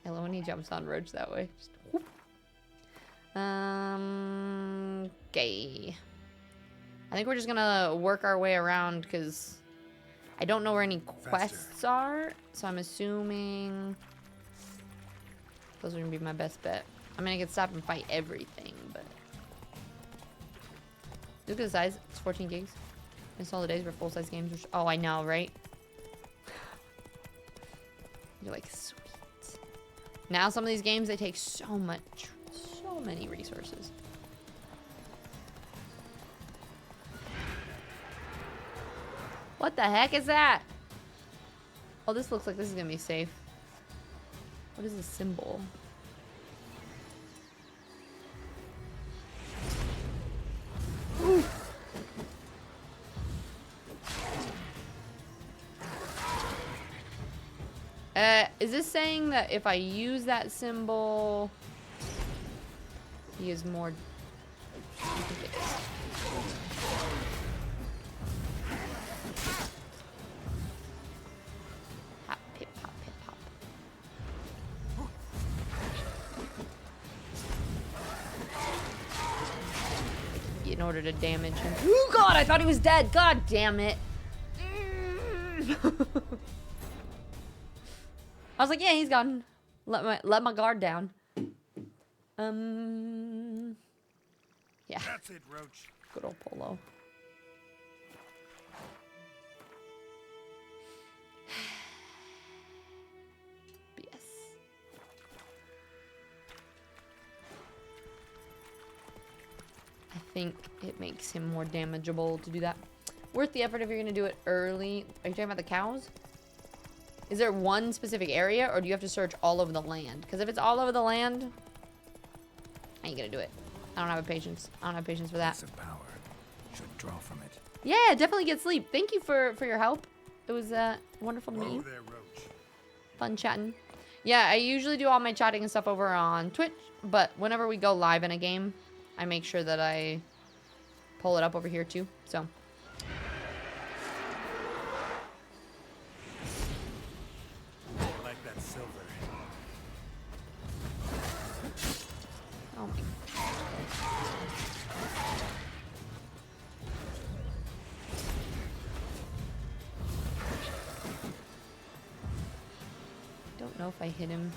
I love when he jumps on Roach that way. Just whoop. Okay. I think we're just gonna work our way around because I don't know where any quests are. So I'm assuming those are gonna be my best bet. I mean, I could stop and fight everything, but look at the size. It's 14 gigs. It's all the days for full-size games. Which, oh, I know, right? You're like, sweet. Now some of these games, they take so many resources. What the heck is that? Oh, this looks like this is gonna be safe. What is this symbol? Ooh. Is this saying that if I use that symbol, he is more... I think it is. Hop, pip, hop, pip, hop. In order to damage him. Oh god, I thought he was dead. God damn it. I was like, yeah, he's gone. Let my guard down. Yeah. That's it, Roach. Good old Polo. BS. I think it makes him more damageable to do that. Worth the effort if you're gonna do it early. Are you talking about the cows? Is there one specific area, or do you have to search all over the land? Because if it's all over the land, I ain't gonna do it. I don't have a patience. I don't have patience for that. Lots of power. Should draw from it. Yeah, definitely get sleep. Thank you for your help. It was wonderful to meet you. There, Roach. Fun chatting. Yeah, I usually do all my chatting and stuff over on Twitch, but whenever we go live in a game, I make sure that I pull it up over here too. So. know if I hit him.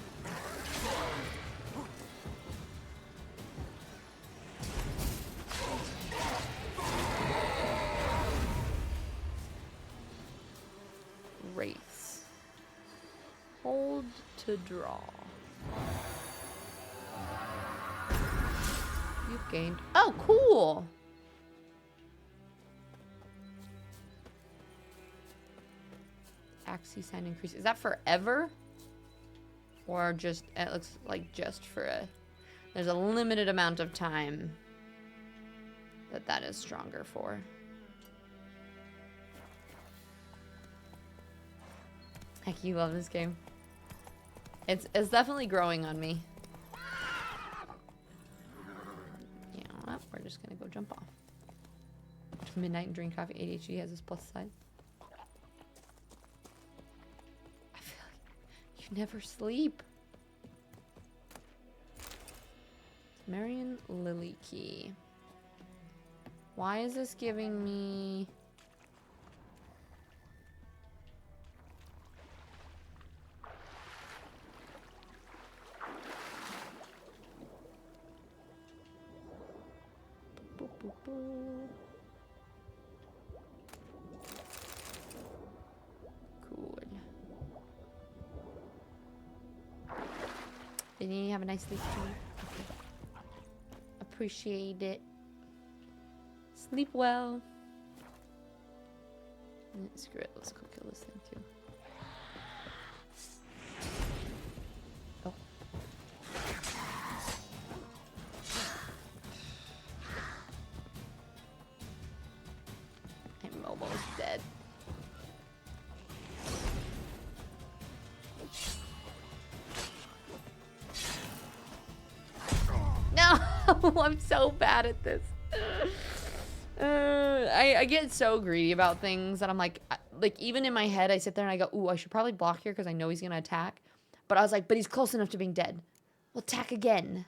Race. Hold to draw. You've gained. Oh, cool. Axis sign increase. Is that forever? Or just, it looks like just for a, there's a limited amount of time that is stronger for. Heck, you love this game. It's definitely growing on me. You know what? We're just gonna go jump off. Midnight and drink coffee. ADHD has its plus side. I feel like you never sleep. Marion Lily Key. Why is this giving me... Cool. Did you have a nice sleep too? Okay. Appreciate it. Sleep well. Screw it. Let's go kill this thing too. Oh. I'm almost dead. No! I'm so bad at this. I get so greedy about things that I'm like even in my head, I sit there and I go, ooh, I should probably block here because I know he's going to attack. But I was like, but he's close enough to being dead. We'll attack again.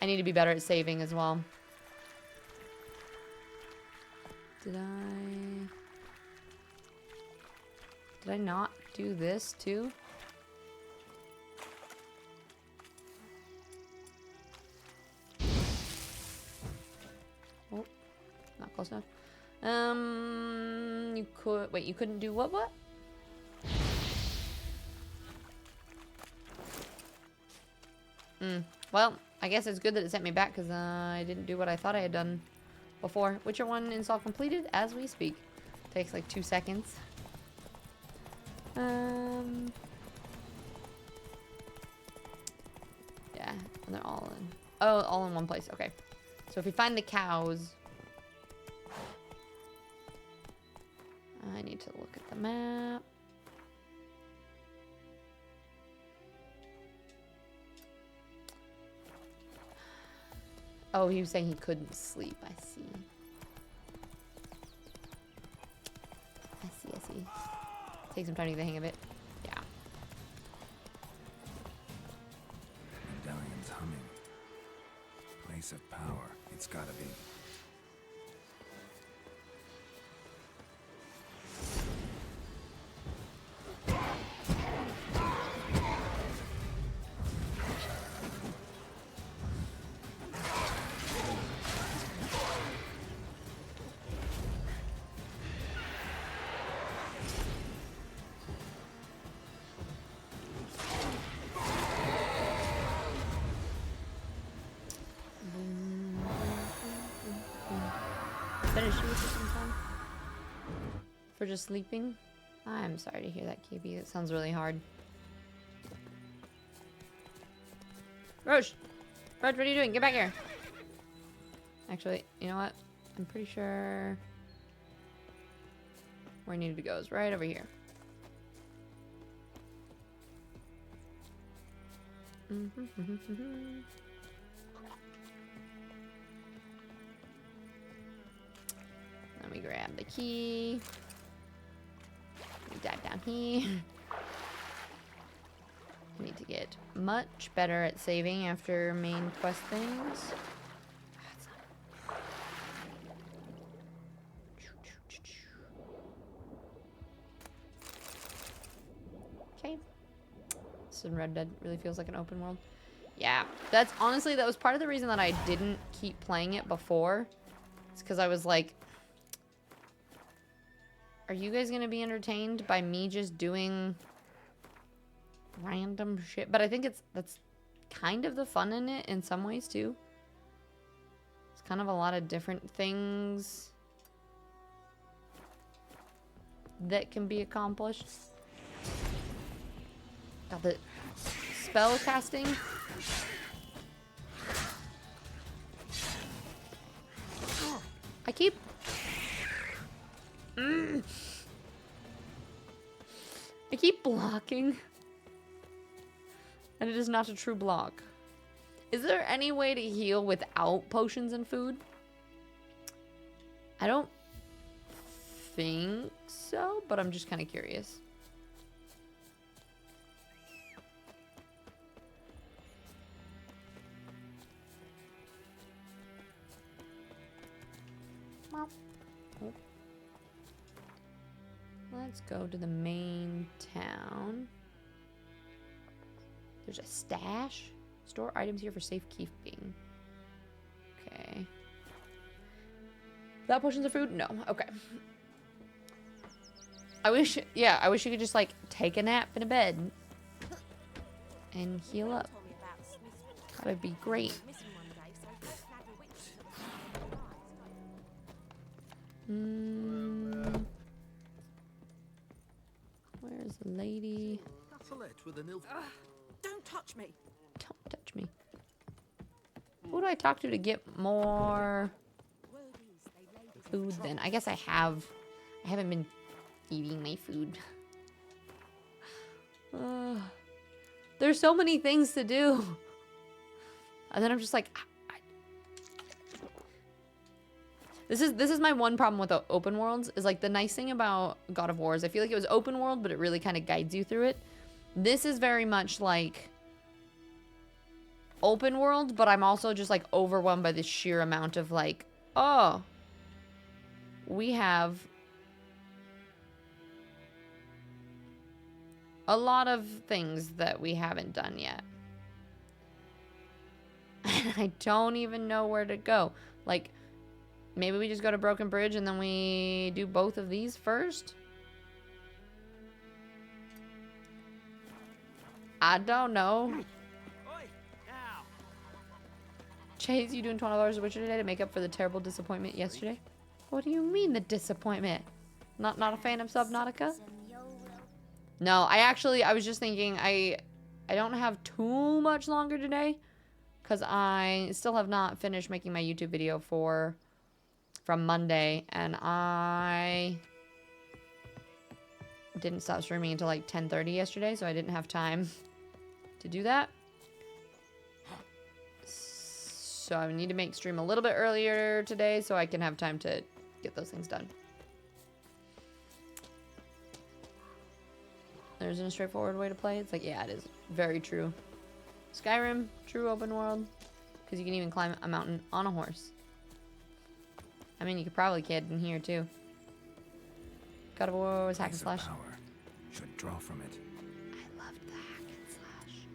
I need to be better at saving as well. Did I not do this too? Oh, not close enough. You could, wait, you couldn't do what? Well, I guess it's good that it sent me back because I didn't do what I thought I had done before. Witcher 1 install completed as we speak. Takes like 2 seconds. Yeah, and they're all in. Oh, all in one place. Okay. So if we find the cows, I need to look at the map. Oh, he was saying he couldn't sleep. I see. I see. Take some time to get the hang of it. Yeah. Medallion's humming. Place of power. It's gotta be. Finish you with this sometime? For just sleeping? I'm sorry to hear that, KB. That sounds really hard. Roche! Roche, what are you doing? Get back here! Actually, you know what? I'm pretty sure where I needed to go is right over here. Let me grab the key. Let me dive down here. I need to get much better at saving after main quest things. So Red Dead really feels like an open world. Yeah, that's honestly, that was part of the reason that I didn't keep playing it before. It's because I was like, are you guys gonna be entertained by me just doing random shit? But I think that's kind of the fun in it in some ways too. It's kind of a lot of different things that can be accomplished. Got the spell casting. I keep... I keep blocking. And it is not a true block. Is there any way to heal without potions and food? I don't think so, but I'm just kind of curious. Well, let's go to the main town. There's a stash. Store items here for safekeeping. Okay. Without potions of food? No. Okay. I wish you could just like take a nap in a bed and heal up. That would be great. Where's the lady? Don't touch me. Don't touch me. Who do I talk to get more food then? I guess I haven't been eating my food. There's so many things to do. And then I'm just like, this is my one problem with the open worlds, is like the nice thing about God of War is I feel like it was open world, but it really kind of guides you through it. This is very much like open world, but I'm also just like overwhelmed by the sheer amount of like, oh, we have a lot of things that we haven't done yet. And I don't even know where to go. Like, maybe we just go to Broken Bridge and then we do both of these first? I don't know. Chase, you doing $20 a Witcher today to make up for the terrible disappointment yesterday? What do you mean the disappointment? Not a fan of Subnautica? No, I was just thinking I don't have too much longer today because I still have not finished making my YouTube video from Monday, and I didn't stop streaming until like 10:30 yesterday, so I didn't have time to do that. So I need to make stream a little bit earlier today so I can have time to get those things done. There isn't a straightforward way to play. It's like, yeah, it is. Very true. Skyrim, true open world. Because you can even climb a mountain on a horse. I mean, you could probably kid in here, too. God of War was hack and slash. Should draw from it. I loved the hack and slash.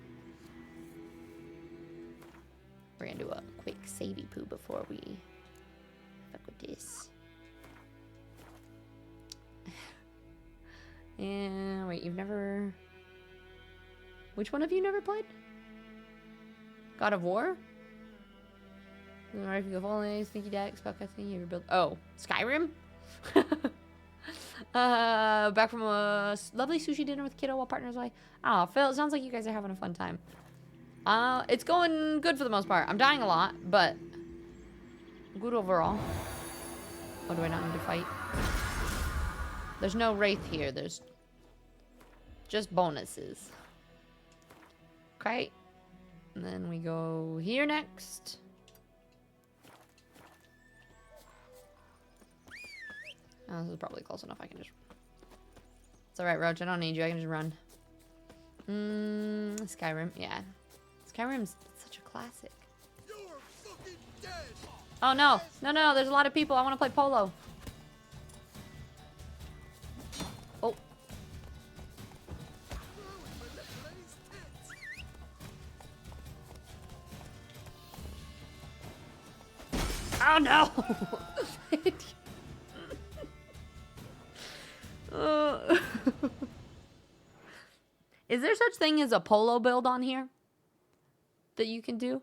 We're gonna do a quick savey poo before we fuck with this. And wait, you've never... Which one have you never played? God of War? Alright, if you go falling, sneaky deck, spellcasting, you ever build... Oh, Skyrim? Back from a lovely sushi dinner with kiddo while partners away. Oh, Phil, it sounds like you guys are having a fun time. It's going good for the most part. I'm dying a lot, but good overall. What do I not need to fight? There's no wraith here. There's just bonuses. Okay. And then we go here next. Oh, this is probably close enough. I can just... It's alright, Roach. I don't need you. I can just run. Skyrim. Yeah. Skyrim's such a classic. Oh, no. No. There's a lot of people. I want to play Polo. Oh. Oh no! Is there such thing as a polo build on here that you can do?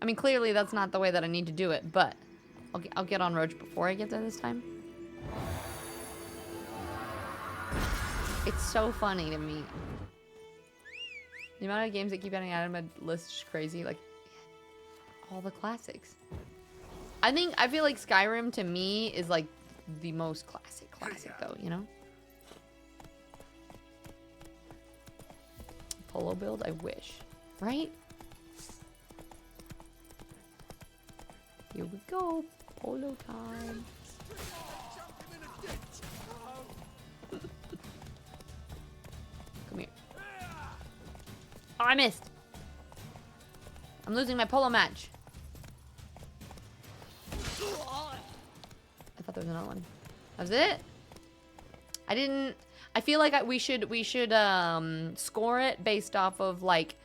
I mean, clearly that's not the way that I need to do it, but I'll get on Roach before I get there this time. It's so funny to me. The amount of games that keep getting added to my list is crazy. Like, all the classics. I feel like Skyrim to me is like the most classic though, you know? Polo build, I wish. Right? Here we go. Polo time. Come here. Oh, I missed. I'm losing my polo match. I thought there was another one. That was it? I feel like we should score it based off of like,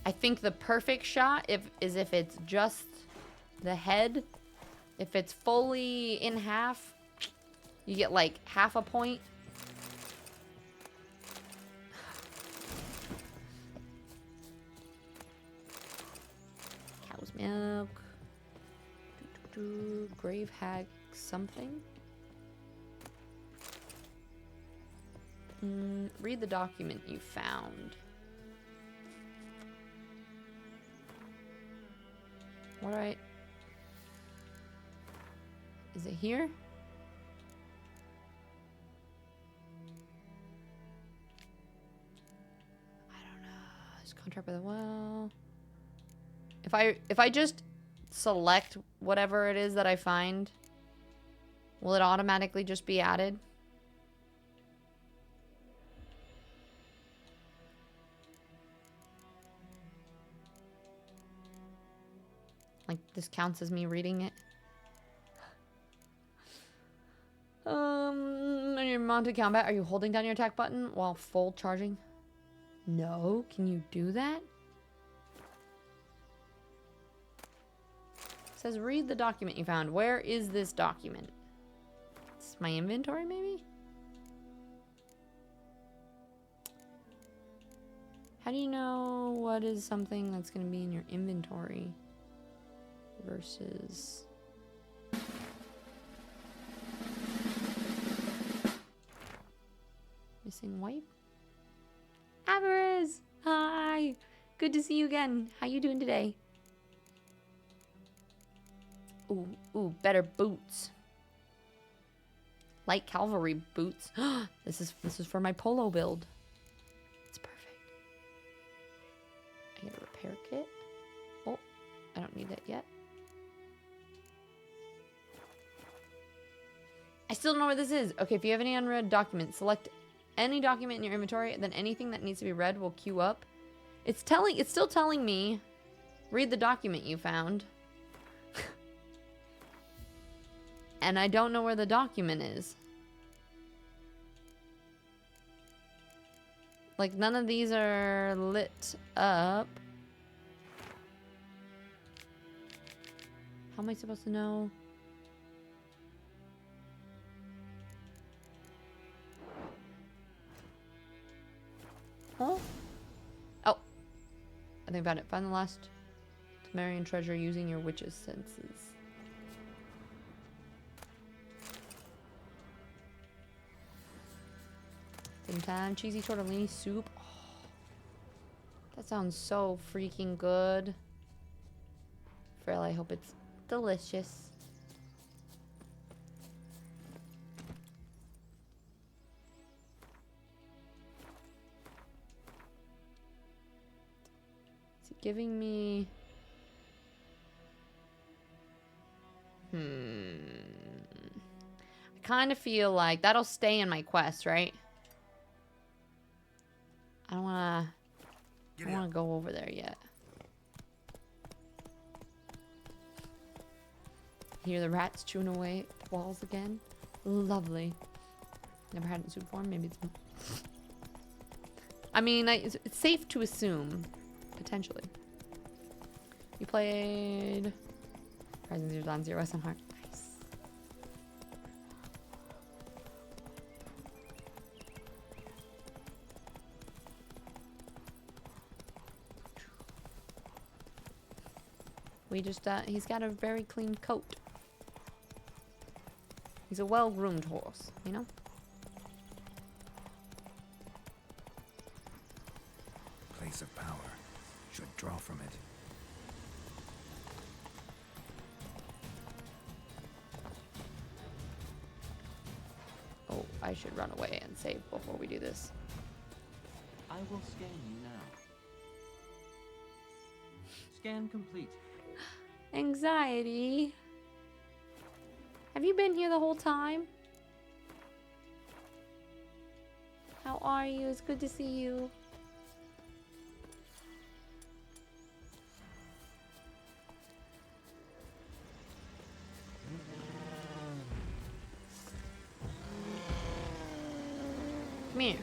I think the perfect shot is if it's just the head. If it's fully in half, you get like half a point. Cow's milk. Grave hag something. Read the document you found. All right. Is it here? I don't know. It's contract by the well. If I just select whatever it is that I find, will it automatically just be added? Like, this counts as me reading it. When you're mounted combat, are you holding down your attack button while full charging? No, can you do that? It says read the document you found. Where is this document? It's my inventory, maybe? How do you know what is something that's going to be in your inventory versus... Missing wipe? Avarice! Hi! Good to see you again. How you doing today? Ooh, better boots. Light cavalry boots. This is for my polo build. It's perfect. I get a repair kit. Oh, I don't need that yet. I still don't know where this is. Okay, if you have any unread documents, select any document in your inventory, then anything that needs to be read will queue up. It's still telling me, read the document you found. And I don't know where the document is. Like, none of these are lit up. How am I supposed to know? Huh? Oh. I think about it. Find the last Temerian treasure using your witch's senses. Same time. Cheesy tortellini soup. Oh, that sounds so freaking good. Frail, I hope it's delicious. Giving me... I kind of feel like that'll stay in my quest, right? I don't want to go over there yet. Hear the rats chewing away at the walls again. Lovely. Never had it in soup form. Maybe it's... I mean, it's safe to assume... Potentially. You played Horizon Zero Dawn, Zero West on Heart. We just, he's got a very clean coat. He's a well-groomed horse, you know? Place of power. Should draw from it. Oh, I should run away and save before we do this. I will scan you now. Scan complete. Anxiety. Have you been here the whole time? How are you? It's good to see you. Come here.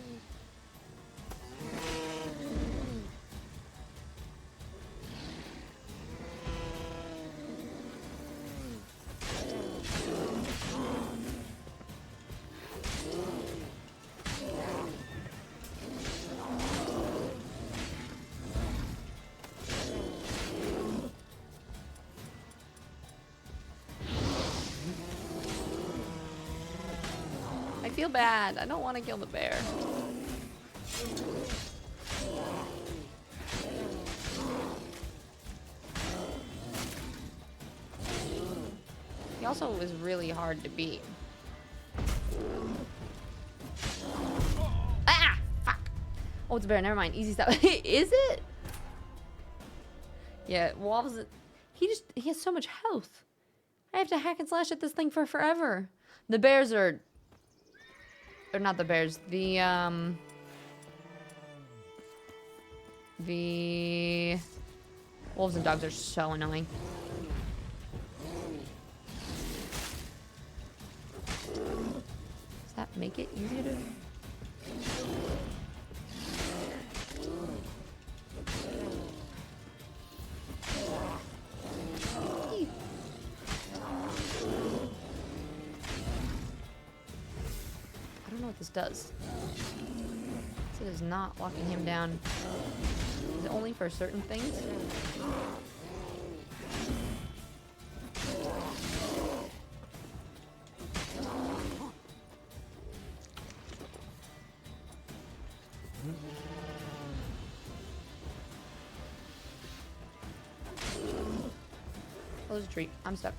I feel bad. I don't want to kill the bear. He also was really hard to beat. Ah! Fuck! Oh, it's a bear. Never mind. Easy stuff. Is it? Yeah, Wolves... He has so much health. I have to hack and slash at this thing for forever. The bears are... Or not the bears. The wolves and dogs are so annoying. Does that make it easier to... I don't know what this does. It is not locking him down. Is it only for certain things? Close the tree. I'm stuck.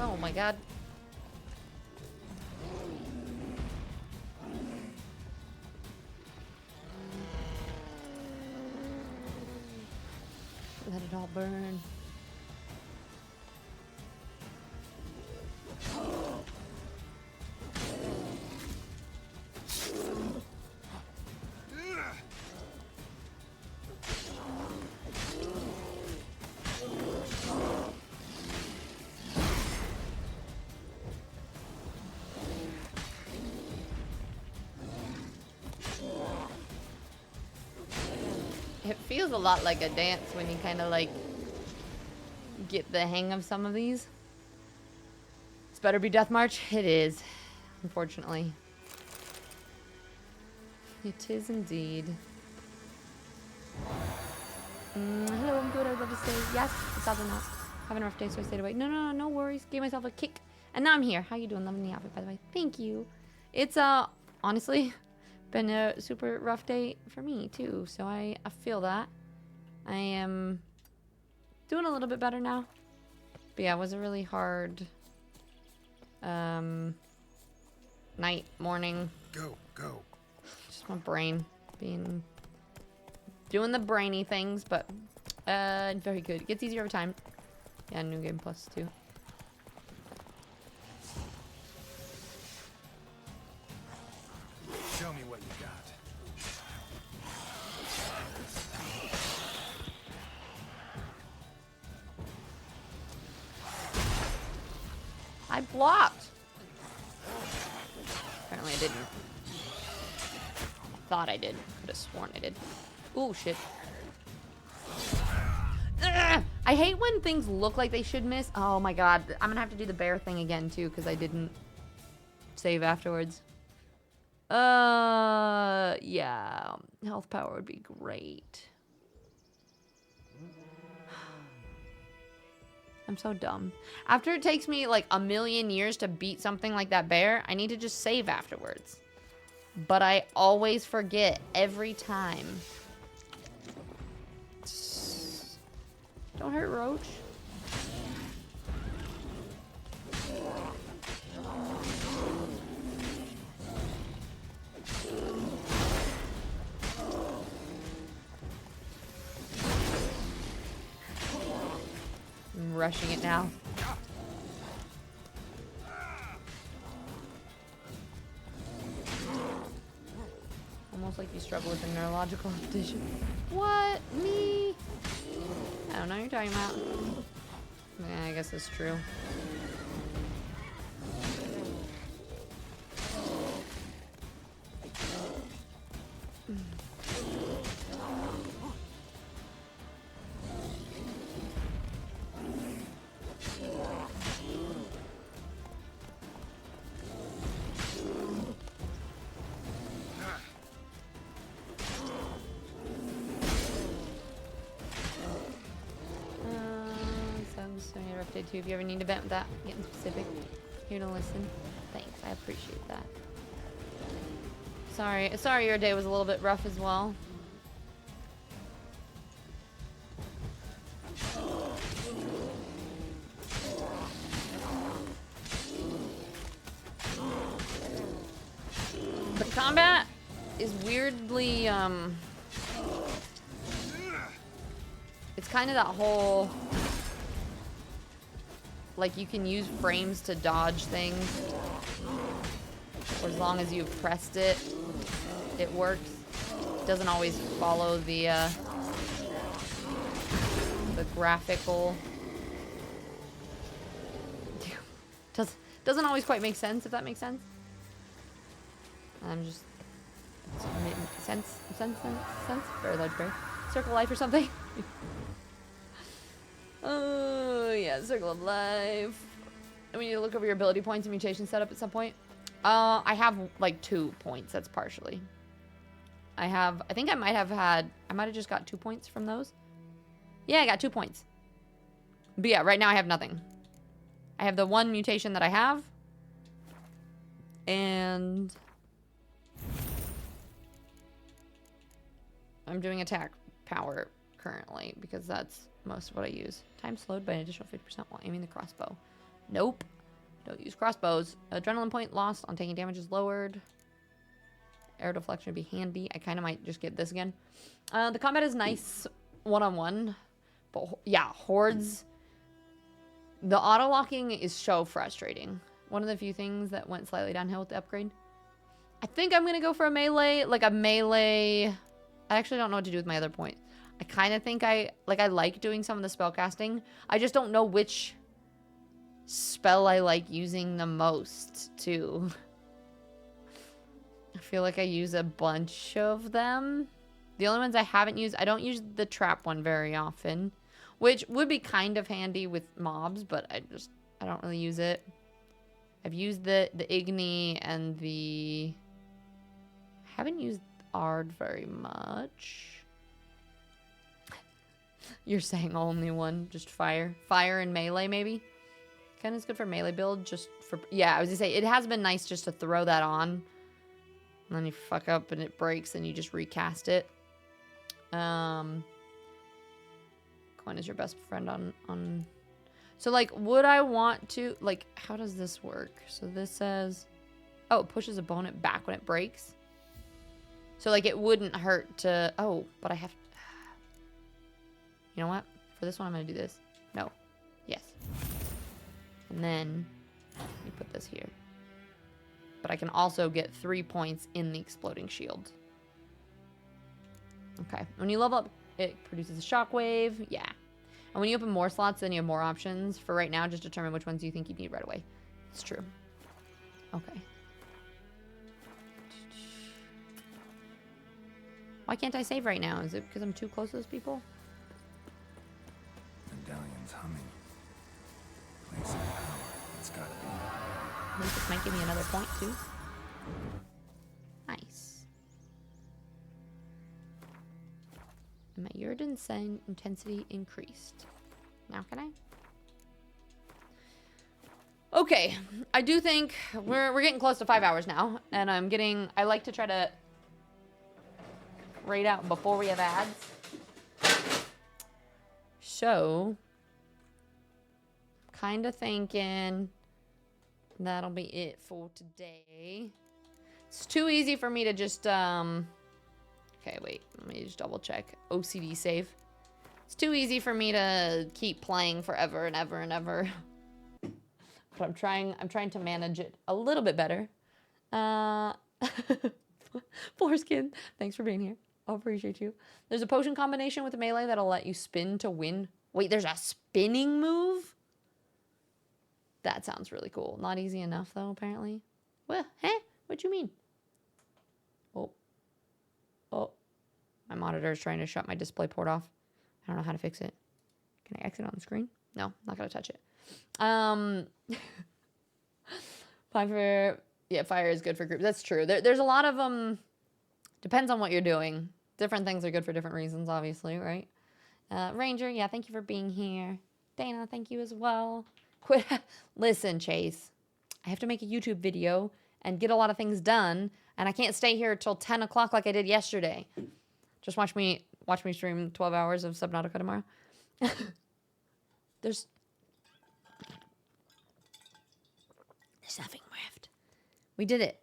Oh my god. Let it all burn. It feels a lot like a dance when you kind of like get the hang of some of these. It's better be Death March. It is, unfortunately. It is indeed. Hello, I'm good. I would love to say yes. It's also not having a rough day, so I stayed away. No worries. Gave myself a kick, and now I'm here. How you doing? Loving the outfit, by the way. Thank you. It's honestly been a super rough day for me too, so I feel that. I am doing a little bit better now, but yeah, it was a really hard night, morning. Go. Just my brain doing the brainy things, but very good. It gets easier over time. Yeah, new game plus 2. Show me what you got. I blocked. Apparently I didn't. thought I did. Could have sworn I did. Ooh, shit. Ugh! I hate when things look like they should miss. Oh my god. I'm gonna have to do the bear thing again, too, because I didn't save afterwards. Yeah. Health power would be great. I'm so dumb. After it takes me like a million years to beat something like that bear, I need to just save afterwards. But I always forget every time. Don't hurt Roach. I'm rushing it now. Almost like you struggle with a neurological condition. What? Me? I don't know what you're talking about. Yeah, I guess that's true. Too. If you ever need to vent with that, getting specific, here to listen. Thanks, I appreciate that. Sorry your day was a little bit rough as well. The combat is weirdly, it's kind of that whole, like, you can use frames to dodge things. Or as long as you've pressed it, it works. It doesn't always follow the graphical. Doesn't always quite make sense, if that makes sense. I'm just sense very legendary. Circle of life or something. Oh yeah, circle of life. And we need to look over your ability points and mutation setup at some point. I have like 2 points. That's partially. I think I might have just got 2 points from those. Yeah, I got 2 points. But yeah, right now I have nothing. I have the 1 mutation that I have. And I'm doing attack power currently because that's most of what I use. Time slowed by an additional 50% while aiming the crossbow. Nope. Don't use crossbows. Adrenaline point lost on taking damage is lowered. Air deflection would be handy. I kind of might just get this again. The combat is nice one-on-one. But yeah, hordes. The auto-locking is so frustrating. One of the few things that went slightly downhill with the upgrade. I think I'm going to go for a melee. Like a melee. I actually don't know what to do with my other point. I kind of think I like doing some of the spellcasting. I just don't know which spell I like using the most, too. I feel like I use a bunch of them. The only ones I haven't used, I don't use the trap one very often, which would be kind of handy with mobs, but I don't really use it. I've used the Igni and the... I haven't used Ard very much. You're saying only one, just fire. Fire and melee, maybe? Kind of is good for melee build, just for... Yeah, I was gonna say, it has been nice just to throw that on. And then you fuck up and it breaks and you just recast it. Coin is your best friend on... So, like, would I want to... Like, how does this work? So this says... Oh, it pushes a opponent back when it breaks. So, like, it wouldn't hurt to... Oh, but I have... You know what? For this one, I'm going to do this. No. Yes. And then you put this here. But I can also get 3 points in the exploding shield. Okay. When you level up, it produces a shockwave. Yeah. And when you open more slots, then you have more options. For right now, just determine which ones you think you need right away. It's true. Okay. Why can't I save right now? Is it because I'm too close to those people? Medallion's humming. Place of power. It's gotta be. I think this might give me another point too. Nice. And my Uridan intensity increased. Now can I? Okay, I do think we're getting close to 5 hours now, and I like to try to rate out before we have ads. So, kind of thinking that'll be it for today. It's too easy for me to just, okay, wait, let me just double check. OCD save. It's too easy for me to keep playing forever and ever and ever. But I'm trying to manage it a little bit better. Foreskin, thanks for being here. I appreciate you. There's a potion combination with the melee that'll let you spin to win. Wait, there's a spinning move? That sounds really cool. Not easy enough, though, apparently. Well, huh? What you mean? Oh. Oh. My monitor is trying to shut my display port off. I don't know how to fix it. Can I exit on the screen? No, not gonna touch it. Fire is good for groups. That's true. There's a lot of depends on what you're doing. Different things are good for different reasons, obviously, right? Ranger, yeah, thank you for being here. Dana, thank you as well. Quit. Listen, Chase, I have to make a YouTube video and get a lot of things done, and I can't stay here till 10 o'clock like I did yesterday. Just watch me stream 12 hours of Subnautica tomorrow. There's nothing left. We did it.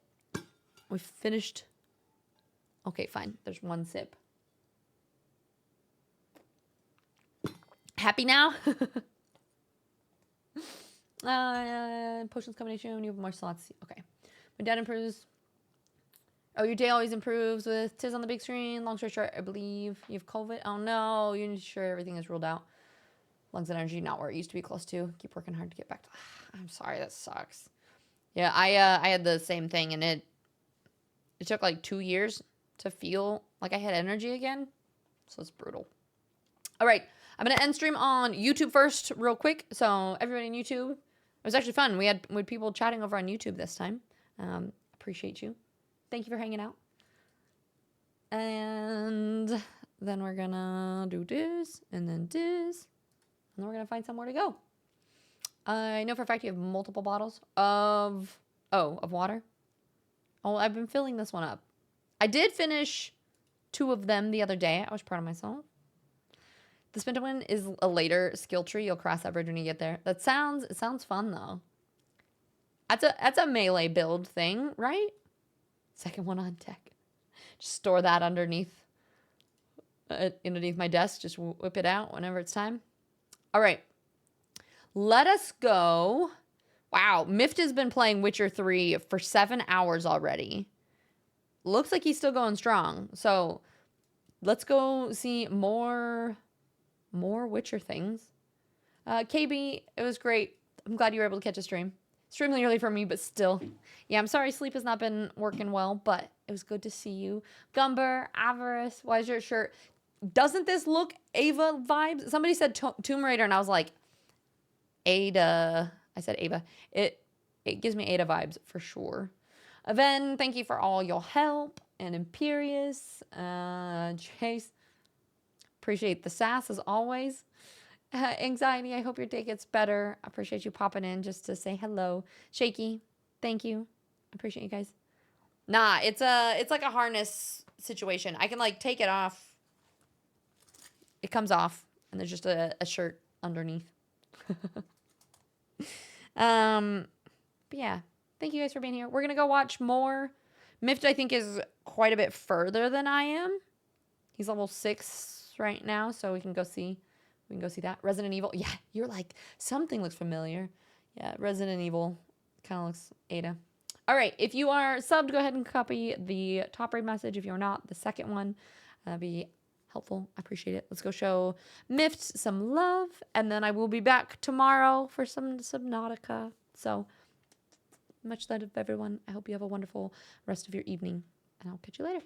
We finished. Okay, fine. There's one sip. Happy now? Potions combination. You have more slots. Okay. My dad improves. Oh, your day always improves with Tis on the big screen. Long story short, I believe you have COVID. Oh no, you're sure everything is ruled out. Lungs and energy not where it used to be close to. Keep working hard to get back to. I'm sorry, that sucks. Yeah, I had the same thing, and it took like 2 years to feel like I had energy again. So it's brutal. All right, I'm gonna end stream on YouTube first, real quick. So everybody in YouTube, it was actually fun. We had people chatting over on YouTube this time. Appreciate you. Thank you for hanging out. And then we're gonna do this, and then this, and then we're gonna find somewhere to go. I know for a fact you have multiple bottles of water. Oh, I've been filling this one up. I did finish 2 of them the other day. I was proud of myself. The spin to win is a later skill tree. You'll cross that bridge when you get there. It sounds fun though. That's a melee build thing, right? Second one on deck. Just store that underneath my desk. Just whip it out whenever it's time. All right. Let us go. Wow, Mift has been playing Witcher 3 for 7 hours already. Looks like he's still going strong. So let's go see more Witcher things. KB, it was great. I'm glad you were able to catch a stream. Extremely early for me, but still. Yeah, I'm sorry sleep has not been working well, but it was good to see you. Gumber, Avarice, why is your shirt? Doesn't this look Ava vibes? Somebody said Tomb Raider, and I was like, Ada. I said Ava. It gives me Ada vibes for sure. Aven, thank you for all your help. And Imperious, Chase, appreciate the sass as always. Anxiety, I hope your day gets better. I appreciate you popping in just to say hello. Shaky, thank you. I appreciate you guys. Nah, it's like a harness situation. I can like take it off. It comes off, and there's just a shirt underneath. But yeah, thank you guys for being here. We're gonna go watch more. Mift, I think, is quite a bit further than I am. He's level 6 right now, so we can go see that. Resident Evil. Yeah, you're like, something looks familiar. Yeah, Resident Evil kind of looks Ada. All right, if you are subbed, go ahead and copy the top raid message. If you're not, the second one. That'd be helpful. I appreciate it. Let's go show Mift some love, and then I will be back tomorrow for some Subnautica. So much love, everyone. I hope you have a wonderful rest of your evening, and I'll catch you later.